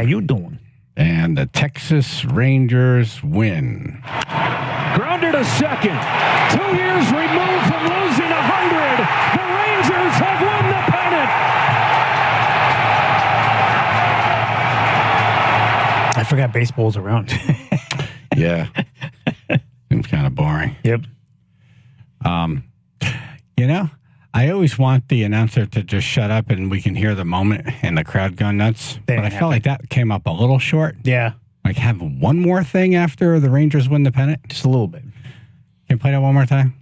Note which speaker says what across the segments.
Speaker 1: you doing?
Speaker 2: And the Texas Rangers win.
Speaker 3: Grounder to second. 2 years removed from losing 100. The Rangers have won the pennant.
Speaker 1: I forgot baseball's around.
Speaker 2: Yeah. Seems kind of boring.
Speaker 1: Yep.
Speaker 2: You know, I always want the announcer to just shut up and we can hear the moment and the crowd going nuts. But I felt like that came up a little short.
Speaker 1: Yeah.
Speaker 2: Like have one more thing after the Rangers win the pennant.
Speaker 1: Just a little bit.
Speaker 2: Can you play that one more time?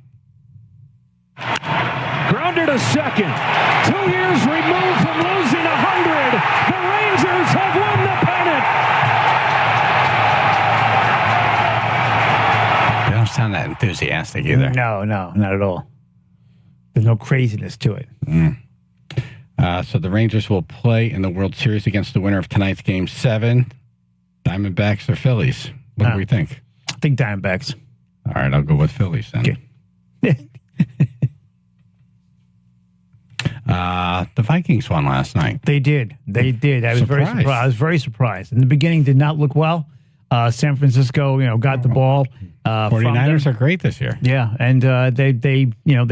Speaker 3: Grounder to second. 2 years removed from losing 100. The Rangers have won the pennant.
Speaker 2: They don't sound that enthusiastic either.
Speaker 1: No, not at all. There's no craziness to it.
Speaker 2: So the Rangers will play in the World Series against the winner of tonight's Game 7. Diamondbacks or Phillies? What do we think?
Speaker 1: I think Diamondbacks.
Speaker 2: All right, I'll go with Phillies then.
Speaker 1: Okay.
Speaker 2: The Vikings won last night.
Speaker 1: They did. I was very surprised. I was very surprised. In the beginning, did not look well. San Francisco, got the ball.
Speaker 2: 49ers are great this year.
Speaker 1: Yeah, and they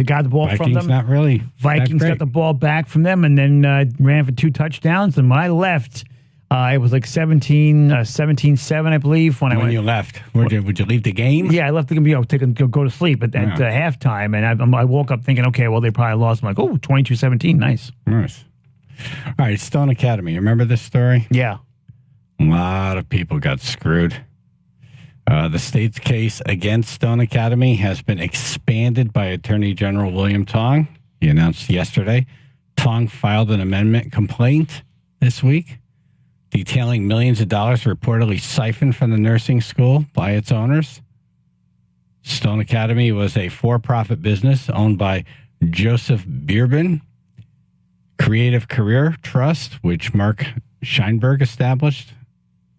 Speaker 1: got the ball from them.
Speaker 2: Vikings not really.
Speaker 1: Vikings got the ball back from them, and then ran for 2 touchdowns. And when I left, it was like 17-7, I believe. When
Speaker 2: you left, would you leave the game?
Speaker 1: Yeah, I left the game, go to sleep at halftime, and I woke up thinking, okay, well, they probably lost. I'm like, 22-17, nice.
Speaker 2: Nice. All right, Stone Academy. You remember this story?
Speaker 1: Yeah.
Speaker 2: A lot of people got screwed. The state's case against Stone Academy has been expanded by Attorney General William Tong. He announced yesterday. Tong filed an amendment complaint this week detailing millions of dollars reportedly siphoned from the nursing school by its owners. Stone Academy was a for-profit business owned by Joseph Bierben Creative Career Trust, which Mark Scheinberg established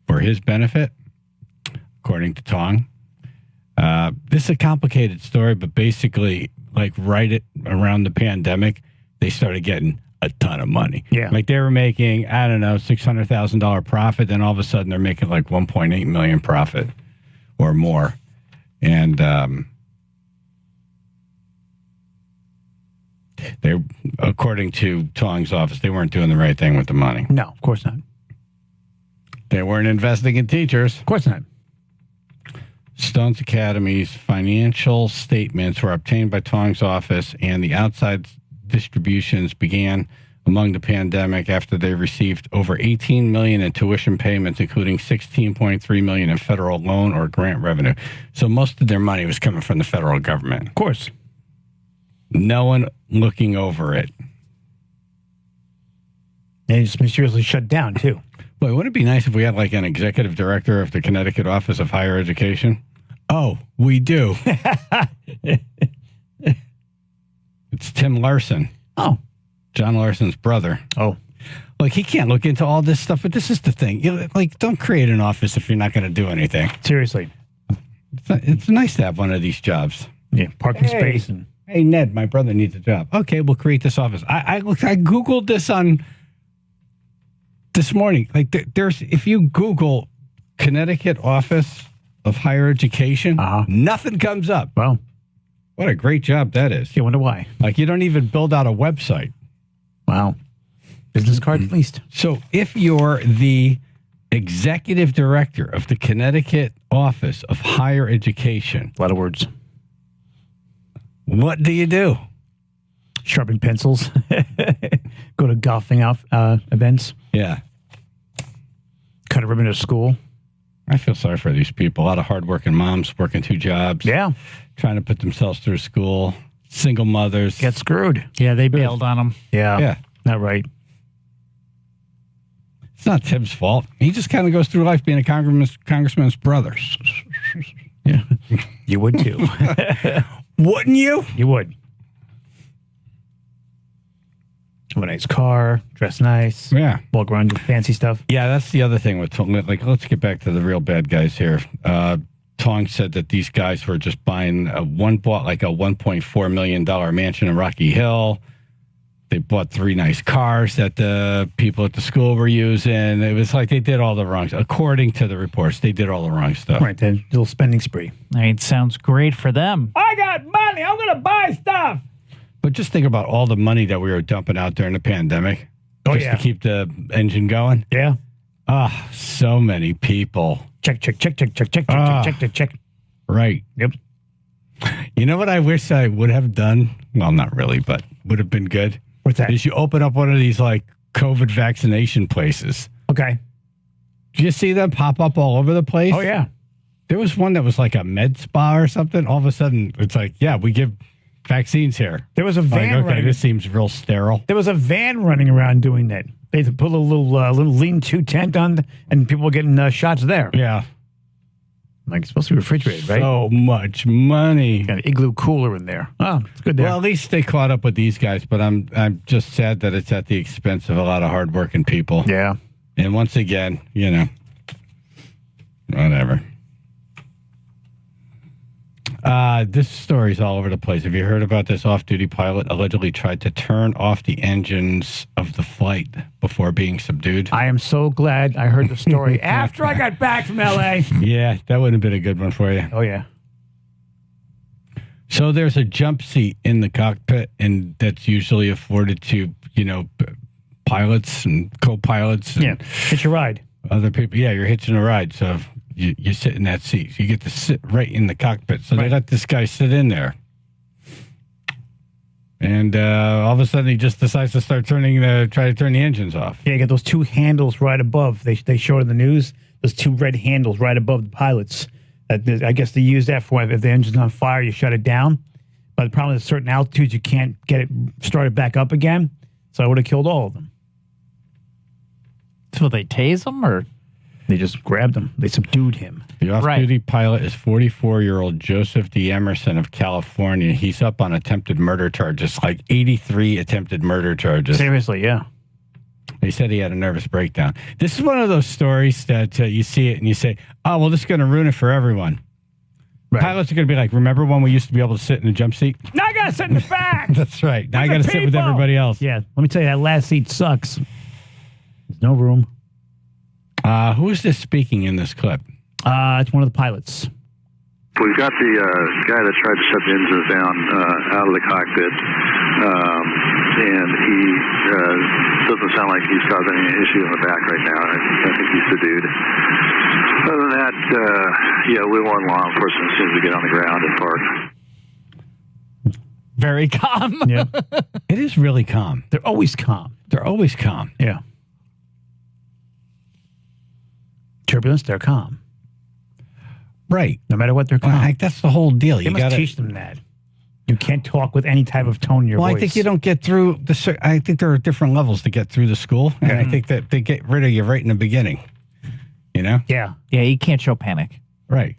Speaker 2: for his benefit, according to Tong. This is a complicated story, but basically, right around the pandemic, they started getting a ton of money.
Speaker 1: Yeah.
Speaker 2: Like they were making, I don't know, $600,000 profit. Then all of a sudden they're making like $1.8 million profit or more. And they, according to Tong's office, they weren't doing the right thing with the money.
Speaker 1: No, of course not.
Speaker 2: They weren't investing in teachers.
Speaker 1: Of course not.
Speaker 2: Stone's Academy's financial statements were obtained by Tong's office, and the outside distributions began among the pandemic after they received over $18 million in tuition payments, including $16.3 million in federal loan or grant revenue. So most of their money was coming from the federal government.
Speaker 1: Of course.
Speaker 2: No one looking over it.
Speaker 1: They just mysteriously shut down, too.
Speaker 2: Boy, wouldn't it be nice if we had like an executive director of the Connecticut Office of Higher Education? Oh, we do. It's Tim Larson.
Speaker 1: Oh.
Speaker 2: John Larson's brother.
Speaker 1: Oh.
Speaker 2: Like, he can't look into all this stuff, but this is the thing. Don't create an office if you're not going to do anything.
Speaker 1: Seriously.
Speaker 2: It's nice to have one of these jobs.
Speaker 1: Yeah, parking space. And
Speaker 2: hey, Ned, my brother needs a job. Okay, we'll create this office. I Googled this this morning. Like, there's, if you Google Connecticut Office of Higher Education, nothing comes up.
Speaker 1: Well,
Speaker 2: what a great job that is.
Speaker 1: You wonder why.
Speaker 2: Like, you don't even build out a website.
Speaker 1: Wow. Business card at least.
Speaker 2: So if you're the executive director of the Connecticut Office of Higher Education.
Speaker 1: A lot of words.
Speaker 2: What do you do?
Speaker 1: Sharpen pencils. Go to golfing events.
Speaker 2: Yeah.
Speaker 1: Cut a ribbon at school.
Speaker 2: I feel sorry for these people. A lot of hardworking moms working 2 jobs.
Speaker 1: Yeah.
Speaker 2: Trying to put themselves through school. Single mothers.
Speaker 1: Get screwed.
Speaker 4: Yeah, they bailed on them.
Speaker 1: Yeah.
Speaker 2: Yeah.
Speaker 1: Not right.
Speaker 2: It's not Tim's fault. He just kind of goes through life being a congressman's brother.
Speaker 1: Yeah. You would too.
Speaker 2: Wouldn't you?
Speaker 1: You would. Have a nice car, dress nice.
Speaker 2: Yeah.
Speaker 1: Walk around, do fancy stuff.
Speaker 2: Yeah, that's the other thing with like. Let's get back to the real bad guys here. Tong said that these guys were just buying bought like a $1.4 million mansion in Rocky Hill They bought 3 nice cars that the people at the school were using. It was like they did all the wrong stuff. According to the reports, they did all the wrong stuff.
Speaker 1: Right, that little spending spree.
Speaker 4: It sounds great for them.
Speaker 1: I got money. I'm going to buy stuff.
Speaker 2: But just think about all the money that we were dumping out during the pandemic.
Speaker 1: Oh,
Speaker 2: just
Speaker 1: yeah.
Speaker 2: to keep the engine going.
Speaker 1: Yeah.
Speaker 2: So many people.
Speaker 1: Check.
Speaker 2: Right.
Speaker 1: Yep.
Speaker 2: You know what I wish I would have done? Well, not really, but would have been good.
Speaker 1: What's that?
Speaker 2: Is you open up one of these like COVID vaccination places.
Speaker 1: Okay.
Speaker 2: Do you see them pop up all over the place?
Speaker 1: Oh, yeah.
Speaker 2: There was one that was like a med spa or something. All of a sudden, it's like, yeah, we give vaccines here.
Speaker 1: There was a van
Speaker 2: Like, okay,
Speaker 1: running.
Speaker 2: this seems real sterile.
Speaker 1: There was a van running around doing that. They put a little lean-to tent on, and people were getting shots there.
Speaker 2: Yeah.
Speaker 1: Like, it's supposed to be refrigerated, right?
Speaker 2: So much money.
Speaker 1: Got an igloo cooler in there. Oh, it's good there.
Speaker 2: Well, at least they caught up with these guys, but I'm just sad that it's at the expense of a lot of hardworking people.
Speaker 1: yeah.
Speaker 2: And once again, whatever. This story's all over the place. Have you heard about this off-duty pilot allegedly tried to turn off the engines of the flight before being subdued?
Speaker 1: I am so glad I heard the story after I got back from L.A.
Speaker 2: Yeah, that would have been a good one for you.
Speaker 1: Oh, yeah.
Speaker 2: So there's a jump seat in the cockpit, and that's usually afforded to, pilots and co-pilots and
Speaker 1: Yeah. Hitch a ride.
Speaker 2: other people. Yeah, you're hitching a ride, so you sit in that seat. You get to sit right in the cockpit. So they let this guy sit in there. And all of a sudden, he just decides to try to turn the engines off.
Speaker 1: Yeah, you got those 2 handles right above. They showed in the news, those 2 red handles right above the pilots. I guess they use that for if the engine's on fire, you shut it down. But the problem is at certain altitudes, you can't get it started back up again. So I would have killed all of them.
Speaker 4: So they tase them, or
Speaker 1: They just grabbed him. They subdued him.
Speaker 2: The off-duty pilot is 44-year-old Joseph D. Emerson of California. He's up on attempted murder charges, like 83 attempted murder charges.
Speaker 1: Seriously, yeah.
Speaker 2: They said he had a nervous breakdown. This is one of those stories that you see it and you say, oh, well, this is going to ruin it for everyone.
Speaker 1: Right.
Speaker 2: Pilots are going to be like, remember when we used to be able to sit in the jump seat?
Speaker 1: Now I got to sit in the back.
Speaker 2: That's right. Now I got to sit with
Speaker 1: people.
Speaker 2: everybody else.
Speaker 1: Yeah, let me tell you, that last seat sucks. There's no room.
Speaker 2: Who is this speaking in this clip?
Speaker 1: It's one of the pilots.
Speaker 5: We've got the guy that tried to shut the engines down out of the cockpit, and he doesn't sound like he's causing any issue in the back right now. I think he's subdued. Other than that, we want law enforcement as soon as we get on the ground and park.
Speaker 4: very calm.
Speaker 1: Yeah,
Speaker 2: It is really calm.
Speaker 1: they're always calm.
Speaker 2: They're always calm.
Speaker 1: Yeah. Turbulence, they're calm.
Speaker 2: Right.
Speaker 1: No matter what, they're calm.
Speaker 2: Well, that's the whole deal.
Speaker 1: They
Speaker 2: You
Speaker 1: must
Speaker 2: got to
Speaker 1: teach them that. You can't talk with any type of tone in your voice.
Speaker 2: I think you don't get through the. I think there are different levels to get through the school, and I think that they get rid of you right in the beginning.
Speaker 1: Yeah.
Speaker 4: Yeah, you can't show panic.
Speaker 2: Right.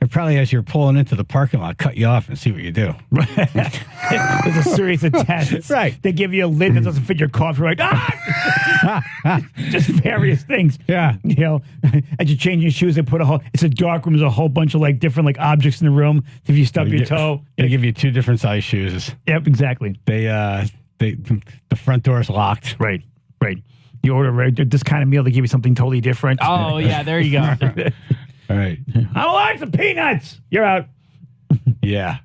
Speaker 2: It probably, as you're pulling into the parking lot, cut you off and see what you do.
Speaker 1: There's a series of tests.
Speaker 2: Right.
Speaker 1: They give you a lid that doesn't fit your coffee. Right. Just various things.
Speaker 2: Yeah.
Speaker 1: As you change your shoes, they put it's a dark room. There's a whole bunch of different like objects in the room. If you stub your toe.
Speaker 2: They give you 2 different size shoes.
Speaker 1: Yep, exactly.
Speaker 2: The front door is locked.
Speaker 1: Right. You order this kind of meal, they give you something totally different.
Speaker 4: Oh, yeah, there you go.
Speaker 2: All right.
Speaker 1: I like some peanuts. You're out.
Speaker 2: Yeah.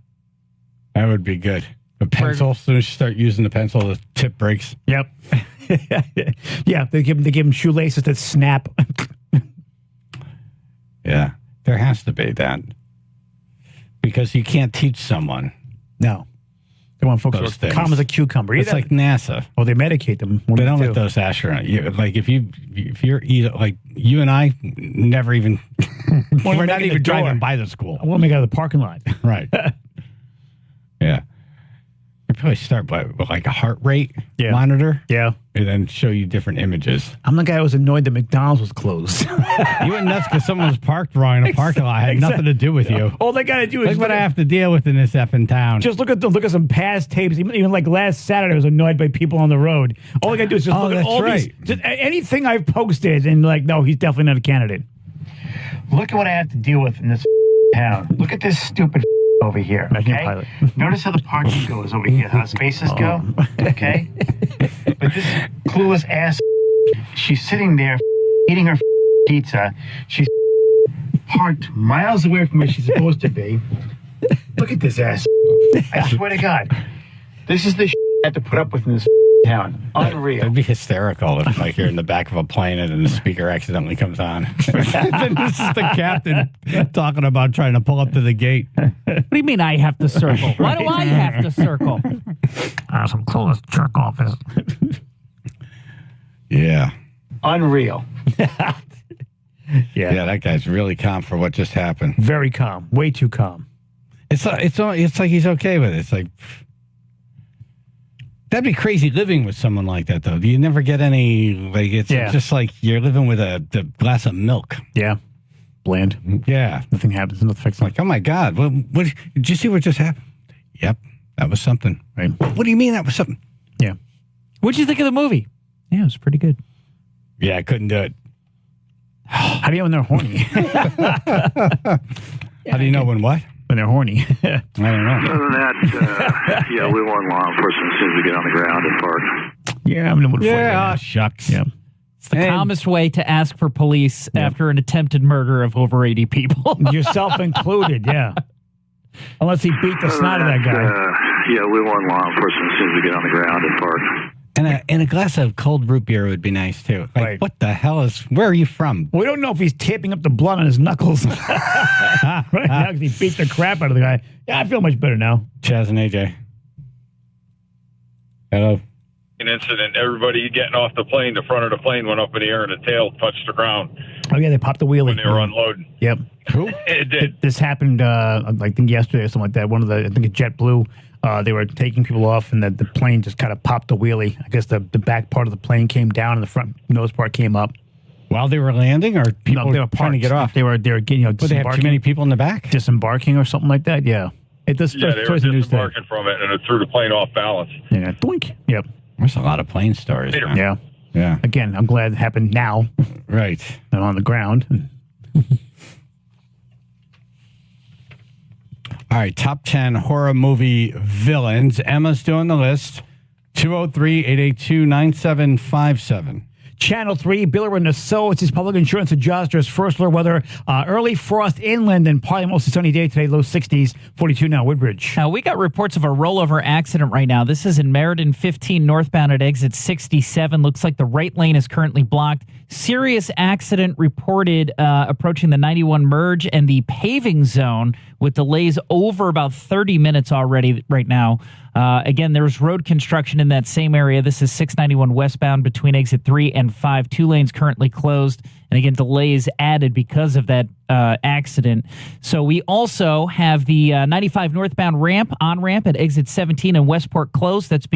Speaker 2: That would be good. A pencil, as soon as you start using the pencil, the tip breaks.
Speaker 1: Yep. Yeah, they give them shoelaces that snap.
Speaker 2: Yeah. There has to be that. Because you can't teach someone.
Speaker 1: No. They want folks
Speaker 2: Those
Speaker 1: to be
Speaker 2: things.
Speaker 1: calm as a cucumber.
Speaker 2: It's like NASA.
Speaker 1: Oh, they medicate them.
Speaker 2: They don't let those astronauts. Like if you're like you and I never even we're not even driving by the school.
Speaker 1: I want to make it out of the parking lot.
Speaker 2: Right. Yeah. You probably start with like a heart rate monitor.
Speaker 1: Yeah.
Speaker 2: And then show you different images.
Speaker 1: I'm the guy who was annoyed that McDonald's was closed.
Speaker 2: You went nuts because someone was parked wrong in a parking lot. It had nothing to do with you.
Speaker 1: All they got to do is
Speaker 2: Look what I have to deal with in this effing town.
Speaker 1: just look at some past tapes. Even like last Saturday, I was annoyed by people on the road. All I got to do is just look at all these. Just anything I've posted and no, he's definitely not a candidate. Look at what I have to deal with in this town. Look at this stupid
Speaker 6: over here.
Speaker 1: Imagine a
Speaker 6: Okay?
Speaker 1: pilot.
Speaker 6: Notice how the parking goes over here, how the spaces go. Okay? But this clueless ass, she's sitting there eating her pizza. She's parked miles away from where she's supposed to be. Look at this ass. I swear to God. This is the I have to put up with in this town. Unreal.
Speaker 2: It'd be hysterical if, like, you're in the back of a plane and the speaker accidentally comes on. Then this is the captain talking about trying to pull up to the gate.
Speaker 4: What do you mean I have to circle? Why do I have to circle?
Speaker 1: Some clueless jerk office.
Speaker 2: Yeah.
Speaker 6: Unreal.
Speaker 2: Yeah, that guy's really calm for what just happened.
Speaker 1: Very calm. Way too calm.
Speaker 2: It's like he's okay with it. It's like, that'd be crazy living with someone like that, though. You never get any, like, it's just like you're living with a glass of milk.
Speaker 1: Yeah. Bland.
Speaker 2: Yeah.
Speaker 1: Nothing happens. Nothing fixes.
Speaker 2: Like, oh my God, what did you see what just happened? Yep, that was something.
Speaker 1: Right.
Speaker 2: What do you mean that was something?
Speaker 1: Yeah.
Speaker 4: What'd you think of the movie? Yeah, it was pretty good.
Speaker 2: Yeah, I couldn't do it.
Speaker 1: How do you know when they're horny?
Speaker 2: How do you know when what?
Speaker 1: When they're horny.
Speaker 2: I don't know.
Speaker 5: Other than that, we want law enforcement as soon as we get on the ground and park.
Speaker 1: Yeah, I'm in the mood for it.
Speaker 2: Yeah,
Speaker 1: Right now.
Speaker 2: shucks.
Speaker 1: Yeah.
Speaker 4: It's the calmest way to ask for police after an attempted murder of over 80 people.
Speaker 1: Yourself included, yeah. Unless he beat the snot of that guy.
Speaker 5: We want law enforcement as soon as we get on the ground and park.
Speaker 2: And a glass of cold root beer would be nice, too. Like,
Speaker 1: Right.
Speaker 2: what the hell where are you from?
Speaker 1: We don't know if he's taping up the blood on his knuckles. Right now, 'cause he beat the crap out of the guy. Yeah, I feel much better now.
Speaker 2: Chaz and AJ. Hello.
Speaker 7: An incident, everybody getting off the plane, the front of the plane went up in the air and the tail touched the ground
Speaker 1: Oh, yeah, they popped the wheelie.
Speaker 7: when they were unloading.
Speaker 1: Yep.
Speaker 2: Who?
Speaker 7: It did.
Speaker 1: This happened, I think yesterday or something like that. I think JetBlue, they were taking people off, and the plane just kind of popped the wheelie. I guess the back part of the plane came down, and the front nose part came up.
Speaker 2: While they were landing, or people
Speaker 1: No, they were
Speaker 2: trying to
Speaker 1: parked.
Speaker 2: get off?
Speaker 1: They were getting,
Speaker 2: But they have too many people in the back?
Speaker 1: disembarking or something like that. Yeah. It does.
Speaker 7: Yeah, they were
Speaker 1: first news today.
Speaker 7: disembarking from it and it threw the plane off balance.
Speaker 1: Yeah. Doink. Yep.
Speaker 2: There's a lot of plane stories.
Speaker 7: Later.
Speaker 2: Huh?
Speaker 1: Yeah.
Speaker 2: Yeah.
Speaker 1: Again, I'm glad it happened now
Speaker 2: Right.
Speaker 1: and on the ground.
Speaker 2: All right, top 10 horror movie villains. Emma's doing the list. 203-882-9757.
Speaker 1: Channel 3, Biller in the So. It's his public insurance adjuster's first alert weather. Early frost inland and partly mostly sunny day today, low 60s, 42 now, Woodbridge.
Speaker 4: Now, we got reports of a rollover accident right now. This is in Meriden 15 northbound at exit 67. Looks like the right lane is currently blocked. Serious accident reported approaching the 91 merge and the paving zone with delays over about 30 minutes already right now. Again, there's road construction in that same area. This is 691 westbound between exit 3 and 5. 2 lanes currently closed. And again, delays added because of that accident. So we also have the 95 northbound on-ramp at exit 17 in Westport closed. That's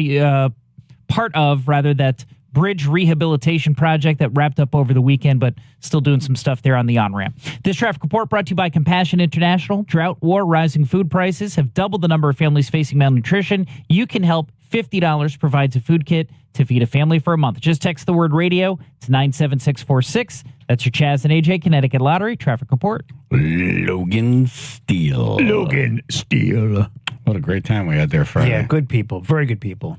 Speaker 4: part of, that bridge rehabilitation project that wrapped up over the weekend, but still doing some stuff there on the on-ramp. This traffic report brought to you by Compassion International. Drought, war, rising food prices have doubled the number of families facing malnutrition. You can help. $50 provides a food kit to feed a family for a month. Just text the word radio to 97646. That's your Chaz and AJ Connecticut Lottery traffic report.
Speaker 2: Logan Steele.
Speaker 1: Logan Steele.
Speaker 2: What a great time we had there Friday.
Speaker 1: Yeah, good people. Very good people.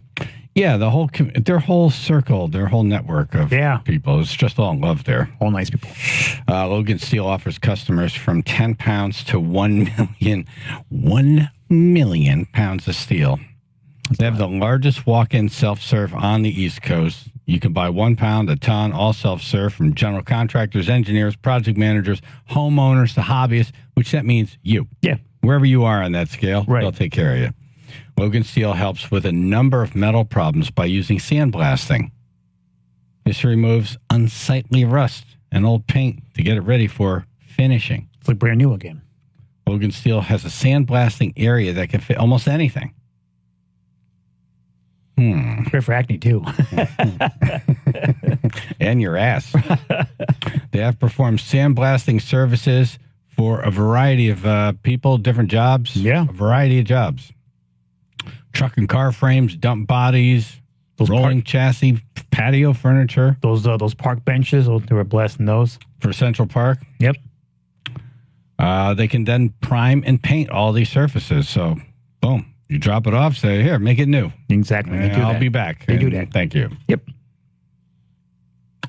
Speaker 2: Yeah, their whole circle, their whole network of people. It's just all love there.
Speaker 1: All nice people.
Speaker 2: Logan Steele offers customers from 10 pounds to 1 million pounds of steel. They have the largest walk-in self-serve on the East Coast. You can buy 1 pound, a ton, all self-serve from general contractors, engineers, project managers, homeowners to hobbyists, which that means you.
Speaker 1: Yeah.
Speaker 2: Wherever you are on that scale,
Speaker 1: Right.
Speaker 2: they'll take care of you. Logan Steel helps with a number of metal problems by using sandblasting. This removes unsightly rust and old paint to get it ready for finishing.
Speaker 1: It's like brand new again.
Speaker 2: Logan Steel has a sandblasting area that can fit almost anything.
Speaker 1: It's great for acne, too.
Speaker 2: And your ass. They have performed sandblasting services for a variety of people, different jobs.
Speaker 1: Yeah.
Speaker 2: A variety of jobs. Truck and car frames, dump bodies, rolling chassis, patio furniture.
Speaker 1: Those park benches, they were blasting those.
Speaker 2: For Central Park.
Speaker 1: Yep.
Speaker 2: They can then prime and paint all these surfaces. So, boom, you drop it off, say, here, make it new.
Speaker 1: Exactly. They do
Speaker 2: I'll
Speaker 1: that.
Speaker 2: be back.
Speaker 1: They do that.
Speaker 2: Thank you.
Speaker 1: Yep.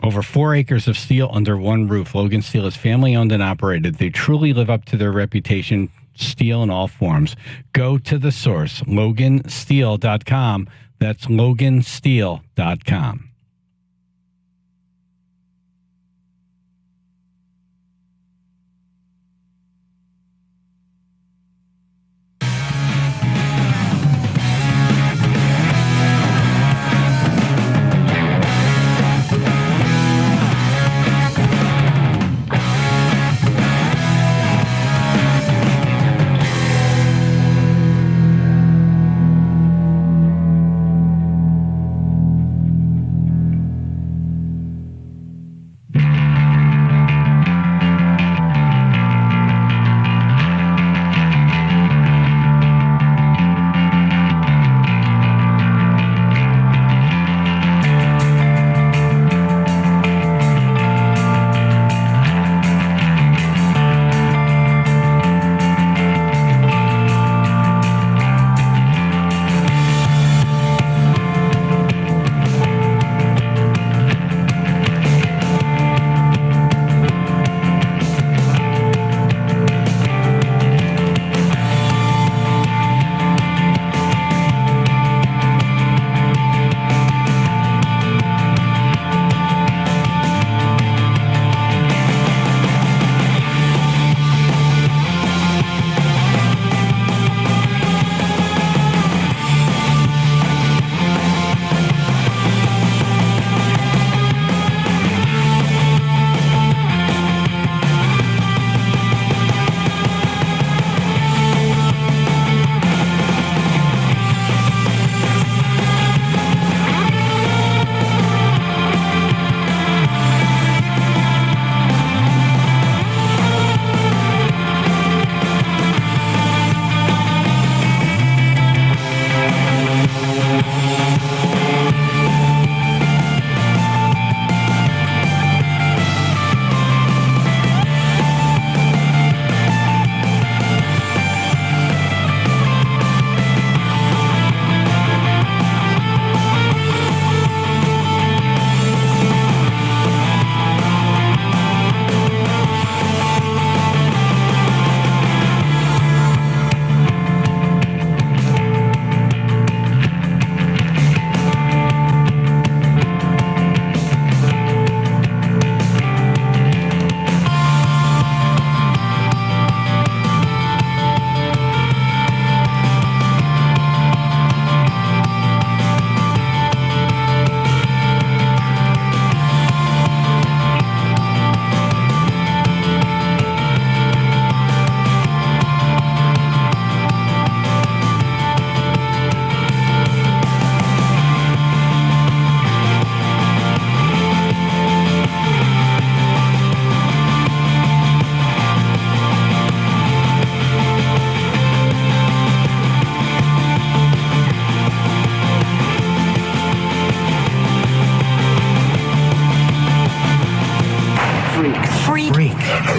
Speaker 2: Over 4 acres of steel under one roof. Logan Steel is family owned and operated. They truly live up to their reputation. Steel in all forms. Go to the source, logansteel.com. That's logansteel.com.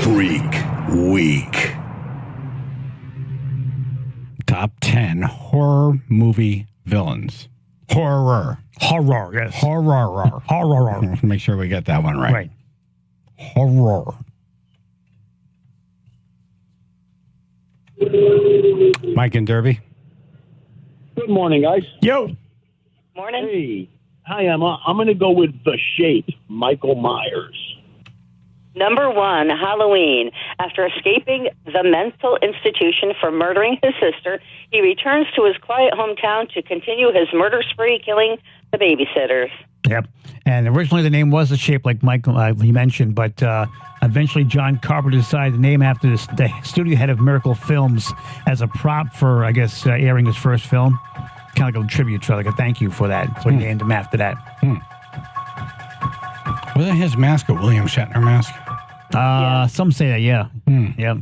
Speaker 8: Freak Week.
Speaker 2: Top 10 horror movie villains. Horror.
Speaker 1: Horror, yes.
Speaker 2: Horror.
Speaker 1: Horror.
Speaker 2: Make sure we get that one right.
Speaker 1: Right.
Speaker 2: Horror. Mike and Derby.
Speaker 9: Good morning, guys.
Speaker 1: Yo.
Speaker 10: Morning.
Speaker 9: Hey. Hi, Emma. I'm going to go with The Shape, Michael Myers.
Speaker 10: Number 1, Halloween. After escaping the mental institution for murdering his sister, he returns to his quiet hometown to continue his murder spree, killing the babysitters.
Speaker 1: Yep. And originally the name was The Shape, like Michael he mentioned, but eventually John Carpenter decided to name after the studio head of Miracle Films as a prop for, I guess, airing his first film. Kind of like a tribute to, like a thank you for that. So he named him after that.
Speaker 2: Wasn't his mask a William Shatner mask?
Speaker 10: Yeah.
Speaker 1: Some say that, yeah. Yep.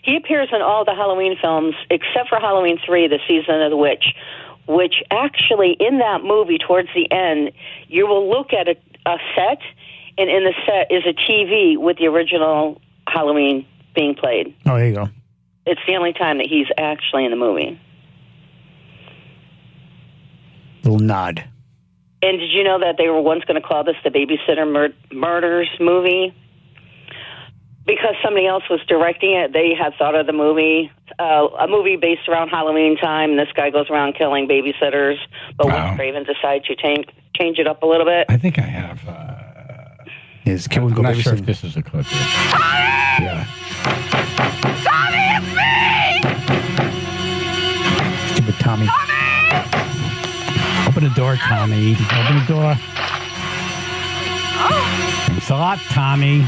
Speaker 10: He appears in all the Halloween films except for Halloween 3, The Season of the Witch, which actually in that movie towards the end, you will look at a set, and in the set is a TV with the original Halloween being played.
Speaker 1: Oh, there you go.
Speaker 10: It's the only time that he's actually in the movie.
Speaker 1: Little nod.
Speaker 10: And did you know that they were once going to call this the Babysitter Murders movie? Because somebody else was directing it, they had thought of the movie, a movie based around Halloween time, and this guy goes around killing babysitters. But Wes Craven decided to change it up a little bit.
Speaker 2: I think I have.
Speaker 1: His kid would go
Speaker 2: I'm not sure if
Speaker 1: babysitting.
Speaker 2: this is a clip. Yeah.
Speaker 8: Tommy, it's me!
Speaker 1: Stupid Tommy.
Speaker 2: Open the door, Tommy.
Speaker 1: Open the door.
Speaker 2: Thanks a lot, Tommy.
Speaker 8: Who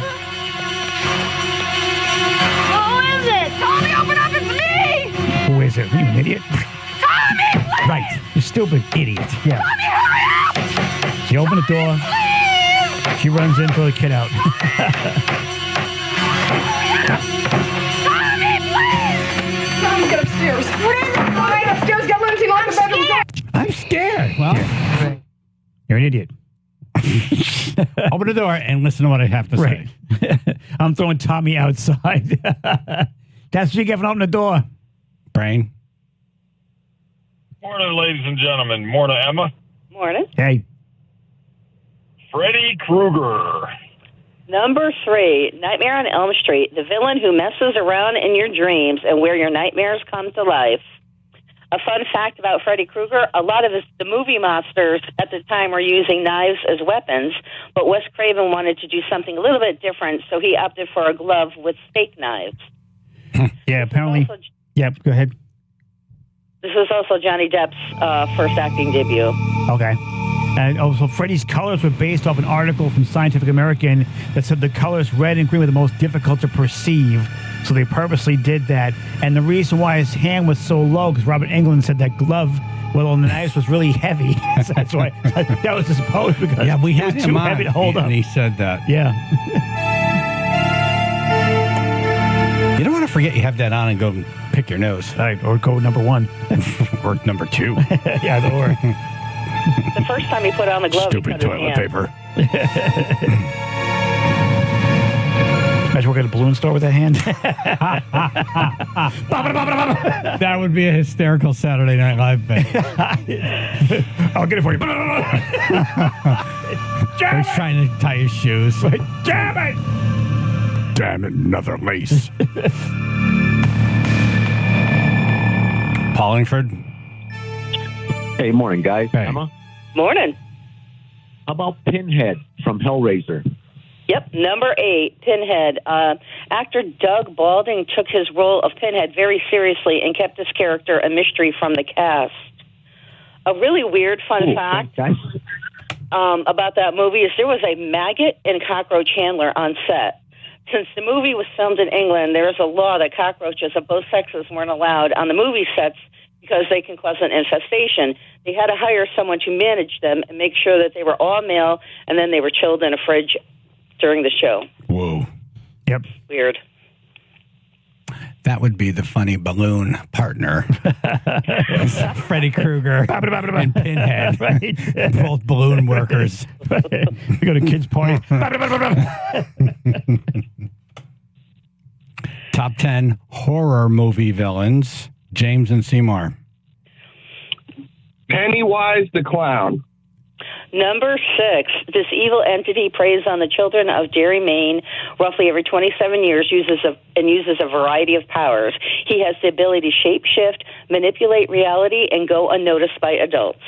Speaker 8: is it? Tommy, open up, it's me!
Speaker 1: Who is it? Are you an idiot?
Speaker 8: Tommy, please!
Speaker 1: Right. You stupid idiot. Yeah.
Speaker 8: Tommy, hurry up!
Speaker 1: She opened the door.
Speaker 8: Please!
Speaker 1: She runs in, throw the kid out.
Speaker 8: Tommy, please! Tommy, get upstairs. Get upstairs, get Lindsay, lock the bedroom door.
Speaker 2: I'm scared. Well,
Speaker 1: You're an idiot.
Speaker 2: open the door and listen to what I have to
Speaker 1: Right.
Speaker 2: say.
Speaker 1: I'm throwing Tommy outside. That's what you get for opening the door.
Speaker 2: Brain.
Speaker 7: Morning, ladies and gentlemen. Morning, Emma.
Speaker 10: Morning.
Speaker 1: Hey.
Speaker 7: Freddy Krueger.
Speaker 10: Number 3, Nightmare on Elm Street, the villain who messes around in your dreams and where your nightmares come to life. A fun fact about Freddy Krueger, a lot of the movie monsters at the time were using knives as weapons, but Wes Craven wanted to do something a little bit different, so he opted for a glove with steak knives.
Speaker 1: Yeah, apparently. Yeah, go ahead.
Speaker 10: This is also Johnny Depp's first acting debut.
Speaker 1: Okay. And also, Freddy's colors were based off an article from Scientific American that said the colors red and green were the most difficult to perceive. So they purposely did that. And the reason why his hand was so low, because Robert Englund said that glove, well, on the knives was really heavy. So that's why that was supposed because
Speaker 2: Yeah, we
Speaker 1: it
Speaker 2: had
Speaker 1: was
Speaker 2: him
Speaker 1: too
Speaker 2: on,
Speaker 1: heavy to hold up.
Speaker 2: and he said that.
Speaker 1: Yeah.
Speaker 2: You don't want to forget you have that on and go pick your nose.
Speaker 1: Right, or go number 1.
Speaker 2: Or number 2.
Speaker 1: Yeah, or.
Speaker 10: The first time he put on the glove, he
Speaker 2: Stupid
Speaker 10: cut his
Speaker 2: toilet
Speaker 10: hand.
Speaker 2: paper.
Speaker 1: Imagine working at a balloon store with that hand.
Speaker 2: That would be a hysterical Saturday Night Live bit.
Speaker 1: I'll get it for you.
Speaker 2: He's trying to tie his shoes.
Speaker 1: Damn it!
Speaker 2: Damn it, another lace. Paulingford.
Speaker 9: Hey, morning, guys.
Speaker 2: Hey.
Speaker 9: Emma,
Speaker 10: Morning.
Speaker 9: how about Pinhead from Hellraiser?
Speaker 10: Yep, number 8, Pinhead. Actor Doug Balding took his role of Pinhead very seriously and kept his character a mystery from the cast. A really weird fun fact
Speaker 9: Fantastic.
Speaker 10: about that movie is there was a maggot and cockroach handler on set. Since the movie was filmed in England, there is a law that cockroaches of both sexes weren't allowed on the movie sets because they can cause an infestation. They had to hire someone to manage them and make sure that they were all male, and then they were chilled in a fridge during the show.
Speaker 2: Whoa.
Speaker 1: Yep.
Speaker 10: Weird.
Speaker 2: That would be the funny balloon partner. Freddie Krueger and Pinhead.
Speaker 1: Right.
Speaker 2: Both balloon workers.
Speaker 1: We go to kids' party.
Speaker 2: Top 10 horror movie villains. James and Seymour.
Speaker 9: Pennywise the Clown.
Speaker 10: Number 6, this evil entity preys on the children of Derry, Maine, roughly every 27 years, uses a variety of powers. He has the ability to shapeshift, manipulate reality, and go unnoticed by adults.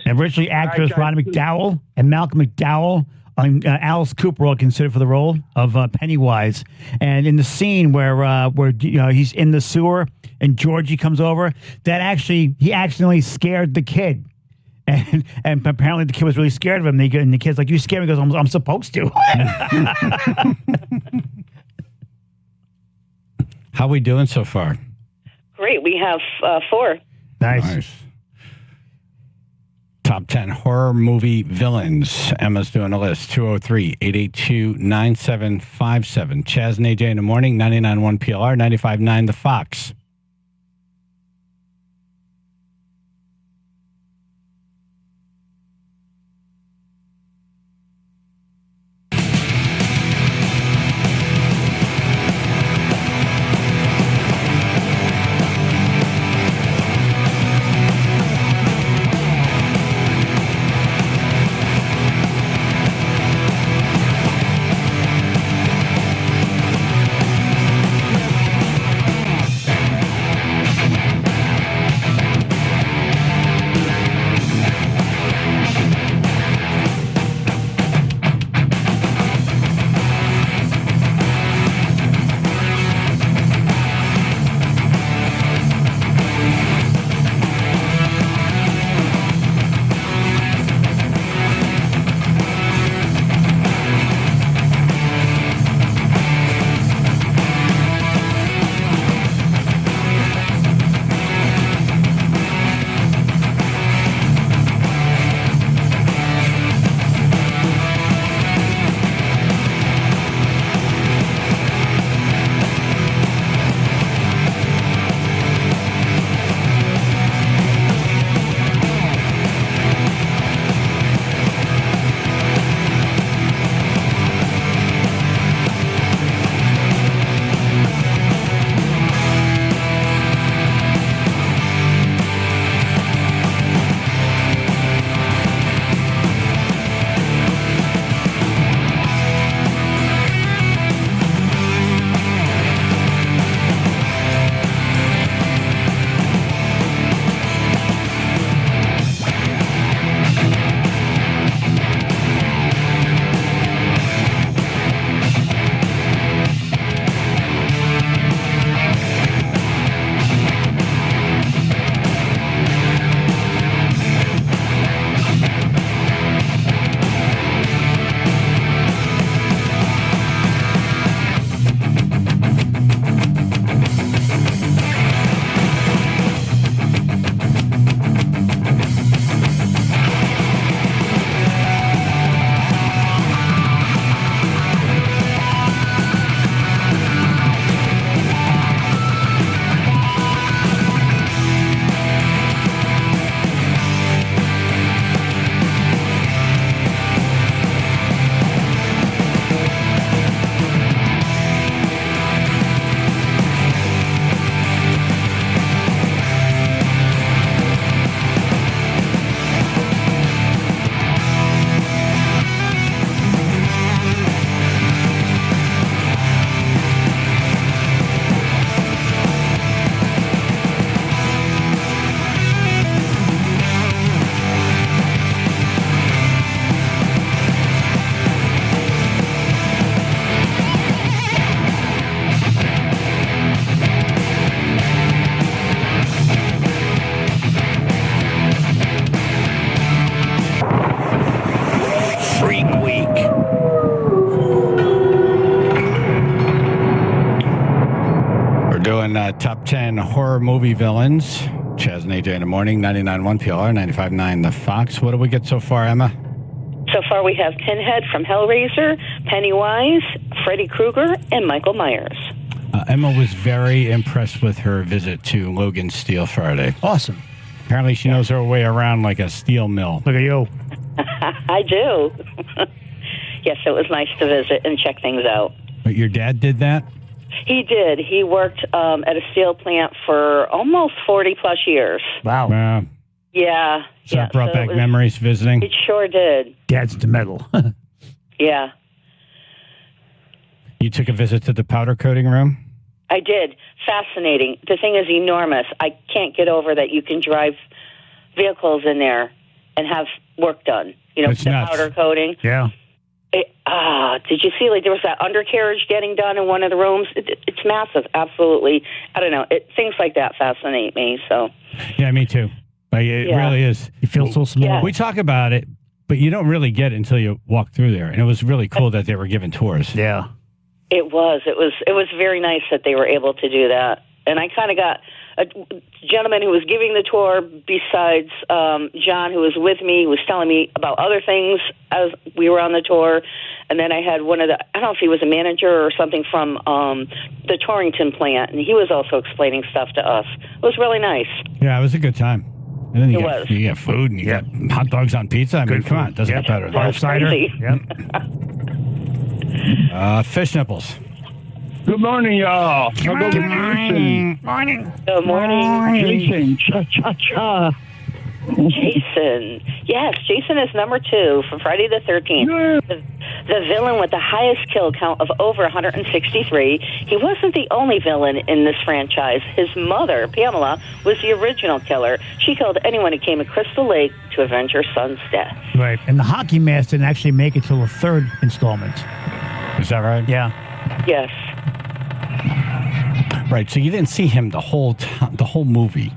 Speaker 1: And originally actors Roddy McDowell and Malcolm McDowell and Alice Cooper were all considered for the role of Pennywise. And in the scene where he's in the sewer and Georgie comes over, he accidentally scared the kid. And apparently the kid was really scared of him. And the kid's like, "You scared me?" He goes, I'm supposed to.
Speaker 2: How we doing so far?
Speaker 10: Great. We have 4.
Speaker 1: Nice.
Speaker 2: Top 10 horror movie villains. Emma's doing a list. 203-882-9757. Chaz and AJ in the morning. 99.1 PLR. 95.9 The Fox. doing top 10 horror movie villains. Chaz and AJ in the morning, 99.1 PLR, 95.9 The Fox. What do we get so far, Emma?
Speaker 10: So far, we have Pinhead from Hellraiser, Pennywise, Freddy Krueger, and Michael Myers.
Speaker 2: Emma was very impressed with her visit to Logan Steel Friday.
Speaker 1: Awesome.
Speaker 2: Apparently, she knows her way around like a steel mill.
Speaker 1: Look at you.
Speaker 10: I do. Yes, it was nice to visit and check things out.
Speaker 2: But your dad did that?
Speaker 10: He did. He worked at a steel plant for almost 40-plus years.
Speaker 1: Wow.
Speaker 10: Yeah.
Speaker 2: So that brought back memories visiting?
Speaker 10: It sure did.
Speaker 1: Dad's the metal.
Speaker 10: Yeah.
Speaker 2: You took a visit to the powder coating room?
Speaker 10: I did. Fascinating. The thing is enormous. I can't get over that you can drive vehicles in there and have work done. You know,
Speaker 2: That's
Speaker 10: the
Speaker 2: nuts.
Speaker 10: powder coating.
Speaker 1: Yeah.
Speaker 10: Did you see, like, there was that undercarriage getting done in one of the rooms? It's massive, absolutely. I don't know. Things like that fascinate me, so.
Speaker 2: Yeah, me too. Like, it really is.
Speaker 1: You feel so small.
Speaker 10: Yeah.
Speaker 2: We talk about it, but you don't really get it until you walk through there. And it was really cool that they were giving tours.
Speaker 1: Yeah.
Speaker 10: It was very nice that they were able to do that. And I kind of got a gentleman who was giving the tour besides John, who was with me, who was telling me about other things as we were on the tour. And then I had one of the, I don't know if he was a manager or something from the Torrington plant, and he was also explaining stuff to us. It was really nice.
Speaker 2: Yeah, it was a good time. And then you
Speaker 10: was.
Speaker 2: get food and you got hot dogs on pizza. I mean, come on, it doesn't get better than
Speaker 10: That's
Speaker 2: that.
Speaker 1: Cider.
Speaker 10: crazy.
Speaker 1: Yep.
Speaker 2: Fish nipples.
Speaker 9: Good morning, y'all.
Speaker 1: Good morning. Morning.
Speaker 10: Good morning.
Speaker 9: Jason, cha-cha-cha.
Speaker 10: Jason. Yes, Jason is number 2 for Friday the 13th. The villain with the highest kill count of over 163. He wasn't the only villain in this franchise. His mother, Pamela, was the original killer. She killed anyone who came to Crystal Lake to avenge her son's death.
Speaker 1: Right. And the hockey mask didn't actually make it till the 3rd installment.
Speaker 2: Is that right?
Speaker 1: Yeah.
Speaker 10: Yes.
Speaker 2: Right. So you didn't see him the whole movie,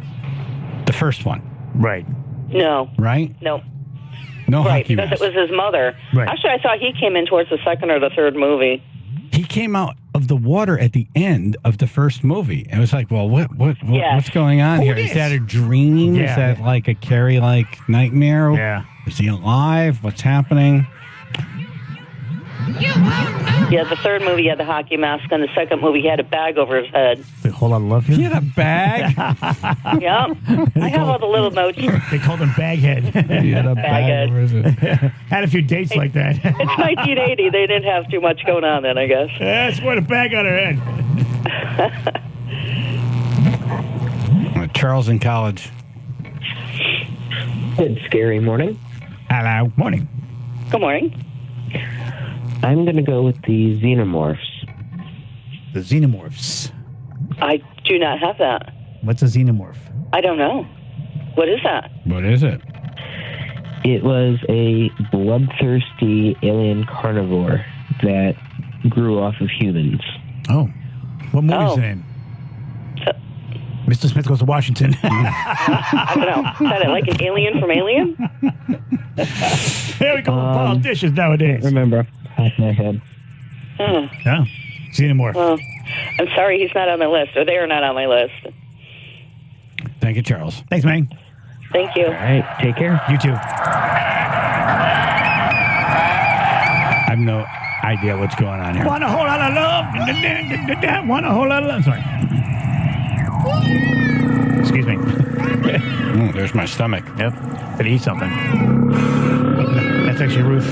Speaker 2: the first one,
Speaker 1: Right.
Speaker 10: No.
Speaker 2: right?
Speaker 10: No.
Speaker 2: No
Speaker 10: Right,
Speaker 2: hockey
Speaker 10: because
Speaker 2: mask.
Speaker 10: it was his mother.
Speaker 1: Right.
Speaker 10: Actually, I thought he came in towards the 2nd or the 3rd movie.
Speaker 2: He came out of the water at the end of the first movie. It was like, well,
Speaker 10: Yes.
Speaker 2: what's going on
Speaker 1: Who
Speaker 2: here?
Speaker 1: dis?
Speaker 2: Is that a dream?
Speaker 1: Yeah.
Speaker 2: Is that like a Carrie-like nightmare?
Speaker 1: Yeah.
Speaker 2: Is he alive? What's happening?
Speaker 10: Yeah, the 3rd movie had the hockey mask, and the 2nd movie he had a bag over his head.
Speaker 1: A whole lot of love
Speaker 2: He
Speaker 1: here.
Speaker 2: had a bag.
Speaker 10: Yep. I have all the little notes.
Speaker 1: They called him Baghead.
Speaker 2: He had a
Speaker 10: Bag.
Speaker 2: Over his head.
Speaker 1: Had a few dates like that.
Speaker 10: It's 1980. They didn't have too much going on then, I guess.
Speaker 1: That's what a bag on her head.
Speaker 2: Charles in college.
Speaker 11: Good scary morning.
Speaker 1: Hello. Morning.
Speaker 10: Good morning.
Speaker 11: I'm going to go with the Xenomorphs.
Speaker 1: The Xenomorphs.
Speaker 10: I do not have that.
Speaker 1: What's a Xenomorph?
Speaker 10: I don't know. What is that?
Speaker 2: What is it?
Speaker 11: It was a bloodthirsty alien carnivore that grew off of humans.
Speaker 1: Oh. What movie's
Speaker 10: Oh.
Speaker 1: the name? Mr. Smith Goes to Washington.
Speaker 10: I don't know. Is that like an alien from Alien?
Speaker 1: There we go. Politicians nowadays.
Speaker 11: Remember, off my head.
Speaker 10: Oh,
Speaker 1: Yeah. Xenomorph.
Speaker 10: well, I'm sorry he's not on my list, or they are not on my list.
Speaker 2: Thank you, Charles.
Speaker 1: Thanks, man.
Speaker 10: Thank you.
Speaker 11: All right, take care.
Speaker 1: You too.
Speaker 2: I have no idea what's going on here.
Speaker 1: Want a whole lot of love. Want a whole lot of love. Sorry. Excuse me.
Speaker 2: There's my stomach.
Speaker 1: Yep. Gotta eat something. That's actually Ruth.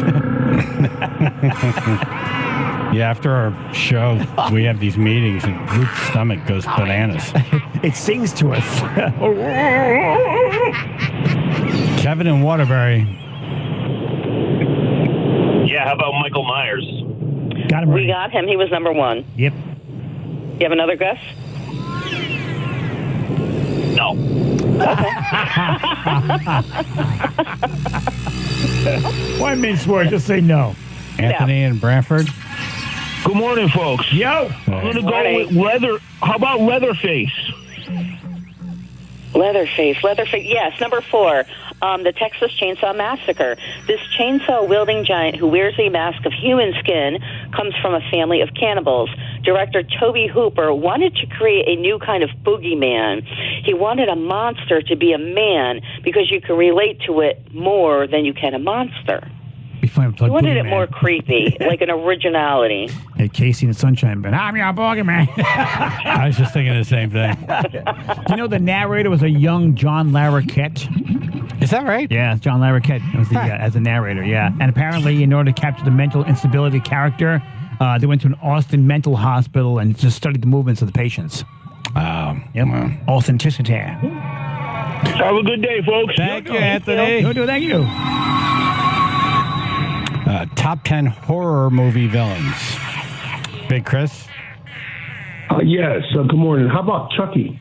Speaker 2: Yeah, after our show, we have these meetings, and Ruth's stomach goes bananas.
Speaker 1: It sings to us.
Speaker 2: Kevin in Waterbury.
Speaker 9: Yeah, how about Michael Myers?
Speaker 1: Got him
Speaker 10: We
Speaker 1: ready.
Speaker 10: got him. He was number 1.
Speaker 1: Yep.
Speaker 10: You have another guess?
Speaker 9: No.
Speaker 1: Why mince words? Just say no.
Speaker 2: Anthony in Branford.
Speaker 9: Good morning, folks.
Speaker 1: Yo.
Speaker 9: I'm going to go
Speaker 10: Morning.
Speaker 9: with Leather. How about Leatherface?
Speaker 10: Leatherface. Yes, number 4. The Texas Chainsaw Massacre. This chainsaw-wielding giant who wears a mask of human skin comes from a family of cannibals. Director Toby Hooper wanted to create a new kind of boogeyman. He wanted a monster to be a man because you can relate to it more than you can a monster. He wanted it more creepy, like an originality.
Speaker 1: Hey, Casey and the Sunshine Band. I'm your boogeyman.
Speaker 2: I was just thinking the same thing.
Speaker 1: Do you know the narrator was a young John Larroquette?
Speaker 2: Is that right?
Speaker 1: Yeah, John Larroquette was as a narrator, yeah. And apparently, in order to capture the mental instability character, they went to an Austin mental hospital and just studied the movements of the patients. Yep.
Speaker 2: Wow.
Speaker 1: Authenticity.
Speaker 9: Have a good day, folks.
Speaker 2: Thank you, Anthony.
Speaker 1: Thank you.
Speaker 2: Top 10 horror movie villains. Big Chris?
Speaker 12: Yes. Good morning. How about Chucky?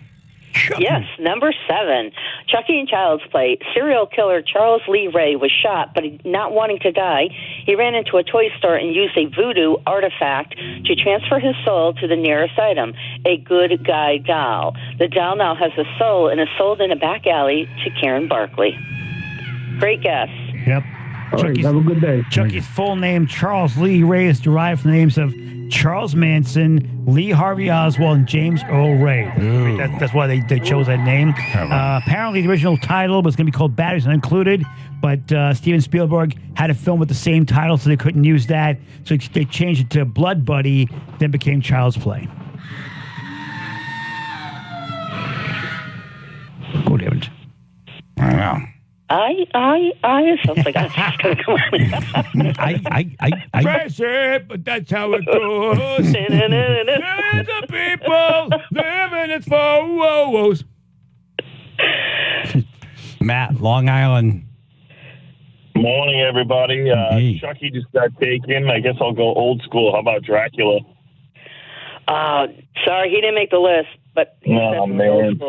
Speaker 10: Yes, number 7. Chucky in Child's Play. Serial killer Charles Lee Ray was shot, but not wanting to die, he ran into a toy store and used a voodoo artifact to transfer his soul to the nearest item, a good guy doll. The doll now has a soul and is sold in a back alley to Karen Barkley. Great guess.
Speaker 1: Yep.
Speaker 12: All right, have a good day.
Speaker 1: Chucky's full name, Charles Lee Ray, is derived from the names of Charles Manson, Lee Harvey Oswald, and James Earl Ray. That's why they chose that name. Apparently, the original title was going to be called Batteries Unincluded, but Steven Spielberg had a film with the same title, so they couldn't use that. So they changed it to Blood Buddy, then became Child's Play. Oh, damn it.
Speaker 2: I know.
Speaker 10: Sounds like I'm just going to come on.
Speaker 2: I
Speaker 1: Press it, but that's how it goes. There's the people living its woes.
Speaker 2: Matt, Long Island.
Speaker 9: Morning, everybody.
Speaker 2: Hey.
Speaker 9: Chucky just got taken. I guess I'll go old school. How about Dracula?
Speaker 10: Sorry, he didn't make the list, but
Speaker 9: Oh, man.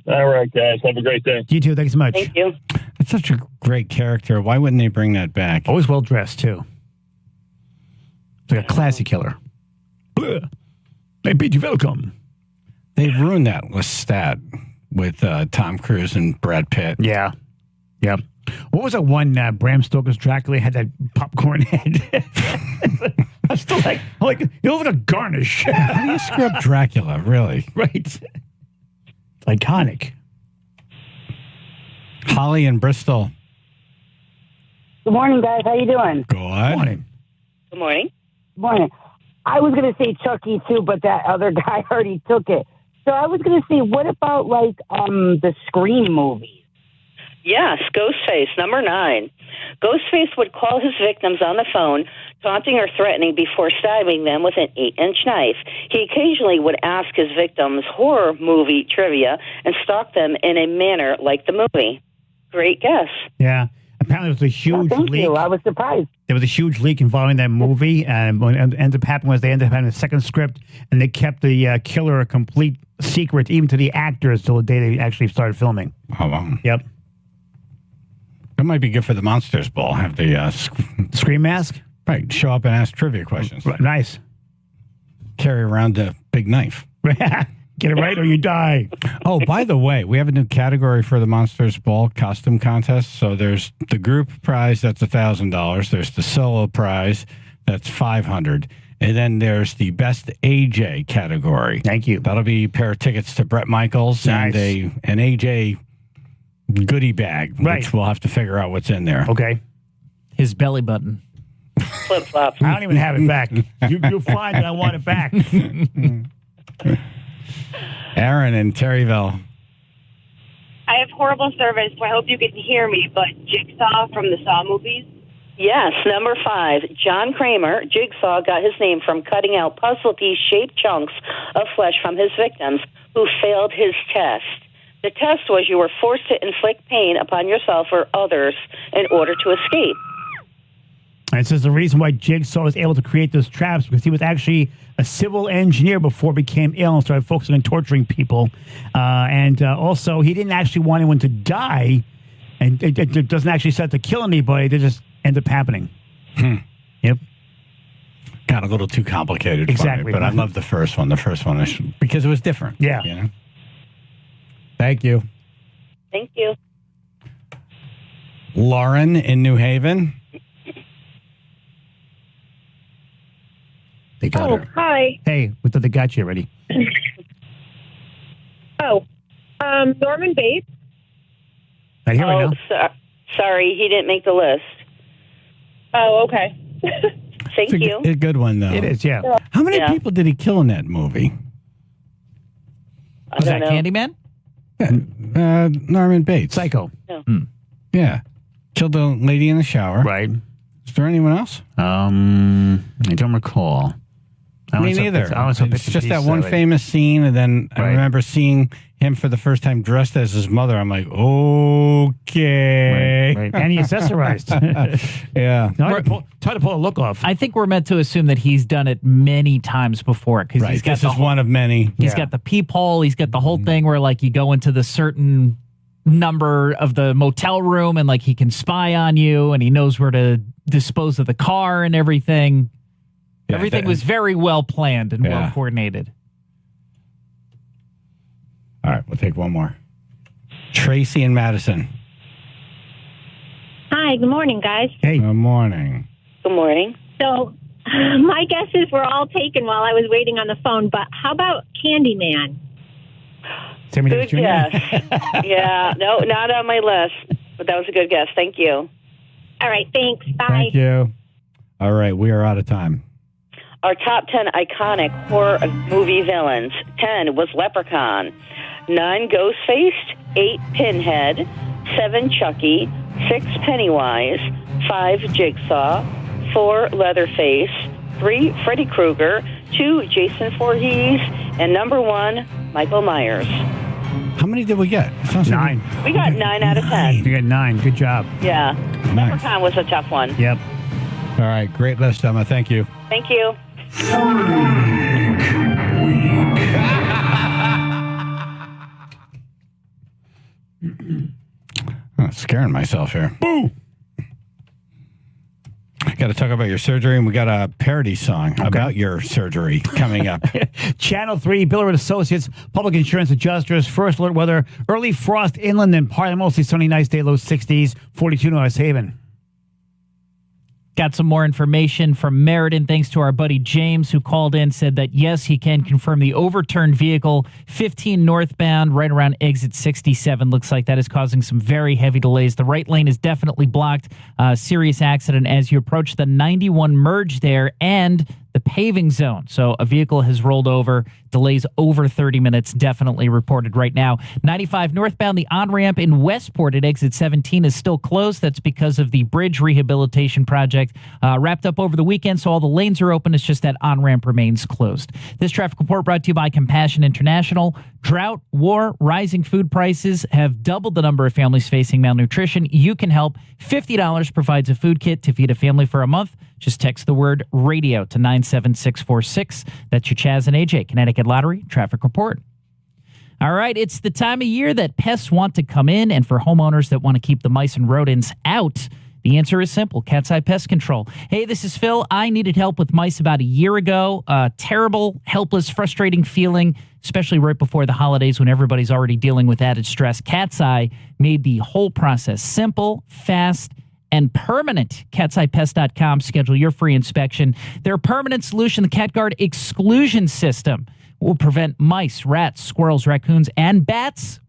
Speaker 9: All right, guys. Have a great day.
Speaker 1: You too. Thanks so much.
Speaker 10: Thank you.
Speaker 2: It's such a great character. Why wouldn't they bring that back?
Speaker 1: Always well dressed, too. It's like a classy killer. They bid you welcome.
Speaker 2: They've ruined that Lestat with Tom Cruise and Brad Pitt.
Speaker 1: Yeah. Yep. What was that one Bram Stoker's Dracula had that popcorn head? I'm still like, it looks like a garnish.
Speaker 2: How do you screw up Dracula, really?
Speaker 1: Right. It's iconic.
Speaker 2: Holly in Bristol.
Speaker 13: Good morning, guys. How you doing?
Speaker 2: Good
Speaker 1: morning.
Speaker 10: Good morning.
Speaker 13: Good morning. I was going to say Chucky, too, but that other guy already took it. So I was going to say, what about, the Scream movies?
Speaker 10: Yes, Ghostface, number 9. Ghostface would call his victims on the phone, taunting or threatening before stabbing them with an 8-inch knife. He occasionally would ask his victims horror movie trivia and stalk them in a manner like the movie. Great guess.
Speaker 1: Yeah. Apparently, it was a huge
Speaker 13: Thank
Speaker 1: leak.
Speaker 13: you. I was surprised.
Speaker 1: There was a huge leak involving that movie, and what ended up happening was they ended up having a second script, and they kept the killer a complete secret, even to the actors, till the day they actually started filming.
Speaker 2: Oh, wow.
Speaker 1: Yep.
Speaker 2: That might be good for the Monsters Ball. Have the
Speaker 1: Scream mask?
Speaker 2: Right. Show up and ask trivia questions.
Speaker 1: Right, nice.
Speaker 2: Carry around a big knife.
Speaker 1: Get it right or you die.
Speaker 2: Oh, by the way, we have a new category for the Monsters Ball costume contest. So there's the group prize, that's $1,000. There's the solo prize, that's $500. And then there's the best AJ category.
Speaker 1: Thank you.
Speaker 2: That'll be a pair of tickets to Bret Michaels
Speaker 1: Nice.
Speaker 2: and an AJ goodie bag, which we'll have to figure out what's in there.
Speaker 1: Okay.
Speaker 4: His belly button.
Speaker 10: Flip-flops.
Speaker 1: I don't even have it back. You'll find that I want it back.
Speaker 2: Aaron in Terryville.
Speaker 14: I have horrible service, so I hope you can hear me, but Jigsaw from the Saw movies?
Speaker 10: Yes, number 5. John Kramer, Jigsaw, got his name from cutting out puzzle piece-shaped chunks of flesh from his victims who failed his test. The test was you were forced to inflict pain upon yourself or others in order to escape.
Speaker 1: And it says the reason why Jigsaw was able to create those traps because he was actually a civil engineer before he became ill and started focusing on torturing people. And also, he didn't actually want anyone to die, and it doesn't actually set to kill anybody. They just end up happening. Yep.
Speaker 2: Got a little too complicated
Speaker 1: Exactly.
Speaker 2: for me, but I love the first one. The first one is because it was different.
Speaker 1: Yeah.
Speaker 2: You know? Thank you.
Speaker 10: Thank you.
Speaker 2: Lauren in New Haven.
Speaker 1: They got her.
Speaker 15: Hi.
Speaker 1: Hey, we thought they got you already.
Speaker 15: Norman Bates.
Speaker 1: Right here, right now.
Speaker 10: Sorry, he didn't make the list.
Speaker 15: Oh, okay.
Speaker 10: Thank you.
Speaker 2: A good one, though.
Speaker 1: It is, yeah.
Speaker 2: How many people did he kill in that movie?
Speaker 4: Was that Candyman?
Speaker 2: Yeah, Norman Bates.
Speaker 1: Psycho.
Speaker 10: No.
Speaker 2: Yeah. Killed the lady in the shower.
Speaker 1: Right.
Speaker 2: Is there anyone else?
Speaker 1: I don't recall.
Speaker 2: Me neither. It's just that one famous scene, and then I remember seeing him for the first time dressed as his mother. I'm like, okay.
Speaker 1: Right. And he accessorized.
Speaker 2: Yeah.
Speaker 1: Try to pull a look off.
Speaker 4: I think we're meant to assume that he's done it many times before. Because he's got
Speaker 2: this is one of many.
Speaker 4: He's got the peephole. He's got the whole thing where, like, you go into the certain number of the motel room and, like, he can spy on you and he knows where to dispose of the car and everything.
Speaker 2: Yeah,
Speaker 4: everything was very well planned and well coordinated.
Speaker 2: All right, we'll take one more. Tracy and Madison.
Speaker 16: Hi, good morning, guys.
Speaker 1: Hey.
Speaker 2: Good morning.
Speaker 10: Good morning.
Speaker 16: So, my guesses were all taken while I was waiting on the phone, but how about Candyman?
Speaker 10: Good guess. Yeah, no, not on my list, but that was a good guess. Thank you.
Speaker 16: All right, thanks. Bye.
Speaker 2: Thank you. All right, we are out of time.
Speaker 10: Our top 10 iconic horror movie villains. 10 was Leprechaun. 9, Ghostface. 8, Pinhead. 7, Chucky. 6, Pennywise. 5, Jigsaw. 4, Leatherface. 3, Freddy Krueger. 2, Jason Voorhees. And number 1, Michael Myers.
Speaker 2: How many did we get?
Speaker 1: 9.
Speaker 10: We got 9 out of 10.
Speaker 1: You got 9. Good job.
Speaker 10: Yeah.
Speaker 2: Nice.
Speaker 10: Leprechaun was a tough one.
Speaker 1: Yep.
Speaker 2: All right, great list, Emma. Thank you.
Speaker 10: Thank you.
Speaker 2: I'm scaring myself here. Boo! Got to talk about your surgery, and we got a parody song about your surgery coming up.
Speaker 1: Channel 3, Billard Associates, Public Insurance Adjusters, First Alert Weather, early frost inland and partly mostly sunny, nice day, low 60s, 42 North Haven.
Speaker 4: Got some more information from Meriden, thanks to our buddy James, who called in, said that, yes, he can confirm the overturned vehicle, 15 northbound, right around exit 67. Looks like that is causing some very heavy delays. The right lane is definitely blocked. Serious accident as you approach the 91 merge there and the paving zone. So a vehicle has rolled over. Delays over 30 minutes definitely reported right now. 95 northbound, the on-ramp in Westport at exit 17 is still closed. That's because of the bridge rehabilitation project wrapped up over the weekend, so all the lanes are open. It's just that on-ramp remains closed. This traffic report brought to you by Compassion International. Drought, war, rising food prices have doubled the number of families facing malnutrition. You can help. $50 provides a food kit to feed a family for a month. Just text the word radio to 97646. That's your Chaz and AJ Connecticut Lottery Traffic Report. All right, it's the time of year that pests want to come in, and for homeowners that want to keep the mice and rodents out, the answer is simple: Cat's Eye Pest Control. Hey, this is Phil. I needed help with mice about a year ago. Terrible, helpless, frustrating feeling, especially right before the holidays when everybody's already dealing with added stress. Cat's Eye made the whole process simple, fast, and permanent. Cat'sEyePest.com. Schedule your free inspection. Their permanent solution, the CatGuard exclusion system, will prevent mice, rats, squirrels, raccoons, and bats,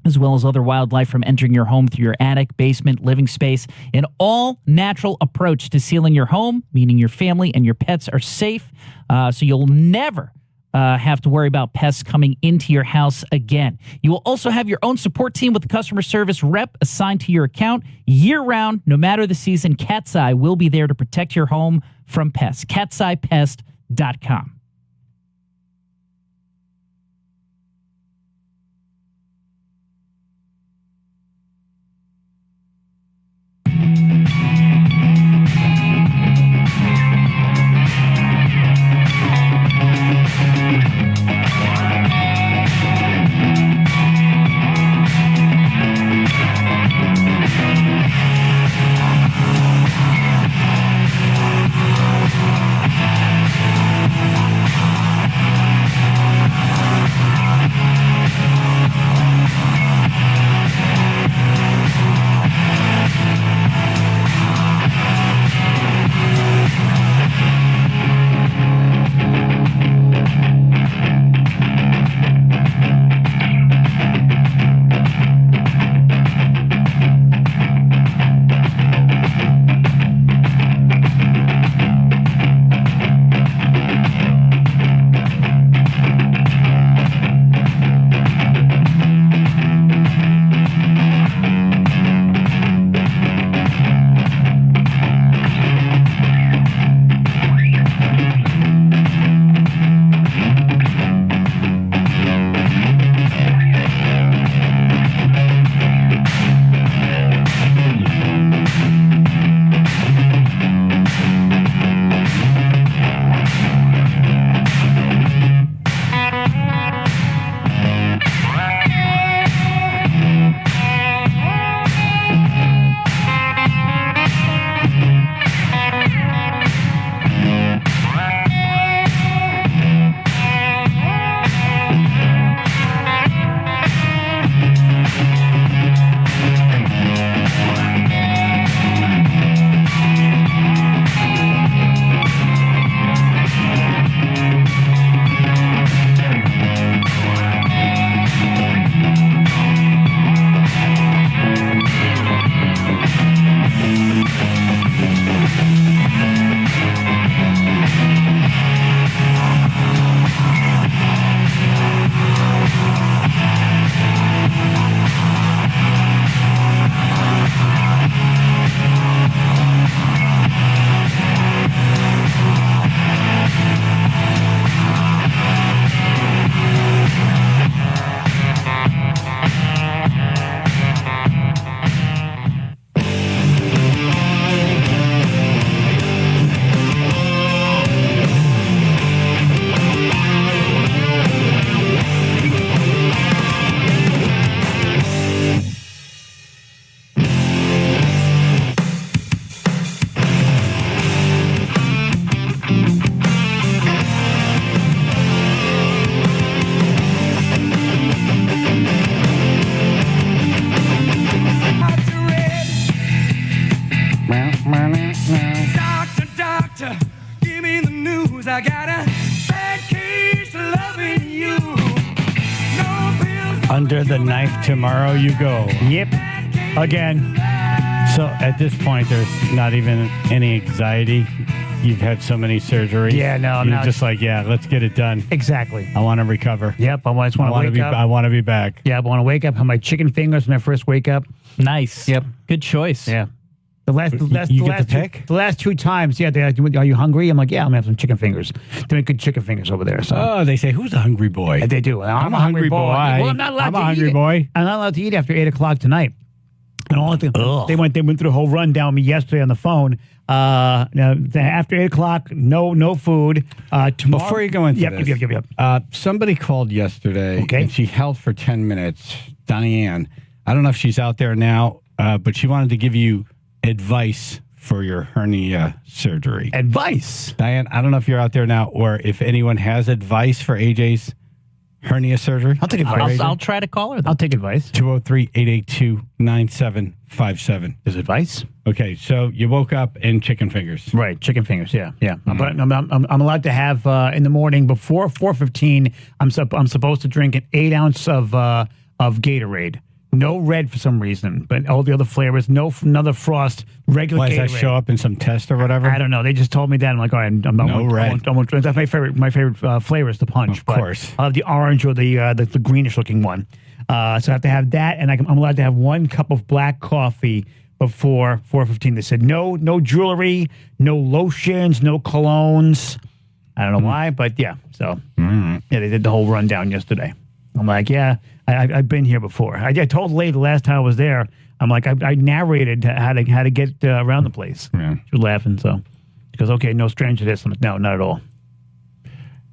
Speaker 4: as well as other wildlife, from entering your home through your attic, basement, living space. An all-natural approach to sealing your home, meaning your family and your pets are safe, so you'll never have to worry about pests coming into your house again. You will also have your own support team with a customer service rep assigned to your account year-round. No matter the season, Cat's Eye will be there to protect your home from pests. Cat'sEyePest.com.
Speaker 2: Under the knife tomorrow you go.
Speaker 1: Yep. Again.
Speaker 2: So at this point, there's not even any anxiety. You've had so many surgeries.
Speaker 1: Yeah, no,
Speaker 2: You're
Speaker 1: no.
Speaker 2: just like, yeah, let's get it done.
Speaker 1: Exactly.
Speaker 2: I want to recover.
Speaker 1: Yep. I just want to wake up.
Speaker 2: I want to be back.
Speaker 1: Yeah, I want to wake up. Have my chicken fingers when I first wake up.
Speaker 4: Nice.
Speaker 1: Yep.
Speaker 4: Good choice.
Speaker 1: Yeah. The last two times, yeah. Are you hungry? I'm like, yeah. I'm gonna have some chicken fingers. They make good chicken fingers over there. So.
Speaker 2: Oh, they say, who's a hungry boy?
Speaker 1: They do. I'm a hungry boy. Well, I'm not allowed to eat.
Speaker 2: hungry boy.
Speaker 1: I'm not allowed to eat after 8:00 tonight. And all they went through the whole rundown with me yesterday on the phone. Now, after 8:00, no food. Tomorrow,
Speaker 2: Before you go into this,
Speaker 1: yep.
Speaker 2: Somebody called yesterday, and she held for 10 minutes. Diane, I don't know if she's out there now, but she wanted to give you advice for your hernia surgery.
Speaker 1: Advice?
Speaker 2: Diane, I don't know if you're out there now or if anyone has advice for AJ's hernia surgery.
Speaker 1: I'll take advice.
Speaker 4: I'll try to call her.
Speaker 1: I'll take advice.
Speaker 2: 203-882-9757.
Speaker 1: Is advice?
Speaker 2: Okay, so you woke up in chicken fingers.
Speaker 1: Right, chicken fingers, yeah. But I'm allowed to have, in the morning before 4:15, I'm supposed to drink an 8 ounce of Gatorade. No red for some reason, but all the other flavors. No another Frost. Regular
Speaker 2: Why,
Speaker 1: Gatorade.
Speaker 2: does that show up in some test or whatever?
Speaker 1: I don't know. They just told me that. I'm like, all right,
Speaker 2: No red.
Speaker 1: I won't drink. That's my favorite flavor is the punch.
Speaker 2: Of course.
Speaker 1: I'll have the orange or the greenish looking one. So I have to have that, and I'm allowed to have 1 cup of black coffee before 4:15. They said no jewelry, no lotions, no colognes. I don't know why, but yeah. So yeah, they did the whole rundown yesterday. I'm like, yeah, I've been here before. I told the lady the last time I was there. I'm like, I narrated how to get around the place.
Speaker 2: Yeah.
Speaker 1: She was laughing. So she goes, okay, no stranger to this. I'm like, no, not at all.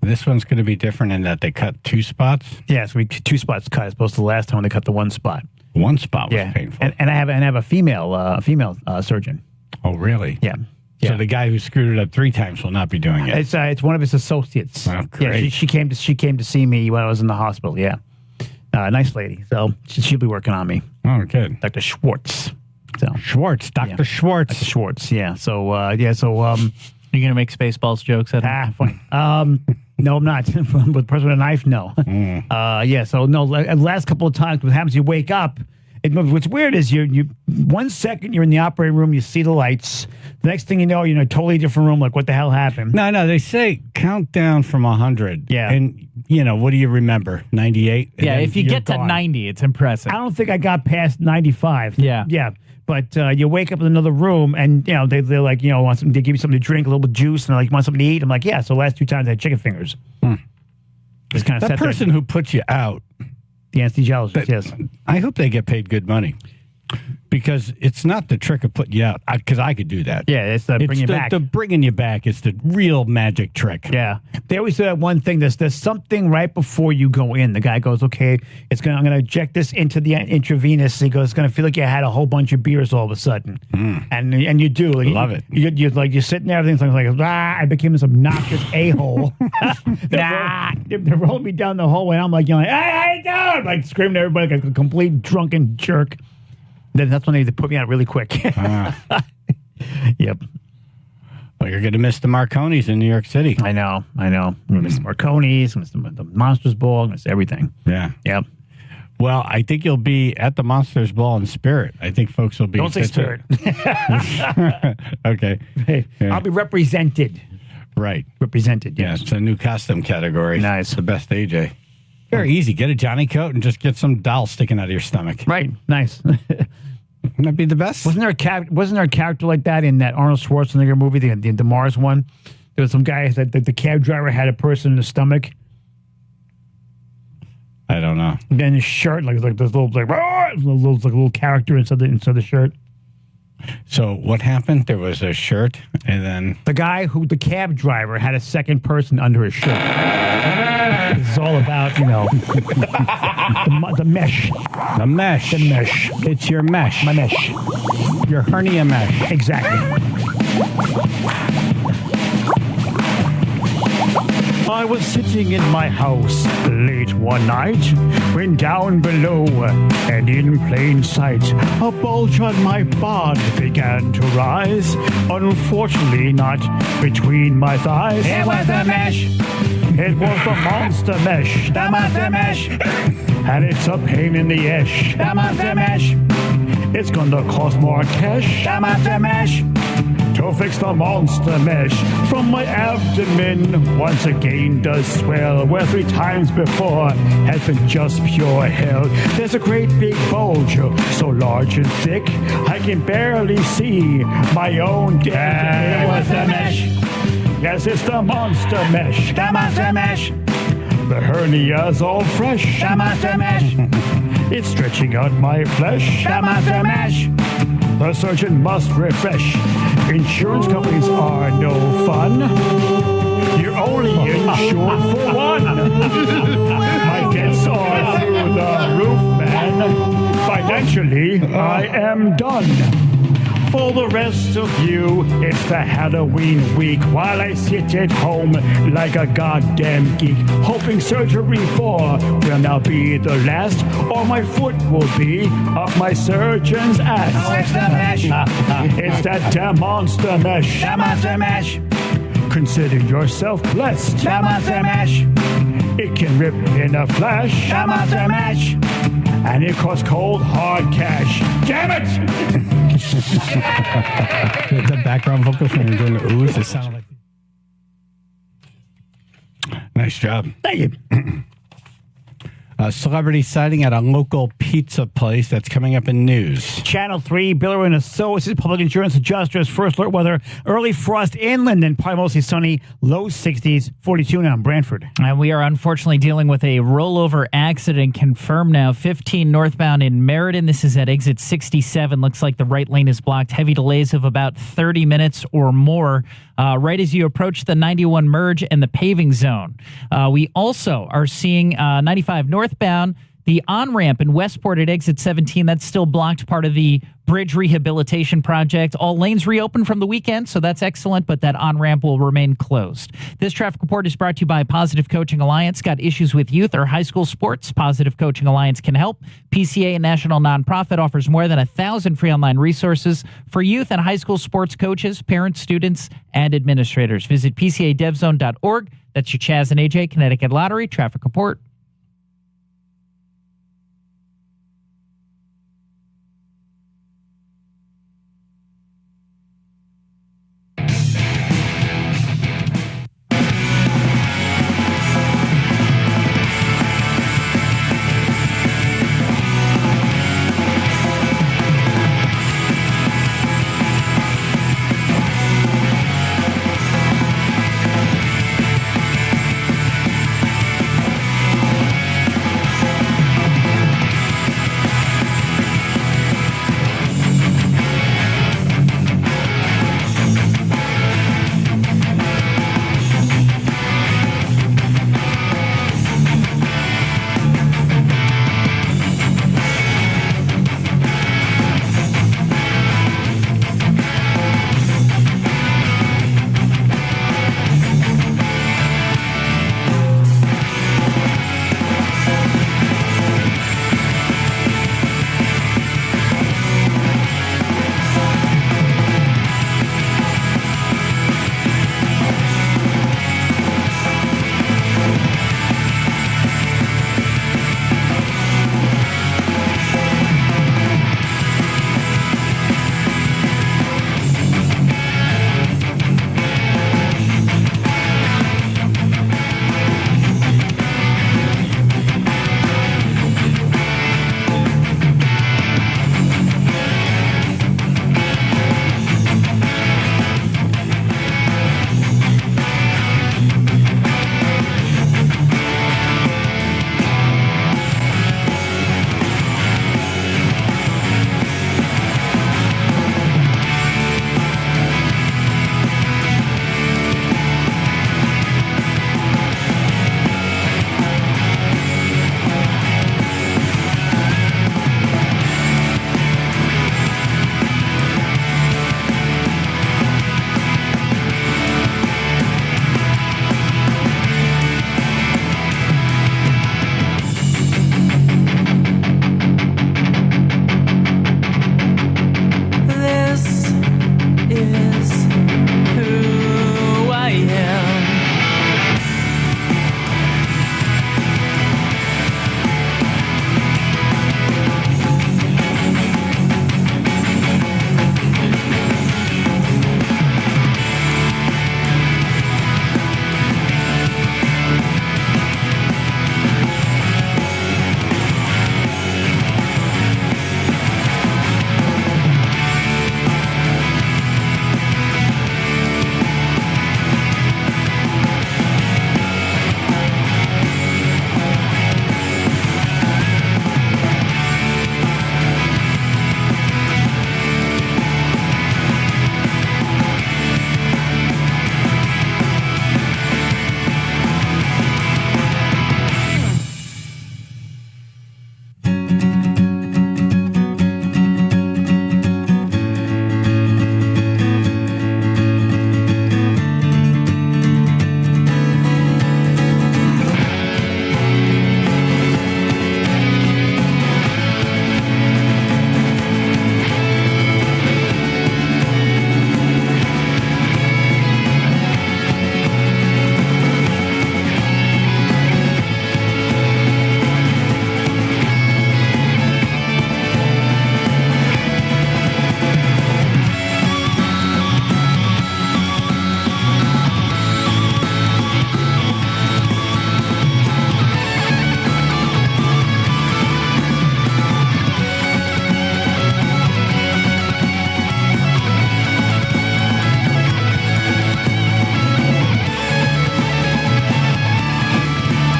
Speaker 2: This one's going to be different in that they cut 2 spots.
Speaker 1: Yeah, so 2 spots cut as opposed to the last time when they cut the 1 spot.
Speaker 2: 1 spot was painful.
Speaker 1: And I have a female surgeon.
Speaker 2: Oh, really?
Speaker 1: Yeah.
Speaker 2: So the guy who screwed it up 3 times will not be doing it.
Speaker 1: It's one of his associates.
Speaker 2: Oh, great.
Speaker 1: Yeah, she came to see me when I was in the hospital. Yeah, nice lady. So she'll be working on me.
Speaker 2: Oh, good.
Speaker 1: Dr. Schwartz. So
Speaker 2: Schwartz, Dr. Schwartz.
Speaker 1: Dr. Schwartz. Yeah. So
Speaker 4: You're gonna make Spaceballs jokes at him?
Speaker 1: funny. No, I'm not. With the person with a knife, no. Yeah. So no. The last couple of times, what happens? You wake up. What's weird is you 1 second you're in the operating room, you see the lights. The next thing you know, you're in a totally different room. Like, what the hell happened?
Speaker 2: No, they say count down from 100.
Speaker 1: Yeah.
Speaker 2: And, what do you remember? 98?
Speaker 4: Yeah, if you get to 90, it's impressive.
Speaker 1: I don't think I got past 95.
Speaker 4: Yeah.
Speaker 1: Yeah. But you wake up in another room and, they're like, want something, they give you something to drink, a little bit of juice, and they're like, want something to eat? I'm like, yeah. So the last 2 times I had chicken fingers. Just kind of
Speaker 2: that person who puts you out,
Speaker 1: the anesthesiologist, yes.
Speaker 2: I hope they get paid good money. Because it's not the trick of putting you out, because I could do that.
Speaker 1: Yeah, it's bringing you back.
Speaker 2: The bringing you back is the real magic trick.
Speaker 1: Yeah. They always say that one thing. There's something right before you go in. The guy goes, okay, I'm going to inject this into the intravenous. He goes, it's going to feel like you had a whole bunch of beers all of a sudden. And you do. Like,
Speaker 2: love it.
Speaker 1: You're sitting there, everything's like, I became this obnoxious a-hole. They're rolling me down the hallway. And I'm like, hey, how you doing? Like screaming at everybody like a complete drunken jerk. Then that's when they put me out really quick. Yep.
Speaker 2: Well, you're going to miss the Marconis in New York City.
Speaker 1: I know. I'm going to miss the Marconis, miss the Monsters Ball, miss everything.
Speaker 2: Yeah.
Speaker 1: Yep.
Speaker 2: Well, I think you'll be at the Monsters Ball in spirit. I think folks will be.
Speaker 1: Don't say spirit.
Speaker 2: Okay.
Speaker 1: Hey, yeah. I'll be represented.
Speaker 2: Right.
Speaker 1: Represented,
Speaker 2: yes. Yeah, it's a new custom category.
Speaker 1: Nice.
Speaker 2: It's the best AJ. Very easy. Get a Johnny coat and just get some doll sticking out of your stomach.
Speaker 1: Right. Nice.
Speaker 2: Wouldn't that be the best?
Speaker 1: Wasn't there a character like that in that Arnold Schwarzenegger movie, the Mars one? There was some guy that the cab driver had a person in the stomach.
Speaker 2: I don't know.
Speaker 1: And then his shirt, like this little character inside the shirt.
Speaker 2: So what happened? There was a shirt, and then
Speaker 1: the cab driver had a second person under his shirt. This is all about, the mesh.
Speaker 2: The mesh.
Speaker 1: The mesh.
Speaker 2: It's your mesh.
Speaker 1: My mesh.
Speaker 2: Your hernia mesh.
Speaker 1: Exactly. I was sitting in my house late one night when down below and in plain sight a bulge on my bod began to rise. Unfortunately, not between my thighs.
Speaker 4: It was a mesh.
Speaker 1: It was the monster mesh. The monster mesh. And it's a pain in the ash. The monster mesh. It's gonna cost more cash. The monster mesh. To fix the monster mesh from my abdomen once again does swell, where 3 times before has been just pure hell. There's a great big bulge, so large and thick, I can barely see my own dick. It was the mesh. Yes, it's the monster mesh. The monster mesh. The hernia's all fresh. The monster mesh. It's stretching out my flesh. The monster mesh. The surgeon must refresh. Insurance companies are no fun. You're only insured for one. My debts are through the roof, man. Financially, I am done. For the rest of you, it's the Halloween week while I sit at home like a goddamn geek, hoping surgery 4 will now be the last, or my foot will be up my surgeon's ass. Oh, it's the mesh. It's that damn monster mesh. The monster mesh. Consider yourself blessed. The monster mesh. It can rip in a flash. The monster mesh. And it costs cold, hard cash. Damn it!
Speaker 2: The background vocals when you're doing the oohs, it sounded like. Nice job.
Speaker 1: Thank you.
Speaker 2: A celebrity sighting at a local pizza place that's coming up in news.
Speaker 1: Channel 3, Biller and Associates, public insurance adjusters, first alert weather, early frost inland and probably mostly sunny, low 60s, 42 now in Brantford.
Speaker 4: And we are unfortunately dealing with a rollover accident confirmed now. 15 northbound in Meriden. This is at exit 67. Looks like the right lane is blocked. Heavy delays of about 30 minutes or more. Right as you approach the 91 merge and the paving zone. We also are seeing 95 northbound, the on-ramp in Westport at exit 17. That's still blocked, part of the bridge rehabilitation project. All lanes reopened from the weekend, so that's excellent, but that on-ramp will remain closed. This traffic report is brought to you by Positive Coaching Alliance. Got issues with youth or high school sports? Positive Coaching Alliance can help. PCA, a national nonprofit, offers more than 1,000 free online resources for youth and high school sports coaches, parents, students, and administrators. Visit PCADevZone.org. That's your Chaz and AJ Connecticut Lottery traffic report.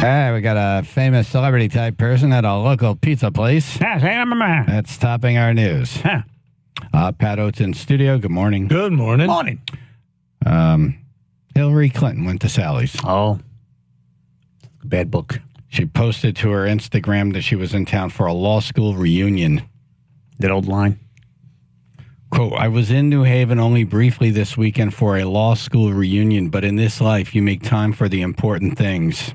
Speaker 2: Hey, we got a famous celebrity type person at a local pizza place. That's topping our news. Pat Oates in studio. Good morning.
Speaker 17: Good morning.
Speaker 1: Morning.
Speaker 2: Hillary Clinton went to Sally's.
Speaker 1: Oh, bad book.
Speaker 2: She posted to her Instagram that she was in town for a law school reunion.
Speaker 1: That old line.
Speaker 2: Quote, I was in New Haven only briefly this weekend for a law school reunion, but in this life, you make time for the important things.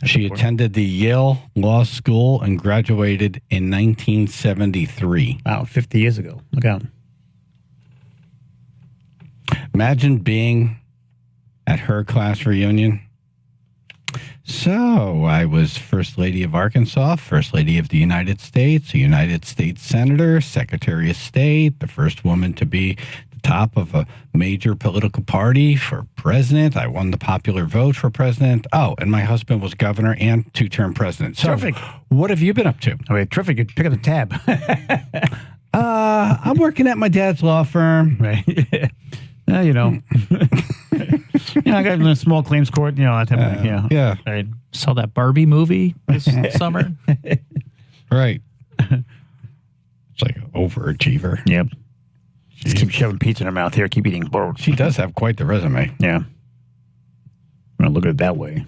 Speaker 2: She attended the Yale Law School and graduated in 1973.
Speaker 1: Wow, 50 years ago. Look out.
Speaker 2: Imagine being at her class reunion. So I was First Lady of Arkansas, First Lady of the United States, a United States Senator, Secretary of State, the first woman to be the top of a major political party for president. I won the popular vote for president. Oh, and my husband was governor and two-term president. So
Speaker 1: Terrific.
Speaker 2: What have you been up to?
Speaker 1: Okay, terrific. Pick up the tab.
Speaker 2: I'm working at my dad's law firm.
Speaker 1: Right. You know. I got in a small claims court, that type of thing. Yeah.
Speaker 2: Yeah.
Speaker 1: Right.
Speaker 4: Saw that Barbie movie this summer.
Speaker 2: Right. It's like an overachiever.
Speaker 1: Yep. Just keep shoving pizza in her mouth here. Keep eating both.
Speaker 2: She does have quite the resume.
Speaker 1: Yeah. I'm going to look at it that way.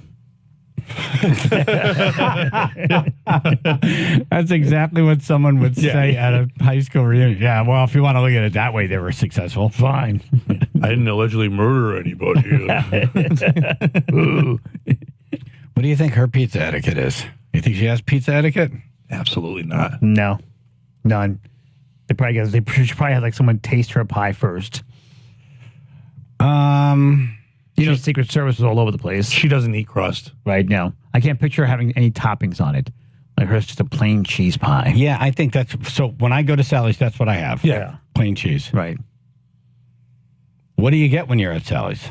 Speaker 2: That's exactly what someone would say at a high school reunion. Yeah, well, if you want to look at it that way, they were successful.
Speaker 1: Fine.
Speaker 17: I didn't allegedly murder anybody.
Speaker 2: What do you think her pizza etiquette is? You think she has pizza etiquette?
Speaker 17: Absolutely not.
Speaker 1: No. None. They should probably have like someone taste her pie first. Secret Service is all over the place.
Speaker 17: She doesn't eat crust.
Speaker 1: Right now. I can't picture her having any toppings on it. Like hers just a plain cheese pie.
Speaker 2: Yeah, I think that's... So when I go to Sally's, that's what I have.
Speaker 1: Yeah.
Speaker 2: Plain cheese.
Speaker 1: Right.
Speaker 2: What do you get when you're at Sally's?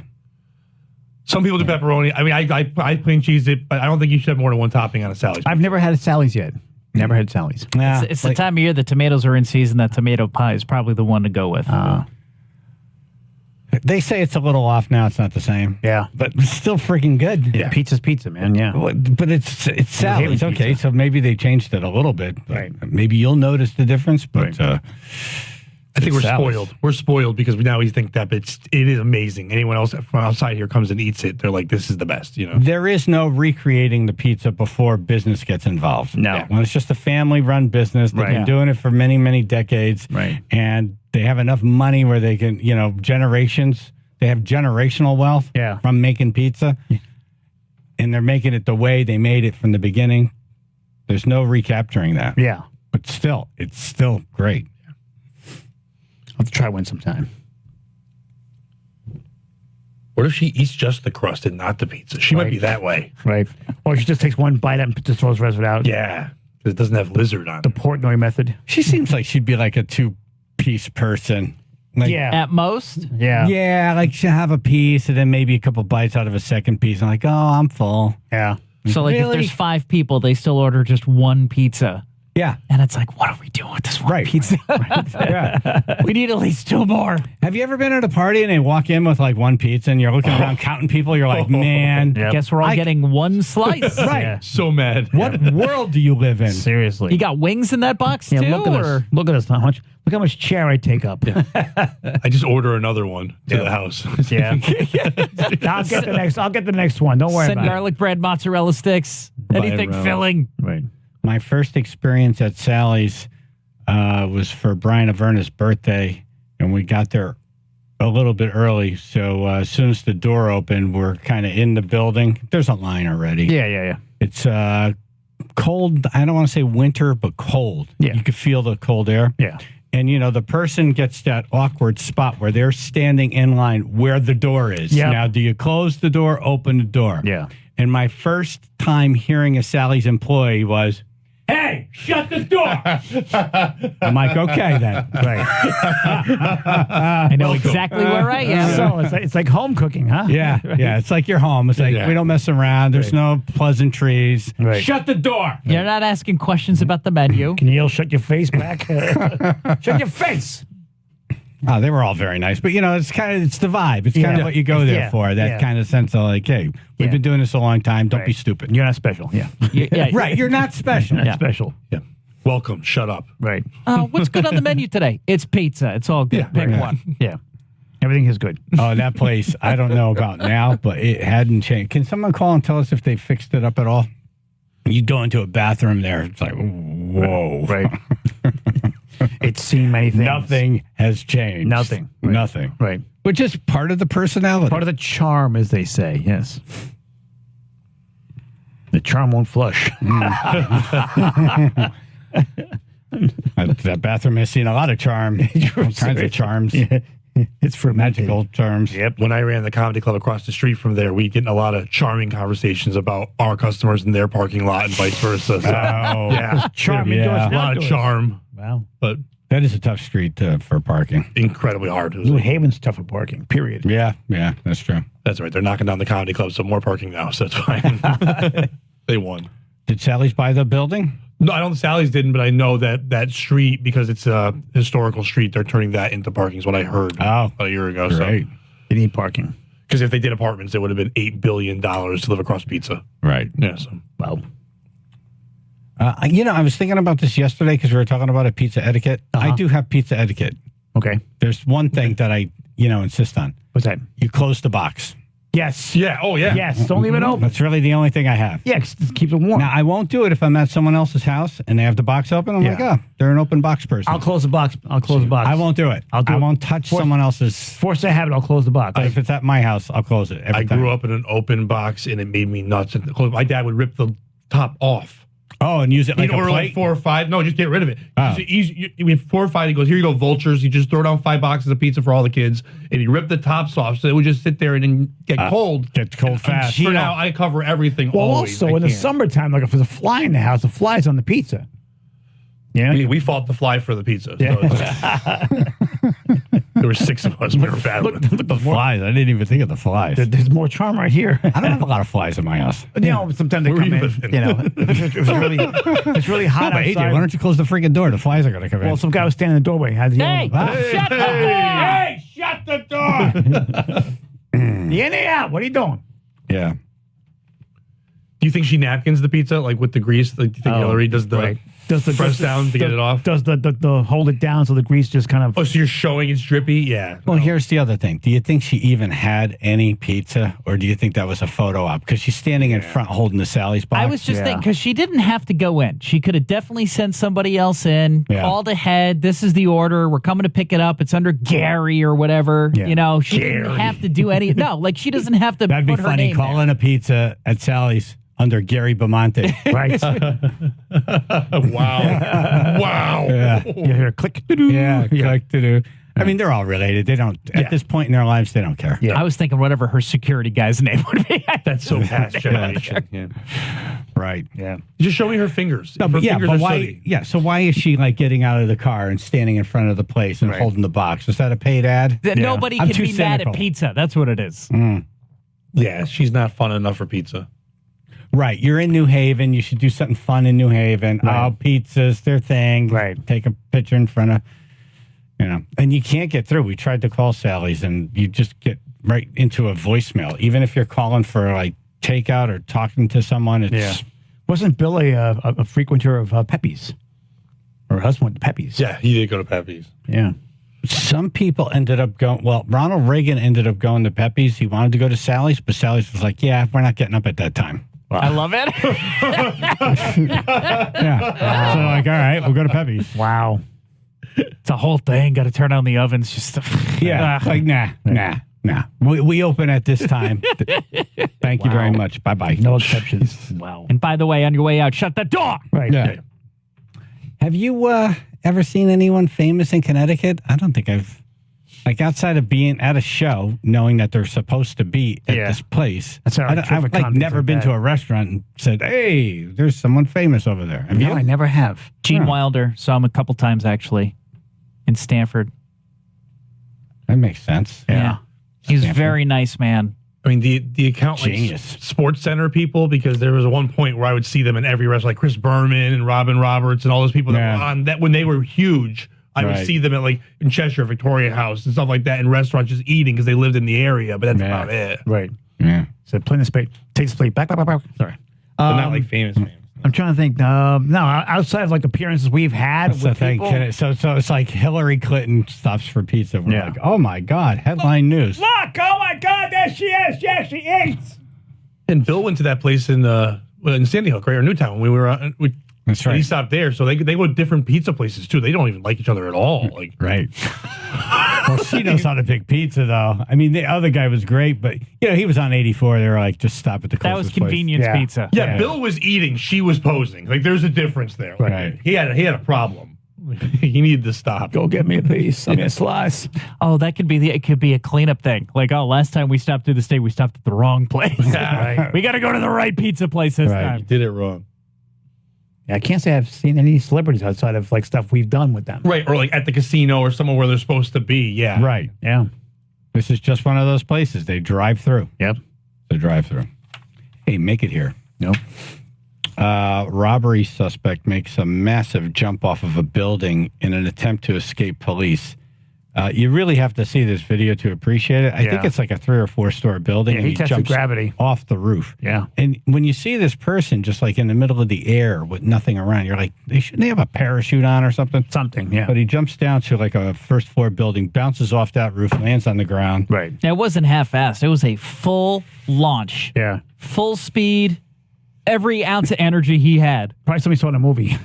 Speaker 17: Some people do pepperoni. I mean, I plain cheese it, but I don't think you should have more than one topping on a Sally's.
Speaker 1: I've never had a Sally's yet. Never had Sally's.
Speaker 2: Yeah,
Speaker 4: It's the time of year the tomatoes are in season. That tomato pie is probably the one to go with.
Speaker 2: They say it's a little off now. It's not the same.
Speaker 1: Yeah.
Speaker 2: But it's still freaking good.
Speaker 1: Yeah. Pizza's pizza, man. Yeah.
Speaker 2: But it's Sally's. Okay, so maybe they changed it a little bit. Right. Maybe you'll notice the difference, but...
Speaker 17: I think we're spoiled. We're spoiled because now we think that it is amazing. Anyone else from outside here comes and eats it. They're like, this is the best,
Speaker 2: There is no recreating the pizza before business gets involved.
Speaker 1: No.
Speaker 2: Yeah. When it's just a family-run business, they've been doing it for many, many decades.
Speaker 1: Right.
Speaker 2: And they have enough money where they can, generations. They have generational wealth from making pizza. Yeah. And they're making it the way they made it from the beginning. There's no recapturing that.
Speaker 1: Yeah.
Speaker 2: But still, it's still great.
Speaker 1: I'll have to try one sometime.
Speaker 17: What if she eats just the crust and not the pizza? She might be that way.
Speaker 1: Right. Or she just takes one bite and just throws the rest of it out.
Speaker 17: Yeah. Because it doesn't have lizard on it.
Speaker 1: The Portnoy method.
Speaker 2: She seems like she'd be like a two-piece person. Like,
Speaker 4: At most?
Speaker 1: Yeah.
Speaker 2: Yeah, like she'll have a piece and then maybe a couple bites out of a second piece. I'm like, oh, I'm full.
Speaker 1: Yeah.
Speaker 4: So, like, if there's 5 people, they still order just one pizza.
Speaker 2: Yeah.
Speaker 4: And it's like, what are we doing with this one pizza?
Speaker 2: Yeah.
Speaker 4: We need at least 2 more.
Speaker 2: Have you ever been at a party and they walk in with like one pizza and you're looking around counting people? You're like, man.
Speaker 4: Guess we're all getting one slice.
Speaker 2: Right.
Speaker 1: Yeah.
Speaker 17: So mad.
Speaker 2: What world do you live in?
Speaker 1: Seriously.
Speaker 4: You got wings in that box, too?
Speaker 1: Look at us. Look at us. Look how much chair I take up.
Speaker 17: I just order another one to the house.
Speaker 1: Yeah. I'll get the next one. Don't worry
Speaker 4: Send
Speaker 1: about
Speaker 4: garlic bread, mozzarella sticks, anything filling.
Speaker 1: Right.
Speaker 2: My first experience at Sally's was for Brian Averna's birthday, and we got there a little bit early. So as soon as the door opened, we're kind of in the building. There's a line already.
Speaker 1: Yeah.
Speaker 2: It's cold. I don't want to say winter, but cold.
Speaker 1: Yeah.
Speaker 2: You could feel the cold air.
Speaker 1: Yeah.
Speaker 2: And, the person gets that awkward spot where they're standing in line where the door is.
Speaker 1: Yep.
Speaker 2: Now, do you close the door, open the door?
Speaker 1: Yeah.
Speaker 2: And my first time hearing a Sally's employee was, hey, shut the door. I'm like, okay, then.
Speaker 1: Right.
Speaker 4: I know exactly where I am.
Speaker 1: So it's like home cooking, huh?
Speaker 2: Yeah.
Speaker 1: Right.
Speaker 2: Yeah. It's like you're home. It's like we don't mess around. There's no pleasantries.
Speaker 1: Right.
Speaker 2: Shut the door.
Speaker 4: You're not asking questions about the menu.
Speaker 1: Can you yell, shut your face back? Shut your face.
Speaker 2: Oh, they were all very nice, but it's the vibe. It's kind of what you go there for. That kind of sense of like, hey, we've been doing this a long time. Don't be stupid.
Speaker 1: You're not special. Yeah.
Speaker 2: Right. You're not special.
Speaker 1: Not special.
Speaker 17: Yeah. Welcome. Shut up.
Speaker 1: Right.
Speaker 4: What's good on the menu today? It's pizza. It's all good. Pick one.
Speaker 1: Yeah. Everything is good.
Speaker 2: Oh, that place, I don't know about now, but it hadn't changed. Can someone call and tell us if they fixed it up at all? You go into a bathroom there, it's like, whoa.
Speaker 1: Right. It's seen many things.
Speaker 2: Nothing has changed.
Speaker 1: Nothing. Right.
Speaker 2: Nothing.
Speaker 1: Right.
Speaker 2: Which is part of the personality.
Speaker 1: Part of the charm, as they say. Yes. The charm won't flush.
Speaker 2: That bathroom has seen a lot of charm. All kinds of charms.
Speaker 1: Yeah. It's for
Speaker 2: magical terms.
Speaker 17: Yep. When I ran the comedy club across the street from there, we'd get in a lot of charming conversations about our customers in their parking lot and vice versa. So, yeah.
Speaker 1: Charm.
Speaker 17: A lot of charm.
Speaker 1: Wow.
Speaker 17: But
Speaker 2: that is a tough street for parking.
Speaker 17: Incredibly hard.
Speaker 1: New Haven's tough for parking, period.
Speaker 2: Yeah, that's true.
Speaker 17: That's right. They're knocking down the comedy club, so more parking now, so it's fine. They won.
Speaker 2: Did Sally's buy the building?
Speaker 17: No, I don't think Sally's didn't, but I know that street, because it's a historical street, they're turning that into parking is what I heard about a year ago.
Speaker 2: Great.
Speaker 17: So
Speaker 1: they need parking.
Speaker 17: Because if they did apartments, it would have been $8 billion to live across pizza.
Speaker 2: Right.
Speaker 17: Yeah, so.
Speaker 1: Wow.
Speaker 2: I was thinking about this yesterday because we were talking about pizza etiquette. I do have pizza etiquette.
Speaker 1: Okay.
Speaker 2: There's one thing that I, insist on.
Speaker 1: What's that?
Speaker 2: You close the box.
Speaker 1: Yes.
Speaker 17: Yeah. Oh, yeah.
Speaker 1: Yes. Don't leave it open.
Speaker 2: That's really the only thing I have.
Speaker 1: Yeah, just keep it warm.
Speaker 2: Now, I won't do it if I'm at someone else's house and they have the box open. I'm like, they're an open box person.
Speaker 1: I'll close the box. I
Speaker 2: won't do it. I won't touch someone else's.
Speaker 1: Force to have it, I'll close the box.
Speaker 2: But if it's at my house, I'll close it.
Speaker 17: I grew up in an open box, and it made me nuts. My dad would rip the top off.
Speaker 2: Oh, and use it like
Speaker 17: He'd
Speaker 2: a
Speaker 17: order
Speaker 2: plate?
Speaker 17: like 4 or 5. No, just get rid of it.
Speaker 2: Oh.
Speaker 17: We have 4 or 5. He goes, here you go, vultures. You just throw down 5 boxes of pizza for all the kids, and he ripped the tops off, so it would just sit there and then get cold.
Speaker 2: Get cold fast.
Speaker 17: For now, I cover everything.
Speaker 1: Well,
Speaker 17: always.
Speaker 1: also in the summertime, like if there's a fly in the house, the fly's on the pizza. Yeah,
Speaker 17: we fought the fly for the pizza. So there were 6 of us. We were battling.
Speaker 2: Look the flies. I didn't even think of the flies.
Speaker 1: There's more charm right here.
Speaker 2: I don't have a lot of flies in my house.
Speaker 1: Sometimes they come in. If it's really hot
Speaker 2: AJ,
Speaker 1: outside.
Speaker 2: why don't you close the freaking door? The flies are going to come in.
Speaker 1: Well, some guy was standing in the doorway.
Speaker 4: Hey, shut the door!
Speaker 17: Hey, shut the door!
Speaker 1: The in, the out. What are you doing?
Speaker 2: Yeah.
Speaker 17: Do you think she napkins the pizza, like with the grease? Like, do you think Hillary does the press down to get it off?
Speaker 1: Does the hold it down so the grease just kind of...
Speaker 17: Oh, so you're showing it's drippy? Yeah.
Speaker 2: Well, here's the other thing. Do you think she even had any pizza, or do you think that was a photo op? Because she's standing in front holding the Sally's box.
Speaker 4: I was just thinking, because she didn't have to go in. She could have definitely sent somebody else in, called ahead. This is the order. We're coming to pick it up. It's under Gary or whatever.
Speaker 1: Yeah.
Speaker 4: She didn't have to do any... No, like she doesn't have to
Speaker 2: That'd be
Speaker 4: put her
Speaker 2: funny,
Speaker 4: name
Speaker 2: calling
Speaker 4: there.
Speaker 2: a pizza at Sally's under Gary Bamonte.
Speaker 1: Right.
Speaker 17: Wow. Wow.
Speaker 2: Yeah.
Speaker 1: You hear click.
Speaker 2: Yeah, click to do. I mean, they're all related. They don't, at this point in their lives, they don't care.
Speaker 4: I was thinking whatever her security guy's name would be.
Speaker 17: That's so past generation. Yeah.
Speaker 2: Right.
Speaker 17: Yeah. Just show me her fingers.
Speaker 2: No,
Speaker 17: Her
Speaker 2: but
Speaker 17: fingers are
Speaker 2: why?
Speaker 17: sooty.
Speaker 2: Yeah, so why is she like getting out of the car and standing in front of the place and holding the box? Is that a paid ad?
Speaker 4: Nobody
Speaker 2: I'm
Speaker 4: can
Speaker 2: too
Speaker 4: be mad
Speaker 2: cynical.
Speaker 4: at pizza. That's what it is.
Speaker 17: Yeah, she's not fun enough for pizza.
Speaker 2: Right. You're in New Haven. You should do something fun in New Haven.
Speaker 1: Right.
Speaker 2: Oh, pizzas, their thing.
Speaker 1: Right.
Speaker 2: Take a picture in front of, and you can't get through. We tried to call Sally's and you just get right into a voicemail. Even if you're calling for like takeout or talking to someone, it's.
Speaker 1: Wasn't Bill a frequenter of Pepe's? Or her husband went to Pepe's.
Speaker 17: Yeah, he did go to Pepe's.
Speaker 1: Yeah.
Speaker 2: Some people ended up going, Ronald Reagan ended up going to Pepe's. He wanted to go to Sally's, but Sally's was like, yeah, we're not getting up at that time.
Speaker 4: Wow. I love it.
Speaker 2: Yeah. So like, all right, we'll go to Pepe's.
Speaker 1: Wow.
Speaker 4: It's a whole thing. Got to turn on the ovens. Just
Speaker 2: like, nah. We open at this time. Thank you very much. Bye-bye.
Speaker 1: No exceptions. Wow.
Speaker 4: And by the way, on your way out, shut the door.
Speaker 1: Right.
Speaker 2: Yeah. Have you ever seen anyone famous in Connecticut? I don't think I've. Like outside of being at a show, knowing that they're supposed to be at this place.
Speaker 1: That's how
Speaker 2: I've like never been to a restaurant and said, "Hey, there's someone famous over there." Have
Speaker 1: No,
Speaker 2: you?
Speaker 1: I never have.
Speaker 4: Gene Wilder. Saw him a couple times actually in Stanford.
Speaker 2: That makes sense.
Speaker 4: Yeah. He's a
Speaker 2: Stanford.
Speaker 4: very nice man.
Speaker 17: I mean, the account like
Speaker 2: Genius.
Speaker 17: Sports Center people, because there was one point where I would see them in every restaurant, like Chris Berman and Robin Roberts and all those people that were on that when they were huge I would see them at like in Cheshire, Victoria House, and stuff like that, in restaurants just eating because they lived in the area. But that's about it.
Speaker 1: Right.
Speaker 2: Yeah.
Speaker 1: So plate this plate. Take this plate. Back. Sorry.
Speaker 17: But not like famous.
Speaker 1: I'm trying to think. No, outside of like appearances we've had
Speaker 2: That's
Speaker 1: with
Speaker 2: the thing.
Speaker 1: people.
Speaker 2: So it's like Hillary Clinton stops for pizza. We're like, oh my God, headline news.
Speaker 1: Look! Oh my God! There she is. Yeah, she eats.
Speaker 17: And Bill went to that place in Sandy Hook, right, or Newtown when we were.
Speaker 2: That's right.
Speaker 17: He stopped there, so they go to different pizza places too. They don't even like each other at all. Like,
Speaker 2: right. Well, she knows how to pick pizza, though. I mean, the other guy was great, but he was on 84. They were like, just stop at the closest
Speaker 4: That was convenience
Speaker 2: place.
Speaker 4: pizza.
Speaker 17: Yeah, Bill was eating, she was posing. Like, there's a difference there. Like,
Speaker 2: Right.
Speaker 17: He had a problem. He needed to stop.
Speaker 1: Go get me a piece. I mean, a slice.
Speaker 4: Oh, that could be it could be a cleanup thing. Like, last time we stopped through the state, we stopped at the wrong place.
Speaker 1: Right.
Speaker 4: We got to go to the right pizza place this
Speaker 17: You
Speaker 4: time.
Speaker 17: did it wrong.
Speaker 1: I can't say I've seen any celebrities outside of like stuff we've done with them.
Speaker 17: Right, or like at the casino or somewhere where they're supposed to be. Yeah.
Speaker 2: Right.
Speaker 1: Yeah.
Speaker 2: This is just one of those places. They drive through.
Speaker 1: Yep.
Speaker 2: They drive through. Hey, make it here.
Speaker 1: Nope.
Speaker 2: Robbery suspect makes a massive jump off of a building in an attempt to escape police. You really have to see this video to appreciate it. I think it's like a 3 or 4 story building.
Speaker 1: Yeah,
Speaker 2: and
Speaker 1: he tested
Speaker 2: jumps
Speaker 1: gravity
Speaker 2: off the roof.
Speaker 1: Yeah.
Speaker 2: And when you see this person just like in the middle of the air with nothing around, you're like, shouldn't they have a parachute on or something?
Speaker 1: Something, yeah.
Speaker 2: But he jumps down to like a first floor building, bounces off that roof, lands on the ground.
Speaker 1: Right.
Speaker 4: It wasn't half-assed. It was a full launch.
Speaker 1: Yeah.
Speaker 4: Full speed. Every ounce of energy he had.
Speaker 1: Probably somebody saw in a movie.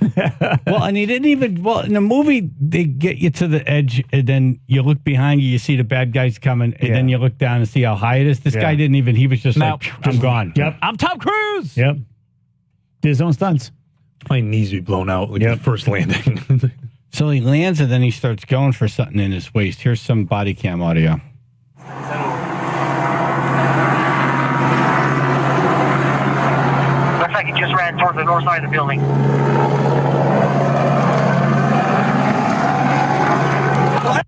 Speaker 2: Well, and he didn't even. Well, in the movie, they get you to the edge, and then you look behind you, you see the bad guys coming, and then you look down and see how high it is. This guy didn't even. He was just like, I'm gone.
Speaker 1: Yep.
Speaker 4: I'm Tom Cruise.
Speaker 1: Yep. Did his own stunts.
Speaker 17: My knees be blown out like the first landing.
Speaker 2: So he lands, and then he starts going for something in his waist. Here's some body cam audio.
Speaker 18: Looks like he just ran toward the north side of the building.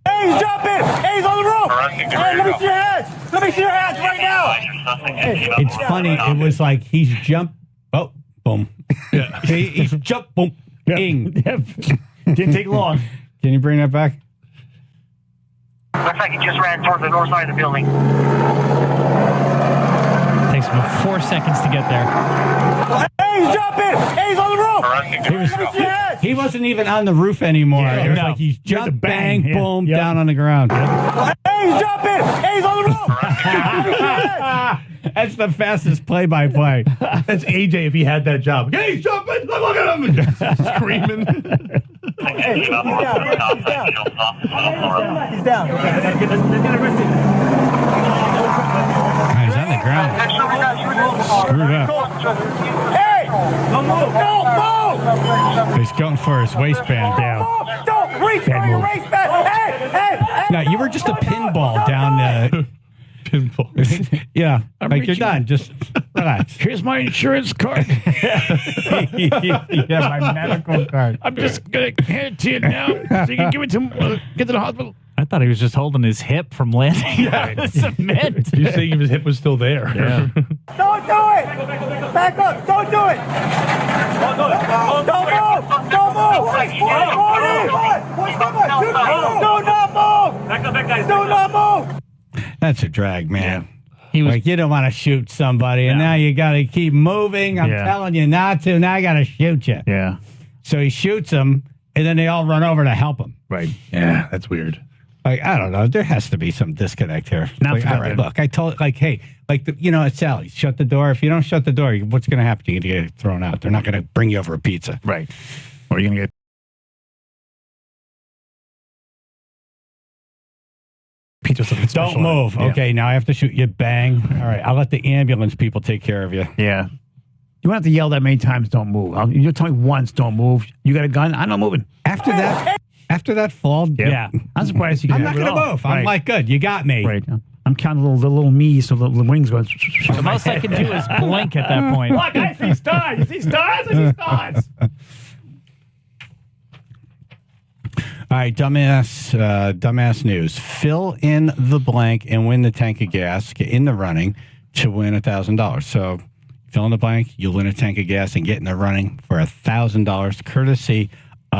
Speaker 19: Hey, he's jumping! Hey, he's on the roof! Hey, let me see your hands! Let me see your hands right now!
Speaker 2: It's funny. It was like he's jumped. Oh, boom. Yeah. He's jumped. Boom. Bing.
Speaker 1: Didn't take long.
Speaker 2: Can you bring that back?
Speaker 18: Looks like he just ran toward the north side of the building.
Speaker 4: Takes him 4 seconds to get there.
Speaker 19: Hey, he's jumping! Hey, he's on the roof! Let me see your hands!
Speaker 2: He wasn't even on the roof anymore. It was like he's jumped, bang, boom, down on the ground.
Speaker 19: Hey, he's jumping! Hey, he's on the roof!
Speaker 2: That's the fastest play-by-play.
Speaker 17: That's AJ if he had that job. Hey, he's jumping! Look at him! Screaming.
Speaker 19: Hey, he's down. He's down. Get arrested.
Speaker 2: He's on the ground. Screwed up.
Speaker 19: Hey! Don't move! Don't move!
Speaker 2: He's going for his waistband down.
Speaker 19: Don't reach for your waistband! Hey! Hey!
Speaker 2: No, you were just a pinball down the...
Speaker 17: Pinball.
Speaker 2: Yeah, like you're done. Just relax.
Speaker 1: Here's my insurance card.
Speaker 2: Yeah, my medical card.
Speaker 1: I'm just going to hand it to you now so you can give it to him, get to the hospital.
Speaker 4: I thought he was just holding his hip from landing on the cement.
Speaker 17: You're saying his hip was still there.
Speaker 1: Yeah.
Speaker 19: Don't do it! Back up! Don't do it! Don't move! Don't move! Don't move! Do not move! Do not move!
Speaker 2: That's a drag, man.
Speaker 4: He was
Speaker 2: Like, you don't want to shoot somebody, and now you got to keep moving. I'm telling you not to. Now I got to shoot you.
Speaker 1: Yeah.
Speaker 2: So he shoots him, and then they all run over to help him.
Speaker 1: Right.
Speaker 17: Yeah, that's weird.
Speaker 2: Like, I don't know. There has to be some disconnect here.
Speaker 1: Not
Speaker 2: Like,
Speaker 1: for
Speaker 2: all
Speaker 1: that.
Speaker 2: right, look, I told, like, hey, like, at Sally's, shut the door. If you don't shut the door, what's going to happen? You're going to get thrown out. They're not going to bring you over a pizza.
Speaker 1: Right. Or you're going to get pizza something special.
Speaker 2: Don't move.
Speaker 1: Yeah.
Speaker 2: Okay, now I have to shoot you. Bang. All right, I'll let the ambulance people take care of you.
Speaker 1: Yeah. You won't have to yell that many times, don't move. You tell me once, don't move. You got a gun? I'm not moving.
Speaker 2: After that fall,
Speaker 1: Yeah. I'm surprised you can
Speaker 2: I'm not
Speaker 1: going to
Speaker 2: move. I'm like, good, you got me.
Speaker 1: Right. I'm counting the little me, so the wings going.
Speaker 4: the most I can do is blink at that point.
Speaker 1: Look, I see stars. You see stars? I see stars.
Speaker 2: All right, dumbass news. Fill in the blank and win the tank of gas. Get in the running to win $1,000. So fill in the blank, you'll win a tank of gas and get in the running for $1,000, courtesy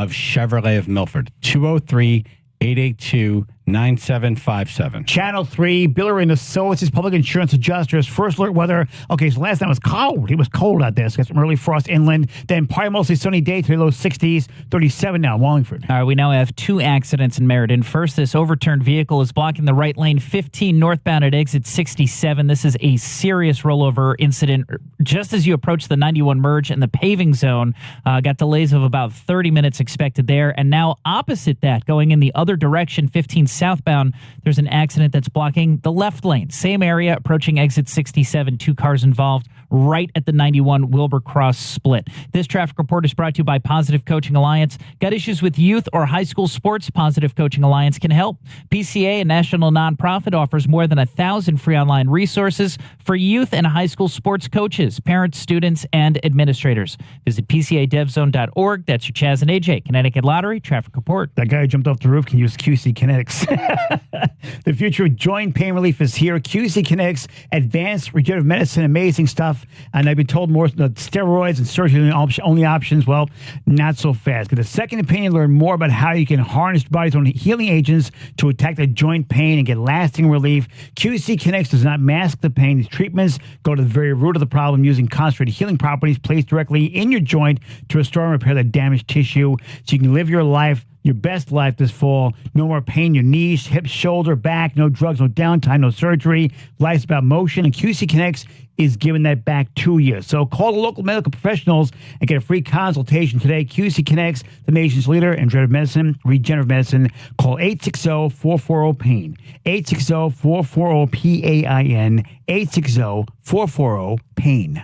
Speaker 2: of Chevrolet of Milford. 203-882-9757.
Speaker 1: Channel 3, Biller in the Solis, public insurance adjusters. First alert weather. Okay, so last night was cold. It was cold out there. So got some early frost inland. Then probably mostly sunny day to the low 60s. 37 now, Wallingford.
Speaker 4: All right, we now have 2 accidents in Meriden. First, this overturned vehicle is blocking the right lane 15 northbound at exit 67. This is a serious rollover incident. Just as you approach the 91 merge and the paving zone, got delays of about 30 minutes expected there. And now opposite that, going in the other direction, 15 southbound, there's an accident that's blocking the left lane. Same area, approaching exit 67, 2 cars involved, right at the 91 Wilbur Cross split. This traffic report is brought to you by Positive Coaching Alliance. Got issues with youth or high school sports? Positive Coaching Alliance can help. PCA, a national nonprofit, offers more than 1,000 free online resources for youth and high school sports coaches, parents, students, and administrators. Visit PCADevZone.org. That's your Chaz and AJ. Connecticut Lottery Traffic Report.
Speaker 1: That guy who jumped off the roof can use QC Kinetics. The future of joint pain relief is here. QC Kinetics, advanced regenerative medicine, amazing stuff. And I've been told more steroids and surgery are the only options. Well, not so fast. Get a second opinion, learn more about how you can harness your body's own healing agents to attack the joint pain and get lasting relief. QC Kinetics does not mask the pain. These treatments go to the very root of the problem using concentrated healing properties placed directly in your joint to restore and repair the damaged tissue so you can live your life, your best life this fall. No more pain in your knees, hips, shoulder, back, no drugs, no downtime, no surgery. Life's about motion, and QC Kinetics is giving that back to you. So call the local medical professionals and get a free consultation today. QC Kinetics, the nation's leader in regenerative medicine. Call 860-440-PAIN. 860-440-PAIN. 860-440-PAIN.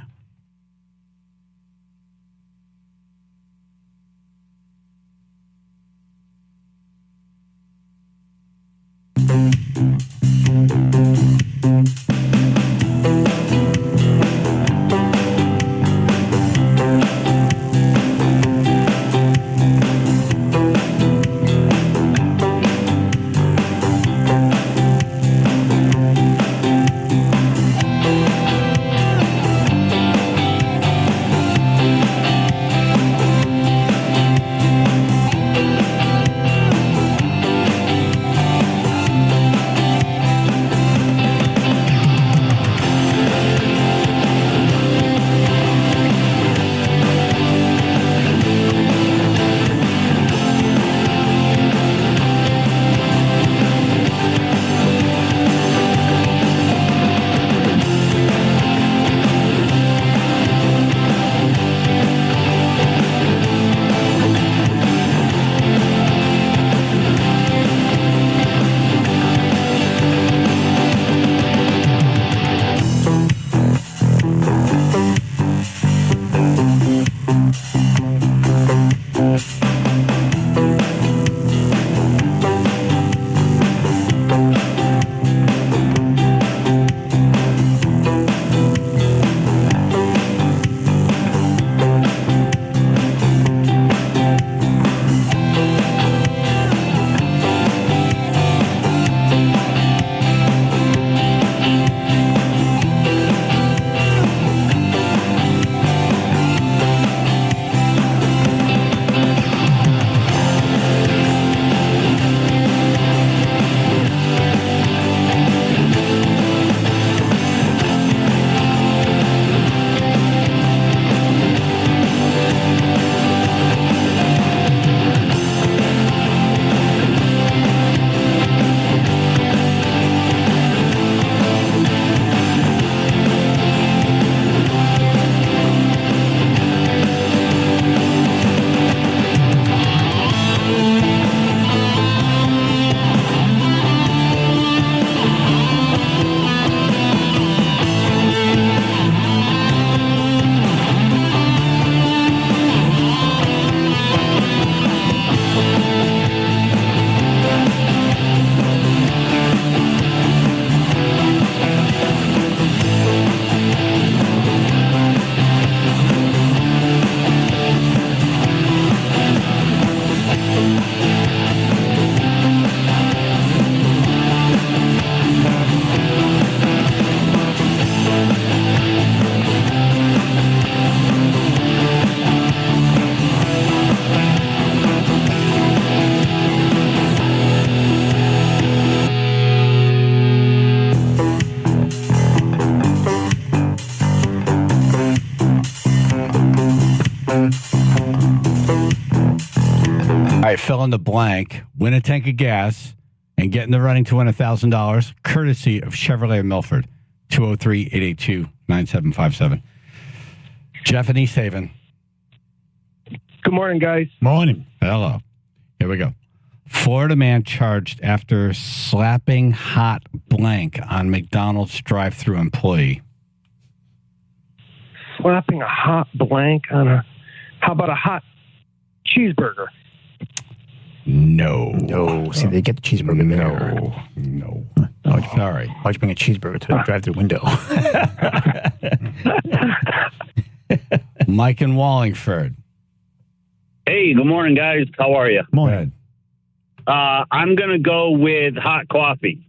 Speaker 2: All right, fill in the blank, win a tank of gas, and get in the running to win $1,000, courtesy of Chevrolet of Milford, 203-882-9757. Jeff and East Haven.
Speaker 12: Good morning, guys.
Speaker 1: Morning.
Speaker 2: Hello. Here we go. Florida man charged after slapping hot blank on McDonald's drive-thru employee.
Speaker 12: Slapping a hot blank on a... How about a hot cheeseburger?
Speaker 2: No.
Speaker 1: See, they get the cheeseburger there.
Speaker 2: No. Sorry.
Speaker 1: Why'd you bring a cheeseburger to the drive-thru window?
Speaker 2: Mike in Wallingford.
Speaker 20: Hey, good morning, guys. How are you?
Speaker 1: Morning.
Speaker 20: I'm going to go with hot coffee.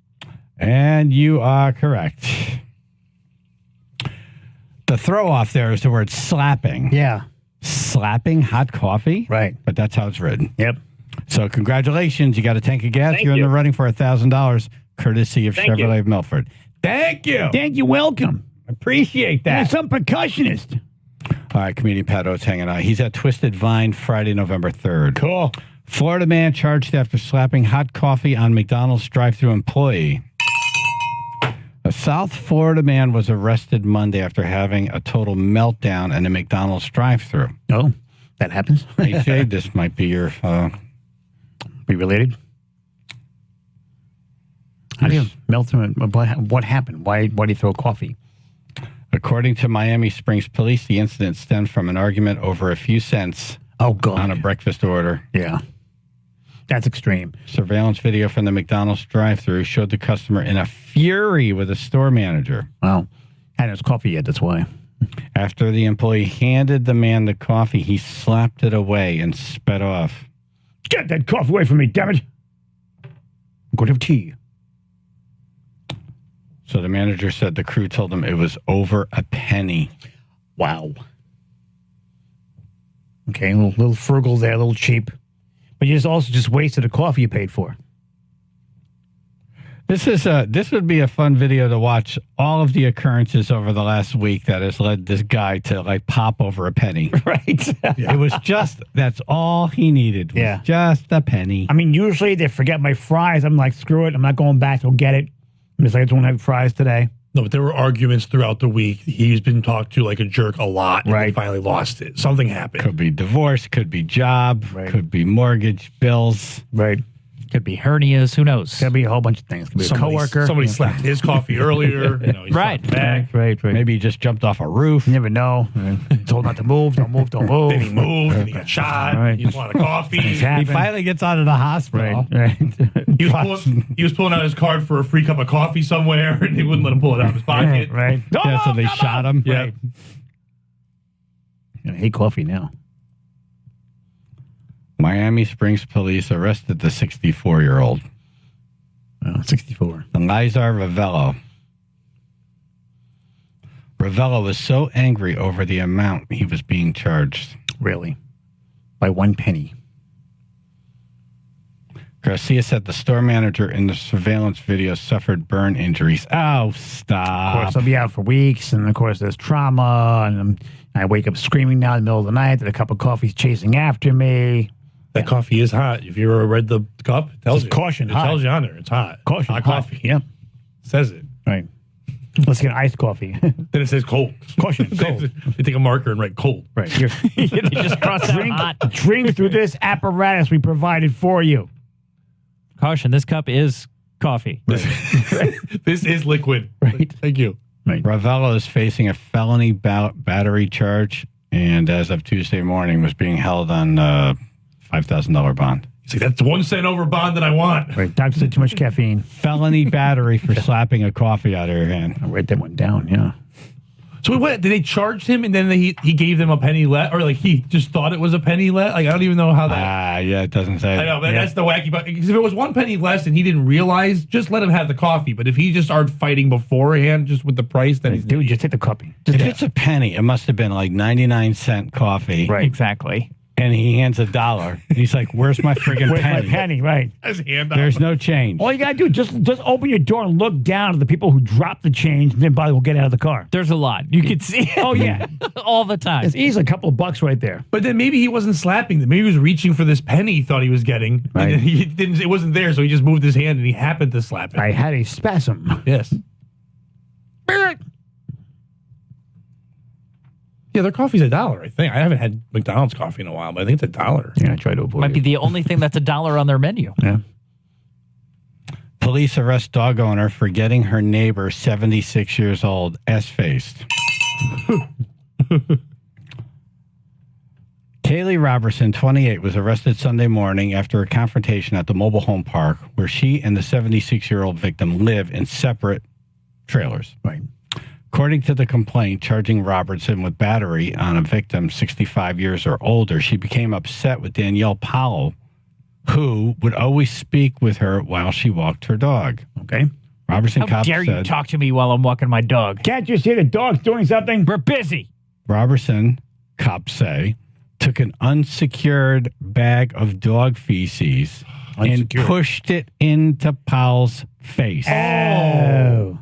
Speaker 2: And you are correct. The throw off there is the word slapping.
Speaker 1: Yeah.
Speaker 2: Slapping hot coffee?
Speaker 1: Right.
Speaker 2: But that's how it's written.
Speaker 1: Yep.
Speaker 2: So congratulations. You got a tank of gas.
Speaker 20: Thank
Speaker 2: You're in
Speaker 20: you.
Speaker 2: the running for $1,000, courtesy of
Speaker 20: Thank
Speaker 2: Chevrolet
Speaker 20: you.
Speaker 2: of Milford. Thank you.
Speaker 1: Thank you. Welcome.
Speaker 2: Appreciate
Speaker 1: Yeah,
Speaker 2: that.
Speaker 1: some percussionist.
Speaker 2: All right, comedian Pat Oates hanging out. He's at Twisted Vine Friday, November 3rd.
Speaker 1: Cool.
Speaker 2: Florida man charged after slapping hot coffee on McDonald's drive-thru employee. A South Florida man was arrested Monday after having a total meltdown in a McDonald's drive-thru.
Speaker 1: Oh, that happens.
Speaker 2: AJ, this might be your...
Speaker 1: Be related? How do you melt him? What happened? Why do you throw coffee?
Speaker 2: According to Miami Springs police, the incident stemmed from an argument over a few cents on a breakfast order.
Speaker 1: Yeah. That's extreme.
Speaker 2: Surveillance video from the McDonald's drive-thru showed the customer in a fury with a store manager.
Speaker 1: Wow. Hadn't his coffee yet, that's why.
Speaker 2: After the employee handed the man the coffee, he slapped it away and sped off.
Speaker 1: Get that coffee away from me, damn it. I'm going to have tea.
Speaker 2: So the manager said the crew told him it was over a penny.
Speaker 1: Wow. Okay, a little frugal there, a little cheap. But you also just wasted a coffee you paid for.
Speaker 2: This would be a fun video to watch. All of the occurrences over the last week that has led this guy to like pop over a penny.
Speaker 1: Right.
Speaker 2: It was just, that's all he needed. Was just a penny.
Speaker 1: I mean, usually they forget my fries. I'm like, screw it. I'm not going back. They'll get it. I'm just like, I don't have fries today.
Speaker 17: No, but there were arguments throughout the week. He's been talked to like a jerk a lot. And he finally lost it. Something happened.
Speaker 2: Could be divorce, could be job, could be mortgage, bills.
Speaker 1: Right.
Speaker 4: Could be hernias. Who knows?
Speaker 1: Could be a whole bunch of things. Could be a coworker.
Speaker 17: Somebody slapped his coffee earlier. He's
Speaker 4: Right.
Speaker 17: back.
Speaker 1: Right.
Speaker 2: Maybe he just jumped off a roof.
Speaker 1: You never know. Told not to move. Don't move. Don't move.
Speaker 17: Then he moved. And he got shot.
Speaker 1: Right.
Speaker 17: He wanted coffee.
Speaker 2: He finally gets out of the hospital.
Speaker 1: Right.
Speaker 17: He was pulling out his card for a free cup of coffee somewhere, and they wouldn't let him pull it out of his pocket.
Speaker 1: Right.
Speaker 2: Yeah, so they shot him.
Speaker 17: Yeah.
Speaker 1: I hate coffee now.
Speaker 2: Miami Springs police arrested the 64-year-old.
Speaker 1: 64.
Speaker 2: Elizar Ravello. Ravello was so angry over the amount he was being charged.
Speaker 1: Really? By 1 penny.
Speaker 2: Garcia said the store manager in the surveillance video suffered burn injuries. Oh,
Speaker 1: Of
Speaker 2: stop.
Speaker 1: course, I'll be out for weeks, and of course, there's trauma, and I wake up screaming now in the middle of the night that a cup of coffee's chasing after me.
Speaker 17: That coffee is hot. If you ever read the cup, it tells you.
Speaker 1: Caution,
Speaker 17: It
Speaker 1: hot.
Speaker 17: tells you on there. It's hot.
Speaker 1: Caution,
Speaker 17: hot
Speaker 1: hot.
Speaker 17: coffee.
Speaker 1: Yeah.
Speaker 17: Says it.
Speaker 1: Right. Let's get iced coffee.
Speaker 17: Then it says cold.
Speaker 1: Caution, cold.
Speaker 17: They take a marker and write cold.
Speaker 1: Right.
Speaker 4: You just cross out hot.
Speaker 1: Drink through this apparatus we provided for you.
Speaker 4: Caution, this cup is coffee.
Speaker 17: This is liquid.
Speaker 1: Right.
Speaker 17: Thank you.
Speaker 1: Right.
Speaker 2: Ravello is facing a felony battery charge, and as of Tuesday morning, was being held on $5,000 bond.
Speaker 17: See, that's 1 cent over bond that I want.
Speaker 1: Right. Doctor said too much caffeine.
Speaker 2: Felony battery for slapping a coffee out of your hand.
Speaker 1: I'll write that one down, yeah.
Speaker 17: So what? Did they charge him and then he gave them a penny less, or like he just thought it was a penny less? Like I don't even know how that.
Speaker 2: Yeah, it doesn't say.
Speaker 17: I know, but that's the wacky. But because if it was 1 penny less and he didn't realize, just let him have the coffee. But if he just started fighting beforehand, just with the price, then he's
Speaker 1: Dude, just take the coffee.
Speaker 2: If it's a penny, it must have been like 99-cent coffee.
Speaker 1: Right.
Speaker 4: Exactly.
Speaker 2: and he hands $1. He's like, "Where's my friggin'
Speaker 1: Where's
Speaker 2: penny?"
Speaker 1: my penny? Right.
Speaker 17: His hand out.
Speaker 2: There's no change.
Speaker 1: All you gotta do just open your door and look down at the people who drop the change, and then probably will get out of the car.
Speaker 4: There's a lot. You can see it.
Speaker 1: Oh yeah,
Speaker 4: all the time.
Speaker 1: it's easily a couple of bucks right there.
Speaker 17: But then maybe he wasn't slapping them. Maybe he was reaching for this penny he thought he was getting,
Speaker 1: Right.
Speaker 17: and then he didn't. It wasn't there, so he just moved his hand and he happened to slap it.
Speaker 1: I had a spasm.
Speaker 17: Yes. Yeah, their coffee's $1, I think. I haven't had McDonald's coffee in a while, but I think it's $1.
Speaker 1: Yeah, I try to avoid
Speaker 4: Might
Speaker 1: it.
Speaker 4: be the only thing that's $1 on their menu.
Speaker 1: Yeah.
Speaker 2: Police arrest dog owner for getting her neighbor, 76 years old, S-faced. Kaylee Robertson, 28, was arrested Sunday morning after a confrontation at the mobile home park where she and the 76-year-old victim live in separate trailers.
Speaker 1: Right.
Speaker 2: According to the complaint charging Robertson with battery on a victim 65 years or older, she became upset with Danielle Powell, who would always speak with her while she walked her dog.
Speaker 1: Okay.
Speaker 2: Robertson
Speaker 4: How
Speaker 2: cop
Speaker 4: dare you
Speaker 2: said,
Speaker 4: talk to me while I'm walking my dog?
Speaker 1: Can't you see the dog's doing something?
Speaker 4: We're busy.
Speaker 2: Robertson, cops say, took an unsecured bag of dog feces and pushed it into Powell's face.
Speaker 1: Oh.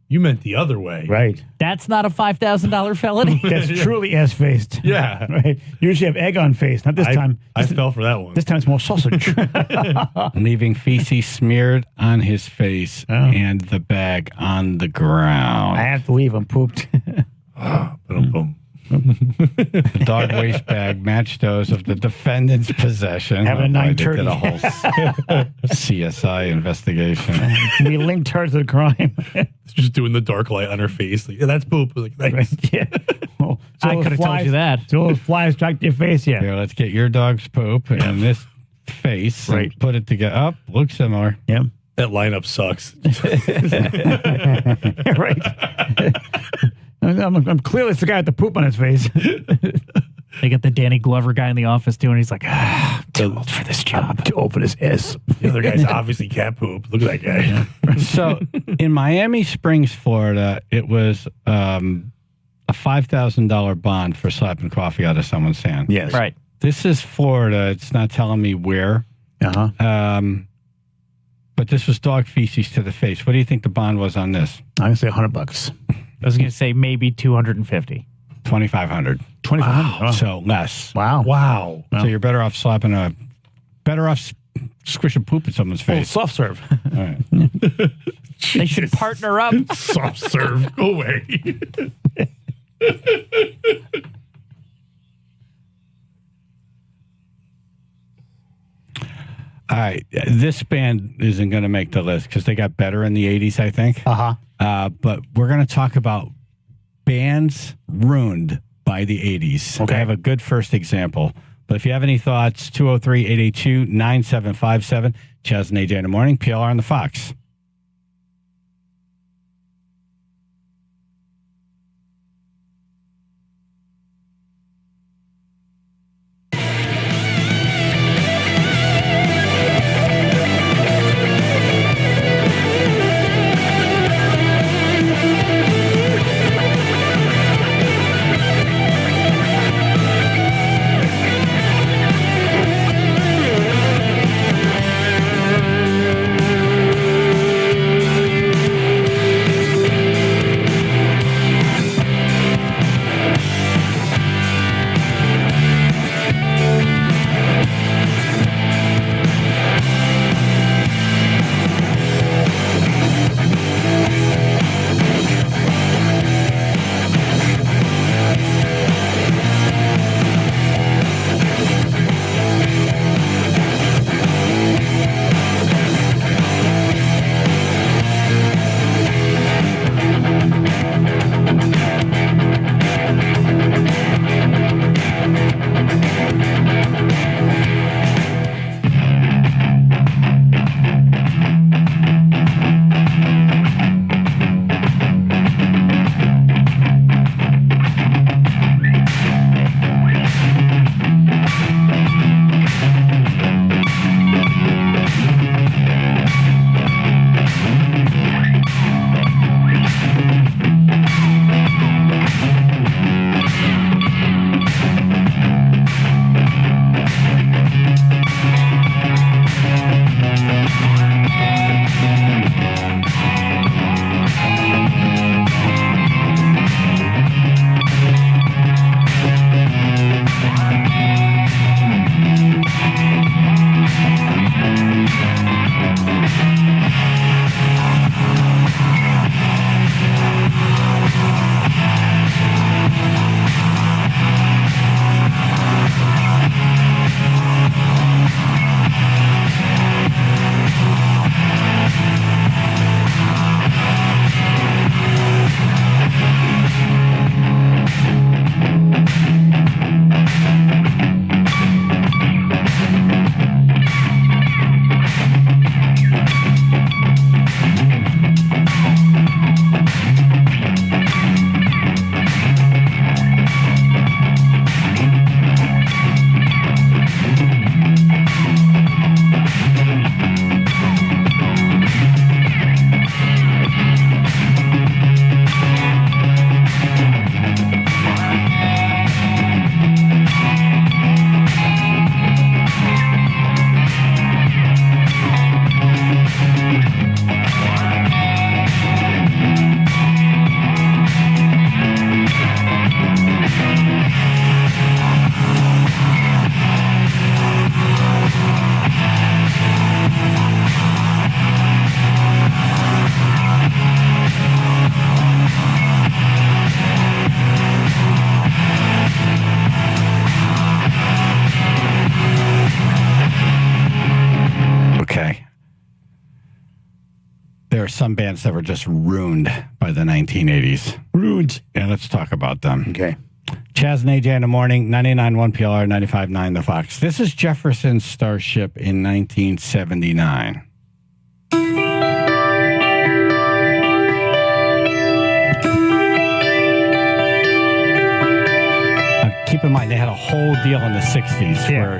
Speaker 17: You meant the other way.
Speaker 1: Right.
Speaker 4: That's not a $5,000 felony.
Speaker 1: That's truly S-faced.
Speaker 17: Yeah.
Speaker 1: Right. Usually have egg on face. Not this time.
Speaker 17: I fell for that one.
Speaker 1: This time it's more sausage.
Speaker 2: Leaving feces smeared on his face and the bag on the ground.
Speaker 1: I have to leave. I'm pooped.
Speaker 17: Boom.
Speaker 2: The dog waste bag matched those of the defendant's possession.
Speaker 1: Having a
Speaker 2: They did
Speaker 1: 930.
Speaker 2: a whole CSI investigation.
Speaker 1: We linked her to the crime.
Speaker 17: Just doing the dark light on her face. Like, yeah, that's poop. Like, thanks.
Speaker 1: Yeah. Well,
Speaker 4: I could have told you that.
Speaker 1: So those flies track to your face, yeah.
Speaker 2: Here, let's get your dog's poop and this face and put it together. Up, looks similar.
Speaker 1: Yeah.
Speaker 17: That lineup sucks.
Speaker 1: Right. I'm clearly the guy with the poop on his face.
Speaker 4: They got the Danny Glover guy in the office too, and he's like, I'm too old for this job.
Speaker 1: Too old for this S.
Speaker 17: The other guy's obviously cat poop. Look at that guy.
Speaker 2: So in Miami Springs, Florida, it was a $5,000 bond for slapping coffee out of someone's hand.
Speaker 1: Yes.
Speaker 4: Right.
Speaker 2: This is Florida. It's not telling me where.
Speaker 1: Uh-huh.
Speaker 2: But this was dog feces to the face. What do you think the bond was on this?
Speaker 1: I'm going to say $100.
Speaker 4: I was going to say maybe 250.
Speaker 2: 2,500.
Speaker 1: 2,500. Wow.
Speaker 2: So less.
Speaker 17: Wow.
Speaker 2: So you're better off squishing poop in someone's
Speaker 1: Well,
Speaker 2: face.
Speaker 1: soft serve.
Speaker 2: All right.
Speaker 4: They should partner up.
Speaker 17: Soft serve. Go away.
Speaker 2: All right. This band isn't going to make the list because they got better in the 80s, I think.
Speaker 1: Uh-huh.
Speaker 2: But we're going to talk about bands ruined by the 80s.
Speaker 1: Okay.
Speaker 2: I have a good first example. But if you have any thoughts, 203-882-9757. Chaz and AJ in the morning. PLR on the Fox. some bands that were just ruined by the 1980s.
Speaker 1: Ruined.
Speaker 2: And let's talk about them.
Speaker 1: Okay.
Speaker 2: Chaz and AJ in the morning, 99.1 PLR, 95.9 The Fox. This is Jefferson's Starship in 1979. Keep in mind, they had a whole deal in the 60s where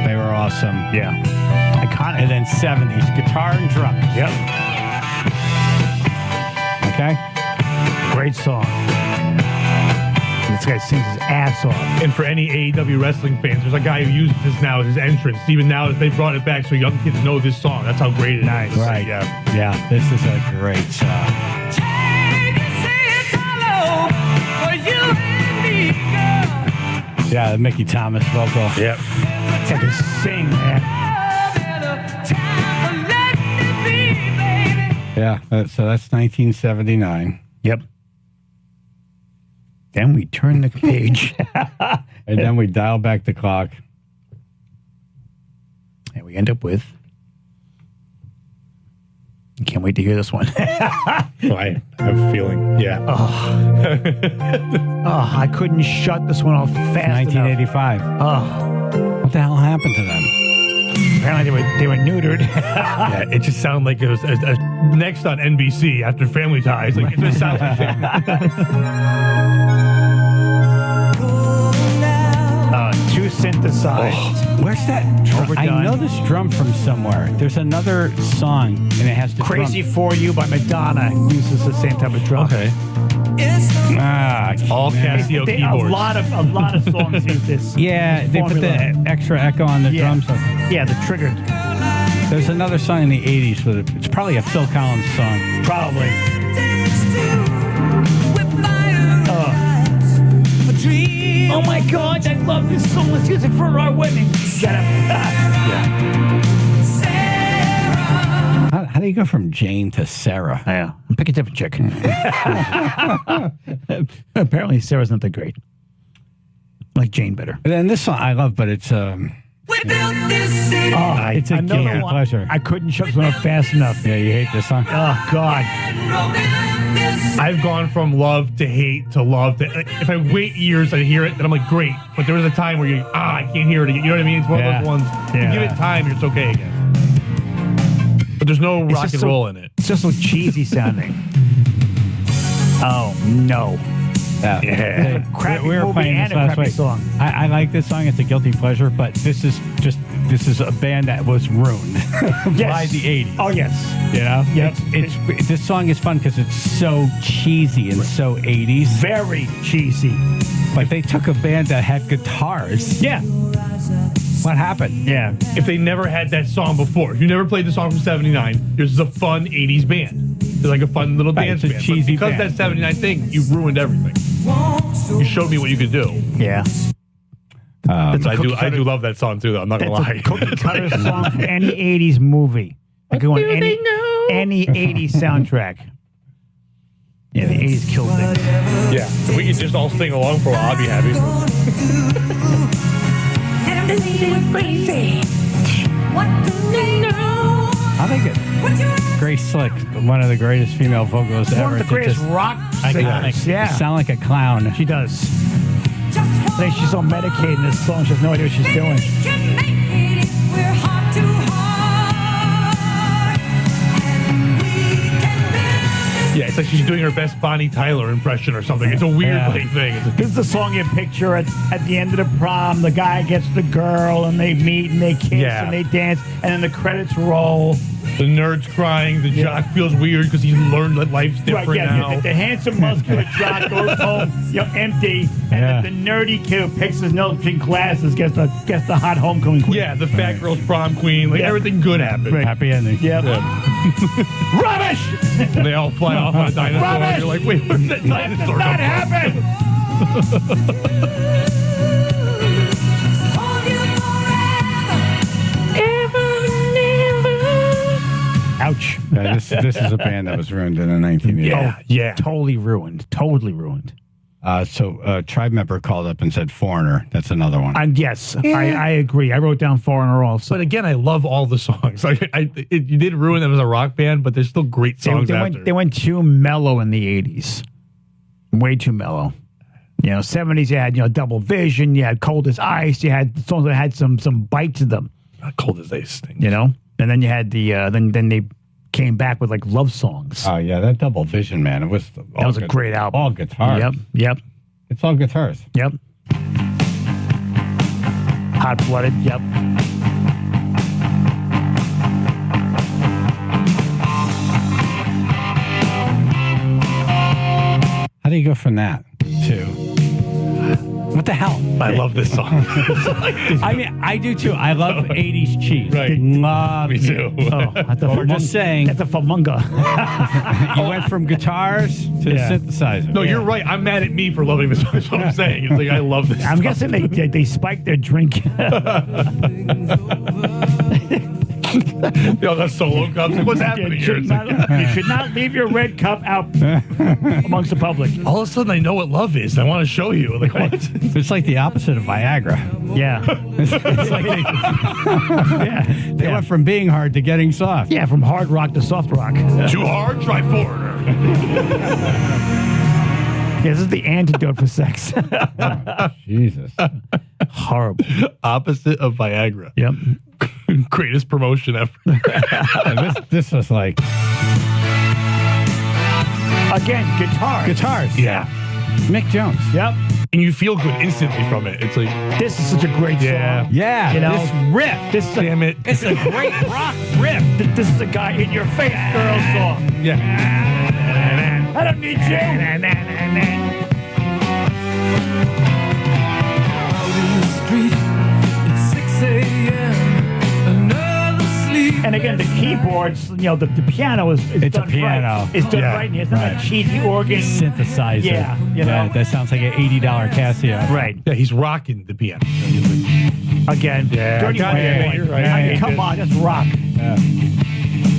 Speaker 2: they were awesome.
Speaker 1: Yeah. Iconic.
Speaker 2: And then 70s, guitar and drums.
Speaker 1: Yep.
Speaker 2: Okay?
Speaker 1: Great song. This guy sings his ass off.
Speaker 17: And for any AEW wrestling fans, there's a guy who uses this now as his entrance. Even now, they brought it back so young kids know this song. That's how great it is.
Speaker 2: Right. Yeah, this is a great song. Yeah, the Mickey Thomas vocal.
Speaker 1: Yep. I can sing, man.
Speaker 2: Yeah, so that's 1979.
Speaker 1: Yep. Then we turn the page.
Speaker 2: And then we dial back the clock.
Speaker 1: And we end up with... I can't wait to hear this one.
Speaker 17: I have a feeling. Yeah.
Speaker 1: I couldn't shut this one off fast
Speaker 2: 1985. What the hell happened to them?
Speaker 1: Apparently they were neutered.
Speaker 17: Yeah, it just sounded like it was next on NBC after Family Ties. Like it just sounds like
Speaker 1: too synthesized.
Speaker 2: Where's that drum? I know this drum from somewhere. There's another song, and it has the
Speaker 1: Crazy
Speaker 2: drum.
Speaker 1: For You by Madonna uses the same type of drum.
Speaker 17: Okay. All Casio keyboards.
Speaker 1: A lot of songs use this.
Speaker 2: Yeah, they put the extra echo on the drums.
Speaker 1: Yeah, the trigger.
Speaker 2: There's another song in the 80s with it. It's probably a Phil Collins song.
Speaker 1: Probably. Oh my God, I love this song. Let's use it for our wedding. Shut up.
Speaker 2: How do you go from Jane to Sarah?
Speaker 1: Yeah, pick a different chick. Apparently, Sarah's not that great. Like Jane better.
Speaker 2: And this song I love, but it's it's a guilty pleasure.
Speaker 1: I couldn't shut this one up fast enough.
Speaker 2: Yeah, you hate this song?
Speaker 1: Oh God.
Speaker 17: I've gone from love to hate to love to. If I wait years, I hear it, then I'm like, great. But there was a time where I can't hear it again. You know what I mean? It's one of those ones. You give it time, it's okay again. But there's no rock and roll in it.
Speaker 1: It's just so cheesy sounding. Oh no.
Speaker 2: Yeah.
Speaker 1: Crappy
Speaker 2: we were
Speaker 1: movie
Speaker 2: playing
Speaker 1: and
Speaker 2: this
Speaker 1: a
Speaker 2: last
Speaker 1: crappy
Speaker 2: week.
Speaker 1: song.
Speaker 2: I like this song. It's a guilty pleasure, but this is a band that was ruined by the 80s.
Speaker 1: Oh yes.
Speaker 2: You know?
Speaker 1: Yep.
Speaker 2: It's this song is fun because it's so cheesy and so 80s.
Speaker 1: Very cheesy.
Speaker 2: Like they took a band that had guitars.
Speaker 1: Yeah.
Speaker 2: What happened?
Speaker 1: Yeah.
Speaker 17: If they never had that song before, if you never played the song from 79, this is a fun 80s band. It's like a fun little dance
Speaker 2: it's a
Speaker 17: band.
Speaker 2: cheesy
Speaker 17: But because
Speaker 2: band.
Speaker 17: that 79 thing, you ruined everything. You showed me what you could do.
Speaker 1: Yeah.
Speaker 17: I do love that song too, though. I'm not gonna lie.
Speaker 1: That's a cookie cutter song from any 80s movie. I go on any 80s soundtrack. Yeah, the 80s killed things.
Speaker 17: Yeah, if we could just all sing along for a while, I'd be happy.
Speaker 2: I think it. Grace Slick, one of the greatest female vocalists ever.
Speaker 1: One of the greatest rock singers. Yeah.
Speaker 2: Sound like a clown.
Speaker 1: She does. I think she's so medicated in this song, she has no idea what she's doing.
Speaker 17: Yeah, it's like she's doing her best Bonnie Tyler impression or something. It's a weird thing.
Speaker 1: This is the song you picture at the end of the prom. The guy gets the girl, and they meet, and they kiss, and they dance, and then the credits roll.
Speaker 17: The nerd's crying. The jock feels weird because he's learned that life's different now.
Speaker 1: The handsome, muscular jock goes home, empty, and then the nerdy kid who picks his nose between glasses gets the hot homecoming queen.
Speaker 17: Yeah, the fat girl's prom queen. Like everything good happened.
Speaker 1: Right.
Speaker 2: Happy ending.
Speaker 1: Yep. Rubbish!
Speaker 17: And they all fly off on a dinosaur.
Speaker 1: Rubbish!
Speaker 17: And you're like, wait, where's that dinosaur?
Speaker 1: That happened! Ouch.
Speaker 2: This is a band that was ruined in the 1980s.
Speaker 1: Yeah. Totally ruined.
Speaker 2: So a tribe member called up and said Foreigner. That's another one.
Speaker 1: And yes, I agree. I wrote down Foreigner also.
Speaker 17: But again, I love all the songs. Like you did ruin them as a rock band, but there's still great songs after.
Speaker 1: They went too mellow in the 80s. Way too mellow. 70s you had, Double Vision, you had Cold as Ice, you had songs that had some bite to them.
Speaker 17: Not Cold as Ice thing.
Speaker 1: And then you had the then they came back with like love songs.
Speaker 2: Oh yeah, that Double Vision, man. That was
Speaker 1: a great album.
Speaker 2: All guitars.
Speaker 1: Yep.
Speaker 2: It's all guitars.
Speaker 1: Yep. Hot Blooded. Yep.
Speaker 2: How do you go from that to what the hell?
Speaker 17: I love this song.
Speaker 2: I mean, I do too. I love 80s cheese.
Speaker 17: Right.
Speaker 2: Love
Speaker 17: Me too.
Speaker 2: We're just saying.
Speaker 1: That's a famunga.
Speaker 2: You went from guitars to synthesizer.
Speaker 17: No, you're right. I'm mad at me for loving this song. That's what I'm saying. It's like I love this
Speaker 1: I'm
Speaker 17: song.
Speaker 1: guessing they spiked their drink.
Speaker 17: They all got solo cups. Like, what's happening here?
Speaker 1: You should not leave your red cup out amongst the public.
Speaker 17: All of a sudden, I know what love is. I want to show you. Like, what?
Speaker 2: It's like the opposite of Viagra.
Speaker 1: Yeah.
Speaker 2: It's like they went from being hard to getting soft.
Speaker 1: Yeah, from hard rock to soft rock.
Speaker 17: Too hard? Try Foreigner.
Speaker 1: Yeah, this is the antidote for sex.
Speaker 2: Jesus.
Speaker 1: Horrible.
Speaker 17: Opposite of Viagra.
Speaker 1: Yep.
Speaker 17: Greatest promotion ever.
Speaker 2: this was like...
Speaker 1: Again, guitars.
Speaker 17: Yeah.
Speaker 2: Mick Jones.
Speaker 1: Yep.
Speaker 17: And you feel good instantly from it. It's like...
Speaker 1: This is such a great song.
Speaker 2: Yeah.
Speaker 1: This riff.
Speaker 17: Damn it.
Speaker 1: It's a great rock riff. This is a guy in your face girl song.
Speaker 17: Yeah.
Speaker 1: I don't need you. And again, the keyboards, the piano is
Speaker 2: It's
Speaker 1: done
Speaker 2: a piano.
Speaker 1: right. It's done right. It's not a cheesy organ.
Speaker 2: Synthesizer.
Speaker 1: Yeah,
Speaker 2: that sounds like an $80 Casio.
Speaker 1: Right.
Speaker 17: Yeah, he's rocking the piano.
Speaker 1: Again, dirty
Speaker 17: God,
Speaker 1: white boy.
Speaker 17: you're right.
Speaker 1: I mean, come on, that's rock.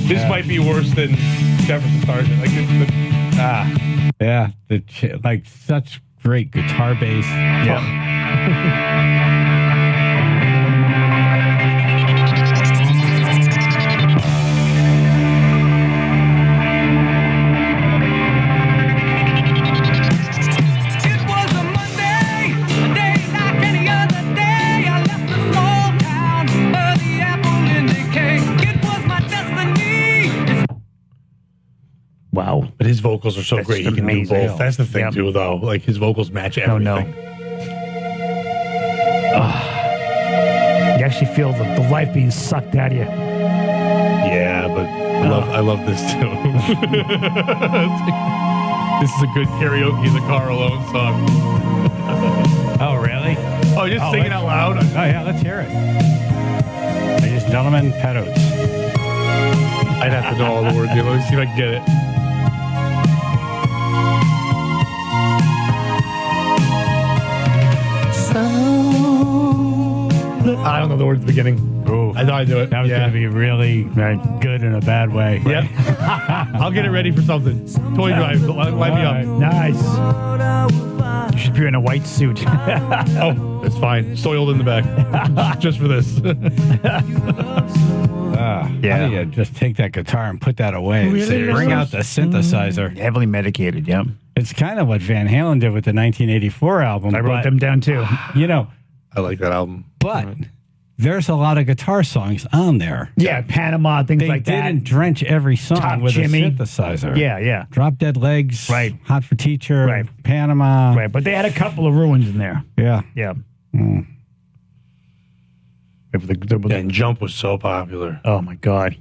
Speaker 17: This might be worse than Jefferson Starship. Like,
Speaker 2: Yeah, like such great guitar bass.
Speaker 1: Yeah. Wow.
Speaker 17: But his vocals are so
Speaker 1: That's
Speaker 17: great. He can do
Speaker 1: amazing.
Speaker 17: both. That's the thing,
Speaker 1: Yep.
Speaker 17: too, though. Like, his vocals match everything.
Speaker 1: You actually feel the life being sucked out of you.
Speaker 17: Yeah, but I love this, too. This is a good karaoke in the car alone song.
Speaker 2: Oh, really?
Speaker 17: Oh, just sing it out loud?
Speaker 2: Oh, yeah, let's hear it. Ladies and gentlemen, Pedos.
Speaker 17: I'd have to know all the words. Let me see if I can get it. I don't know the words at the beginning.
Speaker 2: Ooh,
Speaker 17: I thought I'd do it.
Speaker 2: that was going to be really good in a bad way.
Speaker 17: Yep. I'll get it ready for something. Toy drive. Line me up.
Speaker 1: Nice. You should be in a white suit.
Speaker 17: Oh, that's fine. Soiled in the back. Just for this.
Speaker 2: How do you just take that guitar and put that away? and say, bring out the synthesizer.
Speaker 1: Heavily medicated, yep.
Speaker 2: It's kind of what Van Halen did with the 1984 album.
Speaker 1: I wrote them down, too.
Speaker 17: I like that album.
Speaker 2: But there's a lot of guitar songs on there.
Speaker 1: Yeah, Panama, things like that.
Speaker 2: They didn't drench every song
Speaker 1: Top
Speaker 2: with
Speaker 1: Jimmy.
Speaker 2: a synthesizer.
Speaker 1: Yeah.
Speaker 2: Drop Dead Legs.
Speaker 1: Right.
Speaker 2: Hot for Teacher.
Speaker 1: Right.
Speaker 2: Panama.
Speaker 1: Right, but they had a couple of ruins in there.
Speaker 2: Yeah.
Speaker 1: Yeah.
Speaker 2: Mm.
Speaker 17: And Jump was so popular.
Speaker 1: Oh, my God.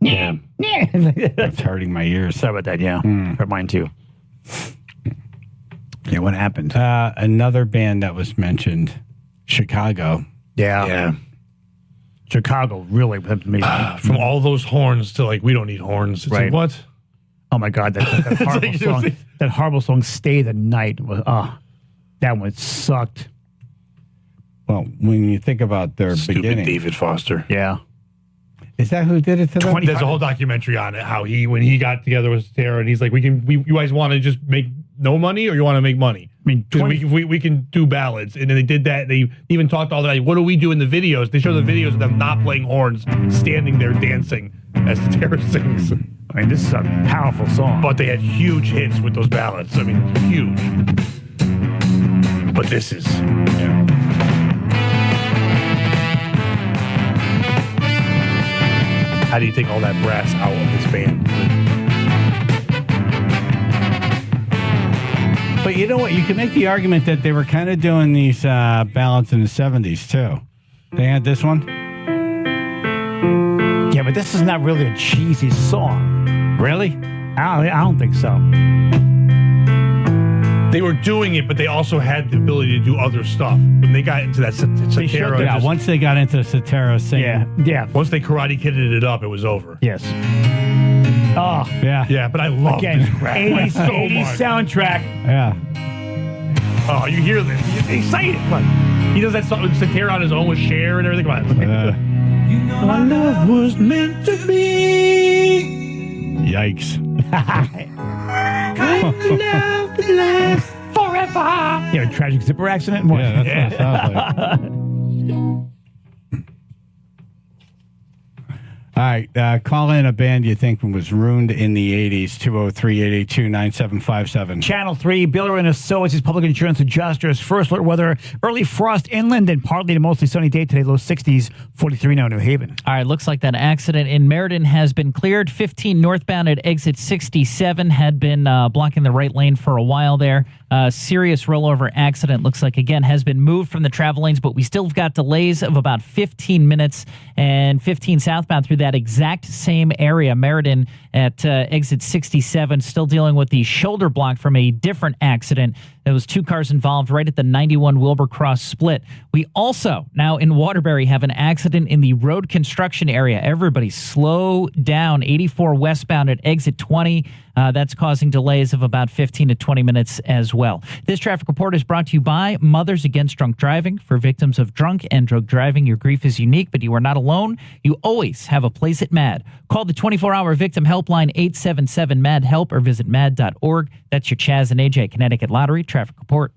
Speaker 17: Yeah.
Speaker 2: It's hurting my ears.
Speaker 1: Sorry about that, yeah. Hurt mine, too. Yeah, what happened?
Speaker 2: Another band that was mentioned, Chicago.
Speaker 1: Yeah. Chicago, really.
Speaker 17: From all those horns to, like, we don't need horns. It's
Speaker 1: Right.
Speaker 17: like, what?
Speaker 1: Oh, my God. That horrible song. That horrible song, Stay the Night. That one sucked.
Speaker 2: Well, when you think about their
Speaker 17: Stupid
Speaker 2: beginning.
Speaker 17: David Foster.
Speaker 1: Yeah.
Speaker 2: Is that who did it to them?
Speaker 17: There's a whole documentary on it, how when he got together with Sarah, and he's like, you guys want to just make no money or you want to make money?
Speaker 1: I mean,
Speaker 17: we can do ballads. And then they did that. They even talked all the time. What do we do in the videos? They show the videos of them not playing horns, standing there dancing as the Terror sings.
Speaker 1: I mean, this is a powerful song.
Speaker 17: But they had huge hits with those ballads. I mean, huge. But this is... Yeah. How do you take all that brass out of this band?
Speaker 2: But you know what? You can make the argument that they were kind of doing these ballads in the 70s, too. They had this one.
Speaker 1: Yeah, but this is not really a cheesy song.
Speaker 2: Really?
Speaker 1: I don't think so.
Speaker 17: They were doing it, but they also had the ability to do other stuff. When they got into that Satara...
Speaker 2: Yeah, once they got into Satara singing.
Speaker 1: Yeah.
Speaker 17: Once they Karate Kidded it up, it was over.
Speaker 1: Yes. Oh.
Speaker 2: Yeah.
Speaker 17: Yeah, but I love this crap.
Speaker 1: 80s,
Speaker 17: so
Speaker 1: 80s
Speaker 17: much.
Speaker 1: soundtrack.
Speaker 2: Yeah.
Speaker 17: Oh, you hear this. He's excited. Look. He does that song with Satara on his own with Cher and everything. Come on.
Speaker 19: You know our love was meant to be.
Speaker 2: Yikes.
Speaker 19: Kind of love to last forever.
Speaker 1: You know, tragic zipper accident? What?
Speaker 2: Yeah, that's what it sounds like. All right, call in a band you think was ruined in the 80s, 203-882-9757.
Speaker 1: Channel 3, Biller and Associates Public Insurance Adjusters. First alert weather, early frost inland and partly to mostly sunny day today, low 60s, 43 now in New Haven.
Speaker 4: All right, looks like that accident in Meriden has been cleared. 15 northbound at exit 67 had been blocking the right lane for a while there. Serious rollover accident, looks like, again, has been moved from the travel lanes, but we still have got delays of about 15 minutes and 15 southbound through that exact same area. Meriden at exit 67, still dealing with the shoulder block from a different accident. There was 2 cars involved right at the 91 Wilbur Cross split. We also, now in Waterbury, have an accident in the road construction area. Everybody slow down. 84 westbound at exit 20. That's causing delays of about 15 to 20 minutes as well. This traffic report is brought to you by Mothers Against Drunk Driving. For victims of drunk and drug driving, your grief is unique, but you are not alone. You always have a place at MAD. Call the 24-hour victim helpline 877-MAD-HELP or visit mad.org. That's your Chaz and AJ Connecticut Lottery traffic report.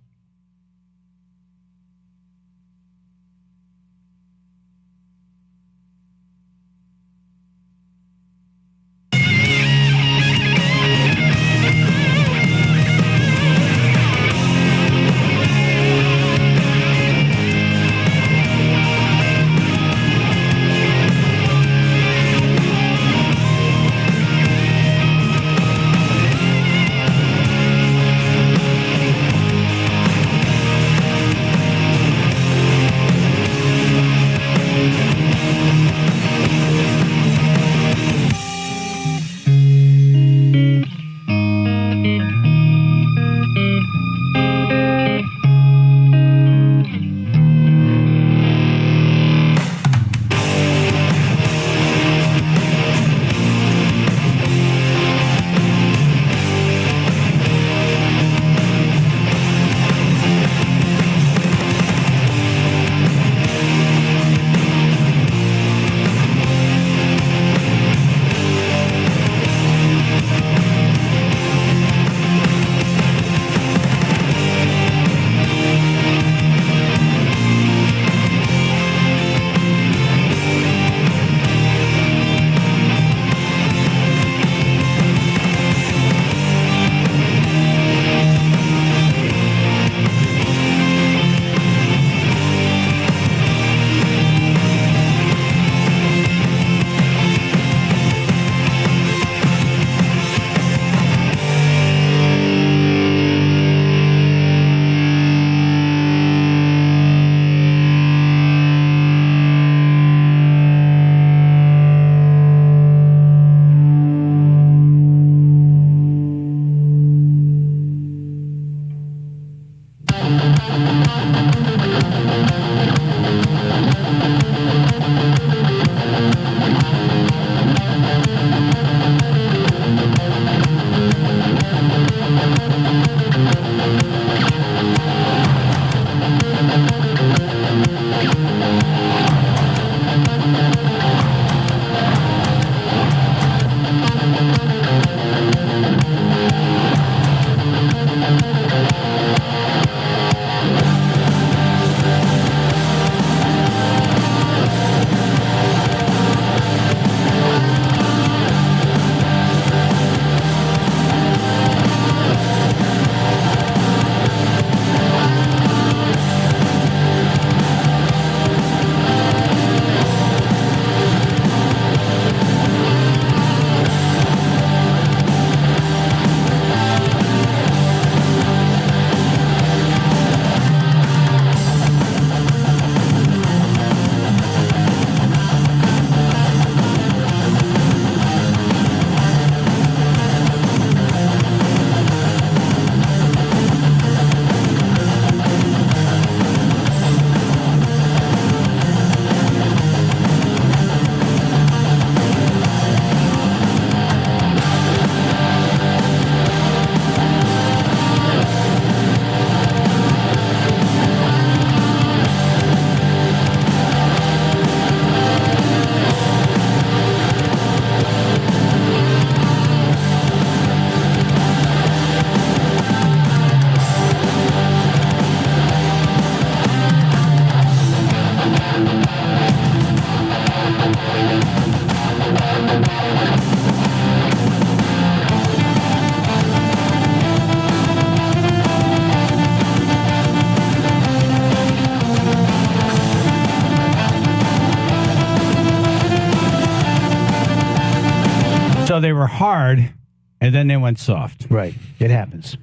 Speaker 2: So they were hard, and then they went soft.
Speaker 1: Right. It happens.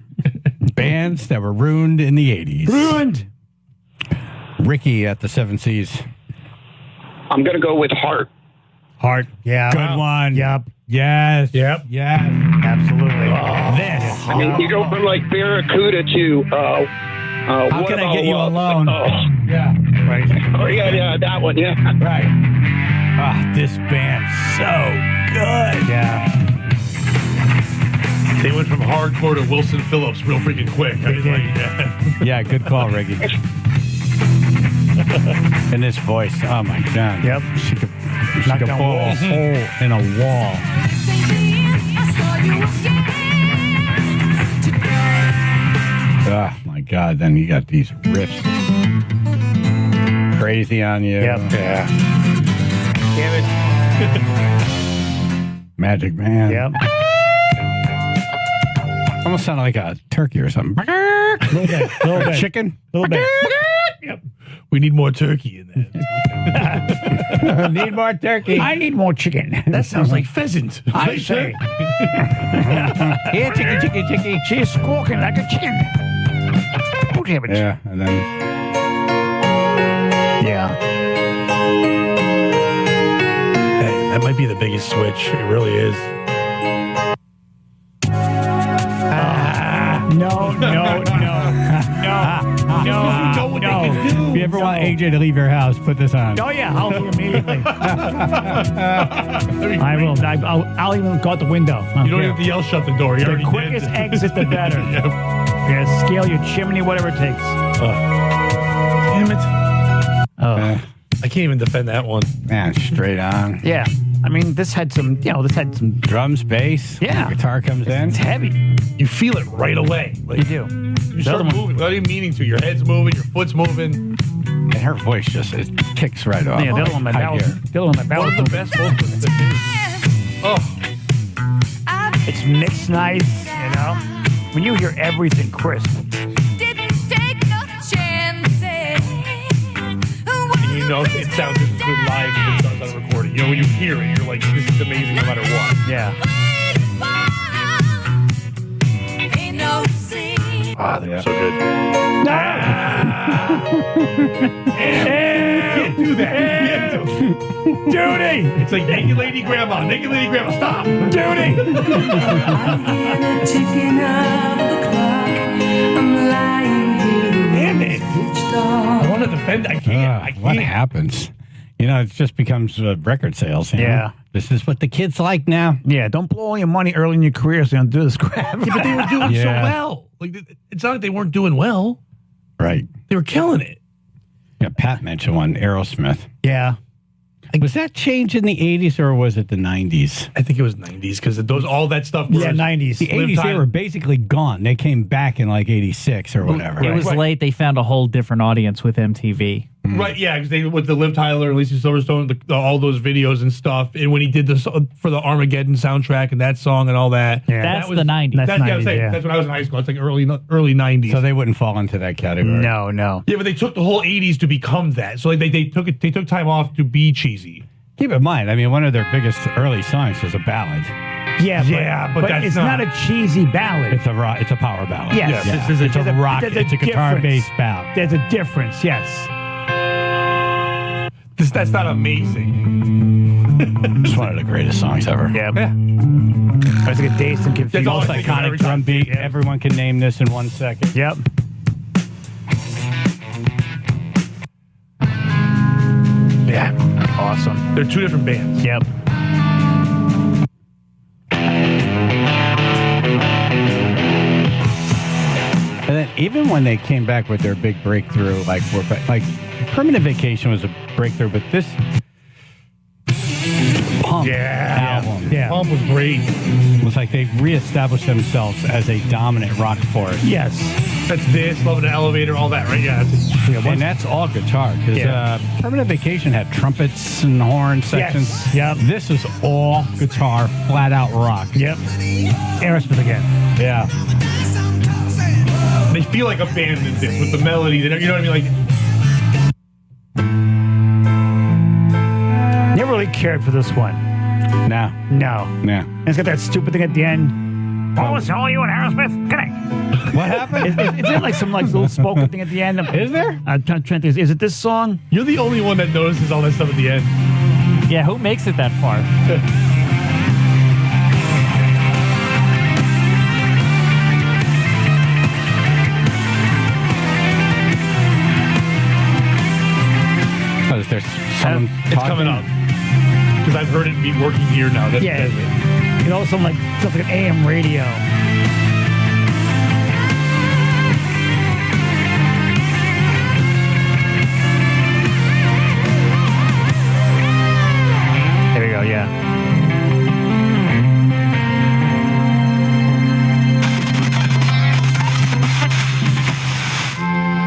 Speaker 2: Bands that were ruined in the 80s.
Speaker 1: Ruined.
Speaker 2: Ricky at the Seven Seas.
Speaker 20: I'm going to go with Heart.
Speaker 1: Heart. Yeah.
Speaker 2: Good one.
Speaker 1: Yep.
Speaker 2: Yes.
Speaker 1: Yep.
Speaker 2: Yes.
Speaker 1: Absolutely.
Speaker 2: This.
Speaker 20: I mean, you go from like Barracuda to.
Speaker 2: How
Speaker 20: what
Speaker 2: can I
Speaker 20: about,
Speaker 2: get you alone?
Speaker 20: Yeah.
Speaker 1: Right.
Speaker 20: Oh, yeah, that one, yeah.
Speaker 2: Right. This band's so good.
Speaker 1: Yeah.
Speaker 17: They went from hardcore to Wilson Phillips real freaking quick. I was like, yeah.
Speaker 2: Yeah, good call, Ricky. And this voice, oh my God.
Speaker 1: Yep.
Speaker 2: She could
Speaker 1: Knock
Speaker 2: blow
Speaker 1: down
Speaker 2: a
Speaker 1: walls.
Speaker 2: hole in a wall. Oh my God, then you got these riffs. Crazy on you.
Speaker 1: Yep.
Speaker 2: Yeah.
Speaker 1: Damn
Speaker 2: Magic Man.
Speaker 1: it. Yep.
Speaker 2: Almost sounded like a turkey or something.
Speaker 1: A little bit. A little bit.
Speaker 2: Chicken?
Speaker 1: A little bit.
Speaker 17: Yep. We need more turkey in that.
Speaker 2: Need more turkey.
Speaker 1: I need more chicken.
Speaker 17: That sounds like pheasant.
Speaker 1: I say.
Speaker 2: Here, chicky.
Speaker 1: She's squawking like a chicken. Oh, damn it.
Speaker 2: Yeah, and then
Speaker 1: Yeah.
Speaker 17: That might be the biggest switch. It really is.
Speaker 1: No.
Speaker 2: if you ever want AJ to leave your house, put this on.
Speaker 1: Oh, yeah. I'll leave immediately. I will. I'll even go out the window.
Speaker 17: You don't even have to yell, shut the door. You
Speaker 1: The
Speaker 17: already
Speaker 1: quickest
Speaker 17: did.
Speaker 1: exit, the better.
Speaker 17: Yep.
Speaker 1: Yeah, scale your chimney, whatever it takes.
Speaker 17: Damn it.
Speaker 1: Oh.
Speaker 17: I can't even defend that one.
Speaker 2: Man, straight on.
Speaker 1: Yeah. I mean, this had some.
Speaker 2: Drums, bass.
Speaker 1: Yeah.
Speaker 2: Guitar comes in.
Speaker 1: It's heavy.
Speaker 17: You feel it right away. Like,
Speaker 1: You do.
Speaker 17: you start moving without even meaning to. Your head's moving, your foot's moving.
Speaker 2: And her voice just it kicks right off.
Speaker 1: Yeah, the other one, my
Speaker 2: High gear.
Speaker 17: One of the best vocalists. Oh,
Speaker 1: It's mixed nice, you know? When you hear everything crisp.
Speaker 17: and you know it sounds just as good live as it does on a recording. You know, when you hear it, you're like, this is amazing no matter what.
Speaker 1: Yeah.
Speaker 17: Ah, they were so good. Can't do that. Can't do it.
Speaker 1: Duty!
Speaker 17: It's like naked lady grandma. Naked lady grandma, stop.
Speaker 1: Duty!
Speaker 17: Damn it. I want to defend. I can't.
Speaker 2: What happens? You know, it just becomes record sales. You know?
Speaker 1: Yeah.
Speaker 2: This is what the kids like now.
Speaker 1: Yeah, don't blow all your money early in your career so you don't do this crap.
Speaker 17: Yeah, but they were doing so
Speaker 2: Yeah.
Speaker 17: well. Like, it's not like they weren't doing well.
Speaker 2: Right.
Speaker 17: They were killing it.
Speaker 2: Yeah, Pat mentioned one, Aerosmith.
Speaker 1: Yeah.
Speaker 2: Was that changed in the 80s or was it the 90s?
Speaker 17: I think it was 90s because all that stuff was...
Speaker 1: Yeah, 90s.
Speaker 2: The 80s, they were basically gone. They came back in like 86 or whatever.
Speaker 4: It was late. They found a whole different audience with MTV.
Speaker 17: Right, yeah, because they with the Liv Tyler and Lisa Silverstone, all those videos and stuff, and when he did this for the Armageddon soundtrack and that song and all that,
Speaker 1: Yeah.
Speaker 4: That's
Speaker 17: that was
Speaker 4: the 90s.
Speaker 1: That's
Speaker 17: That's, yeah, I
Speaker 1: 90s,
Speaker 17: was saying,
Speaker 1: yeah.
Speaker 17: that's when I was in high school. It's like early 90s.
Speaker 2: So they wouldn't fall into that category.
Speaker 1: No.
Speaker 17: Yeah, but they took the whole 80s to become that. So like they took time off to be cheesy.
Speaker 2: Keep in mind, I mean, one of their biggest early songs was a ballad.
Speaker 1: Yeah, but
Speaker 17: that's
Speaker 1: it's not a cheesy ballad.
Speaker 2: It's a power ballad.
Speaker 1: Yes.
Speaker 2: Yeah.
Speaker 17: This is
Speaker 2: It's a
Speaker 1: There's
Speaker 2: rock.
Speaker 1: there's
Speaker 2: It's a guitar-based
Speaker 1: difference.
Speaker 2: ballad.
Speaker 1: There's a difference, yes.
Speaker 17: That's not amazing.
Speaker 2: It's one of the greatest songs ever.
Speaker 1: Yeah. I was like a dazed and confused.
Speaker 17: That's all I
Speaker 2: Most
Speaker 17: think of
Speaker 2: iconic
Speaker 17: every
Speaker 2: drum
Speaker 17: time.
Speaker 2: beat.
Speaker 17: Yeah.
Speaker 2: Everyone can name this in 1 second.
Speaker 1: Yep.
Speaker 17: Yeah,
Speaker 1: Awesome.
Speaker 17: they're two different bands.
Speaker 1: Yep.
Speaker 2: And then even when they came back with their big breakthrough, like Permanent Vacation was a breakthrough, but this Pump album,
Speaker 17: Pump was great.
Speaker 2: was like they reestablished themselves as a dominant rock force.
Speaker 1: Yes.
Speaker 17: That's this, Love in the Elevator, all that, right? Yeah.
Speaker 2: And that's all guitar because Permanent Vacation had trumpets and horn sections.
Speaker 1: Yes. Yep.
Speaker 2: This is all guitar, flat out rock.
Speaker 1: Yep. Aerosmith again.
Speaker 2: Yeah.
Speaker 17: They feel like a band in this with the melody. You know what I mean? Like,
Speaker 1: Never really cared for this one.
Speaker 2: No.
Speaker 1: No.
Speaker 2: No.
Speaker 1: And it's got that stupid thing at the end. Oh, it's only you and Aerosmith? Good night.
Speaker 2: What happened?
Speaker 1: Is it like some little spoken thing at the end?
Speaker 17: Is there?
Speaker 1: I'm trying to think. Is it this song?
Speaker 17: You're the only one that notices all that stuff at the end.
Speaker 4: Yeah, who makes it that far?
Speaker 2: Oh, is there someone
Speaker 17: It's
Speaker 2: talking?
Speaker 17: coming up. Because I've heard it be working here now. That's
Speaker 1: You know, some like stuff like AM radio. There we go, yeah.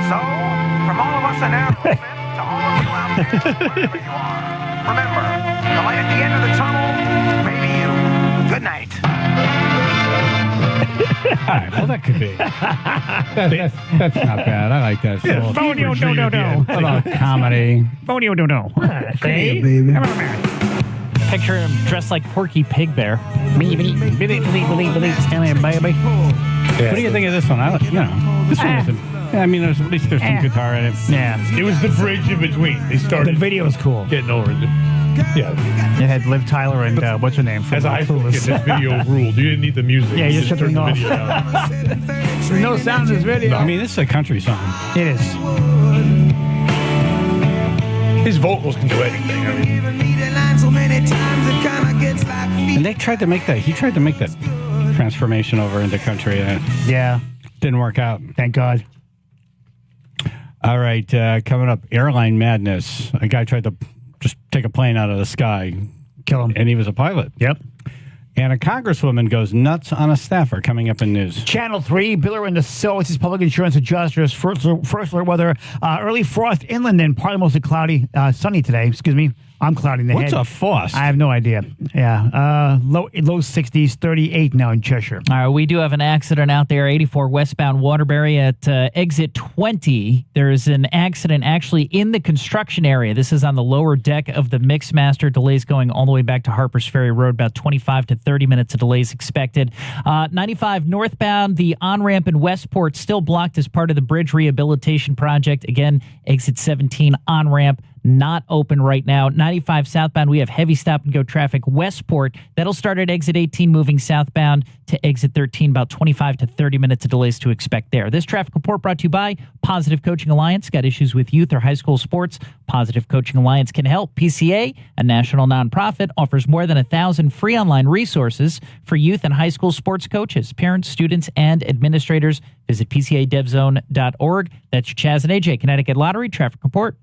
Speaker 19: So, from all of us in Aerosmith to all of you out there, wherever you are, remember, the light at the end of the tunnel may be you. Good night.
Speaker 2: All right, well, that could be. That's not bad. I like that.
Speaker 1: Yeah, Bonio do.
Speaker 2: A little comedy.
Speaker 1: Bonio do.
Speaker 4: Hey,
Speaker 1: baby.
Speaker 4: Picture him dressed like Porky Pig Bear.
Speaker 1: Stanley, baby.
Speaker 2: What do you think of this one? This one isn't. I mean, at least there's some guitar in it.
Speaker 1: Yeah.
Speaker 17: It was the bridge in between. They started.
Speaker 1: The video was cool.
Speaker 17: Getting over it. Yeah.
Speaker 1: It had Liv Tyler and what's her name? From
Speaker 17: As I look at
Speaker 1: Clueless.
Speaker 17: this video ruled. You didn't need the music.
Speaker 1: Yeah, you just shut the
Speaker 17: turned
Speaker 1: thing off.
Speaker 17: video down.
Speaker 1: There's no sound in this video.
Speaker 2: I mean, this is a country song.
Speaker 1: It is.
Speaker 17: His vocals can do anything. I mean,
Speaker 2: And they tried to make that. He tried to make that transformation over into country, and it
Speaker 1: Yeah.
Speaker 2: didn't work out.
Speaker 1: Thank God.
Speaker 2: All right, coming up, airline madness. A guy tried to just take a plane out of the sky,
Speaker 1: kill him,
Speaker 2: and he was a pilot.
Speaker 1: Yep.
Speaker 2: And a congresswoman goes nuts on a staffer. Coming up in news.
Speaker 1: Channel 3, Biller and the Solis Public Insurance Adjusters. First alert weather. Early frost inland and partly mostly cloudy. Sunny today. Excuse me. I'm clouding the
Speaker 2: What's
Speaker 1: head.
Speaker 2: a frost?
Speaker 1: I have no idea. Yeah. Low 60s, 38 now in Cheshire.
Speaker 4: All right, we do have an accident out there, 84 westbound Waterbury at exit 20. There's an accident actually in the construction area. This is on the lower deck of the Mixmaster. Delays going all the way back to Harpers Ferry Road, about 25 to 30 minutes of delays expected. 95 northbound, the on-ramp in Westport still blocked as part of the bridge rehabilitation project. Again, exit 17 on-ramp. Not open right now. 95 southbound, we have heavy stop-and-go traffic. Westport, that'll start at exit 18, moving southbound to exit 13. About 25 to 30 minutes of delays to expect there. This traffic report brought to you by Positive Coaching Alliance. Got issues with youth or high school sports? Positive Coaching Alliance can help. PCA, a national nonprofit, offers more than 1,000 free online resources for youth and high school sports coaches, parents, students, and administrators. Visit PCADevZone.org. That's your Chaz and AJ Connecticut Lottery traffic report.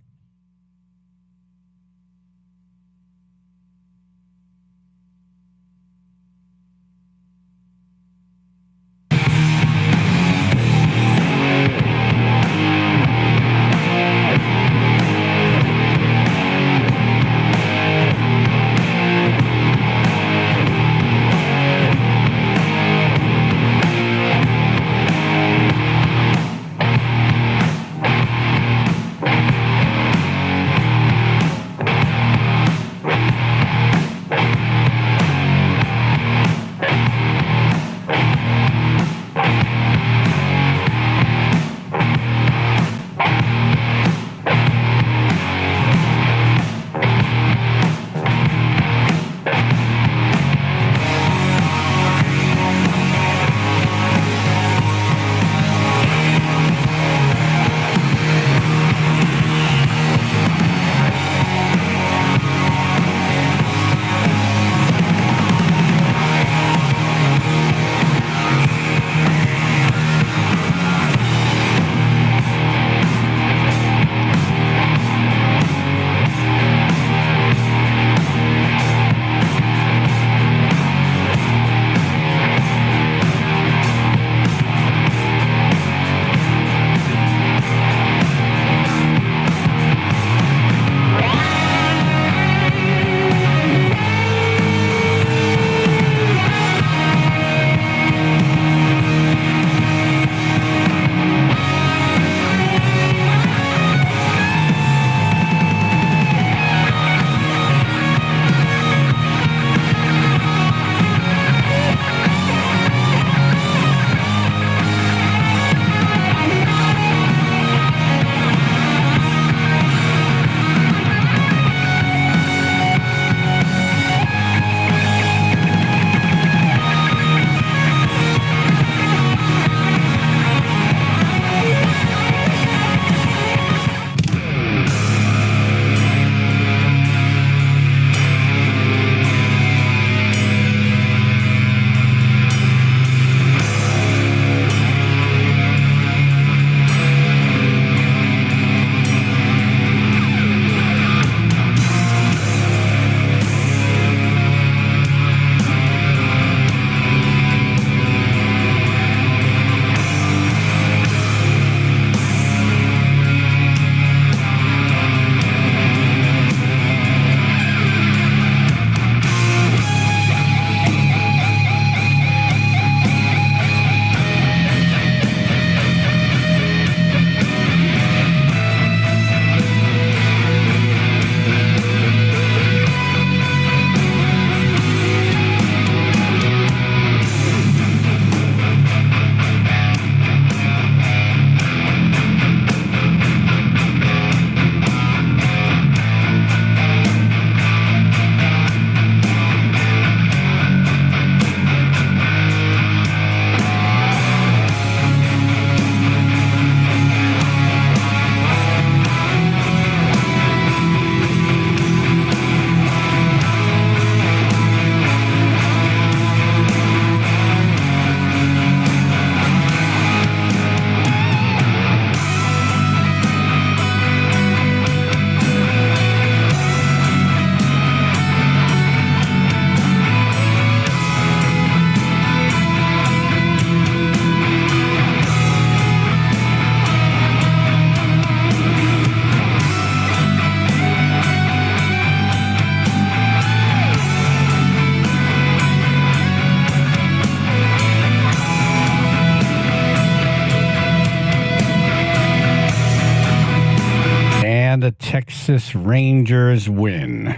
Speaker 2: Texas Rangers win.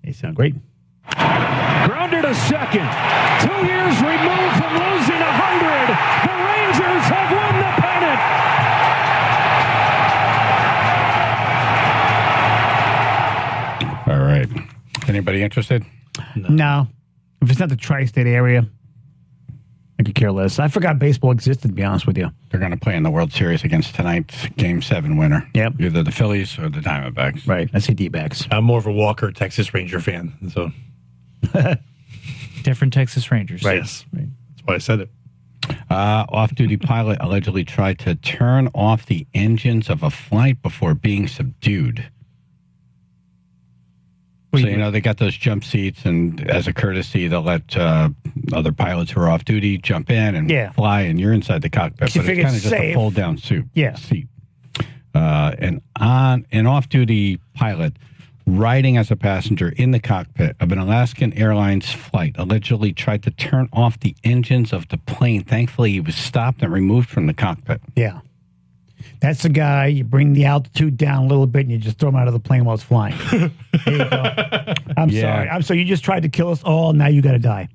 Speaker 1: They sound great.
Speaker 3: Grounded to second. 2 years removed from losing 100. The Rangers have won the pennant.
Speaker 2: All right. Anybody interested?
Speaker 1: No. If it's not the tri-state area, I could care less. I forgot baseball existed, to be honest with you.
Speaker 2: They're going to play in the World Series against tonight's Game 7 winner.
Speaker 1: Yep.
Speaker 2: Either the Phillies or the Diamondbacks.
Speaker 1: Right. I see D-backs.
Speaker 17: I'm more of a Walker Texas Ranger fan. So
Speaker 4: Different Texas Rangers.
Speaker 17: right. Yes. Right. That's why I said it.
Speaker 2: Off-duty pilot allegedly tried to turn off the engines of a flight before being subdued. So, they got those jump seats, and as a courtesy, they'll let other pilots who are off duty jump in and fly, and you're inside the cockpit. But it's kind of just a fold-down seat. And an off-duty pilot riding as a passenger in the cockpit of an Alaskan Airlines flight allegedly tried to turn off the engines of the plane. Thankfully, he was stopped and removed from the cockpit.
Speaker 1: Yeah. That's the guy, you bring the altitude down a little bit and you just throw him out of the plane while it's flying. There you go. I'm sorry. You just tried to kill us all. Now you got to die.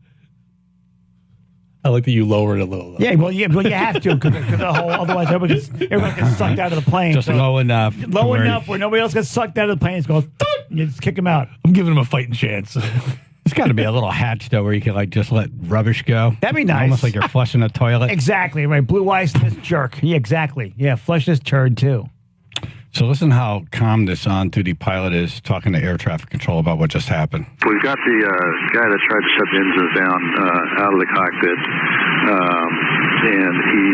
Speaker 17: I like that you lower it a little.
Speaker 1: Though. Well, you have to because otherwise everyone gets sucked out of the plane.
Speaker 2: Just low enough.
Speaker 1: Low enough where nobody else gets sucked out of the plane. It goes, and you just kick him out.
Speaker 17: I'm giving him a fighting chance.
Speaker 2: There's got to be a little hatch, though, where you can, just let rubbish go.
Speaker 1: That'd be nice.
Speaker 2: Almost like you're flushing a toilet.
Speaker 1: Exactly, right. Blue ice in this jerk. Yeah, exactly. Yeah, flush this turd, too.
Speaker 2: So listen how calm this on-duty pilot is talking to air traffic control about what just happened.
Speaker 5: We've got the guy that tried to shut the engines down out of the cockpit, and he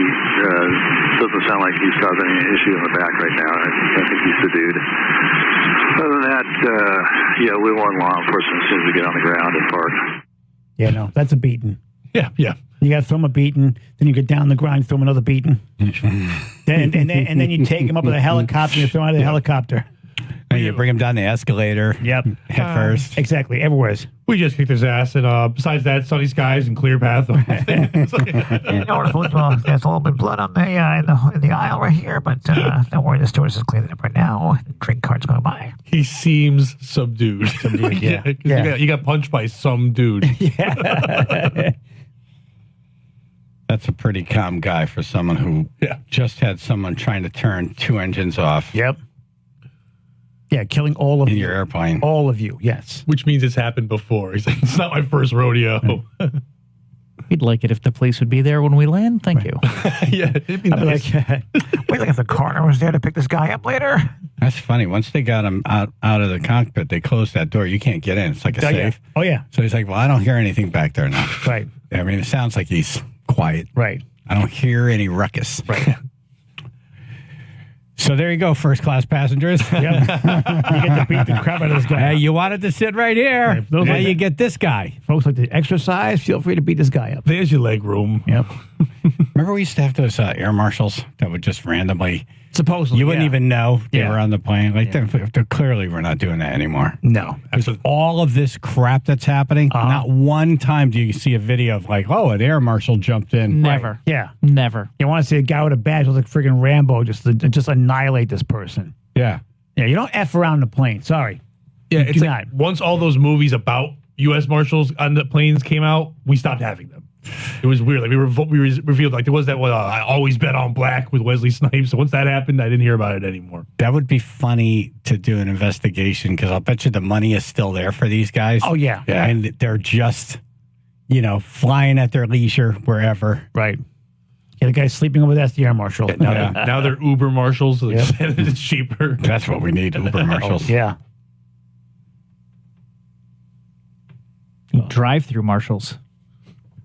Speaker 5: doesn't sound like he's causing any issue in the back right now. I think he's subdued. Other than that, we want law enforcement as soon as we get on the ground and park.
Speaker 1: Yeah, no, that's a beating.
Speaker 17: Yeah.
Speaker 1: You got to throw him a beating, then you get down the ground, throw him another beating. then you take him up with a helicopter and you throw him out of the helicopter.
Speaker 2: And you bring him down the escalator.
Speaker 1: Yep.
Speaker 2: Head first.
Speaker 1: Exactly. Everywhere.
Speaker 17: We just kicked his ass, and besides that, sunny skies and clear path.
Speaker 21: Notice there's a little bit of blood on in the aisle right here, but don't worry, the stewardess is cleaning it up right now. Drink carts go by.
Speaker 17: He seems subdued.
Speaker 1: Yeah.
Speaker 17: You got punched by some dude.
Speaker 1: Yeah.
Speaker 2: That's a pretty calm guy for someone who just had someone trying to turn two engines off.
Speaker 1: Yep. Yeah, killing all of you.
Speaker 2: In your airplane.
Speaker 1: All of you, yes.
Speaker 17: Which means it's happened before. He's like, it's not my first rodeo.
Speaker 4: We'd like it if the police would be there when we land. Thank you.
Speaker 17: Yeah, it'd be nice.
Speaker 21: Wait, if the coroner was there to pick this guy up later.
Speaker 2: That's funny. Once they got him out of the cockpit, they closed that door. You can't get in. It's like a safe.
Speaker 1: Oh, yeah.
Speaker 2: So he's like, well, I don't hear anything back there now.
Speaker 1: Right.
Speaker 2: I mean, it sounds like he's quiet.
Speaker 1: Right.
Speaker 2: I don't hear any ruckus.
Speaker 1: Right.
Speaker 2: So there you go, first-class passengers.
Speaker 1: Yep. You get to beat the crap out of this guy.
Speaker 2: Hey, you wanted to sit right here.
Speaker 1: Right.
Speaker 2: Now you get this guy.
Speaker 1: Folks like to exercise, feel free to beat this guy up.
Speaker 17: There's your leg room.
Speaker 1: Yep.
Speaker 2: Remember we used to have those air marshals that would just randomly...
Speaker 1: Supposedly,
Speaker 2: you wouldn't even know they
Speaker 1: Yeah.
Speaker 2: were on the plane. Clearly, we're not doing that anymore.
Speaker 1: No.
Speaker 2: Because all of this crap that's happening, not one time do you see a video of an air marshal jumped in.
Speaker 4: Never.
Speaker 1: Right. Yeah.
Speaker 4: Never.
Speaker 1: You want to see a guy with a badge who's like friggin' Rambo just annihilate this person.
Speaker 2: Yeah.
Speaker 1: Yeah, you don't F around the plane. Sorry.
Speaker 17: Yeah, it's
Speaker 1: Do
Speaker 17: like
Speaker 1: not.
Speaker 17: once all those movies about U.S. Marshals on the planes came out, we stopped having them. It was weird. Like we revealed there was that one. I always bet on black with Wesley Snipes. So once that happened, I didn't hear about it anymore.
Speaker 2: That would be funny to do an investigation because I'll bet you the money is still there for these guys.
Speaker 1: Oh, yeah.
Speaker 2: And they're just, flying at their leisure wherever.
Speaker 1: Right. Yeah, the guy's sleeping over there. That's the air marshal.
Speaker 17: Now they're Uber marshals. So it's cheaper.
Speaker 2: That's what we need, Uber marshals.
Speaker 1: Yeah.
Speaker 4: Drive-through marshals.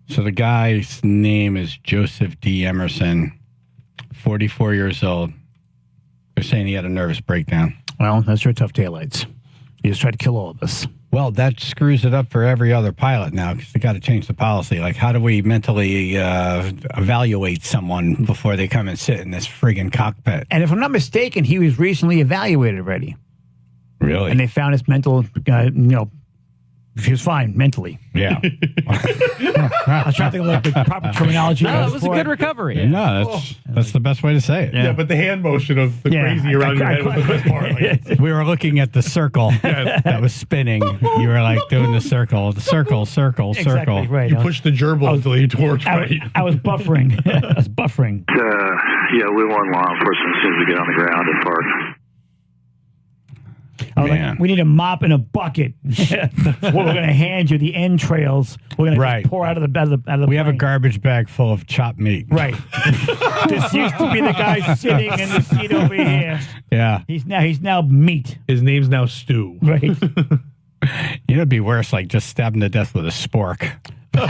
Speaker 2: So the guy's name is Joseph D. Emerson, 44 years old. They're saying he had a nervous breakdown.
Speaker 1: Well, that's your tough taillights. You just tried to kill all of us.
Speaker 2: Well, that screws it up for every other pilot now because they got to change the policy. Like, how do we mentally evaluate someone before they come and sit in this friggin' cockpit?
Speaker 1: And if I'm not mistaken, he was recently evaluated already.
Speaker 2: Really?
Speaker 1: And they found his mental, She was fine mentally.
Speaker 2: Yeah.
Speaker 1: I was trying to think of like the proper terminology.
Speaker 4: No, it was a good recovery.
Speaker 2: Yeah. No, that's the best way to say it.
Speaker 17: Yeah, but the hand motion of the crazy around your head was the best part. Like,
Speaker 2: We were looking at the circle that was spinning. You were like doing the circle, circle.
Speaker 1: Exactly, right.
Speaker 17: you pushed the gerbil until you torched, right?
Speaker 1: I was buffering. I was buffering.
Speaker 5: Yeah, we want law enforcement as soon as we get on the ground and park.
Speaker 1: Like, we need a mop and a bucket. We're going to hand you the entrails. We're going to pour out of the
Speaker 2: We have a garbage bag full of chopped meat.
Speaker 1: Right. This used to be the guy sitting in the seat over here.
Speaker 2: Yeah.
Speaker 1: He's now meat.
Speaker 17: His name's now Stu.
Speaker 1: Right.
Speaker 2: You know, it'd be worse, like just stabbing to death with a spork.
Speaker 1: I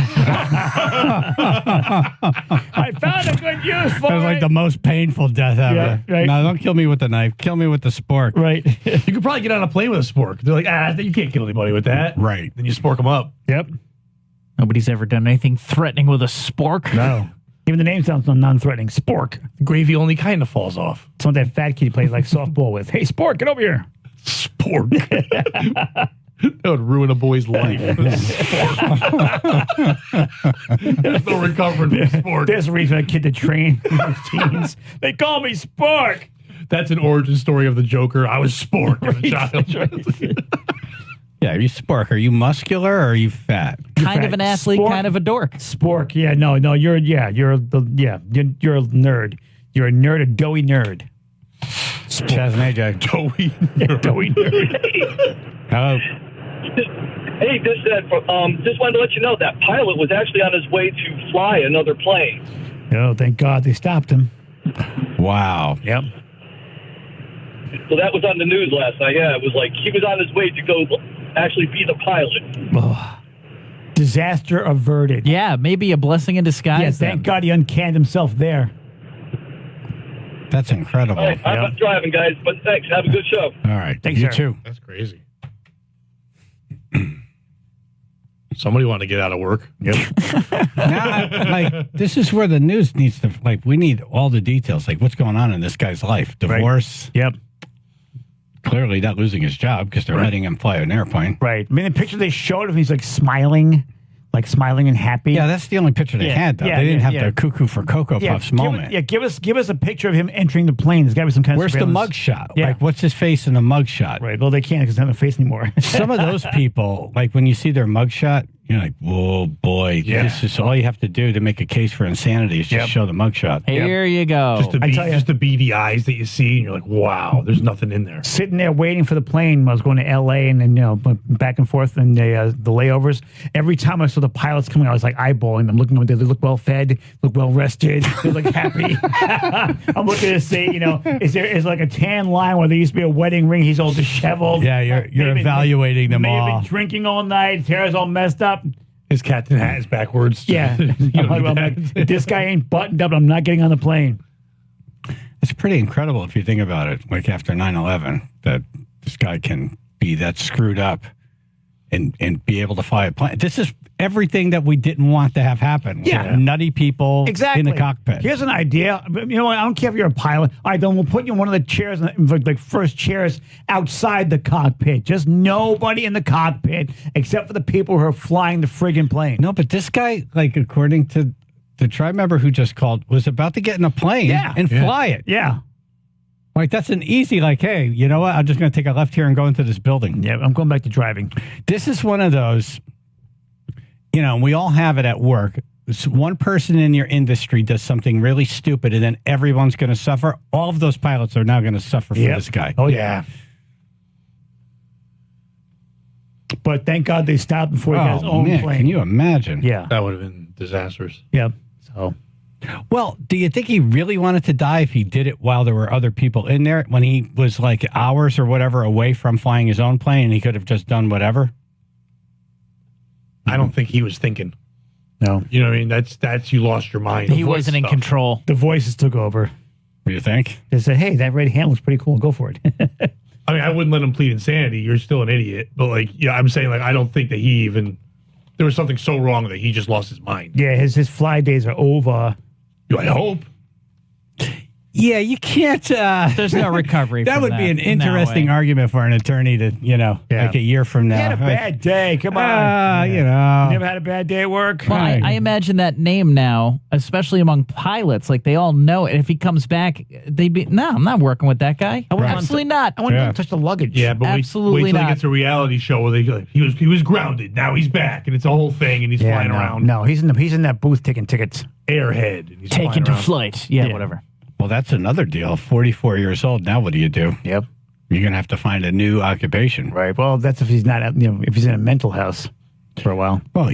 Speaker 1: found a good use for it.
Speaker 2: That was like the most painful death ever.
Speaker 1: Yeah, right.
Speaker 2: No, don't kill me with the knife. Kill me with the spork.
Speaker 1: Right.
Speaker 17: You could probably get on a plane with a spork. They're like, you can't kill anybody with that.
Speaker 2: Right.
Speaker 17: Then you spork them up.
Speaker 1: Yep.
Speaker 4: Nobody's ever done anything threatening with a spork.
Speaker 1: No. Even the name sounds non-threatening. Spork.
Speaker 17: The gravy only kind of falls off.
Speaker 1: It's what that fat kid plays like softball with. Hey, Spork, get over here.
Speaker 17: Spork. That would ruin a boy's life. There's no recovering from Spork.
Speaker 1: There's a reason a kid to train his teens. They call me Spork.
Speaker 17: That's an origin story of the Joker. I was Spork as a child.
Speaker 2: Yeah, are you spork? Are you muscular or are you fat?
Speaker 4: Kind of an athlete, kind of a dork.
Speaker 1: Spork. Yeah, no, you're a nerd. You're a nerd, a doughy nerd.
Speaker 2: Chaz and AJ.
Speaker 17: Doughy
Speaker 1: nerd.
Speaker 2: Hello.
Speaker 6: Hey, just wanted to let you know that pilot was actually on his way to fly another plane.
Speaker 1: Oh, thank God they stopped him.
Speaker 2: Wow.
Speaker 1: Yep.
Speaker 6: So that was on the news last night. Yeah, it was like he was on his way to go actually be the pilot.
Speaker 1: Oh, disaster averted.
Speaker 4: Yeah, maybe a blessing in disguise.
Speaker 1: Yeah, thank God he uncanned himself there.
Speaker 2: That's incredible.
Speaker 6: All right, I'm not driving, guys, but thanks. Have a good show.
Speaker 2: All right.
Speaker 1: Thanks,
Speaker 2: you
Speaker 1: sir.
Speaker 2: too.
Speaker 17: That's crazy. Somebody wanted to get out of work.
Speaker 1: Yep.
Speaker 2: Now, this is where the news needs to, we need all the details. Like, what's going on in this guy's life? Divorce?
Speaker 1: Right. Yep.
Speaker 2: Clearly not losing his job because they're letting him fly an airplane.
Speaker 1: Right. I mean, the picture they showed of him, he's like smiling and happy.
Speaker 2: Yeah, that's the only picture they had, though. They didn't have the cuckoo for Cocoa Puffs moment.
Speaker 1: Give us a picture of him entering the plane. There's got to be some kind
Speaker 2: Where's
Speaker 1: of
Speaker 2: the
Speaker 1: surveillance.
Speaker 2: mugshot?
Speaker 1: Yeah.
Speaker 2: Like, what's his face in the mugshot?
Speaker 1: Right. Well, they can't because they don't have a face anymore.
Speaker 2: Some of those people, like when you see their mugshot, you're like, whoa, boy, this is all you have to do to make a case for insanity is just show the mugshot.
Speaker 4: Here you go.
Speaker 17: Just the beady eyes that you see, and you're like, wow, there's nothing in there.
Speaker 1: Sitting there waiting for the plane. I was going to L.A. and then back and forth and the layovers. Every time I saw the pilots coming, I was like eyeballing them, looking. They look well fed, look well rested, they look happy. I'm looking to see, is like a tan line where there used to be a wedding ring. He's all disheveled.
Speaker 2: Yeah, you're evaluating them
Speaker 1: may
Speaker 2: all.
Speaker 1: have been drinking all night. His hair's all messed up.
Speaker 17: His captain hat is backwards.
Speaker 1: Yeah. If this guy ain't buttoned up, I'm not getting on the plane.
Speaker 2: It's pretty incredible if you think about it. Like after 9/11, that this guy can be that screwed up and be able to fly a plane. This is everything that we didn't want to have happen.
Speaker 1: Yeah.
Speaker 2: Nutty people
Speaker 1: Exactly.
Speaker 2: in the cockpit.
Speaker 1: Here's an idea. You know what? I don't care if you're a pilot. All right, then we'll put you in one of the chairs, like first chairs outside the cockpit. Just nobody in the cockpit except for the people who are flying the friggin' plane.
Speaker 2: No, but this guy, like according to the tribe member who just called, was about to get in a plane and fly it.
Speaker 1: Yeah.
Speaker 2: Like, that's an easy, hey, you know what? I'm just going to take a left here and go into this building.
Speaker 1: Yeah, I'm going back to driving.
Speaker 2: This is one of those, we all have it at work. One person in your industry does something really stupid, and then everyone's going to suffer. All of those pilots are now going to suffer for this guy.
Speaker 1: Oh, yeah. But thank God they stopped before he got his own plane.
Speaker 2: Can you imagine?
Speaker 1: Yeah.
Speaker 17: That would have been disastrous.
Speaker 1: Yep. So...
Speaker 2: Well, do you think he really wanted to die if he did it while there were other people in there when he was like hours or whatever away from flying his own plane and he could have just done whatever?
Speaker 17: I don't think he was thinking.
Speaker 1: No.
Speaker 17: You know what I mean? That's you lost your mind.
Speaker 4: He wasn't in control.
Speaker 1: The voices took over.
Speaker 2: You think?
Speaker 1: They said, hey, that red hand looks pretty cool. Go for it.
Speaker 17: I mean, I wouldn't let him plead insanity. You're still an idiot. But I'm saying I don't think that he even, there was something so wrong that he just lost his mind.
Speaker 1: Yeah, his fly days are over.
Speaker 17: I hope.
Speaker 2: Yeah, you can't.
Speaker 4: There's no recovery.
Speaker 2: That
Speaker 4: from
Speaker 2: would be an
Speaker 4: in that
Speaker 2: interesting
Speaker 4: way.
Speaker 2: argument for an attorney to, like a year from now.
Speaker 1: He had a bad day. Come on.
Speaker 2: You know.
Speaker 1: You never had a bad day at work?
Speaker 4: Well, I imagine that name now, especially among pilots, like they all know it. If he comes back, they'd be, no, I'm not working with that guy. Absolutely not.
Speaker 1: I wouldn't touch the luggage.
Speaker 17: Yeah, but
Speaker 4: Absolutely
Speaker 17: wait till
Speaker 4: not.
Speaker 17: he gets a reality show where they go, he was grounded. Now he's back, and it's a whole thing, and he's flying around.
Speaker 1: No, he's in that booth taking tickets.
Speaker 17: Airhead. And he's
Speaker 4: Taken
Speaker 17: flying
Speaker 4: to
Speaker 17: around.
Speaker 4: flight. Yeah, whatever.
Speaker 2: Well, that's another deal. 44 years old. Now what do you do?
Speaker 1: Yep.
Speaker 2: You're going to have to find a new occupation.
Speaker 1: Right. Well, that's if he's not, if he's in a mental house for a while.
Speaker 2: Well,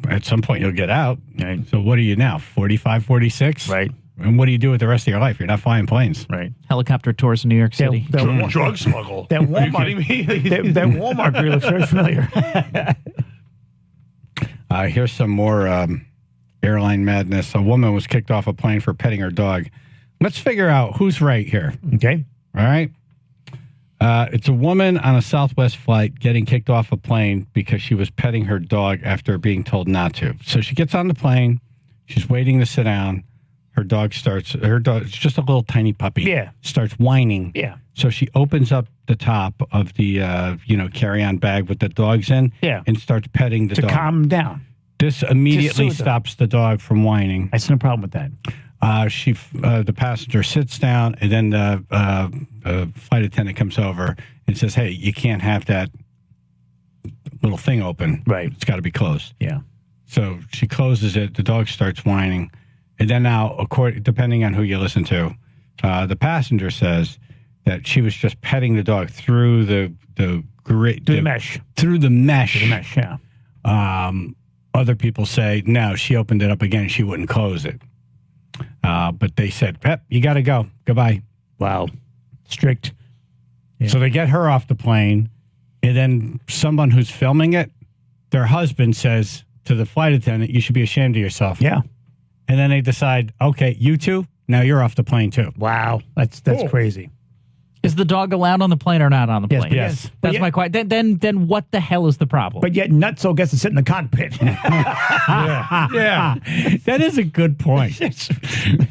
Speaker 2: at some point you'll get out.
Speaker 1: Right.
Speaker 2: So what are you now, 45, 46?
Speaker 1: Right.
Speaker 2: And what do you do with the rest of your life? You're not flying planes.
Speaker 1: Right.
Speaker 4: Helicopter tours in New York City.
Speaker 17: Drug smuggle.
Speaker 1: That
Speaker 17: Are you kidding
Speaker 1: Walmart,
Speaker 17: me?
Speaker 1: that Walmart girl looks very familiar.
Speaker 2: Here's some more airline madness. A woman was kicked off a plane for petting her dog. Let's figure out who's right here.
Speaker 1: Okay.
Speaker 2: All right. It's a woman on a Southwest flight getting kicked off a plane because she was petting her dog after being told not to. So she gets on the plane. She's waiting to sit down. Her dog, it's just a little tiny puppy.
Speaker 1: Yeah.
Speaker 2: Starts whining.
Speaker 1: Yeah.
Speaker 2: So she opens up the top of the, carry-on bag with the dogs in.
Speaker 1: Yeah.
Speaker 2: And starts petting the
Speaker 1: To
Speaker 2: dog.
Speaker 1: calm him down.
Speaker 2: This immediately
Speaker 1: soothe him.
Speaker 2: stops the dog from whining.
Speaker 1: I see no problem with that.
Speaker 2: The passenger sits down, and then the flight attendant comes over and says, "Hey, you can't have that little thing open.
Speaker 1: Right.
Speaker 2: It's got to be closed."
Speaker 1: Yeah.
Speaker 2: So she closes it. The dog starts whining, and then now, depending on who you listen to, the passenger says that she was just petting the dog through the
Speaker 1: mesh.
Speaker 2: Through the mesh.
Speaker 1: The mesh. Yeah.
Speaker 2: Other people say no. She opened it up again. She wouldn't close it. But they said, Pep, you got to go. Goodbye.
Speaker 1: Wow. Strict. Yeah.
Speaker 2: So they get her off the plane, and then someone who's filming it, their husband says to the flight attendant, you should be ashamed of yourself.
Speaker 1: Yeah.
Speaker 2: And then they decide, okay, you two, now you're off the plane too.
Speaker 1: Wow. That's crazy.
Speaker 4: Is the dog allowed on the plane or not on the plane?
Speaker 2: Yes.
Speaker 4: That's my question. Then what the hell is the problem?
Speaker 1: But yet Nutso gets to sit in the cockpit.
Speaker 2: Yeah. That is a good point.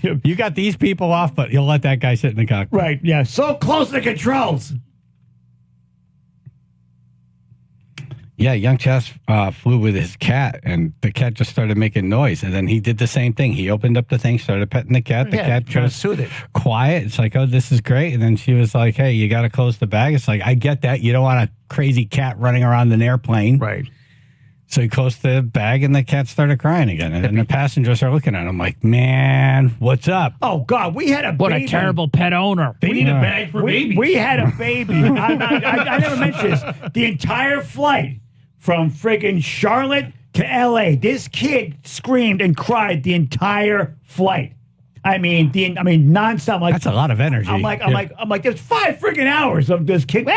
Speaker 2: You got these people off, but you'll let that guy sit in the cockpit.
Speaker 1: Right. Yeah. So close to the controls.
Speaker 2: Yeah, young Chaz flew with his cat, and the cat just started making noise. And then he did the same thing. He opened up the thing, started petting the cat. The cat
Speaker 1: trying to
Speaker 2: goes
Speaker 1: soothe it.
Speaker 2: quiet. It's like, oh, this is great. And then she was like, hey, you got to close the bag. It's like, I get that. You don't want a crazy cat running around an airplane.
Speaker 1: Right.
Speaker 2: So he closed the bag, and the cat started crying again. And then the passengers are looking at him like, man, what's up?
Speaker 1: Oh, God. We had a
Speaker 4: what
Speaker 1: baby.
Speaker 4: a terrible pet owner.
Speaker 17: They need a bag for babies.
Speaker 1: We had a baby. I never mentioned this. The entire flight from friggin' Charlotte to L.A., this kid screamed and cried the entire flight. I mean, nonstop. Like,
Speaker 2: that's a lot of energy.
Speaker 1: I'm like, there's 5 friggin' hours of this kid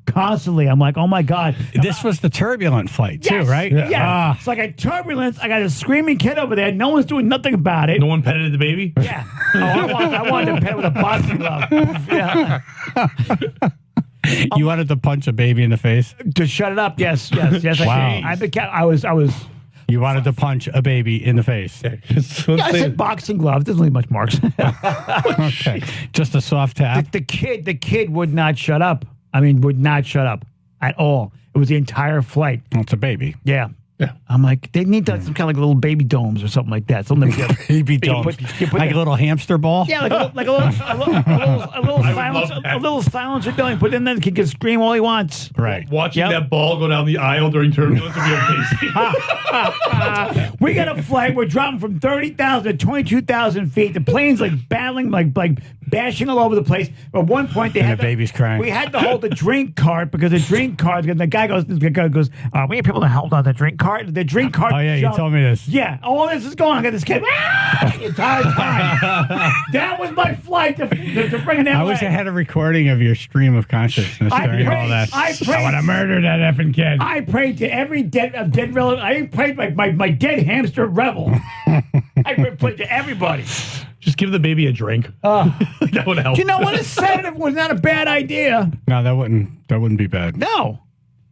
Speaker 1: constantly. I'm like, oh my God.
Speaker 2: This was the turbulent flight too, right?
Speaker 1: Yeah. It's like a turbulence. I got a screaming kid over there. No one's doing nothing about it.
Speaker 17: No one petted the baby?
Speaker 1: Yeah. Oh, I wanted to pet it with a boxing glove. Yeah.
Speaker 2: You wanted to punch a baby in the face?
Speaker 1: To shut it up. Yes.
Speaker 2: Wow.
Speaker 1: I was.
Speaker 2: You wanted to punch a baby in the face.
Speaker 1: I said boxing glove. Doesn't leave much marks.
Speaker 2: Okay. Just a soft tap.
Speaker 1: The kid would not shut up. I mean, would not shut up at all. It was the entire flight.
Speaker 2: Well, it's a baby.
Speaker 1: Yeah. I'm like, they need some kind of like little baby domes or something like that. Something like
Speaker 2: baby domes. Like a little hamster ball?
Speaker 1: Yeah, like a little silencer down. Put it in there, the kid can scream all he wants.
Speaker 2: Right.
Speaker 17: Watching that ball go down the aisle during turbulence would be amazing.
Speaker 1: We got a flight. We're dropping from 30,000 to 22,000 feet. The plane's like battling, like bashing all over the place. At one point, they had
Speaker 2: the baby's crying.
Speaker 1: We had to hold the drink cart because the drink cart. The guy goes, we have people that held on the drink cart. The drink cart.
Speaker 2: Oh yeah,
Speaker 1: jumped.
Speaker 2: you told me this.
Speaker 1: Yeah, all this is going on. I got this kid the entire time. That was my flight to bring an LA.
Speaker 2: I wish I had a recording of your stream of consciousness during all that. I want to murder that effing kid.
Speaker 1: I prayed to every dead relative. I prayed my dead hamster rebel. I prayed to everybody.
Speaker 17: Just give the baby a drink. That would help.
Speaker 1: You know what? A sedative was not a bad idea.
Speaker 2: No, that wouldn't be bad.
Speaker 1: No.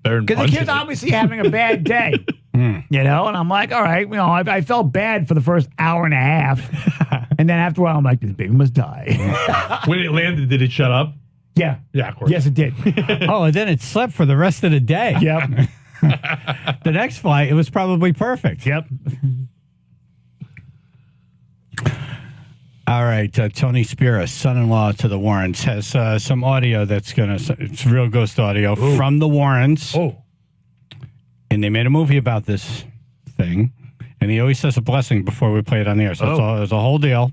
Speaker 1: Because the kid's obviously having a bad day. You know, and I'm like, all right, I felt bad for the first hour and a half. And then after a while, I'm like, this baby must die.
Speaker 17: When it landed, did it shut up?
Speaker 1: Yeah.
Speaker 17: Yeah, of course.
Speaker 1: Yes, it did.
Speaker 2: Oh, and then it slept for the rest of the day.
Speaker 1: Yep.
Speaker 2: The next flight, it was probably perfect.
Speaker 1: Yep.
Speaker 2: All right, Tony Spira, son-in-law to the Warrens, has some audio that's it's real ghost audio from the Warrens.
Speaker 17: Oh.
Speaker 2: And they made a movie about this thing, and he always says a blessing before we play it on the air. So it's a whole deal.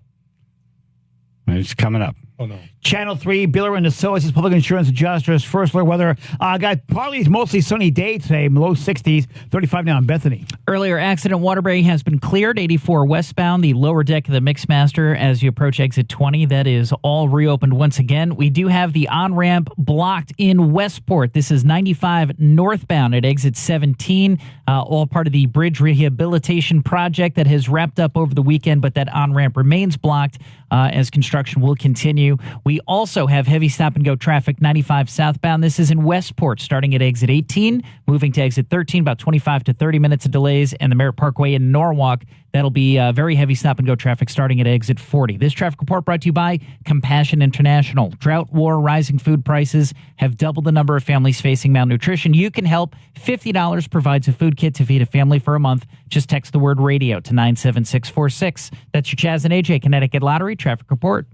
Speaker 2: And it's coming up.
Speaker 17: Oh, no.
Speaker 1: Channel 3, Biller and Associates public insurance adjusters. First alert weather. Got partly mostly sunny day today, low 60s, 35 now in Bethany.
Speaker 4: Earlier accident, Waterbury has been cleared. 84 westbound, the lower deck of the Mixmaster as you approach exit 20. That is all reopened once again. We do have the on-ramp blocked in Westport. This is 95 northbound at exit 17. All part of the bridge rehabilitation project that has wrapped up over the weekend, but that on-ramp remains blocked as construction will continue. We also have heavy stop-and-go traffic 95 southbound. This is in Westport, starting at exit 18, moving to exit 13, about 25 to 30 minutes of delays, and the Merritt Parkway in Norwalk. That'll be very heavy stop-and-go traffic starting at exit 40. This traffic report brought to you by Compassion International. Drought, war, rising food prices have doubled the number of families facing malnutrition. You can help. $50 provides a food kit to feed a family for a month. Just text the word radio to 97646. That's your Chaz and AJ Connecticut Lottery traffic report.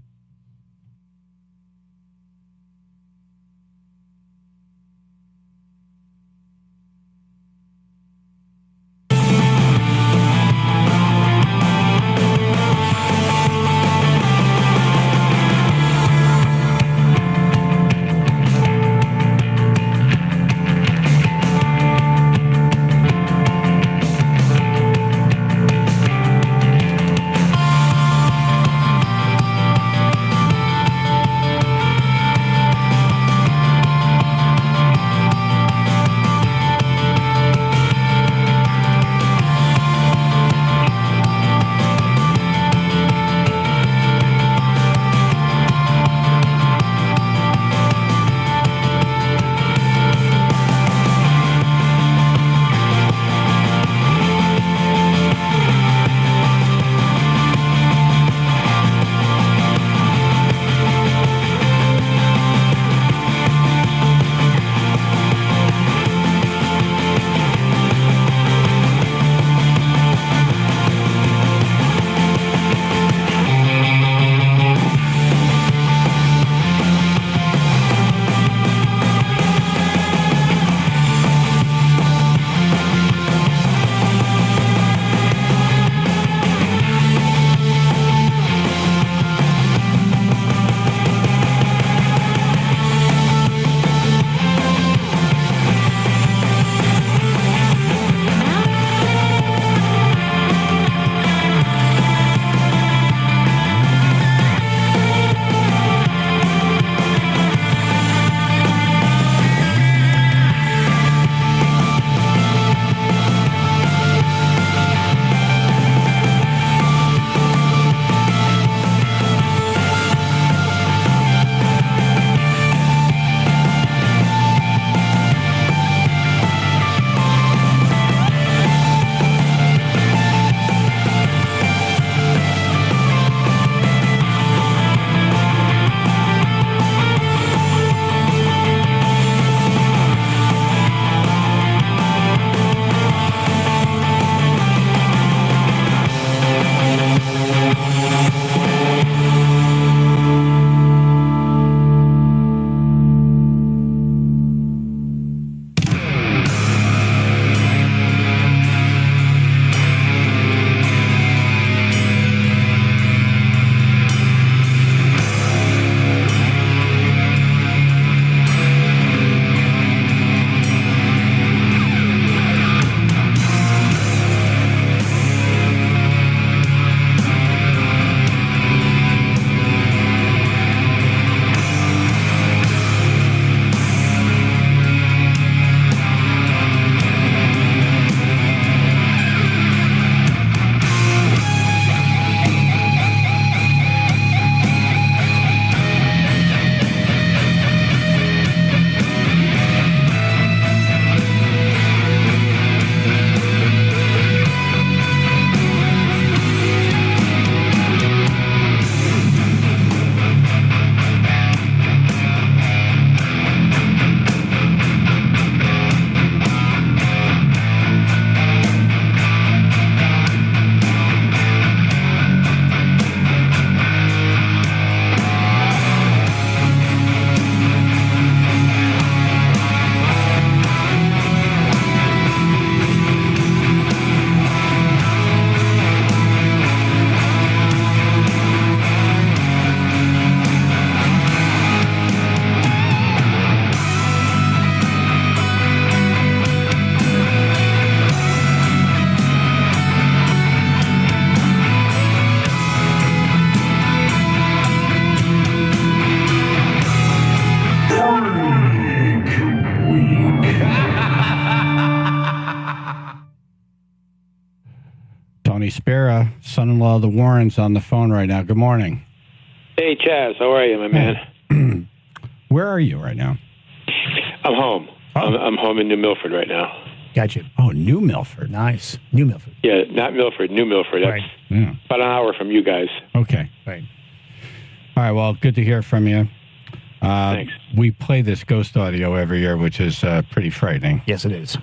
Speaker 2: Tony Spera, son-in-law of the Warrens, on the phone right now. Good morning.
Speaker 8: Hey, Chaz. How are you, my man?
Speaker 2: Where are you right now?
Speaker 8: I'm home. I'm home in New Milford right now.
Speaker 1: Gotcha.
Speaker 2: Oh, New Milford.
Speaker 1: Nice. New Milford.
Speaker 8: Yeah, not Milford, New Milford. That's about an hour from you guys.
Speaker 2: Okay.
Speaker 1: Right.
Speaker 2: All right. Well, good to hear from you.
Speaker 8: Thanks.
Speaker 2: We play this ghost audio every year, which is pretty frightening.
Speaker 1: Yes, it is.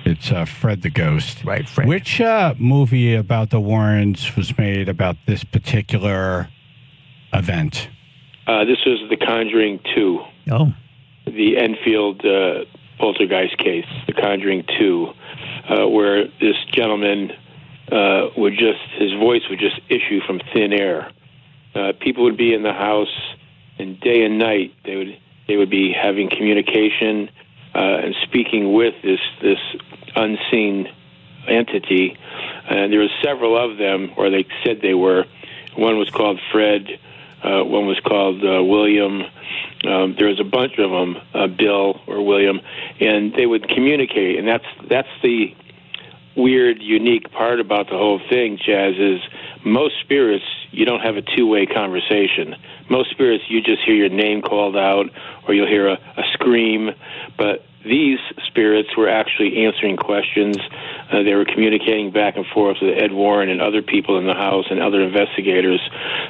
Speaker 2: It's Fred the Ghost.
Speaker 1: Right, Fred.
Speaker 2: Which movie about the Warrens was made about this particular event?
Speaker 8: This was The Conjuring 2.
Speaker 1: Oh.
Speaker 8: The Enfield poltergeist case, The Conjuring 2, where this gentleman his voice would just issue from thin air. People would be in the house, and day and night they would be having communication and speaking with this unseen entity. And there were several of them, or they said they were. One was called Fred. One was called William. There was a bunch of them, Bill or William, and they would communicate. And that's the weird, unique part about the whole thing, Chaz, is most spirits, you don't have a two-way conversation. Most spirits, you just hear your name called out, or you'll hear a scream. But these spirits were actually answering questions. They were communicating back and forth with Ed Warren and other people in the house and other investigators.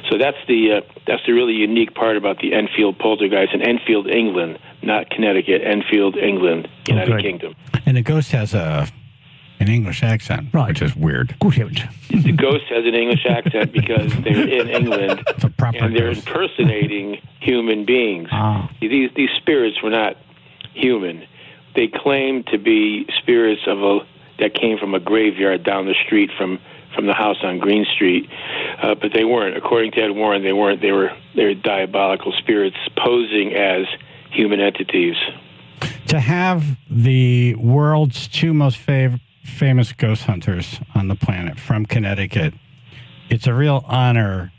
Speaker 8: So that's the really unique part about the Enfield poltergeist in Enfield, England, not Connecticut. Enfield, England, United Kingdom.
Speaker 2: And the ghost has an English accent, which is weird.
Speaker 8: The ghost has an English accent because they're in England and they're impersonating human beings. These spirits were not human. They claim to be spirits that came from a graveyard down the street from the house on Green Street, but they weren't. According to Ed Warren, they weren't. They were diabolical spirits posing as human entities.
Speaker 2: To have the world's two most famous ghost hunters on the planet from Connecticut, it's a real honor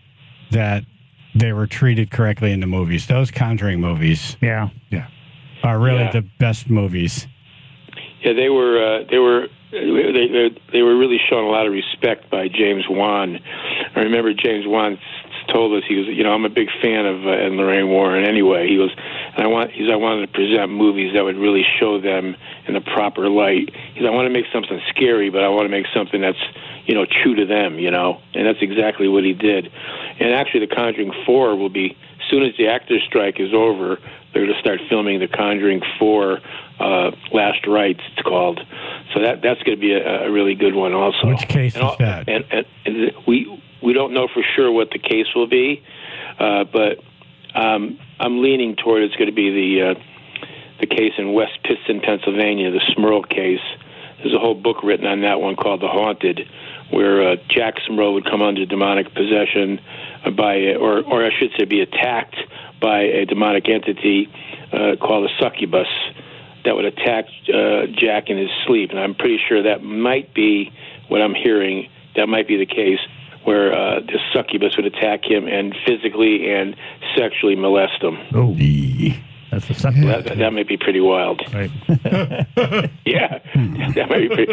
Speaker 2: that they were treated correctly in the movies. Those Conjuring movies, are really the best movies.
Speaker 8: Yeah, they were really shown a lot of respect by James Wan. I remember James Wan told us, he was, I'm a big fan of Ed and Lorraine Warren anyway. He goes, and I wanted to present movies that would really show them in the proper light. He said, I want to make something scary, but I want to make something that's, true to them, and that's exactly what he did. And actually, The Conjuring 4 will be, as soon as the actors' strike is over, they're going to start filming The Conjuring 4 Last Rites, it's called. So that's going to be a really good one also.
Speaker 2: Which case is that?
Speaker 8: And we don't know for sure what the case will be, but I'm leaning toward it's going to be the case in West Pittston, Pennsylvania, the Smurl case. There's a whole book written on that one called The Haunted, where Jack Smurl would come under demonic possession or I should say be attacked by a demonic entity called a succubus that would attack Jack in his sleep. And I'm pretty sure that might be what I'm hearing. That might be the case where this succubus would attack him and physically and sexually molest him.
Speaker 1: Oh, that's the succubus.
Speaker 8: That might be pretty wild.
Speaker 1: Right.
Speaker 8: Yeah, that might be pretty.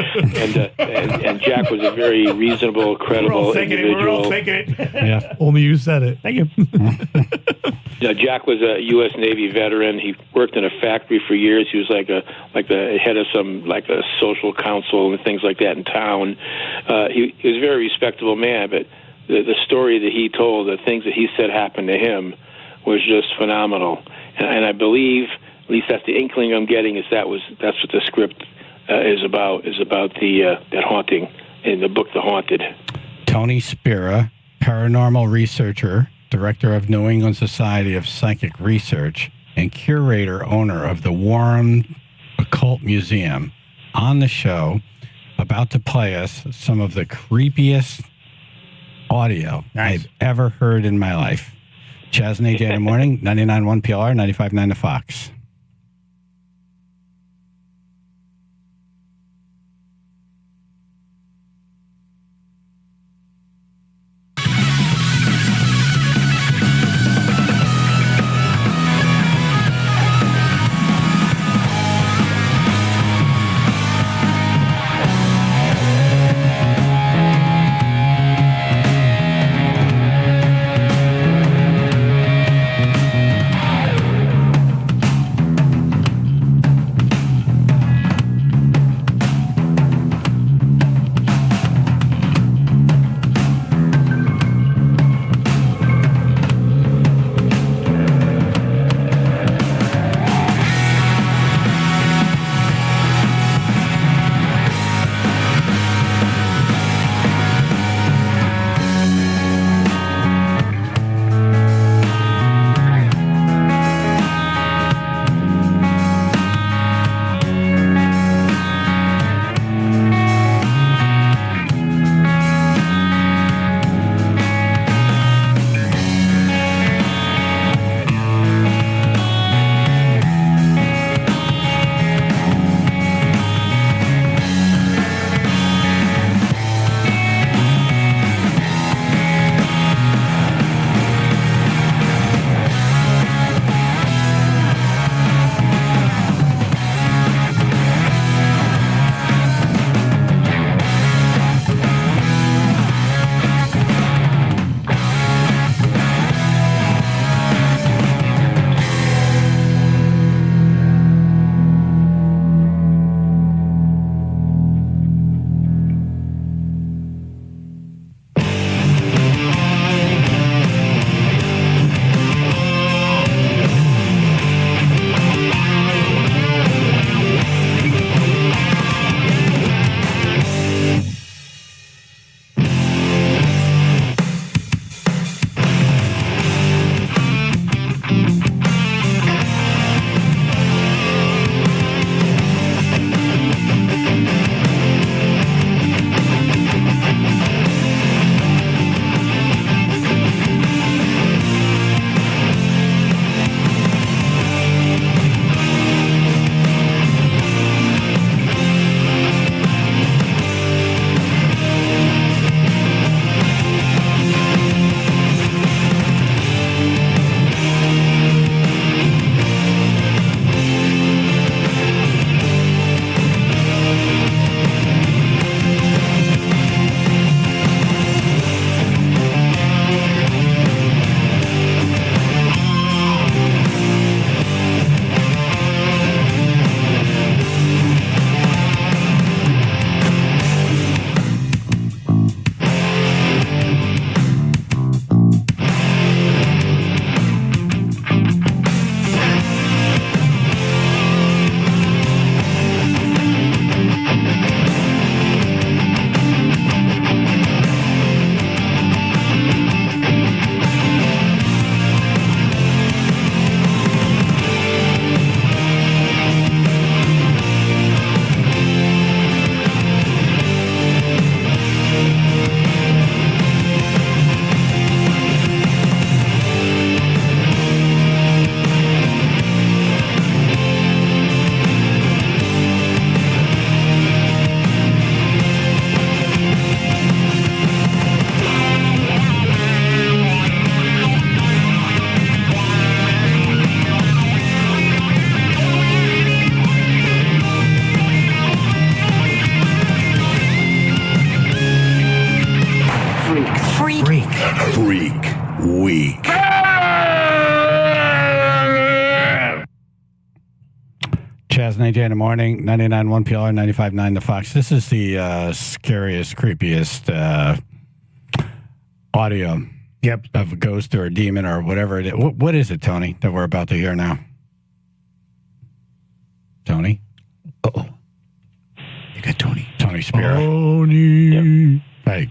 Speaker 8: And Jack was a very reasonable, credible individual.
Speaker 1: We're all thinking it.
Speaker 2: Yeah.
Speaker 17: Only you said it.
Speaker 1: Thank you.
Speaker 8: Jack was a U.S. Navy veteran. He worked in a factory for years. He was like the head of a social council and things like that in town. He was a very respectable man, but the story that he told, the things that he said happened to him, was just phenomenal. And I believe, at least that's the inkling I'm getting, that's what the script is about that haunting in the book The Haunted.
Speaker 2: Tony Spera, paranormal researcher, director of New England Society of Psychic Research, and owner of the Warren Occult Museum, on the show, about to play us some of the creepiest audio I've ever heard in my life. Chaz and AJ in the morning, 99.1 PLR, 95.9 The Fox. Chaz and AJ in the morning, 99.1 PLR, 95.9 The Fox. This is the scariest, creepiest audio of a ghost or a demon or whatever it is. What is it, Tony, that we're about to hear now? Tony?
Speaker 1: Uh-oh. You got Tony.
Speaker 2: Tony Spira.
Speaker 17: Tony.
Speaker 2: Hey.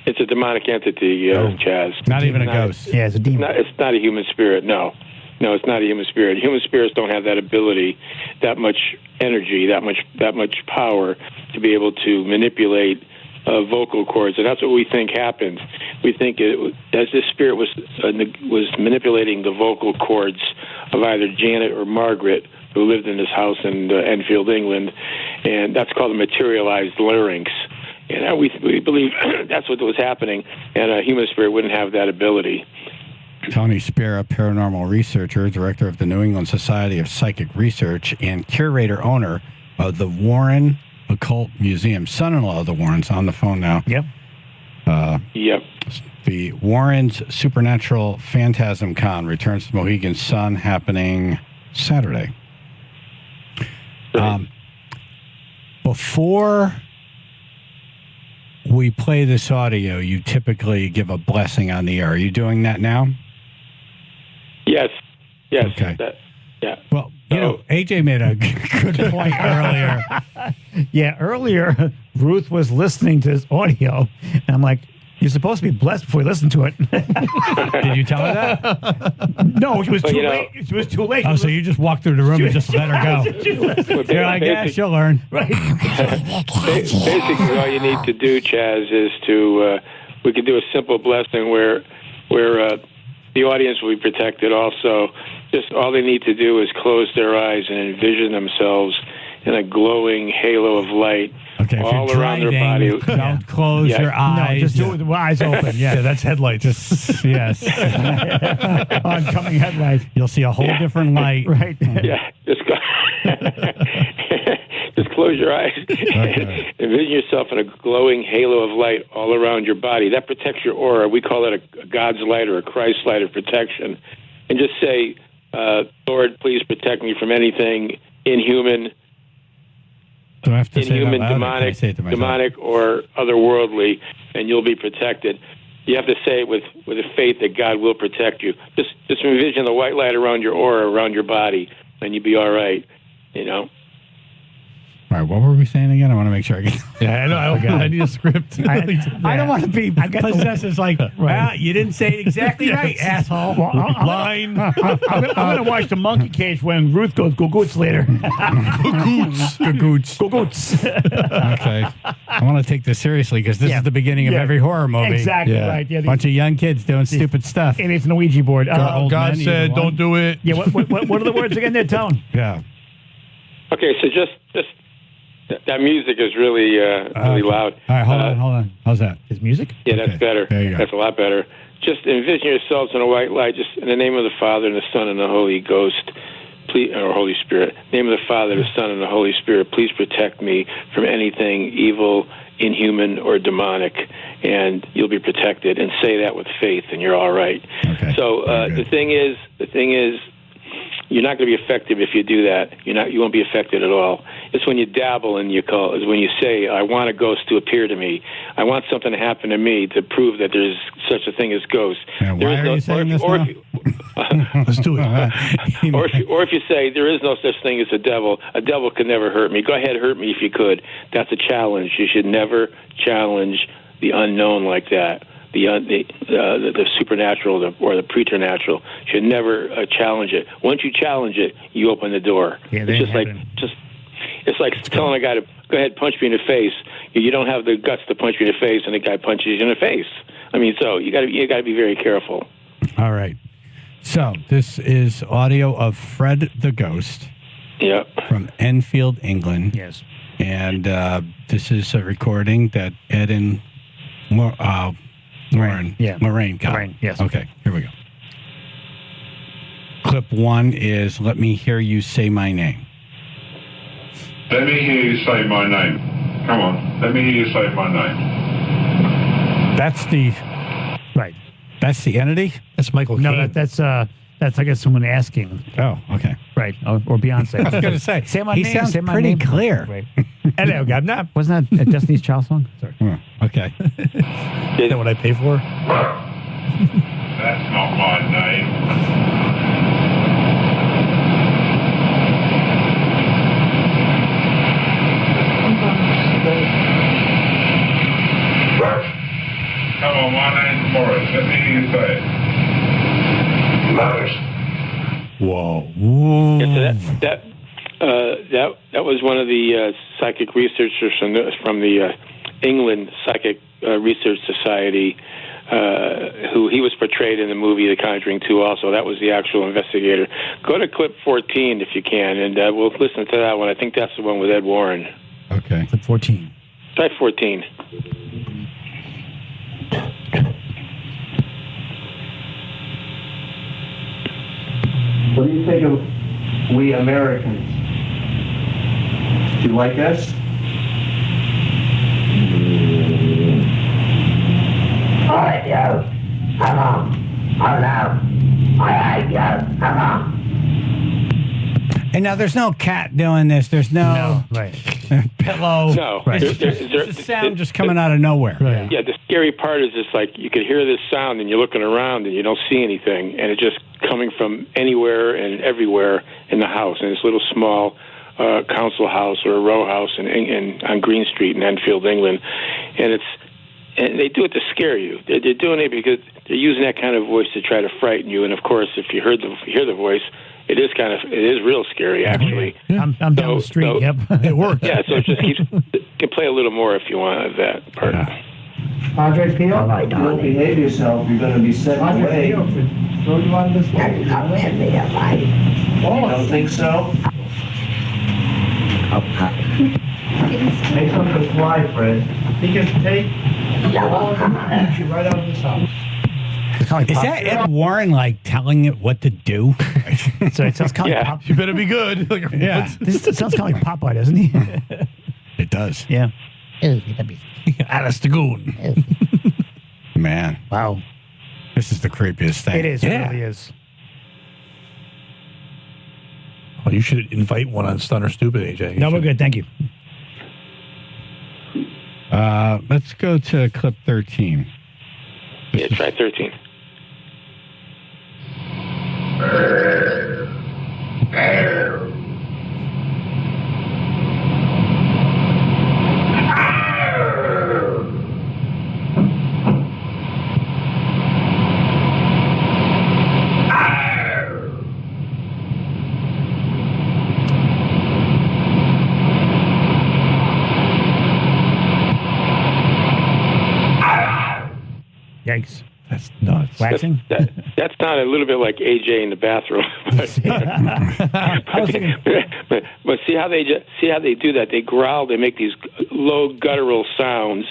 Speaker 8: It's a demonic entity, Chaz.
Speaker 2: Not even a ghost.
Speaker 1: Yeah, it's a demon.
Speaker 8: It's not a human spirit, no. No, it's not a human spirit. Human spirits don't have that ability, that much energy, that much power to be able to manipulate vocal cords, and that's what we think happened. We think as this spirit was manipulating the vocal cords of either Janet or Margaret, who lived in this house in Enfield, England, and that's called a materialized larynx. And we believe that's what was happening, and a human spirit wouldn't have that ability.
Speaker 2: Tony Spira, paranormal researcher, director of the New England Society of Psychic Research, and curator-owner of the Warren Occult Museum. Son-in-law of the Warrens, on the phone now.
Speaker 1: Yep.
Speaker 8: Yep.
Speaker 2: The Warrens Supernatural Phantasm Con returns to Mohegan Sun, happening Saturday. Before we play this audio, you typically give a blessing on the air. Are you doing that now?
Speaker 8: Yes.
Speaker 2: Okay.
Speaker 8: Yeah.
Speaker 2: Well, AJ made a good point earlier.
Speaker 1: Yeah, earlier, Ruth was listening to this audio, and I'm like, you're supposed to be blessed before you listen to it.
Speaker 2: Did you tell her that?
Speaker 1: No, she was too late. She was too late.
Speaker 2: Oh, so you just walked through the room and just let her go. You're like, yeah, she'll learn.
Speaker 1: Right.
Speaker 8: Basically, all you need to do, Chaz, is to we can do a simple blessing where the audience will be protected also. Just all they need to do is close their eyes and envision themselves in a glowing halo of light all around their body.
Speaker 2: Don't close your eyes.
Speaker 1: No, just do it with the eyes open. Yeah,
Speaker 17: that's headlights.
Speaker 2: Yes.
Speaker 1: Oncoming headlights.
Speaker 2: You'll see a whole different light.
Speaker 1: Right.
Speaker 8: Yeah, just close your eyes.
Speaker 2: Okay.
Speaker 8: Envision yourself in a glowing halo of light all around your body. That protects your aura. We call it a God's light or a Christ light of protection. And just say, Lord, please protect me from anything inhuman,
Speaker 2: Do I have to
Speaker 8: inhuman,
Speaker 2: say that loud, or can I say it to myself?
Speaker 8: demonic, or otherworldly, and you'll be protected. You have to say it with a faith that God will protect you. Just envision the white light around your aura, around your body, and you'll be all right.
Speaker 2: All right, what were we saying again? I want to make sure I get.
Speaker 17: Yeah, I know. I need a script.
Speaker 2: I don't want to be possessed as like, well, you didn't say it exactly right, asshole.
Speaker 1: Well,
Speaker 17: Line.
Speaker 1: I'm going to watch the monkey cage when Ruth goes go-goots later.
Speaker 2: Go-goots.
Speaker 1: Go-goots.
Speaker 2: Okay. I want to take this seriously because this is the beginning of every horror movie.
Speaker 1: Exactly right. Yeah,
Speaker 2: bunch of young kids doing stupid stuff.
Speaker 1: And it's an Ouija board.
Speaker 17: God said, don't do it.
Speaker 1: Yeah, what are the words again there, Tone?
Speaker 2: Yeah.
Speaker 8: Okay, so just that music is really loud.
Speaker 2: All right, hold on. How's that?
Speaker 1: Is music?
Speaker 8: Yeah, that's better.
Speaker 2: There you go.
Speaker 8: That's a lot better. Just envision yourselves in a white light, just in the name of the Father and the Son and the Holy Ghost, please, or Holy Spirit. In the name of the Father, the Son, and the Holy Spirit, please protect me from anything evil, inhuman, or demonic, and you'll be protected. And say that with faith, and you're all right.
Speaker 2: Okay.
Speaker 8: So the thing is, you're not going to be effective if you do that. You won't be affected at all. It's when you dabble and you call. It's when you say, "I want a ghost to appear to me. I want something to happen to me to prove that there's such a thing as ghosts."
Speaker 2: Why are you saying this now?
Speaker 17: Let's do it.
Speaker 8: Or if you say there is no such thing as a devil could never hurt me. Go ahead, hurt me if you could. That's a challenge. You should never challenge the unknown like that. The supernatural or the preternatural should never challenge it. Once you challenge it, you open the door.
Speaker 1: Yeah,
Speaker 8: it's like telling a guy to go ahead, punch me in the face. You don't have the guts to punch me in the face, and the guy punches you in the face. I mean, so you got to be very careful.
Speaker 2: All right. So this is audio of Fred the Ghost.
Speaker 8: Yep.
Speaker 2: From Enfield, England.
Speaker 1: Yes.
Speaker 2: And this is a recording that Ed and Lorraine got.
Speaker 1: Lorraine, yes.
Speaker 2: Okay, here we go. Clip 1 is "Let me hear you say my name."
Speaker 7: Let me hear you say my name. Come on, let me hear you say my name.
Speaker 2: That's the
Speaker 1: right.
Speaker 2: That's the entity.
Speaker 17: That's Michael.
Speaker 1: No,
Speaker 17: Caine.
Speaker 1: that's That's, I guess, someone asking.
Speaker 2: Oh, okay.
Speaker 1: Right. Or Beyonce.
Speaker 2: I was going to say,
Speaker 1: say my
Speaker 2: he
Speaker 1: name.
Speaker 2: sounds
Speaker 1: Say my
Speaker 2: pretty
Speaker 1: name.
Speaker 2: clear.
Speaker 1: Right.
Speaker 17: Hello, Governor.
Speaker 1: Wasn't that a Destiny's Child song? Sorry.
Speaker 2: Okay.
Speaker 17: Is that what I pay for?
Speaker 7: That's not my name. Come on, my name's Morris. Let me hear you say it. Morris.
Speaker 17: Whoa.
Speaker 8: Yeah, so that was one of the psychic researchers from the England Psychic Research Society, who he was portrayed in the movie The Conjuring 2 also. That was the actual investigator. Go to clip 14 if you can, and we'll listen to that one. I think that's the one with Ed Warren.
Speaker 2: Okay.
Speaker 1: Clip 14.
Speaker 8: Try 14.
Speaker 11: What do you think of we Americans? Do you like us?
Speaker 19: I do. Hello. Hello. I do. Hello.
Speaker 2: And now there's no cat doing this. There's no
Speaker 1: right.
Speaker 2: pillow.
Speaker 8: No.
Speaker 2: Right.
Speaker 8: There's
Speaker 2: It's a sound just coming out of nowhere.
Speaker 1: Right.
Speaker 8: Yeah, the scary part is it's like you could hear this sound and you're looking around and you don't see anything, and it's just coming from anywhere and everywhere in the house, in this little small council house or a row house on Green Street in Enfield, England. And they do it to scare you. They're doing it because they're using that kind of voice to try to frighten you. And of course, if you hear the voice, it is real scary, actually.
Speaker 1: Yeah. I'm down the street. Yep,
Speaker 17: it works.
Speaker 8: Yeah, so it just keeps. You can play a little more if you want of that part.
Speaker 11: Padre Pio, you don't behave yourself, you're going to be sent away. Throw you on this way. You don't think so? Make something fly, Fred. He can take all of you right out of this house.
Speaker 2: Is that Ed Warren like telling it what to do?
Speaker 1: So it sounds kind of like Popeye.
Speaker 17: You better be good.
Speaker 2: Yeah.
Speaker 1: This sounds kind of like Popeye, doesn't he?
Speaker 2: It does.
Speaker 1: Yeah.
Speaker 17: Alice the Goon.
Speaker 2: Man.
Speaker 1: Wow.
Speaker 2: This is the creepiest thing.
Speaker 1: It is.
Speaker 2: Yeah.
Speaker 1: It really is.
Speaker 17: Oh, you should invite one on Stun or Stupid, AJ.
Speaker 1: No, we're good. Thank you.
Speaker 2: Let's go to clip 13.
Speaker 8: Yeah, try 13.
Speaker 1: Yikes.
Speaker 17: That's nuts.
Speaker 1: Waxing?
Speaker 8: That sounded a little bit like AJ in the bathroom. But see how they do that? They growl. They make these low guttural sounds,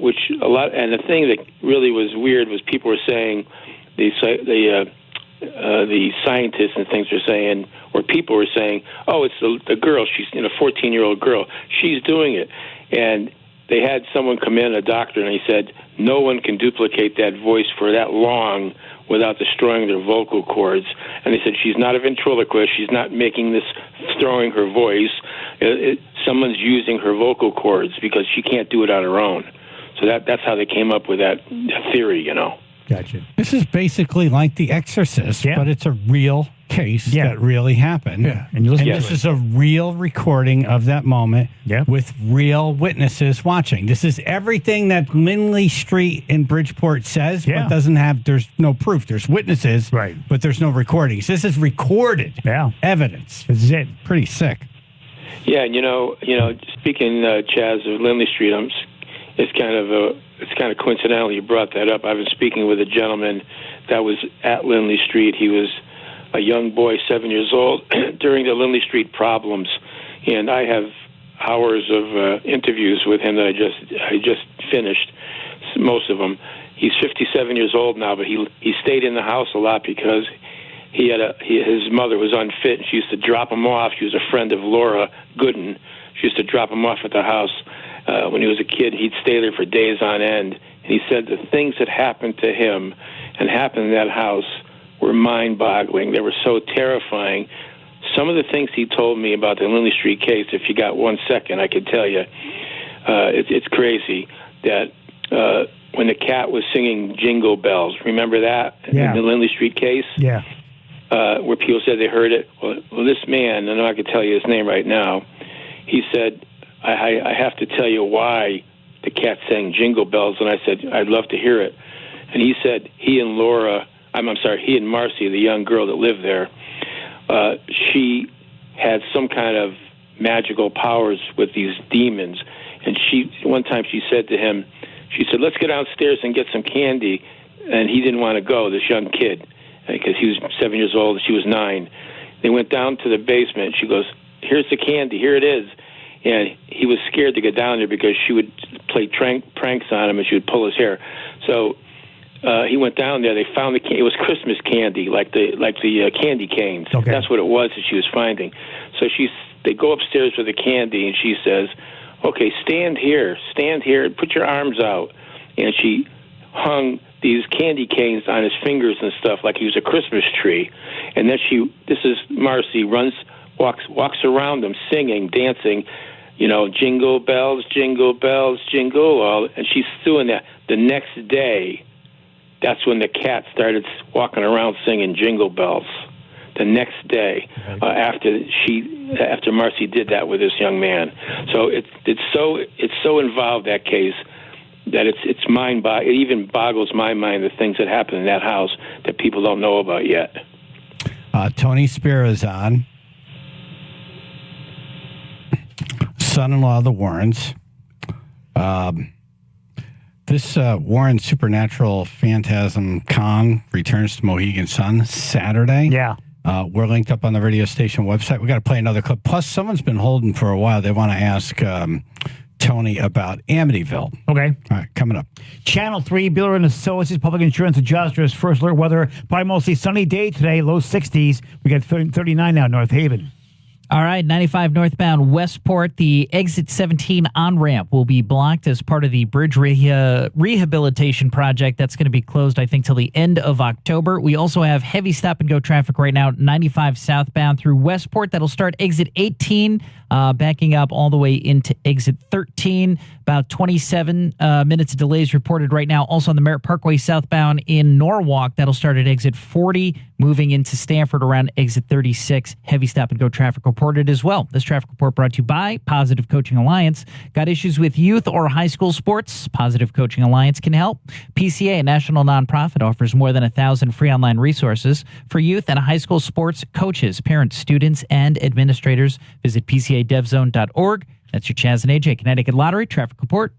Speaker 8: which a lot. And the thing that really was weird was people were saying the scientists and things were saying, or people were saying, "Oh, it's the girl. She's a 14-year-old girl. She's doing it." And they had someone come in, a doctor, and he said, no one can duplicate that voice for that long without destroying their vocal cords. And they said, she's not a ventriloquist. She's not making this, throwing her voice. Someone's using her vocal cords because she can't do it on her own. So that's how they came up with that theory,
Speaker 1: Gotcha.
Speaker 2: This is basically like The Exorcist, but it's a real case that really happened.
Speaker 1: Yeah. And you listen to
Speaker 2: this
Speaker 1: it.
Speaker 2: is a real recording of that moment with real witnesses watching. This is everything that Lindley Street in Bridgeport says, but doesn't have, there's no proof. There's witnesses, but there's no recordings. This is recorded evidence.
Speaker 1: This is it.
Speaker 2: Pretty sick.
Speaker 8: Yeah, and speaking, Chaz, of Lindley Street, it's kind of coincidental you brought that up. I've been speaking with a gentleman that was at Lindley Street. He was a young boy, 7 years old, during the Lindley Street problems, and I have hours of interviews with him that I just finished, most of them. He's 57 years old now, but he stayed in the house a lot because his mother was unfit, and she used to drop him off. She was a friend of Laura Gooden. She used to drop him off at the house. When he was a kid, he'd stay there for days on end. And he said the things that happened to him and happened in that house were were mind-boggling. They were so terrifying. Some of the things he told me about the Lindley Street case, if you got 1 second, I could tell you. It's crazy that when the cat was singing Jingle Bells, remember that in the Lindley Street case?
Speaker 1: Yeah.
Speaker 8: Where people said they heard it. Well, this man, and I could tell you his name right now, he said, I have to tell you why the cat sang Jingle Bells, and I said, I'd love to hear it. And he said he and Marcy, the young girl that lived there, she had some kind of magical powers with these demons. And one time she said to him, she said, let's get downstairs and get some candy. And he didn't want to go, this young kid, because he was 7 years old and she was 9. They went down to the basement. She goes, here's the candy, here it is. And he was scared to get down there because she would play pranks on him and she would pull his hair. So he went down there. They found it was Christmas candy, like the candy canes. Okay. That's what it was that she was finding. So they go upstairs with the candy, and she says, "Okay, stand here, put your arms out." And she hung these candy canes on his fingers and stuff like he was a Christmas tree. And then this is Marcy, walks around them singing, dancing, jingle bells, jingle all. And she's doing that. The next day, that's when the cat started walking around singing Jingle Bells. The next day, after Marcy did that with this young man. So it's so involved, that case, that it even boggles my mind, the things that happen in that house that people don't know about yet.
Speaker 2: Tony Spira is on, son-in-law of the Warrens. This Warren Supernatural Phantasm Con returns to Mohegan Sun Saturday.
Speaker 1: Yeah.
Speaker 2: We're linked up on the radio station website. We got to play another clip. Plus, someone's been holding for a while. They want to ask Tony about Amityville.
Speaker 1: Okay.
Speaker 2: All right, coming up.
Speaker 1: Channel 3, Bueller and Associates Public Insurance Adjusters. First alert weather. Probably mostly sunny day today, low 60s. We got 39 now, North Haven.
Speaker 4: All right, 95 northbound Westport. The exit 17 on-ramp will be blocked as part of the bridge rehabilitation project. That's going to be closed, I think, till the end of October. We also have heavy stop-and-go traffic right now, 95 southbound through Westport. That'll start exit 18, backing up all the way into exit 13. About 27 minutes of delays reported right now. Also on the Merritt Parkway southbound in Norwalk. That'll start at exit 40, moving into Stanford around exit 36. Heavy stop-and-go traffic reported as well. This traffic report brought to you by Positive Coaching Alliance. Got issues with youth or high school sports? Positive Coaching Alliance can help. PCA, a national nonprofit, offers more than 1,000 free online resources for youth and high school sports coaches, parents, students, and administrators. Visit PCADevZone.org. That's your Chaz and AJ Connecticut Lottery traffic report.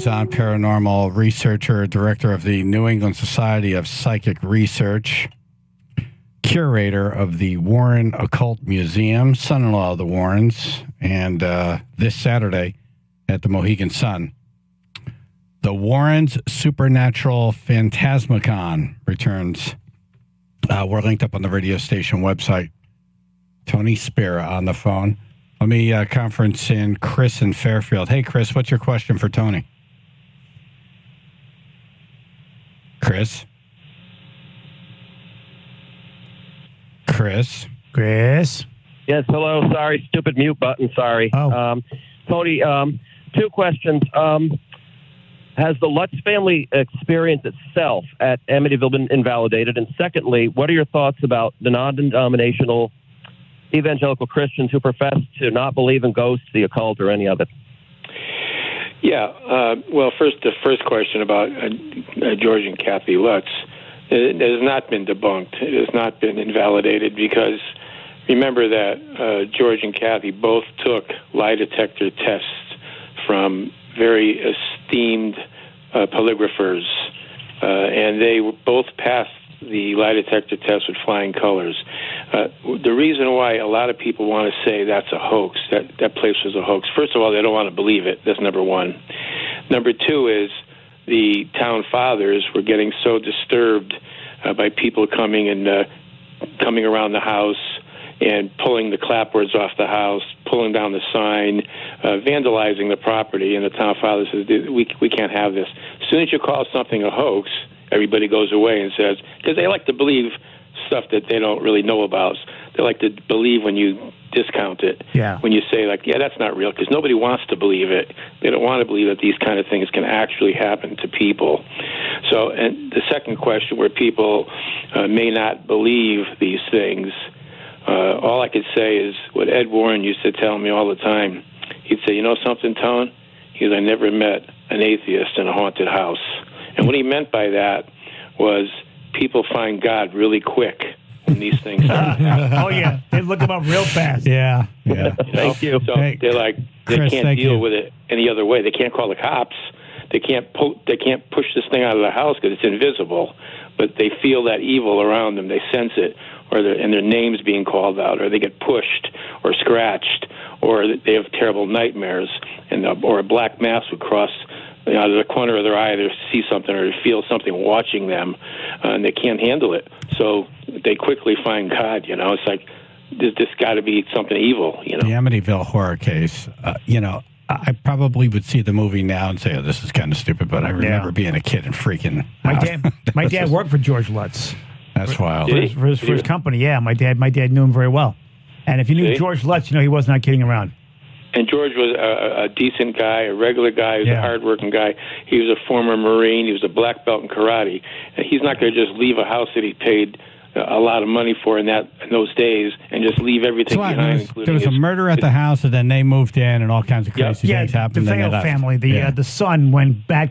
Speaker 2: Chaz, paranormal researcher, director of the New England Society of Psychic Research, curator of the Warren Occult Museum, son-in-law of the Warrens, and this Saturday at the Mohegan Sun, the Warrens Supernatural Phantasmicon returns. We're linked up on the radio station website. Tony Spera on the phone. Let me conference in Chris in Fairfield. Hey, Chris, what's your question for Tony? Chris? Chris?
Speaker 12: Yes, hello. Sorry, stupid mute button. Sorry. Tony, two questions. Has the Lutz family experience itself at Amityville been invalidated? And secondly, what are your thoughts about the non-denominational evangelical Christians who profess to not believe in ghosts, the occult, or any of it?
Speaker 8: Yeah. Well, the first question about George and Kathy Lutz. It has not been debunked. It has not been invalidated because remember that George and Kathy both took lie detector tests from very esteemed polygraphers, and they both passed the lie detector test with flying colors. The reason why a lot of people want to say that's a hoax, that place was a hoax, first of all, they don't want to believe it. That's number one. Number two is the town fathers were getting so disturbed by people coming around the house and pulling the clapboards off the house, pulling down the sign, vandalizing the property. And the town father says, we can't have this. As soon as you call something a hoax, everybody goes away and says, because they like to believe stuff that they don't really know about. They like to believe when you discount it.
Speaker 1: Yeah.
Speaker 8: When you say, like, yeah, that's not real, because nobody wants to believe it. They don't want to believe that these kind of things can actually happen to people. So, and the second question, where people may not believe these things, all I could say is what Ed Warren used to tell me all the time. He'd say, you know something, Tone? He goes, I never met an atheist in a haunted house. And what he meant by that was people find God really quick when these things happen.
Speaker 1: Oh, yeah. They look them up real fast.
Speaker 2: Yeah.
Speaker 12: Thank you.
Speaker 8: So they're like, they
Speaker 2: Chris,
Speaker 8: can't deal with it any other way. They can't call the cops. They can't push this thing out of the house because it's invisible. But they feel that evil around them. They sense it, and their name's being called out, or they get pushed or scratched, or they have terrible nightmares, or a black mass would cross out of the corner of their eye. They see something or they feel something watching them, and they can't handle it. So they quickly find God. It's like this got to be something evil.
Speaker 2: The Amityville horror case. I probably would see the movie now and say, "Oh, this is kind of stupid," but I remember being a kid and freaking.
Speaker 1: My dad worked for George Lutz.
Speaker 2: That's wild.
Speaker 1: For his company, yeah. My dad knew him very well. And if you knew George Lutz, he was not kidding around.
Speaker 8: And George was a decent guy, a regular guy. He was a hardworking guy. He was a former Marine. He was a black belt in karate. And he's not going to just leave a house that he paid a lot of money for in those days and just leave everything behind.
Speaker 2: There was a murder at the house, and then they moved in, and all kinds of crazy things happened.
Speaker 1: The Vail family, the son went bat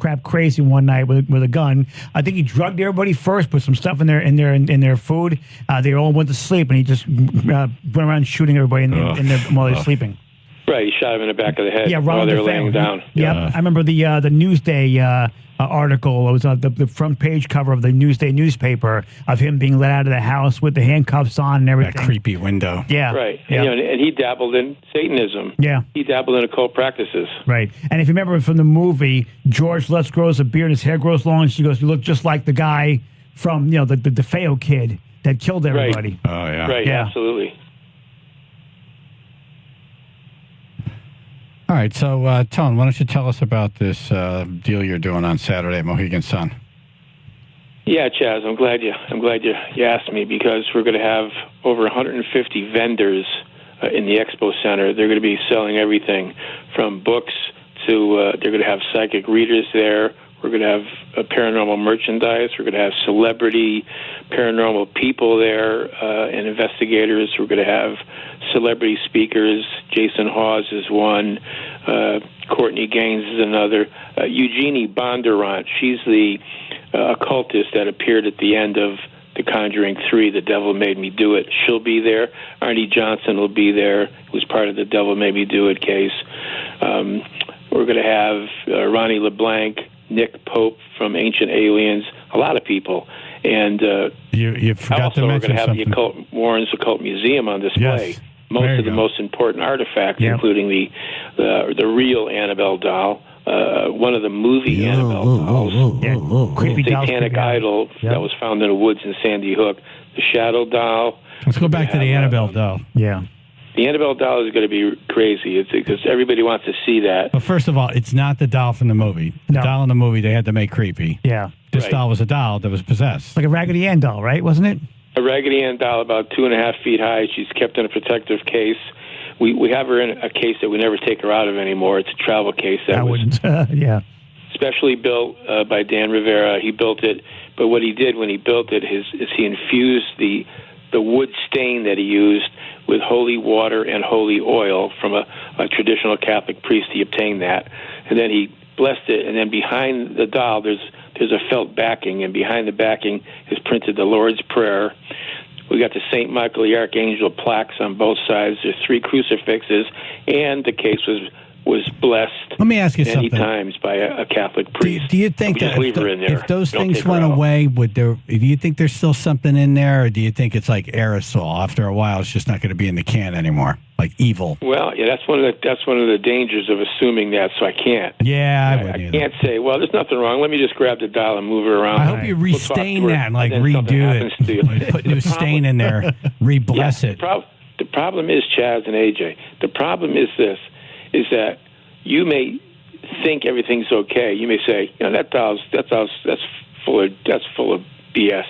Speaker 1: crap crazy one night with a gun. I think he drugged everybody first, put some stuff in their food. They all went to sleep, and he just went around shooting everybody while they were sleeping.
Speaker 8: Right, he shot him in the back of the head
Speaker 1: while
Speaker 8: they were laying down.
Speaker 1: Yeah, I remember the Newsday article. It was the front page cover of the Newsday newspaper of him being let out of the house with the handcuffs on and everything.
Speaker 2: That creepy window.
Speaker 1: Yeah.
Speaker 8: Right.
Speaker 1: Yeah.
Speaker 8: And he dabbled in Satanism.
Speaker 1: Yeah.
Speaker 8: He dabbled in occult practices.
Speaker 1: Right. And if you remember from the movie, George Lutz grows a beard and his hair grows long, and she goes, "You look just like the guy from, the DeFeo kid that killed everybody."
Speaker 8: Right.
Speaker 2: Oh, yeah.
Speaker 8: Right,
Speaker 1: yeah.
Speaker 8: Absolutely.
Speaker 2: All right, so, Tone, why don't you tell us about this deal you're doing on Saturday at Mohegan Sun?
Speaker 8: Yeah, Chaz, I'm glad you asked me, because we're going to have over 150 vendors in the Expo Center. They're going to be selling everything from books to they're going to have psychic readers there. We're going to have paranormal merchandise. We're going to have celebrity paranormal people there and investigators. We're going to have celebrity speakers. Jason Hawes is one. Courtney Gaines is another. Eugenie Bondurant, she's the occultist that appeared at the end of The Conjuring 3, The Devil Made Me Do It. She'll be there. Arnie Johnson will be there, who's part of the Devil Made Me Do It case. We're going to have Ronnie LeBlanc, Nick Pope from Ancient Aliens, a lot of people. And
Speaker 2: you forgot to mention
Speaker 8: we're going to have
Speaker 2: something.
Speaker 8: the Warren's Occult Museum on display.
Speaker 2: Yes.
Speaker 8: Most of the most important artifacts, including the real Annabelle doll, one of the movie Annabelle dolls,
Speaker 1: creepy
Speaker 8: satanic idol that was found in the woods in Sandy Hook, the Shadow doll.
Speaker 2: Let's go back to the Annabelle doll.
Speaker 1: Yeah.
Speaker 8: The Annabelle doll is going to be crazy. It's because everybody wants to see that.
Speaker 2: But first of all, it's not the doll from the movie. The doll in the movie they had to make creepy.
Speaker 1: Yeah.
Speaker 2: This doll was a doll that was possessed.
Speaker 1: Like a Raggedy Ann doll, right? Wasn't it?
Speaker 8: A Raggedy Ann doll about 2.5 feet high. She's kept in a protective case. We have her in a case that we never take her out of anymore. It's a travel case that was specially built by Dan Rivera. He built it, but what he did when he built it is he infused the wood stain that he used with holy water and holy oil from a traditional Catholic priest. He obtained that, and then he blessed it. And then behind the doll, there's a felt backing, and behind the backing is printed the Lord's Prayer. We got the St. Michael the Archangel plaques on both sides. There's 3 crucifixes, and the case was blessed.
Speaker 2: Let me ask you
Speaker 8: many
Speaker 2: something.
Speaker 8: times by a Catholic priest.
Speaker 2: Do you think
Speaker 8: just
Speaker 2: that
Speaker 8: leave her in there?
Speaker 2: if those
Speaker 8: Don't
Speaker 2: things
Speaker 8: take her
Speaker 2: went
Speaker 8: out.
Speaker 2: away, do you think there's still something in there, or do you think it's like aerosol? After a while, it's just not going to be in the can anymore, like evil.
Speaker 8: Well, yeah, that's one of the dangers of assuming that. So I can't.
Speaker 2: Yeah,
Speaker 8: I can't say. Well, there's nothing wrong. Let me just grab the doll and move her around.
Speaker 2: I hope you
Speaker 8: We'll talk
Speaker 2: restain
Speaker 8: to her,
Speaker 2: that, and like
Speaker 8: and then something
Speaker 2: redo
Speaker 8: happens to you.
Speaker 2: it, put new stain in there, re-bless it.
Speaker 8: The problem is, Chaz and AJ. The problem is this: is that you may think everything's okay. You may say, that's full of BS.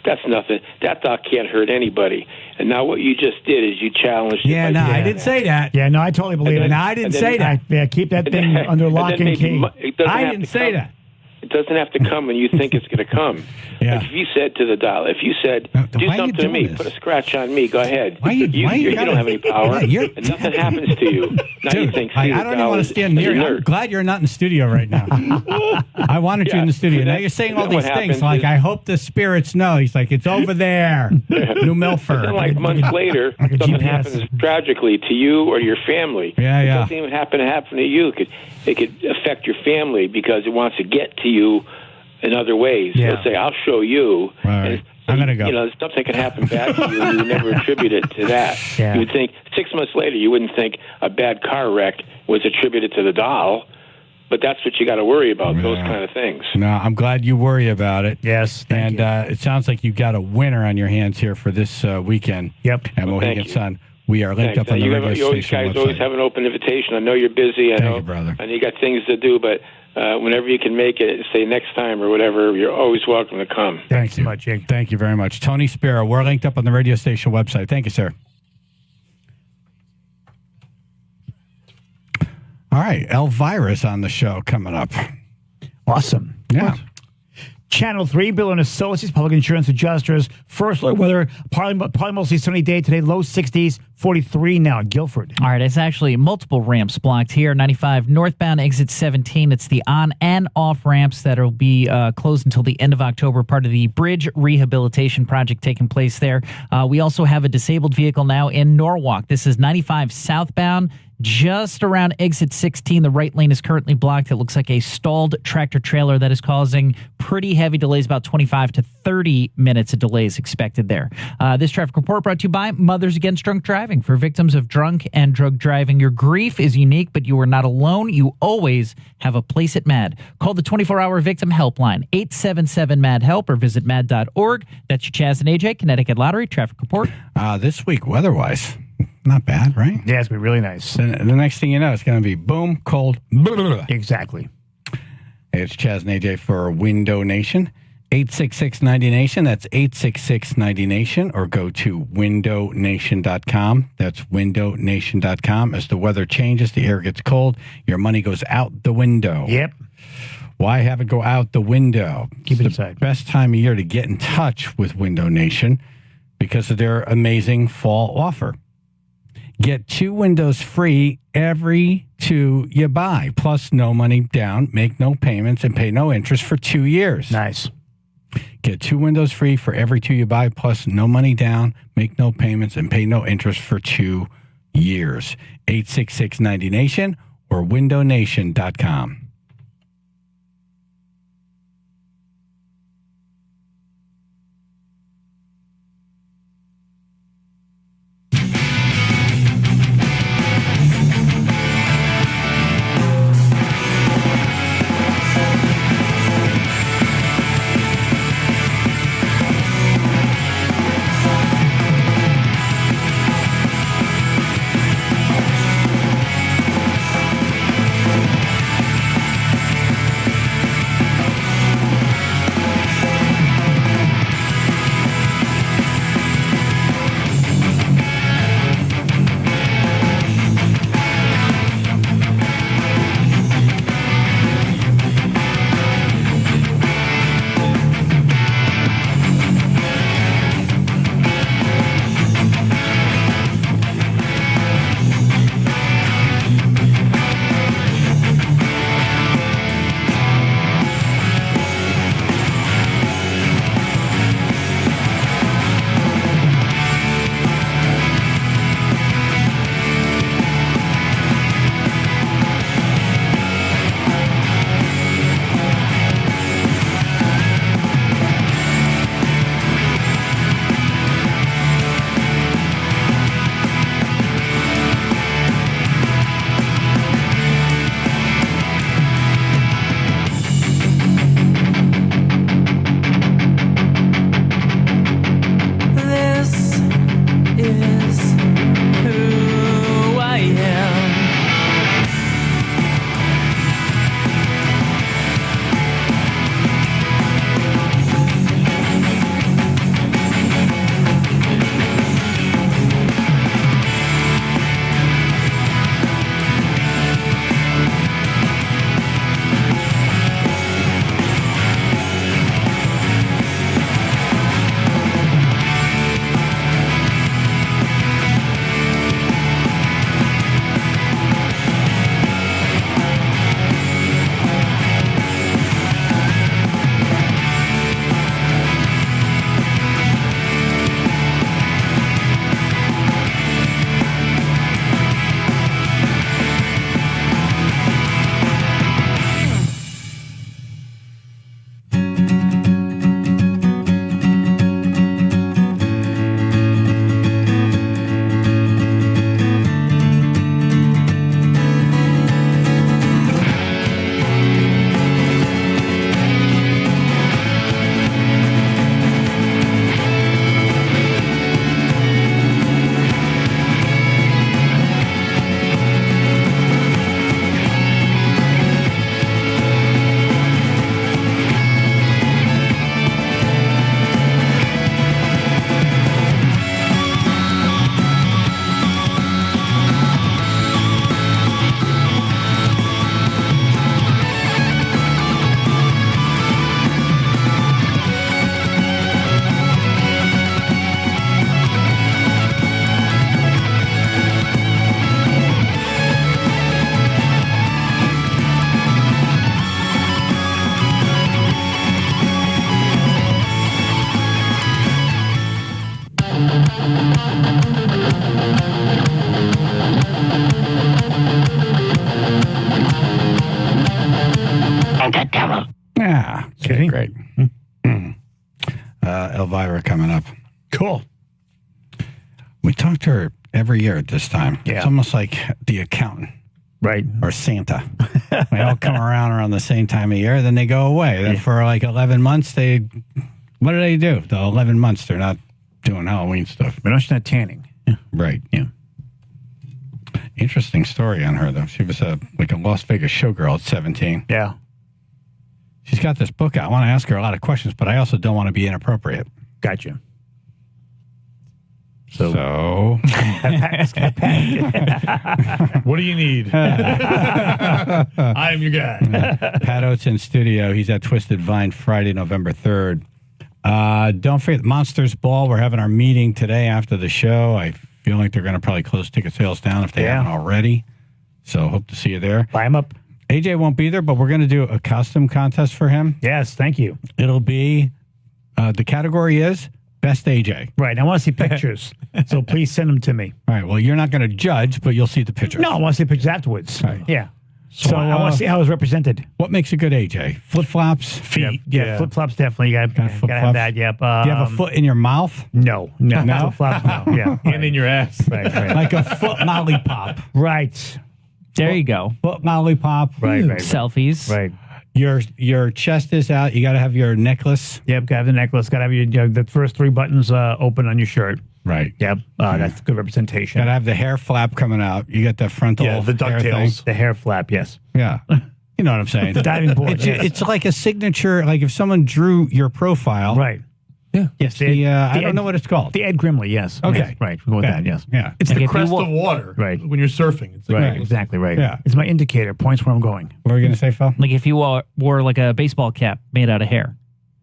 Speaker 8: That's nothing. That doll can't hurt anybody. And now what you just did is you challenged.
Speaker 2: Yeah, no, I didn't say that.
Speaker 1: Yeah, no, I totally believe it.
Speaker 2: No, I didn't say that.
Speaker 1: Yeah, keep that thing under lock and key.
Speaker 2: I didn't say that.
Speaker 8: It doesn't have to come when you think it's going to come.
Speaker 2: Yeah.
Speaker 8: Like if you said to the doll, do something to me, put a scratch on me, go ahead. You don't have any power, and nothing happens to you. Now you think,
Speaker 2: I don't even want to stand near you. I'm glad you're not in the studio right now. I wanted you in the studio. Now you're saying all these things like, I hope the spirits know. He's like, it's over there, New Milford.
Speaker 8: Then like months later, something happens tragically to you or your family.
Speaker 2: Yeah,
Speaker 8: it
Speaker 2: yeah.
Speaker 8: doesn't even happen to you. It could affect your family because it wants to get to you in other ways.
Speaker 2: Yeah.
Speaker 8: Let's say, I'll show you.
Speaker 2: All right. I'm going to go.
Speaker 8: Something can happen back to you, and you would never attribute it to that.
Speaker 1: Yeah.
Speaker 8: You would think 6 months later, you wouldn't think a bad car wreck was attributed to the doll, but that's what you got to worry about, those kind of things.
Speaker 2: No, I'm glad you worry about it.
Speaker 1: Yes,
Speaker 2: and it sounds like you got a winner on your hands here for this weekend.
Speaker 1: Yep.
Speaker 2: At Mohegan Sun. We are linked up on the radio
Speaker 8: You
Speaker 2: station
Speaker 8: guys always
Speaker 2: website.
Speaker 8: have an open invitation. I know you're busy. I know,
Speaker 2: you, brother.
Speaker 8: and you got things to do, but whenever you can make it, say next time or whatever, you're always welcome to come.
Speaker 1: Thanks so much, Jake.
Speaker 2: Thank you very much. Tony Spiro, we're linked up on the radio station website. Thank you, sir. All right, Elvira's on the show coming up.
Speaker 1: Awesome.
Speaker 2: Yeah.
Speaker 1: Channel 3, Bill and Associates, public insurance adjusters. First look weather, probably mostly sunny day today, low 60s, 43 now in Guilford.
Speaker 4: All right, it's actually multiple ramps blocked here. 95 northbound, exit 17. It's the on and off ramps that will be closed until the end of October, part of the bridge rehabilitation project taking place there. We also have a disabled vehicle now in Norwalk. This is 95 southbound. Just around exit 16, the right lane is currently blocked. It looks like a stalled tractor trailer that is causing pretty heavy delays, about 25 to 30 minutes of delays expected there. This traffic report brought to you by Mothers Against Drunk Driving. For victims of drunk and drug driving, your grief is unique, but you are not alone. You always have a place at MAD. Call the 24-hour victim helpline, 877-MAD-HELP, or visit mad.org. That's your Chaz and AJ Connecticut Lottery traffic report.
Speaker 2: This week, weather-wise, not bad, right?
Speaker 1: Yeah, it's been really nice.
Speaker 2: The next thing you know, it's going to be boom, cold.
Speaker 1: Exactly.
Speaker 2: Hey, it's Chaz and AJ for Window Nation. 866-90-NATION. That's 866-90-NATION. Or go to windownation.com. That's windownation.com. As the weather changes, the air gets cold, your money goes out the window.
Speaker 1: Yep.
Speaker 2: Why have it go out the window?
Speaker 1: Keep it
Speaker 2: it's
Speaker 1: inside.
Speaker 2: The best time of year to get in touch with Window Nation because of their amazing fall offer. Get 2 windows free every 2 you buy, plus no money down, make no payments, and pay no interest for 2 years.
Speaker 1: Nice.
Speaker 2: Get 2 windows free for every 2 you buy, plus no money down, make no payments, and pay no interest for 2 years. 866-90-NATION, or windownation.com. Yeah. Okay, great. Elvira coming up.
Speaker 1: Cool.
Speaker 2: We talk to her every year at this time.
Speaker 1: Yeah.
Speaker 2: It's almost like the accountant.
Speaker 1: Right.
Speaker 2: Or Santa. They all come around the same time of year, then they go away. Then for like 11 months, what do they do? The 11 months, they're not doing Halloween stuff.
Speaker 1: They're not tanning. Yeah.
Speaker 2: Right.
Speaker 1: Yeah.
Speaker 2: Interesting story on her, though. She was like a Las Vegas showgirl at 17.
Speaker 1: Yeah.
Speaker 2: She's got this book out. I want to ask her a lot of questions, but I also don't want to be inappropriate.
Speaker 1: Gotcha.
Speaker 2: So
Speaker 17: what do you need? I am your guy.
Speaker 2: Pat Oates in studio. He's at Twisted Vine Friday, November 3rd. Don't forget Monsters Ball. We're having our meeting today after the show. I feel like they're going to probably close ticket sales down if they haven't already. So hope to see you there.
Speaker 1: Buy him up.
Speaker 2: AJ won't be there, but we're going to do a costume contest for him.
Speaker 1: Yes, thank you.
Speaker 2: It'll be, the category is Best AJ.
Speaker 1: Right. I want to see pictures. So please send them to me.
Speaker 2: All right. Well, you're not going to judge, but you'll see the pictures.
Speaker 1: No, I want to see pictures afterwards.
Speaker 2: Right.
Speaker 1: Yeah.
Speaker 2: So
Speaker 1: I want to see how it's represented.
Speaker 2: What makes a good AJ? Flip flops,
Speaker 17: Feet.
Speaker 1: Yeah, flip flops definitely. You gotta have that. Yep.
Speaker 2: Do you have a foot in your mouth?
Speaker 1: No. Flip flops. No. Yeah.
Speaker 17: And in your ass.
Speaker 1: Right.
Speaker 2: Like a foot lollipop.
Speaker 1: Right.
Speaker 4: There you go.
Speaker 2: Foot lollipop.
Speaker 1: Right.
Speaker 4: Selfies.
Speaker 1: Right.
Speaker 2: Your chest is out. You got to have your necklace.
Speaker 1: Yep. Got to have the necklace. Got to have the first 3 buttons open on your shirt.
Speaker 2: Right.
Speaker 1: Yep. That's good representation.
Speaker 2: Got to have the hair flap coming out. You got the frontal.
Speaker 17: Yeah, the
Speaker 2: hair thing.
Speaker 17: DuckTales.
Speaker 1: The hair flap. Yes.
Speaker 2: Yeah. You know what I'm saying?
Speaker 1: The diving board.
Speaker 2: It's like a signature. Like if someone drew your profile.
Speaker 1: Right.
Speaker 17: Yeah.
Speaker 1: Yes.
Speaker 2: I don't know what it's called.
Speaker 1: The Ed Grimley. Yes.
Speaker 2: Okay.
Speaker 1: Yes, right. We'll go with that. Yes.
Speaker 2: Yeah.
Speaker 17: It's
Speaker 4: Like
Speaker 17: the
Speaker 4: if you
Speaker 17: crest
Speaker 4: wa-
Speaker 17: of water.
Speaker 1: Right.
Speaker 17: When you're surfing. It's like,
Speaker 1: Right. Exactly. Right.
Speaker 2: Yeah.
Speaker 1: It's my indicator. Points where I'm going.
Speaker 2: What were you going to say, Phil?
Speaker 4: Like if you wore like a baseball cap made out of hair.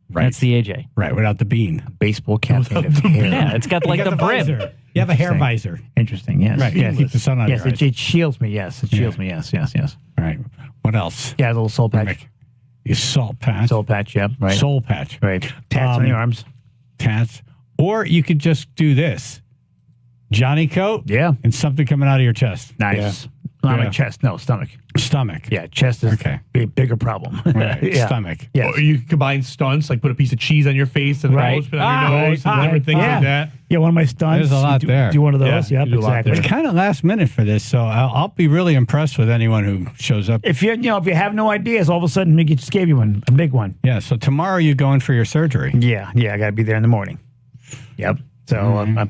Speaker 2: Right.
Speaker 4: That's the AJ.
Speaker 2: Right. Without the bean.
Speaker 1: Baseball cap made of hair.
Speaker 4: Yeah, it's got like
Speaker 2: You got
Speaker 4: the brim.
Speaker 2: visor. You have a hair
Speaker 1: Interesting.
Speaker 2: visor.
Speaker 1: Interesting. Yes.
Speaker 2: Right.
Speaker 1: Yes.
Speaker 2: Keep the sun on
Speaker 1: Yes.
Speaker 2: your eyes.
Speaker 1: It shields me. Yes. It shields me. Yes. Yes. Yes.
Speaker 2: All right. What else?
Speaker 1: Yeah. A little soul patch.
Speaker 2: Your salt patch.
Speaker 1: Soul patch. Yep. Right.
Speaker 2: Soul patch.
Speaker 1: Right. Tats on your arms.
Speaker 2: Tats. Or you could just do this. Johnny coat.
Speaker 1: Yeah.
Speaker 2: And something coming out of your chest.
Speaker 1: Nice. Not my
Speaker 2: Yeah.
Speaker 1: chest. No, stomach.
Speaker 2: Stomach.
Speaker 1: Yeah. Chest is
Speaker 2: Okay.
Speaker 1: a bigger problem.
Speaker 2: Right.
Speaker 1: Yeah.
Speaker 2: Stomach.
Speaker 1: Yes.
Speaker 17: Or you combine stunts, like put a piece of cheese on your face and
Speaker 1: Right.
Speaker 17: a clothespin on your nose and different things like that.
Speaker 1: Yeah, one of my stunts.
Speaker 2: There's a lot
Speaker 1: do,
Speaker 2: there.
Speaker 1: Do one of those.
Speaker 17: Yeah,
Speaker 1: Yep,
Speaker 17: you do a lot
Speaker 1: exactly.
Speaker 2: It's kind of last minute for this, so I'll be really impressed with anyone who shows up.
Speaker 1: If you have no ideas, all of a sudden Mickey just gave you one, a big one.
Speaker 2: Yeah. So tomorrow you're going for your surgery.
Speaker 1: Yeah, I got to be there in the morning. Yep. So I'll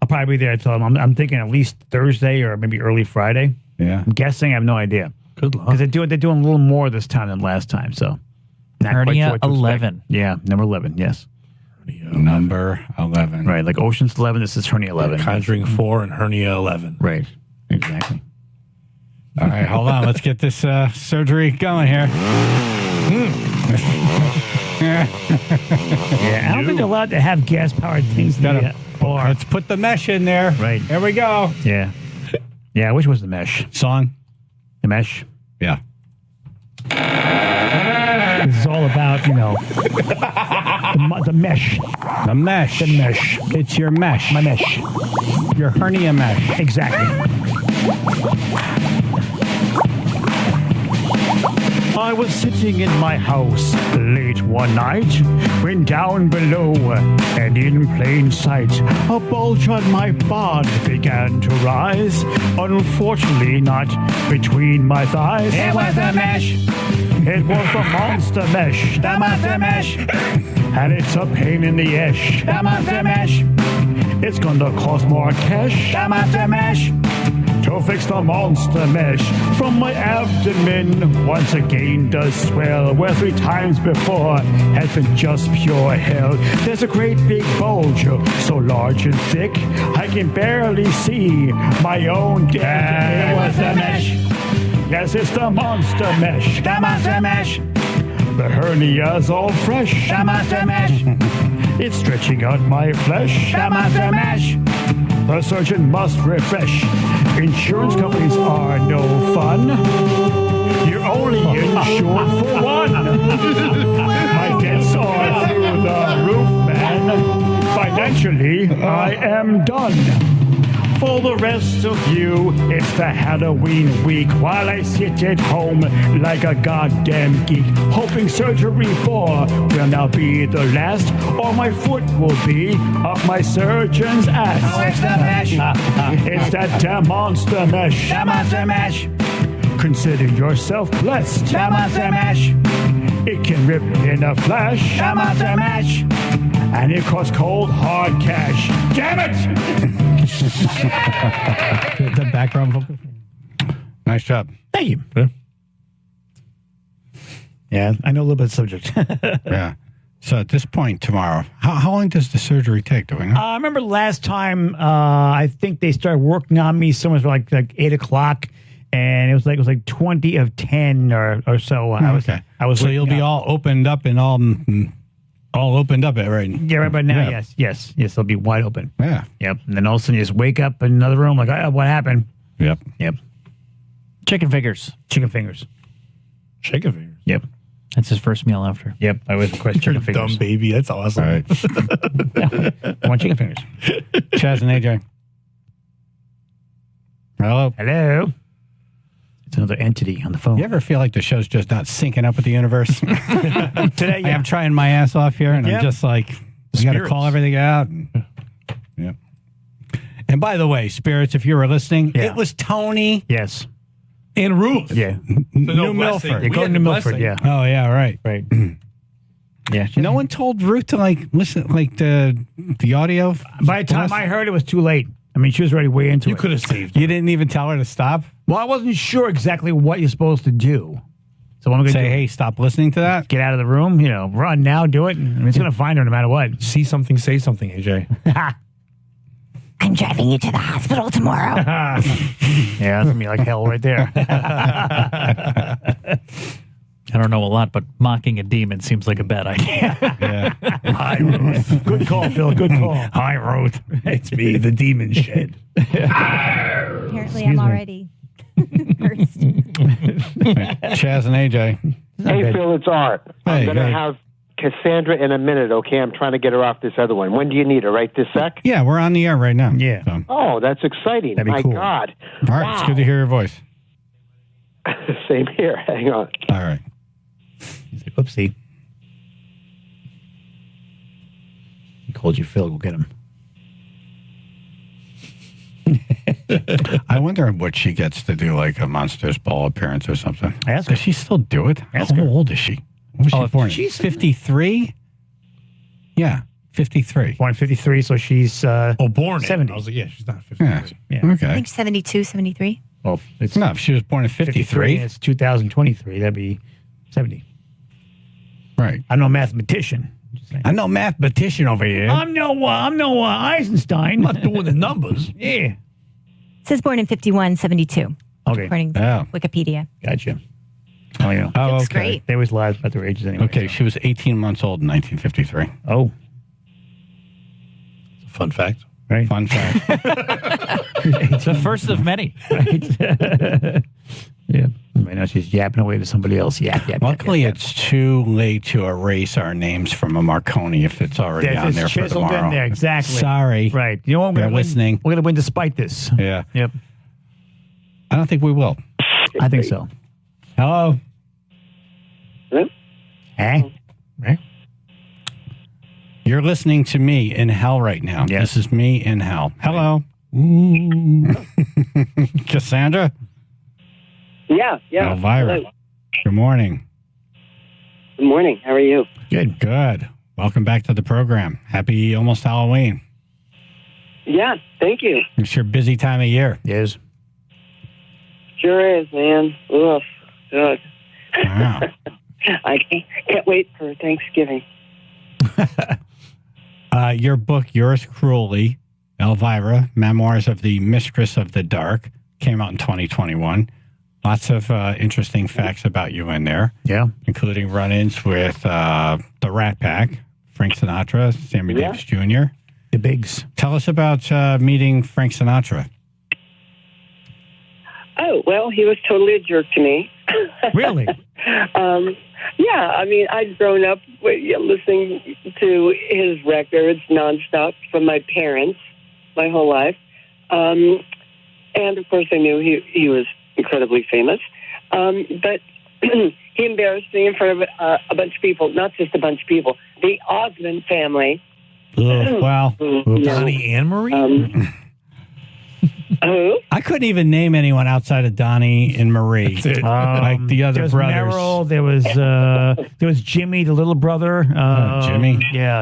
Speaker 1: probably be there until I'm thinking at least Thursday or maybe early Friday.
Speaker 2: Yeah.
Speaker 1: I'm guessing. I have no idea.
Speaker 17: Good luck.
Speaker 1: Because they're doing a little more this time than last time. So not quite
Speaker 4: Hernia
Speaker 1: sure what to expect.
Speaker 4: 11.
Speaker 1: Yeah, number 11. Yes.
Speaker 2: Number 11.
Speaker 1: Right, like Ocean's 11. This is Hernia 11.
Speaker 17: Conjuring 4 and Hernia 11.
Speaker 1: Right. Exactly.
Speaker 2: All right, hold on. Let's get this surgery going here.
Speaker 1: Yeah, I don't think they're allowed to have gas-powered things in the bar.
Speaker 2: Let's put the mesh in there.
Speaker 1: Right.
Speaker 2: There we go.
Speaker 1: Yeah. Yeah, which was the mesh?
Speaker 2: Song.
Speaker 1: The mesh.
Speaker 2: Yeah.
Speaker 1: This is all about, the mesh.
Speaker 2: The mesh.
Speaker 1: The mesh.
Speaker 2: It's your mesh.
Speaker 1: My mesh.
Speaker 2: Your hernia mesh.
Speaker 1: Exactly. I was sitting in my house late one night when down below and in plain sight a bulge on my bod began to rise. Unfortunately, not between my thighs.
Speaker 21: It was the mesh.
Speaker 1: It was the monster mesh.
Speaker 21: The monster mesh.
Speaker 1: And it's a pain in the ash.
Speaker 21: The monster mesh.
Speaker 1: It's gonna cost more cash.
Speaker 21: The monster mesh.
Speaker 1: To fix the monster mesh from my abdomen once again does swell, where 3 times before has been just pure hell. There's a great big bulge, so large and thick, I can barely see my own dick.
Speaker 21: It was the mesh.
Speaker 1: Yes, it's the monster mesh.
Speaker 21: The monster mesh.
Speaker 1: The hernia's all fresh.
Speaker 21: The monster mesh.
Speaker 1: It's stretching out my flesh.
Speaker 21: The monster mesh.
Speaker 1: The surgeon must refresh. Insurance companies are no fun. You're only insured for one. My debts are through the roof, man. Financially, I am done. For the rest of you, it's the Halloween week while I sit at home like a goddamn geek, hoping surgery 4 will now be the last, or my foot will be up my surgeon's ass.
Speaker 21: Oh, it's the mesh.
Speaker 1: It's that damn monster mesh.
Speaker 21: The monster mesh.
Speaker 1: Consider yourself blessed.
Speaker 21: The monster mesh.
Speaker 1: It can rip in a flash.
Speaker 21: The monster mesh.
Speaker 1: And it costs cold, hard cash. Damn it!
Speaker 2: The background vocal. Nice job.
Speaker 1: Thank you. Yeah, I know a little bit of the subject.
Speaker 2: Yeah. So at this point tomorrow, how long does the surgery take? Do we know?
Speaker 1: I remember last time, I think they started working on me somewhere like 8 o'clock, and it was like 20 of 10 or so. I was.
Speaker 2: So you'll be all opened up and all opened up, right?
Speaker 1: Yeah, right about now.
Speaker 2: Yeah.
Speaker 1: Yes, they'll be wide open.
Speaker 2: Yeah.
Speaker 1: Yep. And then all of a sudden you just wake up in another room like, what happened?
Speaker 2: Yep.
Speaker 4: Chicken fingers.
Speaker 1: Chicken fingers.
Speaker 17: Chicken fingers.
Speaker 1: Yep.
Speaker 4: That's his first meal after.
Speaker 1: Yep. I always request
Speaker 17: You're
Speaker 1: chicken
Speaker 17: a
Speaker 1: fingers.
Speaker 17: dumb baby. That's awesome.
Speaker 2: All right.
Speaker 1: I want chicken fingers.
Speaker 2: Chaz and AJ. Hello.
Speaker 1: Hello. It's another entity on the phone.
Speaker 2: You ever feel like the show's just not syncing up with the universe?
Speaker 1: Today,
Speaker 2: I'm trying my ass off here, and I'm just like, we got to call everything out. Yep. And by the way, spirits, if you were listening, it was Tony.
Speaker 1: Yes.
Speaker 17: And Ruth.
Speaker 1: Yeah.
Speaker 2: New Milford.
Speaker 1: You're going to Milford, yeah.
Speaker 2: Oh, yeah, right.
Speaker 1: Right. Yeah.
Speaker 2: No one told Ruth to listen, the audio.
Speaker 1: By the time I heard it was too late. I mean, she was already way into it.
Speaker 17: You could have saved
Speaker 2: her. You didn't even tell her to stop?
Speaker 1: Well, I wasn't sure exactly what you're supposed to do. So I'm going to
Speaker 2: say, hey, stop listening to that.
Speaker 1: Get out of the room. Run now. Do it. I mean, it's going to find her no matter what.
Speaker 17: See something, say something, AJ.
Speaker 21: I'm driving you to the hospital tomorrow.
Speaker 1: Yeah, that's going to be like hell right there.
Speaker 4: I don't know a lot, but mocking a demon seems like a bad idea.
Speaker 2: Yeah.
Speaker 1: Hi, Ruth. Good call, Phil. Good call.
Speaker 2: Hi, Ruth.
Speaker 17: It's me, the demon shed.
Speaker 9: Apparently, I'm already first.
Speaker 2: Chaz and AJ.
Speaker 22: Hey, Phil, it's Art.
Speaker 2: Hey,
Speaker 22: I'm going to have Cassandra in a minute, okay? I'm trying to get her off this other one. When do you need her? Right this sec?
Speaker 2: Yeah, we're on the air right now.
Speaker 1: Yeah.
Speaker 2: So.
Speaker 22: Oh, that's exciting.
Speaker 1: That'd be
Speaker 22: My
Speaker 1: cool.
Speaker 22: God.
Speaker 2: All right, it's good to hear your voice.
Speaker 22: Same here. Hang on.
Speaker 2: All right.
Speaker 1: He's like, oopsie. He called you Phil. Go get him.
Speaker 2: I wonder what she gets to do, like a Monsters Ball appearance or something.
Speaker 1: Ask her.
Speaker 2: Does she still do it?
Speaker 1: Ask
Speaker 2: How
Speaker 1: her.
Speaker 2: old is she? What was she born?
Speaker 1: she's
Speaker 2: 53? Yeah, 53.
Speaker 1: Born in 53, so she's
Speaker 17: born
Speaker 1: 70.
Speaker 17: I was like, yeah, she's not 50.
Speaker 2: Yeah.
Speaker 1: Yeah.
Speaker 9: I
Speaker 2: Okay.
Speaker 9: think 72, 73.
Speaker 1: Well, it's
Speaker 2: No, if she was born in 53.
Speaker 1: and it's 2023. That'd be 70.
Speaker 2: Right.
Speaker 1: I'm no mathematician.
Speaker 2: I'm no mathematician over here.
Speaker 1: I'm no Eisenstein.
Speaker 17: I'm not doing the numbers.
Speaker 1: Yeah.
Speaker 9: It says born in 51, 72.
Speaker 1: Okay.
Speaker 9: According to
Speaker 2: Oh.
Speaker 9: Wikipedia.
Speaker 1: Gotcha. Oh, yeah.
Speaker 2: Oh,
Speaker 9: Looks
Speaker 2: okay.
Speaker 9: great.
Speaker 1: They always lie about their ages anyway.
Speaker 2: Okay, she was 18 months old in 1953.
Speaker 1: Oh,
Speaker 17: Fun fact.
Speaker 1: right.
Speaker 2: Fun fact.
Speaker 4: It's the first of many.
Speaker 1: Right. Yeah. Right now she's yapping away to somebody else. Yap.
Speaker 2: Luckily, it's too late to erase our names from a Marconi if it's already
Speaker 1: It's
Speaker 2: on there for
Speaker 1: chiseled
Speaker 2: tomorrow.
Speaker 1: in there. Exactly.
Speaker 2: Sorry.
Speaker 1: Right. You know what?
Speaker 2: They're listening.
Speaker 1: We're going to win despite this.
Speaker 2: Yeah.
Speaker 1: Yep.
Speaker 2: I don't think we will.
Speaker 1: I think so.
Speaker 2: Hello.
Speaker 1: Hey. Right.
Speaker 2: You're listening to me in hell right now.
Speaker 1: Yes.
Speaker 2: This is me in hell. Hello. Cassandra?
Speaker 23: Yeah.
Speaker 2: Elvira.
Speaker 23: Hello.
Speaker 2: Good morning.
Speaker 23: Good morning. How are you?
Speaker 2: Good. Welcome back to the program. Happy almost Halloween.
Speaker 23: Yeah, thank you.
Speaker 2: It's your busy time of year.
Speaker 1: Yes.
Speaker 23: Sure is, man. Oof. Ugh.
Speaker 2: Wow.
Speaker 23: I can't wait for Thanksgiving.
Speaker 2: Your book, Yours Cruelly, Elvira, Memoirs of the Mistress of the Dark, came out in 2021. Lots of interesting facts about you in there.
Speaker 1: Yeah.
Speaker 2: Including run-ins with the Rat Pack, Frank Sinatra, Sammy Davis Jr.
Speaker 1: The Bigs.
Speaker 2: Tell us about meeting Frank Sinatra.
Speaker 23: Oh, well, he was totally a jerk to me.
Speaker 1: Really?
Speaker 23: Yeah, I mean, I'd grown up listening to his records nonstop from my parents my whole life. And, of course, I knew he was incredibly famous. But he embarrassed me in front of a bunch of people, not just a bunch of people, the Osmond family.
Speaker 2: Wow.
Speaker 17: Donnie and Marie?
Speaker 23: Who?
Speaker 2: I couldn't even name anyone outside of Donnie and Marie. Like the other
Speaker 1: there was
Speaker 2: brothers.
Speaker 1: Merrill, there was Jimmy, the little brother.
Speaker 2: Jimmy?
Speaker 1: Yeah.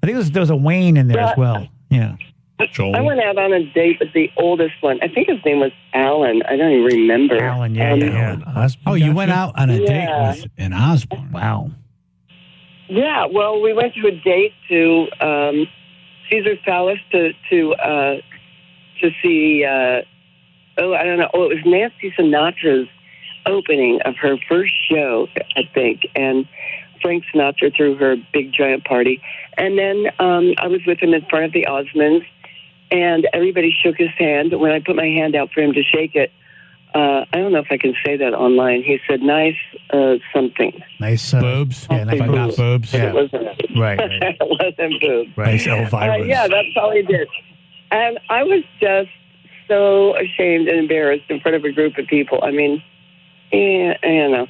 Speaker 1: I think there was a Wayne in there as well. Yeah.
Speaker 23: I went out on a date with the oldest one. I think his name was Alan. I don't even remember.
Speaker 1: Alan, yeah.
Speaker 2: Oh, you went out on a date with an Osborne.
Speaker 1: Wow.
Speaker 23: Yeah, well, we went to a date to Caesar's Palace to see. I don't know. Oh, it was Nancy Sinatra's opening of her first show, I think, and Frank Sinatra threw her big giant party, and then I was with him in front of the Osmonds, and everybody shook his hand. When I put my hand out for him to shake it, I don't know if I can say that online. He said, "Nice something."
Speaker 1: Nice
Speaker 2: boobs.
Speaker 1: Yeah, nice
Speaker 2: but not boobs.
Speaker 23: But
Speaker 1: Yeah.
Speaker 23: it wasn't.
Speaker 1: Right.
Speaker 23: It wasn't boobs.
Speaker 1: Right. Nice Elvira's.
Speaker 23: Yeah, that's all he did. And I was just so ashamed and embarrassed in front of a group of people. I mean, yeah, I don't know.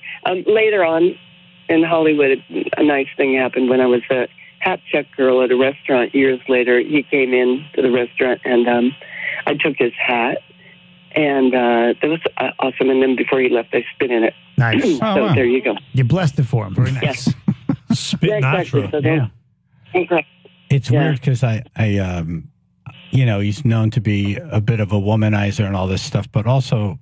Speaker 23: Later on in Hollywood, a nice thing happened when I was a hat check girl at a restaurant years later. He came in to the restaurant, and I took his hat, and that was awesome. And then before he left, I spit in it.
Speaker 1: Nice.
Speaker 23: So there you go.
Speaker 1: You blessed it for him. Very nice.
Speaker 23: Yes.
Speaker 17: Spit
Speaker 23: exactly.
Speaker 17: nitro.
Speaker 23: So don't-
Speaker 2: It's weird because I he's known to be a bit of a womanizer and all this stuff, but also,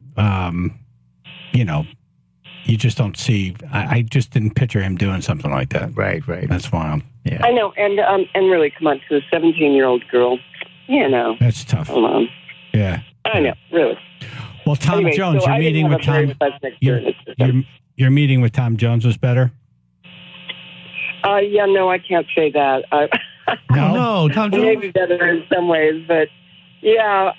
Speaker 2: you just don't see. I just didn't picture him doing something like that.
Speaker 1: Right.
Speaker 2: That's wild.
Speaker 1: Yeah.
Speaker 23: I know, and really, come on, to a 17-year-old girl,
Speaker 2: That's tough.
Speaker 23: Come on.
Speaker 2: Yeah.
Speaker 23: I know, really.
Speaker 2: Well, Tom
Speaker 23: Anyway,
Speaker 2: Jones,
Speaker 23: so
Speaker 2: you're
Speaker 23: I didn't
Speaker 2: meeting
Speaker 23: have
Speaker 2: with
Speaker 23: a very
Speaker 2: Tom.
Speaker 23: pleasant
Speaker 2: Your,
Speaker 23: experience.
Speaker 2: your meeting with Tom Jones was better.
Speaker 23: No, I can't say that.
Speaker 17: No, Tom Jones.
Speaker 23: Maybe better in some ways, but yeah,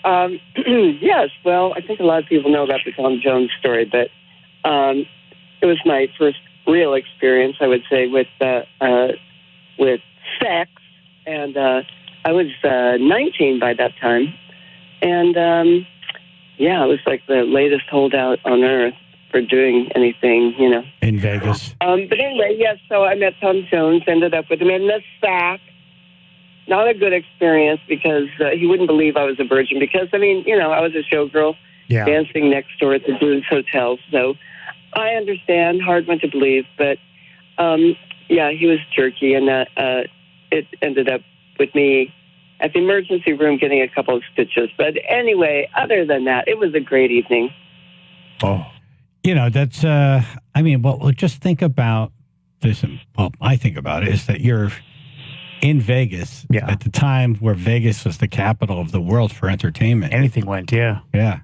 Speaker 23: yes. Well, I think a lot of people know about the Tom Jones story, but it was my first real experience, I would say, with sex, and I was 19 by that time, and it was like the latest holdout on earth for doing anything,
Speaker 2: In Vegas.
Speaker 23: But anyway, yes, so I met Tom Jones, ended up with him in the sack. Not a good experience because he wouldn't believe I was a virgin because, I was a showgirl dancing next door at the Dunes Hotel. So I understand, hard one to believe, but he was jerky, and it ended up with me at the emergency room getting a couple of stitches. But anyway, other than that, it was a great evening.
Speaker 2: Oh. That's, just think about this. Well, I think about it is that you're in Vegas at the time where Vegas was the capital of the world for entertainment.
Speaker 1: Anything went, yeah.
Speaker 23: Yeah.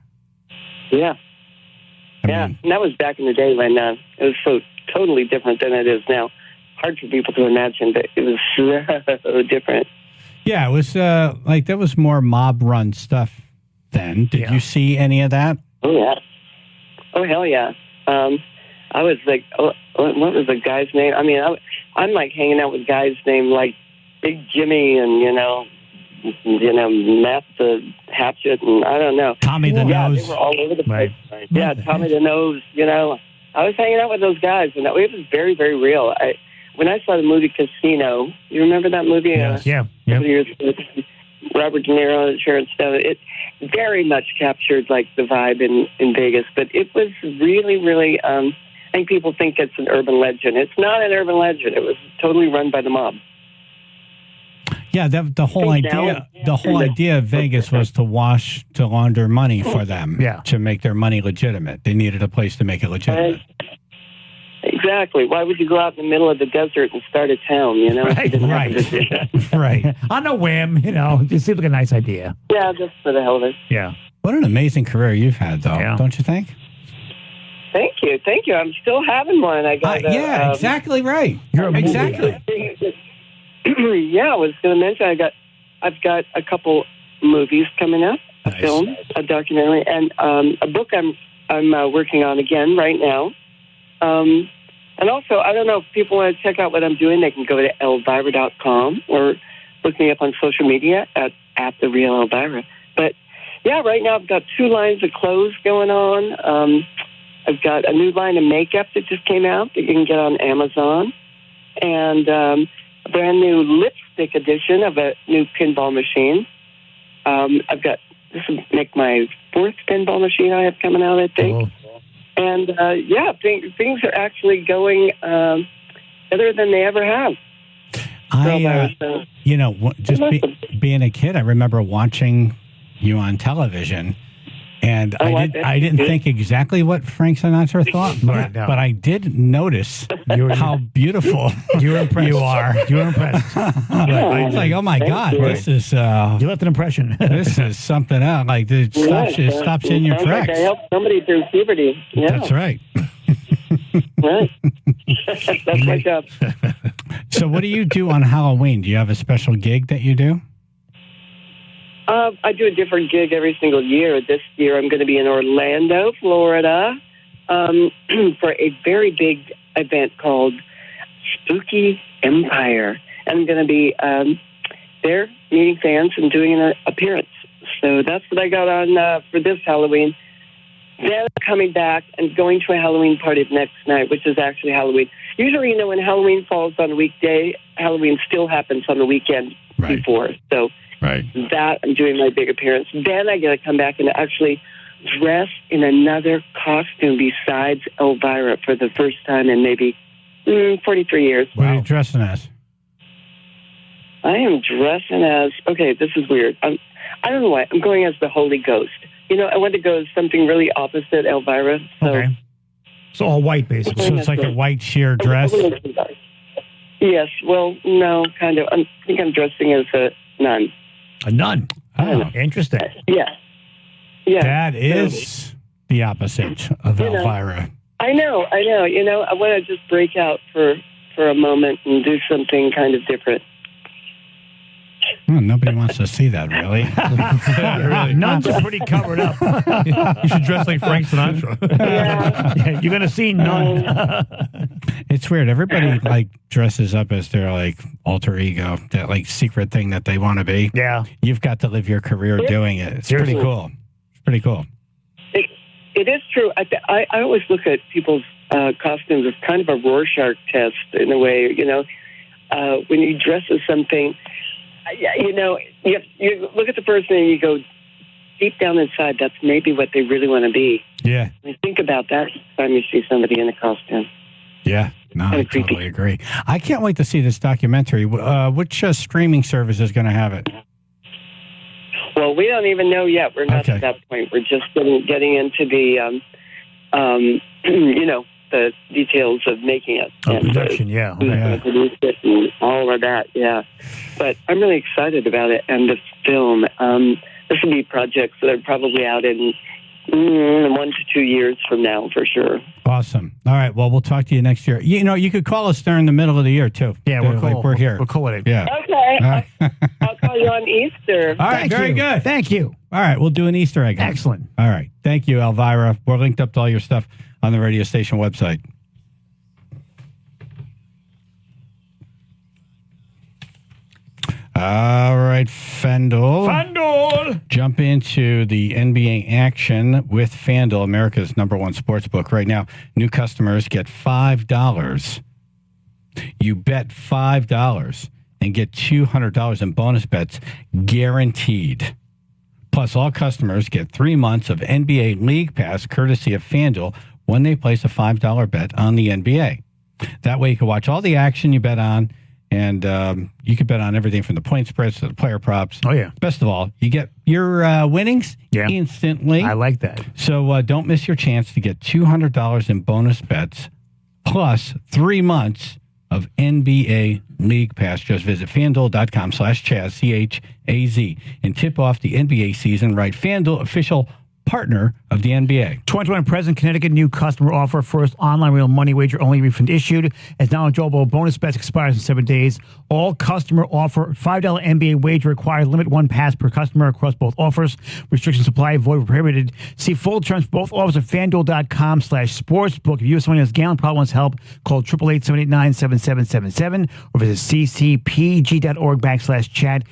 Speaker 23: And that was back in the day when it was so totally different than it is now. Hard for people to imagine, but it was so different.
Speaker 2: Yeah, it was there was more mob-run stuff then. Did you see any of that?
Speaker 23: Oh, yeah. Oh, hell yeah. I was like, what was the guy's name? I'm like hanging out with guys named like Big Jimmy and, Matt the Hatchet and I don't know.
Speaker 2: Tommy the Nose.
Speaker 23: They were all over the place. Right. Yeah, Tommy the Nose, I was hanging out with those guys and it was very, very real. When I saw the movie Casino, you remember that movie?
Speaker 1: Yes. Yeah.
Speaker 23: Years ago, Robert De Niro and Sharon Stone. It very much captured like the vibe in Vegas, but it was really, really. I think people think it's an urban legend. It's not an urban legend. It was totally run by the mob.
Speaker 2: Yeah, the whole idea of Vegas was to launder money for them. To make their money legitimate. They needed a place to make it legitimate.
Speaker 23: Exactly. Why would you go out in the middle of the desert and start a town,
Speaker 1: Right. On a whim, it seemed like a nice idea.
Speaker 23: Yeah, just for the hell of it.
Speaker 1: Yeah.
Speaker 2: What an amazing career you've had, though, don't you think?
Speaker 23: Thank you. I'm still having one. I got
Speaker 2: exactly right. Exactly.
Speaker 23: I was going to mention I've got a couple movies coming up, a film, a documentary, and a book I'm working on again right now. And also, I don't know if people want to check out what I'm doing. They can go to elvira.com or look me up on social media at The Real Elvira. But, right now I've got 2 lines of clothes going on. I've got a new line of makeup that just came out that you can get on Amazon. And a brand new lipstick edition of a new pinball machine. This will make my 4th pinball machine I have coming out, I think.
Speaker 1: Oh.
Speaker 23: And, things are actually going better than they ever have.
Speaker 2: Being a kid, I remember watching you on television, and I didn't think exactly what Frank Sinatra thought, but I did notice how beautiful you are.
Speaker 1: You were impressed.
Speaker 2: It's like, oh my God, this is...
Speaker 1: you left an impression.
Speaker 2: This is something else. Like, it stops you in your tracks.
Speaker 23: Like I helped somebody through puberty. Yeah.
Speaker 2: That's right.
Speaker 23: Right. That's my job.
Speaker 2: So what do you do on Halloween? Do you have a special gig that you do?
Speaker 23: I do a different gig every single year. This year I'm going to be in Orlando, Florida, for a very big event called Spooky Empire. And I'm going to be there meeting fans and doing an appearance. So that's what I got on for this Halloween. Then I'm coming back and going to a Halloween party next night, which is actually Halloween. Usually, when Halloween falls on a weekday, Halloween still happens on the weekend before. So that I'm doing my big appearance. Then I got to come back and actually dress in another costume besides Elvira for the first time in maybe 43 years.
Speaker 2: What are you dressing as?
Speaker 23: I am dressing as, okay, this is weird. I don't know why. I'm going as the Holy Ghost. I want to go as something really opposite Elvira. So.
Speaker 1: Okay. It's all white, basically.
Speaker 2: So it's like a white sheer dress?
Speaker 23: Yes. Well, no, kind of. I think I'm dressing as a nun.
Speaker 1: A nun? Oh, interesting.
Speaker 23: Yeah. Yeah.
Speaker 2: That is the opposite of Elvira.
Speaker 23: I know. I want to just break out for a moment and do something kind of different.
Speaker 2: Well, nobody wants to see that, really.
Speaker 1: Really. Nuns are pretty covered up.
Speaker 17: You should dress like Frank Sinatra.
Speaker 1: Yeah, you're going to see none.
Speaker 2: It's weird. Everybody dresses up as their alter ego, that secret thing that they want to be.
Speaker 1: Yeah.
Speaker 2: You've got to live your career doing it. It's pretty cool. It's pretty cool.
Speaker 23: It is true. I always look at people's costumes as kind of a Rorschach test in a way. When you dress as something, you look at the person and you go, deep down inside, that's maybe what they really want to be.
Speaker 2: Yeah.
Speaker 23: And think about that next time you see somebody in a costume.
Speaker 2: Yeah. No, I totally agree. I can't wait to see this documentary. Which streaming service is going to have it?
Speaker 23: Well, we don't even know yet. We're not at that point. We're just getting into the, the details of making it. And
Speaker 1: production, yeah.
Speaker 23: Who's going to produce it and all of that, yeah. But I'm really excited about it. And the film, this will be projects that are probably out in 1 to 2 years from now, for sure.
Speaker 2: Awesome. All right. Well, we'll talk to you next year. You could call us during the middle of the year, too.
Speaker 1: Yeah, we're cool.
Speaker 2: We're here.
Speaker 1: We're cool with it.
Speaker 2: Yeah.
Speaker 23: Okay. I'll call you on Easter.
Speaker 2: All right. Very good.
Speaker 1: Thank you.
Speaker 2: All right. We'll do an Easter egg.
Speaker 1: Excellent.
Speaker 2: All right. Thank you, Elvira. We're linked up to all your stuff on the radio station website. All right, FanDuel. Jump into the NBA action with FanDuel, America's #1 sports book. Right now, new customers get $5. You bet $5 and get $200 in bonus bets guaranteed. Plus, all customers get 3 months of NBA League Pass courtesy of FanDuel when they place a $5 bet on the NBA. That way, you can watch all the action you bet on. And you can bet on everything from the point spreads to the player props.
Speaker 1: Oh, yeah.
Speaker 2: Best of all, you get your winnings instantly.
Speaker 1: I like that.
Speaker 2: So don't miss your chance to get $200 in bonus bets plus 3 months of NBA League Pass. Just visit FanDuel.com/Chaz, CHAZ, and tip off the NBA season right. FanDuel, official partner of the NBA.
Speaker 1: 2021 present Connecticut new customer offer. First online real money wager only refund issued. As now enjoyable bonus bets expires in 7 days. All customer offer $5 NBA wager required. Limit 1 pass per customer across both offers. Restrictions apply. Void where prohibited. See full terms for both offers at FanDuel.com/sportsbook. If you have someone who has gambling problem wants help, call 888-789-7777 or visit ccpg.org/chat.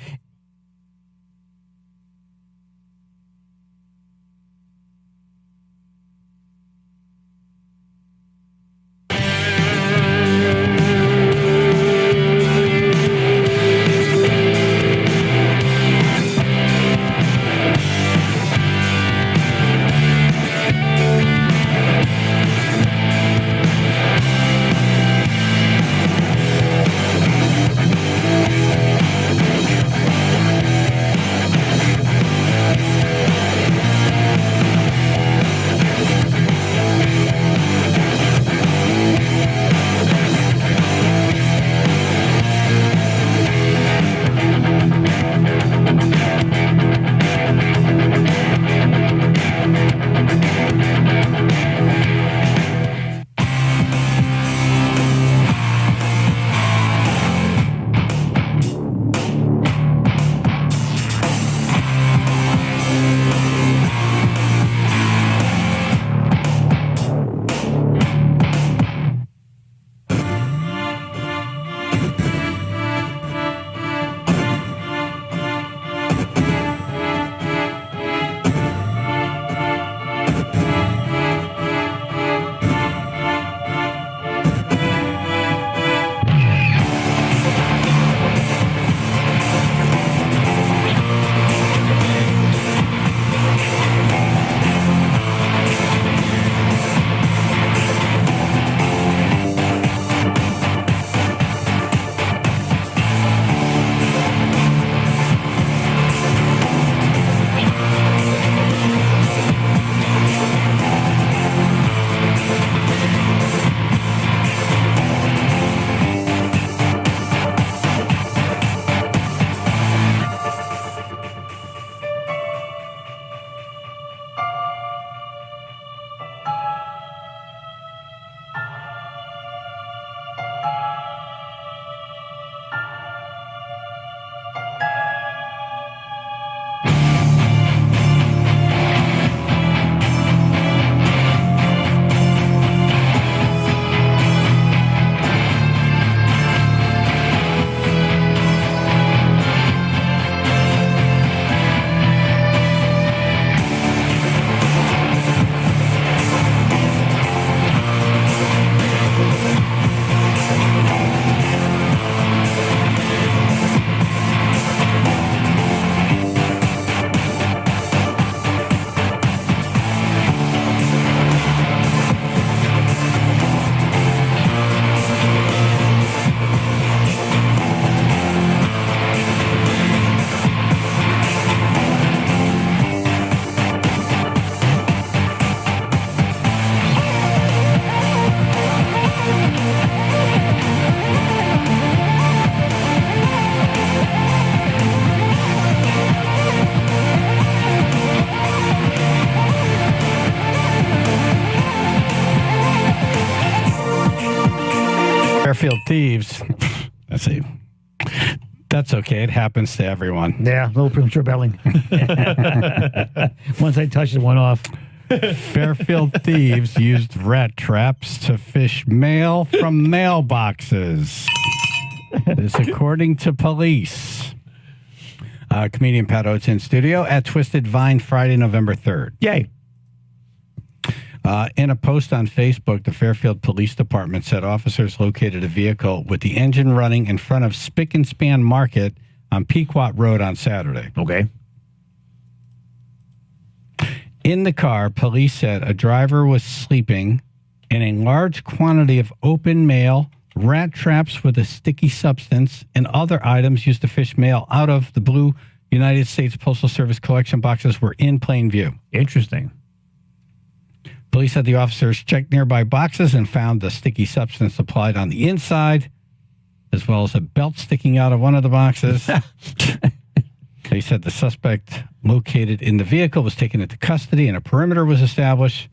Speaker 2: Fairfield thieves. Let's see. That's okay. It happens to everyone.
Speaker 1: Yeah, a little premature belling. Once I touched it, went off.
Speaker 2: Fairfield thieves used rat traps to fish mail from mailboxes. This, according to police. Comedian Pat Oates in studio at Twisted Vine Friday, November 3rd.
Speaker 1: Yay.
Speaker 2: In a post on Facebook, the Fairfield Police Department said officers located a vehicle with the engine running in front of Spick and Span Market on Pequot Road on Saturday.
Speaker 1: Okay.
Speaker 2: In the car, police said a driver was sleeping and a large quantity of open mail, rat traps with a sticky substance, and other items used to fish mail out of the blue United States Postal Service collection boxes were in plain view.
Speaker 1: Interesting.
Speaker 2: Police said the officers checked nearby boxes and found the sticky substance applied on the inside, as well as a belt sticking out of one of the boxes. They said the suspect located in the vehicle was taken into custody and a perimeter was established.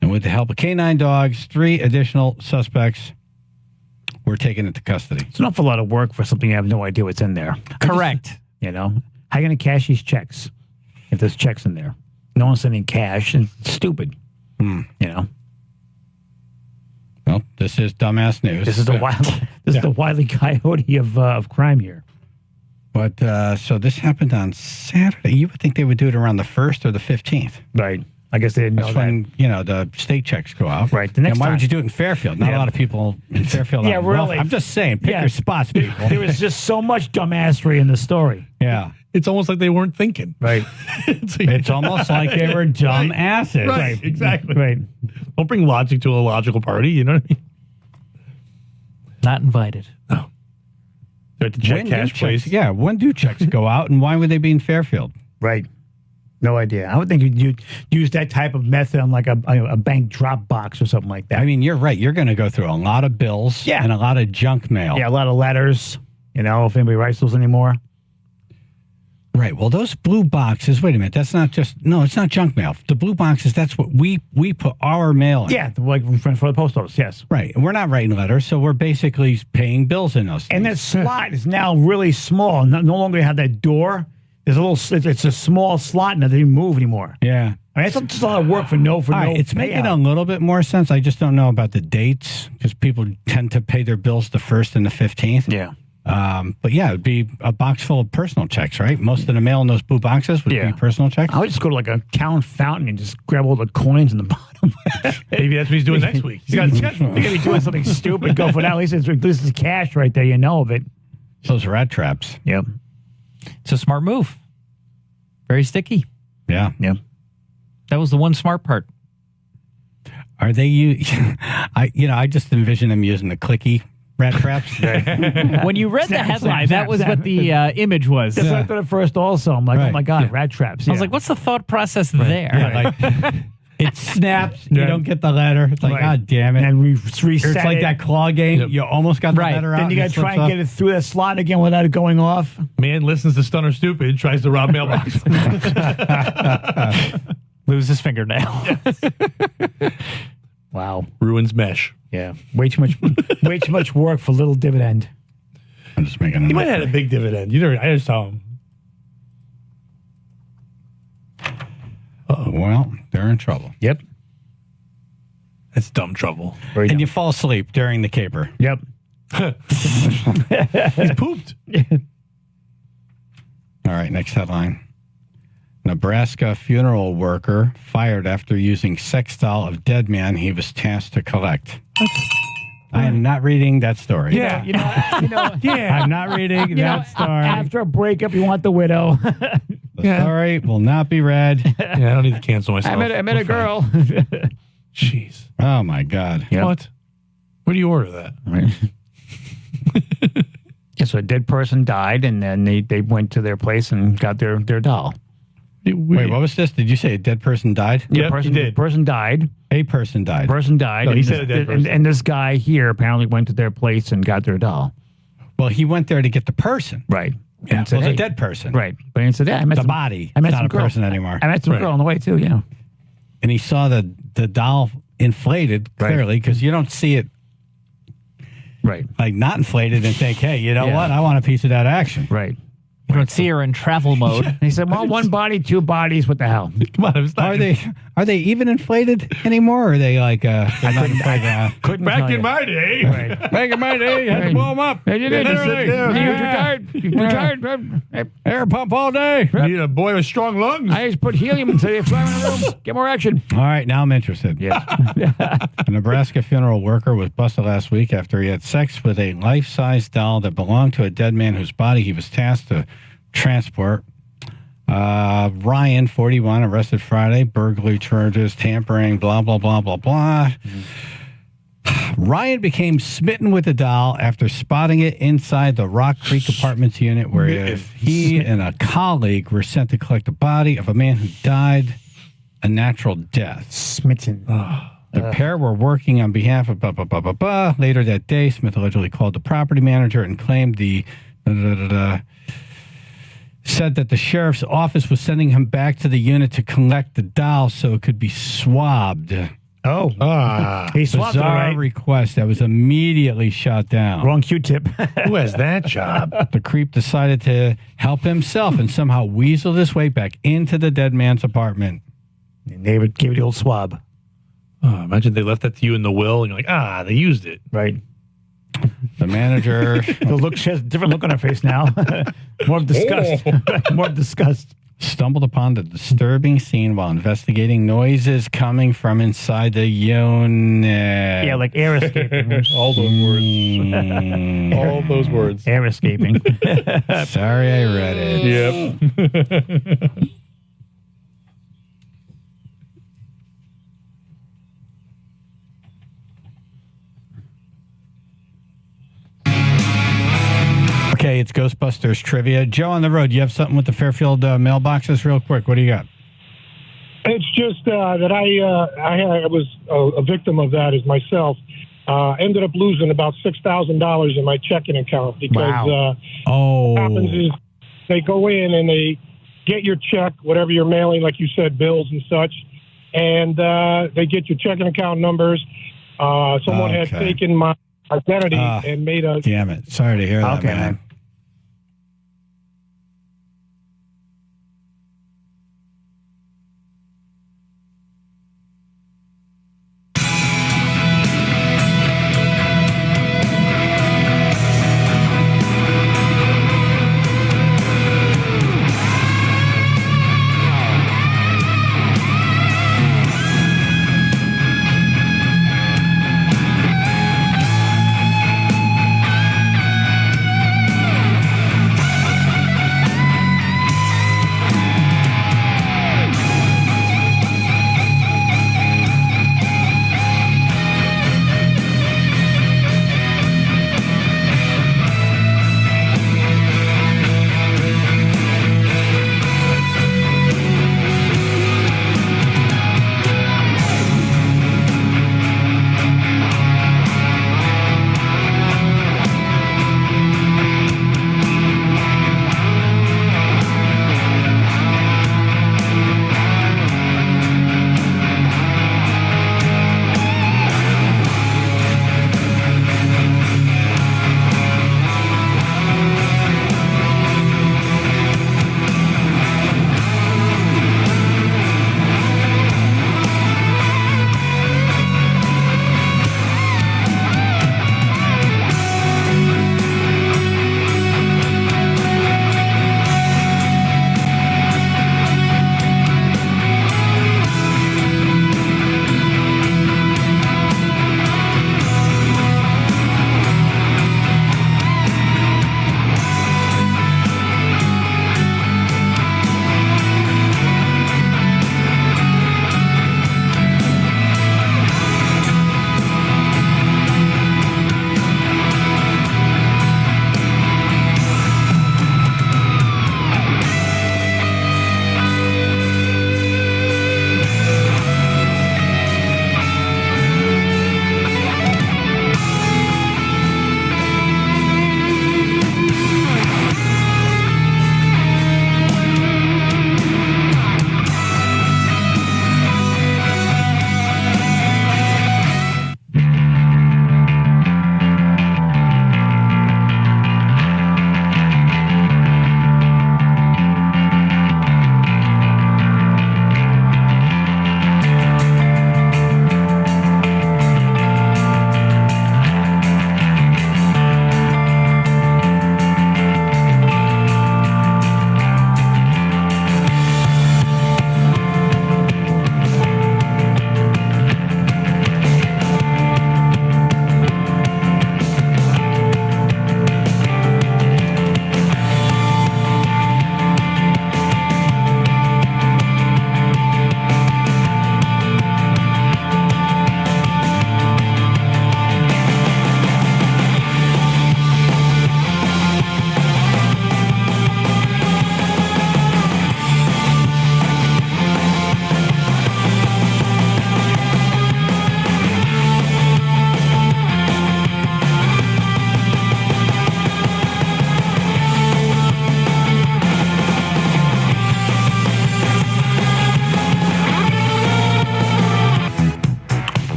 Speaker 2: And with the help of canine dogs, 3 additional suspects were taken into custody.
Speaker 1: It's an awful lot of work for something you have no idea what's in there.
Speaker 4: Correct.
Speaker 1: You know, how are you going to cash these checks if there's checks in there? No one's sending cash. It's stupid. You know.
Speaker 2: Well, this is dumbass news.
Speaker 1: This is the Wile E. Coyote of crime here.
Speaker 2: But so this happened on Saturday. You would think they would do it around the 1st or the 15th.
Speaker 1: Right. I guess they didn't know
Speaker 2: That's when, the state checks go out.
Speaker 1: Right. The next
Speaker 2: and why
Speaker 1: time.
Speaker 2: would you do it in Fairfield? Not a lot of people in Fairfield.
Speaker 1: Yeah, really.
Speaker 2: I'm just saying, pick your spots, people.
Speaker 1: There was just so much dumbassery in the story.
Speaker 2: Yeah.
Speaker 17: It's almost like they weren't thinking.
Speaker 1: Right.
Speaker 2: It's almost like they were dumb asses.
Speaker 17: Right, exactly.
Speaker 1: Right.
Speaker 17: Don't bring logic to a logical party, you know what I mean?
Speaker 4: Not invited.
Speaker 17: No. They're at the check cash place.
Speaker 2: Yeah, when do checks go out, and why would they be in Fairfield?
Speaker 1: Right. No idea. I would think you'd use that type of method on like a bank drop box or something like that.
Speaker 2: I mean, you're right. You're going to go through a lot of bills and a lot of junk mail.
Speaker 1: Yeah, a lot of letters, if anybody writes those anymore.
Speaker 2: Right. Well, those blue boxes, wait a minute. That's not just, no, it's not junk mail. The blue boxes, that's what we put our mail in.
Speaker 1: Yeah, like for the post office, yes.
Speaker 2: Right. And we're not writing letters, so we're basically paying bills in those things.
Speaker 1: And that slot is now really small. No longer have that door. There's it's a small slot and it doesn't move anymore.
Speaker 2: Yeah.
Speaker 1: I mean, it's just a lot of work for no
Speaker 2: it's making a little bit more sense. I just don't know about the dates because people tend to pay their bills the 1st and the 15th.
Speaker 1: Yeah.
Speaker 2: But yeah, it'd be a box full of personal checks, right? Most of the mail in those blue boxes would be personal checks.
Speaker 1: I would just go to like a town fountain and just grab all the coins in the bottom.
Speaker 17: Maybe that's what he's doing next week.
Speaker 1: He's got to be doing something stupid. Go for that. At least this is cash right there. You know of it.
Speaker 2: Those rat traps.
Speaker 1: Yep.
Speaker 4: It's a smart move. Very sticky.
Speaker 2: Yeah.
Speaker 1: Yeah.
Speaker 4: That was the one smart part.
Speaker 2: Are they I just envision them using the clicky rat traps.
Speaker 4: When you read the headline, that was what the image was.
Speaker 1: That's what I thought at first also. I'm like,
Speaker 2: Right.
Speaker 1: oh my God, rat traps.
Speaker 4: I was like, what's the thought process there?
Speaker 2: Yeah, like it snaps, you don't get the letter. It's like, God damn it.
Speaker 1: And reset
Speaker 2: It's like that claw game. You almost got the letter out.
Speaker 1: Then you got to try and get it through that slot again without it going off.
Speaker 17: Man listens to Stunner Stupid, tries to rob mailbox.
Speaker 4: Lose his fingernail.
Speaker 1: Wow.
Speaker 17: Ruins mesh.
Speaker 1: Yeah. Way too much work for little dividend.
Speaker 2: I'm just making
Speaker 17: He might have had a big dividend. I just saw him.
Speaker 2: Well, they're in trouble.
Speaker 1: Yep.
Speaker 17: That's dumb trouble.
Speaker 2: And you fall asleep during the caper.
Speaker 1: Yep.
Speaker 17: He's pooped.
Speaker 2: All right, next headline. Nebraska funeral worker fired after using sex doll of dead man he was tasked to collect. I am not reading that story.
Speaker 1: Yeah. Yeah.
Speaker 2: I'm not reading that story.
Speaker 1: After a breakup, you want the widow.
Speaker 2: The story will not be read.
Speaker 17: Yeah, I don't need to cancel myself.
Speaker 1: I met a girl.
Speaker 17: Jeez.
Speaker 2: Oh, my God.
Speaker 1: Yep.
Speaker 17: What? Where do you order that?
Speaker 1: Right. Yeah, so a dead person died, and then they went to their place and got their doll.
Speaker 2: Wait, what was this? Did you say a dead person died?
Speaker 1: Yeah, person died.
Speaker 2: A person died.
Speaker 1: Person died.
Speaker 17: No, he
Speaker 1: and
Speaker 17: said a dead person.
Speaker 1: And this guy here apparently went to their place and got their doll.
Speaker 2: Well, he went there to get the person.
Speaker 1: Right.
Speaker 2: Yeah,
Speaker 1: And said,
Speaker 2: it was
Speaker 1: hey.
Speaker 2: a dead person.
Speaker 1: Right. But he said, yeah, I met
Speaker 2: The
Speaker 1: some
Speaker 2: body.
Speaker 1: I met
Speaker 2: It's
Speaker 1: some
Speaker 2: not a
Speaker 1: girl.
Speaker 2: person anymore.
Speaker 1: I met some girl on the way, too, yeah.
Speaker 2: And he saw the doll inflated, clearly, because you don't see it.
Speaker 1: Right.
Speaker 2: Like not inflated and think, hey, you know
Speaker 1: Yeah.
Speaker 2: what? I want a piece of that action.
Speaker 1: Right.
Speaker 4: You don't see her in travel mode.
Speaker 1: He said, well, one body, two bodies. What the hell?
Speaker 17: Come on, it's not.
Speaker 2: Are they even inflated anymore? Or are they like
Speaker 1: Couldn't
Speaker 17: Back
Speaker 1: tell
Speaker 17: in
Speaker 1: you.
Speaker 17: my day.
Speaker 1: Right.
Speaker 2: back in my day, you had to blow them up.
Speaker 1: Hey, you did. You
Speaker 2: Literally.
Speaker 1: You retired.
Speaker 2: Air pump all day.
Speaker 17: You need a boy with strong lungs.
Speaker 1: I just put helium until you fly around the room. Get more action.
Speaker 2: All right, now I'm interested.
Speaker 1: Yes.
Speaker 2: A Nebraska funeral worker was busted last week after he had sex with a life-size doll that belonged to a dead man whose body he was tasked to transport. Ryan, 41, arrested Friday. Burglary charges, tampering, blah, blah, blah, blah, blah. Ryan became smitten with the doll after spotting it inside the Rock Creek Apartments unit where he and a colleague were sent to collect the body of a man who died a natural death.
Speaker 1: Smitten.
Speaker 2: The pair were working on behalf of blah, blah, blah, blah, blah. Later that day, Smith allegedly called the property manager and claimed said that the sheriff's office was sending him back to the unit to collect the doll so it could be swabbed.
Speaker 1: Oh. He swapped it,
Speaker 2: Bizarre
Speaker 1: right?
Speaker 2: request that was immediately shot down.
Speaker 1: Wrong Q-tip.
Speaker 17: Who has that job?
Speaker 2: The creep decided to help himself and somehow weasel his way back into the dead man's apartment.
Speaker 1: And they would give it the old swab.
Speaker 17: Oh, imagine they left that to you in the will, and you're like, they used it.
Speaker 1: Right.
Speaker 2: The manager...
Speaker 1: The look, she has a different look on her face now. More of disgust. More of disgust.
Speaker 2: Stumbled upon the disturbing scene while investigating noises coming from inside the unit.
Speaker 1: Yeah, like air escaping.
Speaker 17: All those words. All those words.
Speaker 1: Air escaping.
Speaker 2: Sorry I read it.
Speaker 17: Yep.
Speaker 2: Okay, it's Ghostbusters trivia. Joe on the road, you have something with the Fairfield mailboxes real quick. What do you got?
Speaker 13: It's just that I was a victim of that as myself. Ended up losing about $6,000 in my checking account because what happens is they go in and they get your check, whatever you're mailing, like you said, bills and such, and they get your checking account numbers. Someone had taken my identity and made a...
Speaker 2: Damn it. Sorry to hear that,
Speaker 1: Okay,
Speaker 2: man.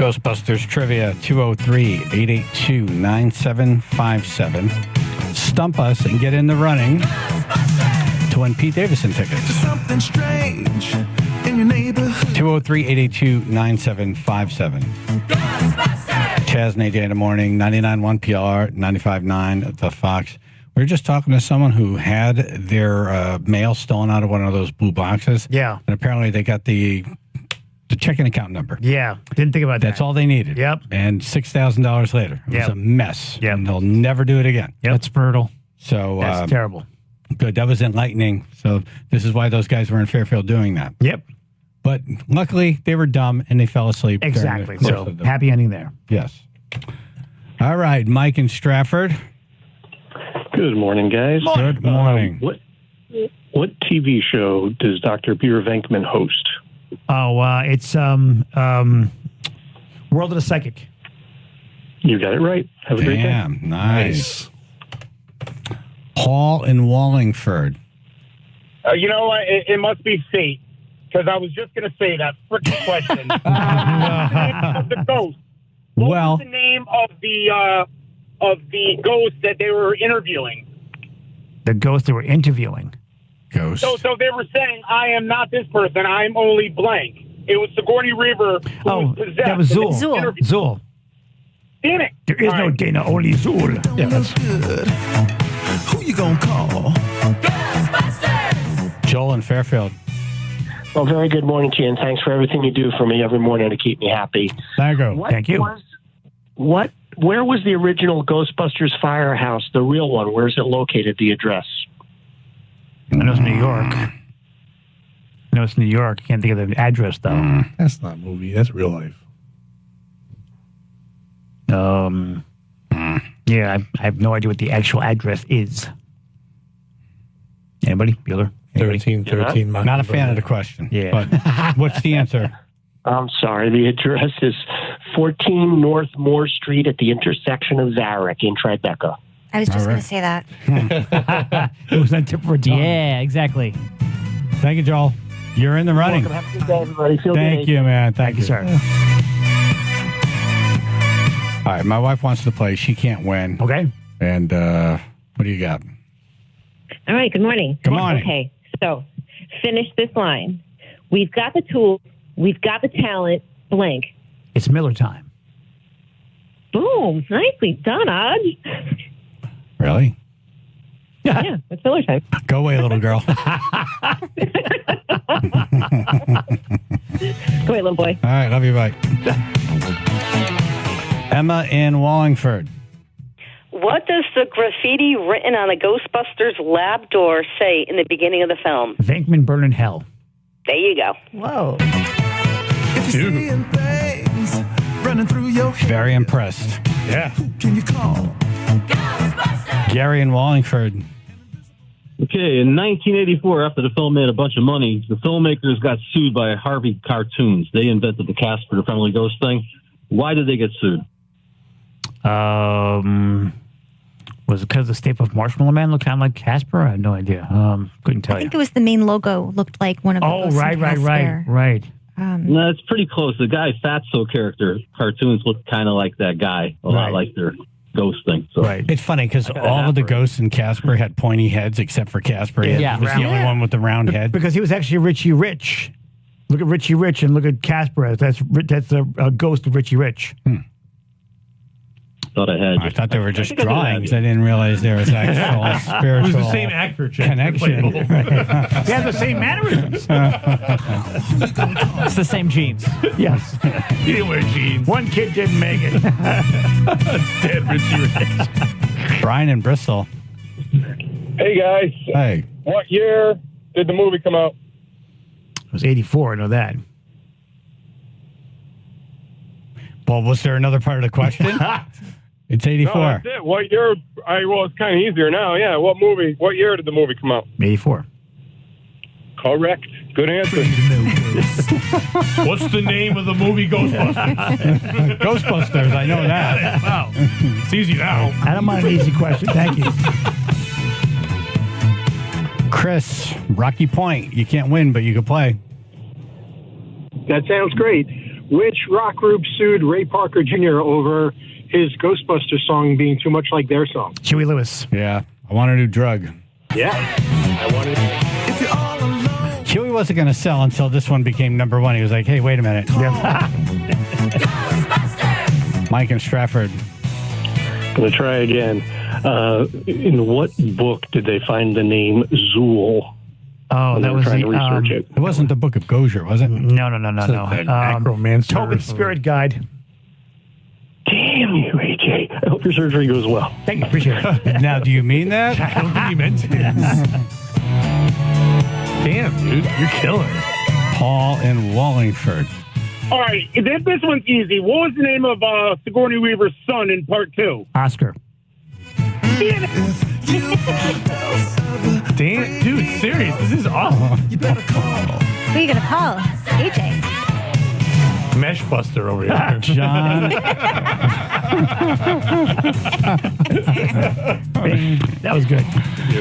Speaker 2: Ghostbusters trivia, 203-882-9757. Stump us and get in the running to win Pete Davidson tickets.
Speaker 14: Something strange in your neighborhood.
Speaker 2: 203-882-9757. Chaz and AJ in the morning, 99.1 PR, 95.9 The Fox. We were just talking to someone who had their mail stolen out of one of those blue boxes.
Speaker 1: Yeah.
Speaker 2: And apparently they got the checking account number.
Speaker 1: Yeah. Didn't think about that.
Speaker 2: That's all they needed.
Speaker 1: Yep.
Speaker 2: And $6,000 later. It was a mess.
Speaker 1: Yep.
Speaker 2: And they'll never do it again.
Speaker 1: Yep.
Speaker 4: That's brutal.
Speaker 2: So
Speaker 1: That's terrible.
Speaker 2: Good. That was enlightening. So this is why those guys were in Fairfield doing that.
Speaker 1: Yep.
Speaker 2: But luckily, they were dumb and they fell asleep.
Speaker 1: Exactly.
Speaker 2: during the course
Speaker 1: So
Speaker 2: of the-
Speaker 1: happy ending there.
Speaker 2: Yes. All right, Mike in Stratford.
Speaker 15: Good morning, guys.
Speaker 2: Good morning.
Speaker 15: What TV show does Dr. Peter Venkman host?
Speaker 1: Oh, it's World of the Psychic.
Speaker 15: You got it right. Have a great day.
Speaker 2: Damn, nice. Paul in Wallingford.
Speaker 16: You know what? It must be fate, because I was just going to say that freaking question. The ghost. What was the name of the ghost that they were interviewing?
Speaker 1: The ghost they were interviewing.
Speaker 2: Ghost.
Speaker 16: So they were saying, I am not this person. I'm only blank. It was Sigourney Weaver who was possessed.
Speaker 1: That was Zool.
Speaker 16: Zool. Damn it.
Speaker 1: There is no Dana, only Zool.
Speaker 14: Yes. Who you gonna call?
Speaker 2: Joel in Fairfield.
Speaker 24: Well, very good morning to you, and thanks for everything you do for me every morning to keep me happy.
Speaker 2: Thank you.
Speaker 1: Thank you.
Speaker 24: Where was the original Ghostbusters firehouse, the real one? Where's it located, the address?
Speaker 1: I know it's New York. Can't think of the address, though.
Speaker 17: That's not a movie. That's real life.
Speaker 1: Yeah, I have no idea what the actual address is. Anybody? Bueller?
Speaker 17: 1313.
Speaker 2: Not a fan of the question.
Speaker 1: Yeah.
Speaker 2: But what's the answer?
Speaker 24: I'm sorry. The address is 14 North Moore Street at the intersection of Varick in Tribeca.
Speaker 9: I was just going to say that.
Speaker 1: It was on tip for a tongue.
Speaker 4: Yeah, exactly.
Speaker 2: Thank you, Joel. You're in the running.
Speaker 24: Welcome. Have a good day, everybody. Feel
Speaker 2: Thank
Speaker 24: good.
Speaker 2: you, man. Thank you,
Speaker 1: sir.
Speaker 2: All right, my wife wants to play. She can't win.
Speaker 1: Okay.
Speaker 2: And what do you got?
Speaker 25: All right, good morning.
Speaker 2: Good morning.
Speaker 25: Okay, so finish this line. We've got the tools, we've got the talent, blank.
Speaker 1: It's Miller time.
Speaker 25: Boom, nicely done, Odd.
Speaker 2: Really?
Speaker 25: Yeah, it's Miller time.
Speaker 2: Go away, little girl.
Speaker 25: Go away, little boy.
Speaker 2: All right, love you, bye. Emma in Wallingford.
Speaker 10: What does the graffiti written on a Ghostbusters lab door say in the beginning of the film?
Speaker 1: Venkman burn in hell.
Speaker 10: There you go.
Speaker 9: Whoa.
Speaker 14: Running through your head.
Speaker 2: Very impressed.
Speaker 17: Yeah.
Speaker 14: Who can you call?
Speaker 2: Gary in Wallingford.
Speaker 26: Okay, in 1984, after the film made a bunch of money, the filmmakers got sued by Harvey Cartoons. They invented the Casper the Friendly Ghost thing. Why did they get sued?
Speaker 1: Was it because the Stay Puft Marshmallow Man looked kind of like Casper? I have no idea. Couldn't tell
Speaker 9: I
Speaker 1: you.
Speaker 9: think it was the main logo looked like one of the ghosts in Casper.
Speaker 1: Right.
Speaker 26: No, it's pretty close. The guy Fatso character, cartoons look kind of like that guy, a lot like their ghost thing. So.
Speaker 2: Right. It's funny because all of the ghosts in Casper had pointy heads except for Casper. He was the only one with the round head.
Speaker 1: Because he was actually Richie Rich. Look at Richie Rich and look at Casper. That's the ghost of Richie Rich.
Speaker 26: Thought I had.
Speaker 2: I thought they were just drawings. I didn't realize there was actual spiritual.
Speaker 17: It was the same actor, Chad.
Speaker 2: Connection.
Speaker 1: They have the same mannerisms.
Speaker 4: It's the same jeans.
Speaker 1: Yes.
Speaker 17: He didn't wear jeans.
Speaker 1: One kid didn't make it.
Speaker 17: Dead Richie Rich.
Speaker 2: Brian in Bristol.
Speaker 27: Hey, guys.
Speaker 2: Hey.
Speaker 27: What year did the movie come out?
Speaker 1: It was 84, I know that.
Speaker 2: Well, was there another part of the question? It's 84.
Speaker 27: No, that's it. What year? Well, it's kind of easier now. Yeah. What year did the movie come out?
Speaker 1: 84.
Speaker 27: Correct. Good answer.
Speaker 17: What's the name of the movie Ghostbusters?
Speaker 2: Ghostbusters, I know that.
Speaker 17: Wow. It's easy now.
Speaker 1: I don't mind an easy question. Thank you.
Speaker 2: Chris, Rocky Point. You can't win, but you can play.
Speaker 27: That sounds great.
Speaker 13: which rock group sued Ray Parker Jr. over his Ghostbusters song being too much like their song?
Speaker 1: Huey Lewis.
Speaker 2: Yeah. I want a new drug.
Speaker 13: Yeah. I wanted.
Speaker 2: Huey wasn't going to sell until this one became number one. He was like, hey, wait a minute. Mike and Stratford.
Speaker 15: I'm going to try again. In what book did they find the name Zool?
Speaker 1: Oh, that was
Speaker 15: trying to research it.
Speaker 2: It wasn't the Book of Gozer, was it?
Speaker 1: No.
Speaker 17: Acromancer.
Speaker 1: Tobin Spirit Guide.
Speaker 15: Damn you, AJ. I hope your surgery goes well.
Speaker 1: Thank you. Appreciate it.
Speaker 2: Now, do you mean that?
Speaker 17: I don't think you meant it. Damn, dude. You're killing it.
Speaker 2: Paul in Wallingford.
Speaker 16: All right, this one's easy. What was the name of Sigourney Weaver's son in part 2?
Speaker 1: Oscar.
Speaker 17: Damn, dude, serious. This is awesome.
Speaker 9: Who are you going to call? AJ.
Speaker 17: Mesh Buster over here.
Speaker 2: John.
Speaker 1: That was good.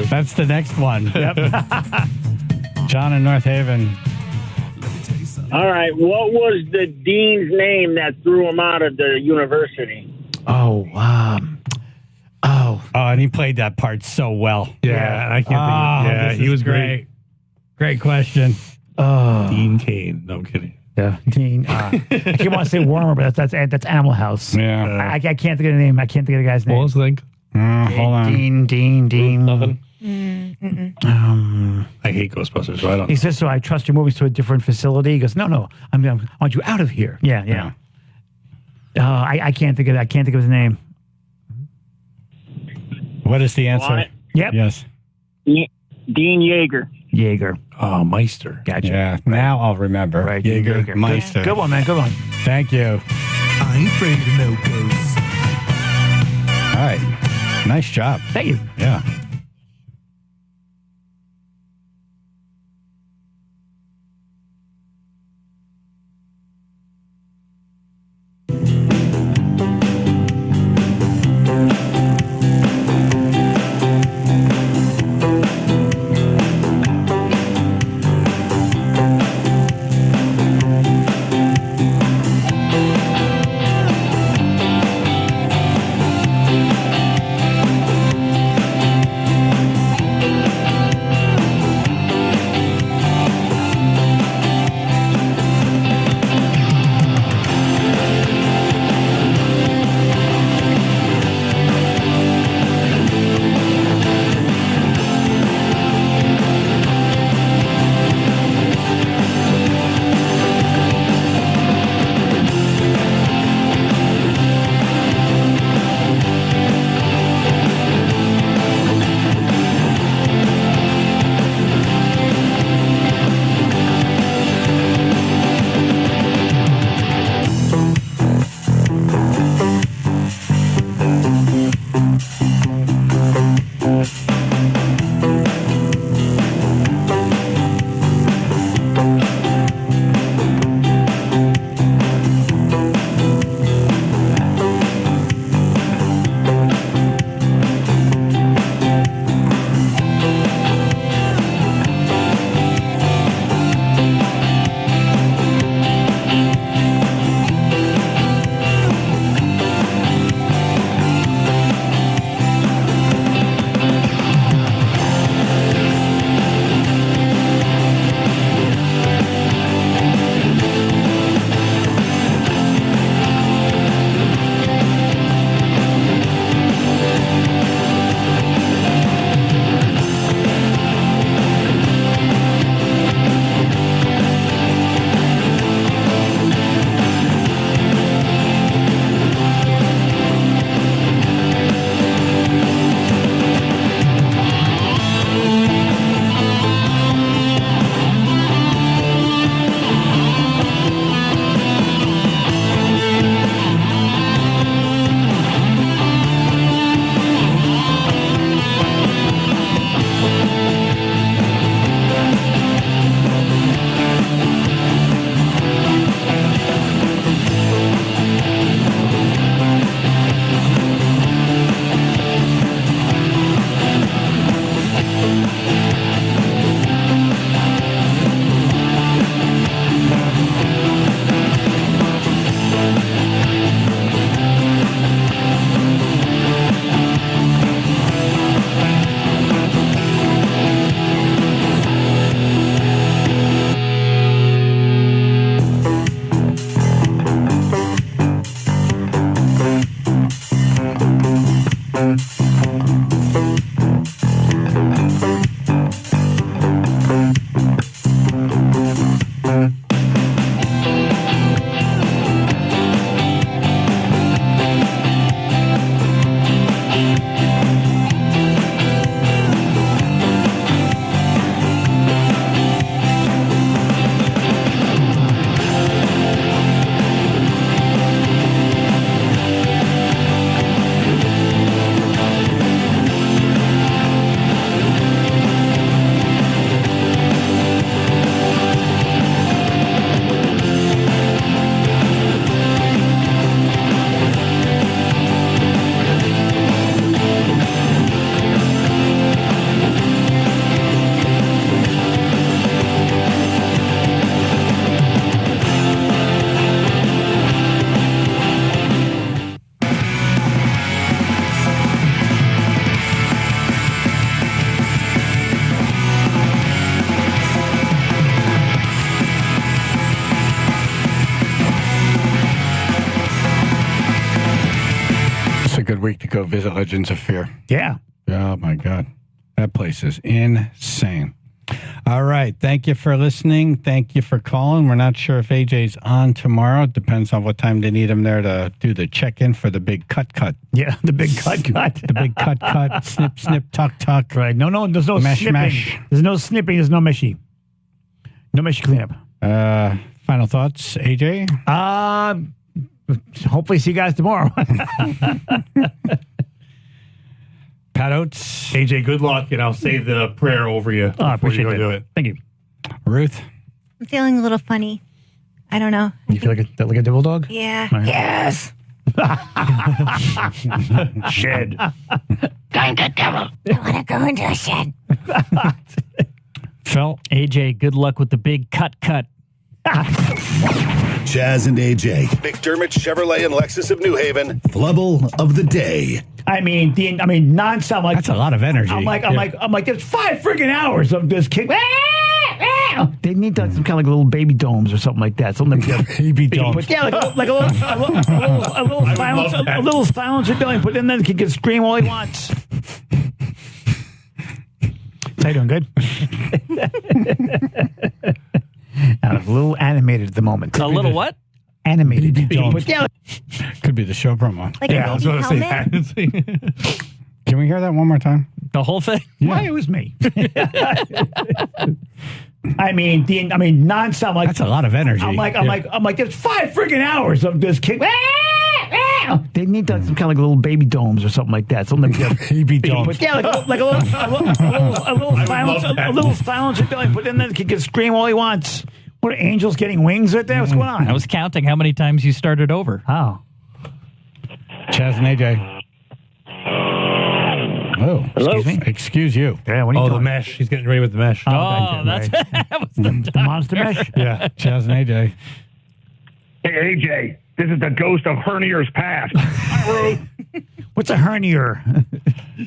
Speaker 2: That's the next one.
Speaker 1: Yep.
Speaker 2: John in North Haven.
Speaker 16: All right, what was the dean's name that threw him out of the university?
Speaker 1: Oh,
Speaker 2: and he played that part so well.
Speaker 17: Yeah, I can't think of it. Yeah, he was great.
Speaker 2: Great question.
Speaker 17: Dean Cain. No, I'm kidding.
Speaker 1: Yeah, Dean. I keep want to say Warmer, but that's Animal House.
Speaker 2: Yeah.
Speaker 1: I can't think of the name. I can't think of the guy's name.
Speaker 17: What was the think?
Speaker 2: Hold on.
Speaker 1: Dean.
Speaker 17: Nothing. I hate Ghostbusters, so I don't.
Speaker 1: He says, so I trust your movies to a different facility. He goes, no, I want you out of here. Yeah. I can't think of it. I can't think of his name.
Speaker 2: What is the answer?
Speaker 16: What?
Speaker 1: Yep.
Speaker 2: Yes.
Speaker 16: Dean Yeager.
Speaker 17: Oh, Meister.
Speaker 1: Gotcha.
Speaker 2: Yeah. Now I'll remember.
Speaker 1: Right.
Speaker 2: Yeager. Meister.
Speaker 1: Good one, man. Good one.
Speaker 2: Thank you.
Speaker 14: I ain't afraid of no ghosts.
Speaker 2: All right. Nice job.
Speaker 1: Thank you.
Speaker 2: Yeah. good week to go visit Legends of Fear.
Speaker 1: Yeah.
Speaker 2: Oh, my God. That place is insane. All right. Thank you for listening. Thank you for calling. We're not sure if AJ's on tomorrow. It depends on what time they need him there to do the check-in for the big cut.
Speaker 1: Yeah, the big cut.
Speaker 2: The big cut. Snip, tuck.
Speaker 1: Right. No, there's no
Speaker 2: mesh,
Speaker 1: snipping.
Speaker 2: mesh.
Speaker 1: There's no snipping. There's no meshy. No meshy cleanup.
Speaker 2: Final thoughts, AJ?
Speaker 1: Hopefully see you guys tomorrow.
Speaker 2: Pat Oates.
Speaker 17: AJ, good luck, and I'll save the prayer over you.
Speaker 1: I appreciate
Speaker 17: you
Speaker 1: that.
Speaker 17: do it.
Speaker 1: Thank you.
Speaker 2: Ruth.
Speaker 9: I'm feeling a little funny. I don't know.
Speaker 1: You feel like a devil dog?
Speaker 9: Yeah.
Speaker 1: Right.
Speaker 9: Yes.
Speaker 1: Shed.
Speaker 21: Going to devil.
Speaker 9: I want to go into a shed.
Speaker 2: Phil.
Speaker 4: AJ, good luck with the big cut.
Speaker 3: Chaz and AJ, McDermott Chevrolet and Lexus of New Haven, flubble of the day.
Speaker 1: I mean, nonstop. Like,
Speaker 2: that's a lot of energy.
Speaker 1: I'm like, there's 5 freaking hours of this kick. They need some kind of like little baby domes or something like that. Something like
Speaker 2: baby domes.
Speaker 1: Yeah, like a little silence rebellion. Put in there, he can scream all he wants. How you doing? Good. I'm a little animated at the moment.
Speaker 4: A little what?
Speaker 1: Animated.
Speaker 2: Could be the show promo.
Speaker 9: Like a baby helmet?
Speaker 2: Can we hear that one more time?
Speaker 4: The whole thing?
Speaker 1: Yeah. Why it was me? I mean, nonstop. Like,
Speaker 2: that's a lot of energy.
Speaker 1: I'm like, there's 5 freaking hours of this kick. They need some kind of like little baby domes or something like that. Something like
Speaker 2: baby domes.
Speaker 1: Yeah, like a little silence rebellion. Put in there, he can scream all he wants. What are angels getting wings right there? What's going on?
Speaker 4: I was counting how many times you started over.
Speaker 1: Oh.
Speaker 2: Chaz and AJ. Oh,
Speaker 1: excuse me?
Speaker 2: Excuse you.
Speaker 1: Yeah, what are you doing?
Speaker 17: The mesh. He's getting ready with the mesh.
Speaker 4: That's that was
Speaker 1: the monster mesh?
Speaker 2: Yeah, Chaz and AJ.
Speaker 16: Hey, AJ, this is the ghost of Hernier's past. Hi, Ruth.
Speaker 1: What's a hernier?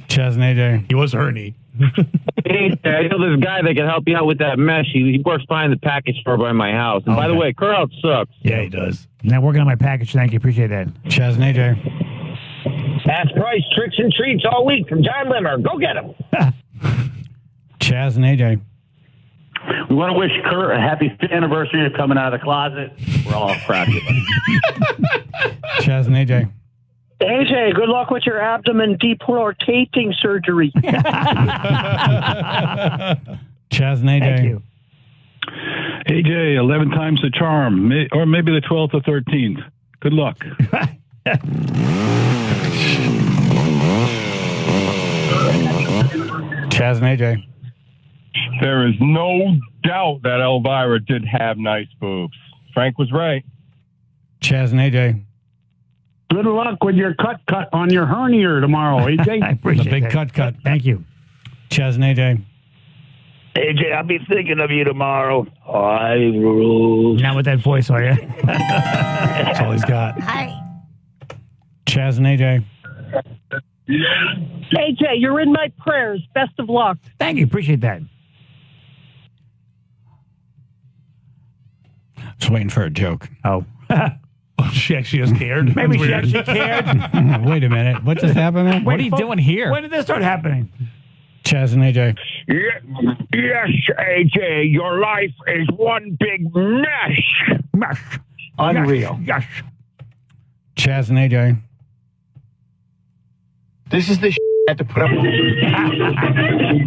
Speaker 2: Chaz and AJ.
Speaker 17: He was herny.
Speaker 5: Hey, I know this guy that can help you out with that mesh. He works behind the package store by my house. And by the way, Curl sucks.
Speaker 1: Yeah, he does. Now working on my package. Thank you. Appreciate that.
Speaker 2: Chaz and AJ.
Speaker 16: Fast price tricks and treats all week from John Limmer. Go get him.
Speaker 2: Chaz and AJ.
Speaker 6: We want to wish Kurt a happy 5th anniversary of coming out of the closet. We're all proud of you.
Speaker 2: Chaz and AJ.
Speaker 7: AJ, good luck with your abdomen deportating surgery.
Speaker 2: Chaz and AJ.
Speaker 1: Thank you.
Speaker 18: AJ, 11 times the charm, or maybe the 12th or 13th. Good luck.
Speaker 2: Chaz and AJ.
Speaker 27: There is no doubt that Elvira did have nice boobs. Frank was right.
Speaker 2: Chaz and AJ.
Speaker 6: Good luck with your cut on your hernia tomorrow, AJ.
Speaker 1: I appreciate
Speaker 2: the big
Speaker 1: that.
Speaker 2: cut.
Speaker 1: Thank you.
Speaker 2: Chaz and AJ.
Speaker 7: AJ, I'll be thinking of you tomorrow. I rule.
Speaker 1: Not with that voice, are you?
Speaker 2: That's all he's got.
Speaker 9: Hi.
Speaker 2: Chaz and AJ.
Speaker 7: AJ, you're in my prayers. Best of luck.
Speaker 1: Thank you. Appreciate that.
Speaker 2: Just waiting for a joke.
Speaker 1: Oh.
Speaker 17: She actually is cared.
Speaker 1: Maybe she actually cared.
Speaker 2: Wait a minute. What just happened there?
Speaker 4: What are you doing here?
Speaker 1: When did this start happening?
Speaker 2: Chaz and AJ.
Speaker 16: Yes, AJ, your life is one big mesh.
Speaker 1: Mesh.
Speaker 6: Unreal.
Speaker 1: Yes.
Speaker 2: Chaz and AJ.
Speaker 6: This is the I have to put up with.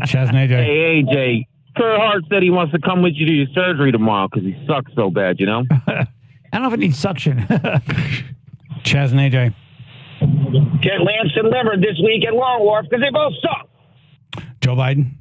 Speaker 2: Chaz and AJ.
Speaker 5: Hey, AJ, Kurt Hart said he wants to come with you to your surgery tomorrow because he sucks so bad, you know?
Speaker 1: I don't know if it needs suction.
Speaker 2: Chaz and AJ.
Speaker 16: Get Lance and Limmer this week at Long Wharf because they both suck.
Speaker 2: Joe Biden.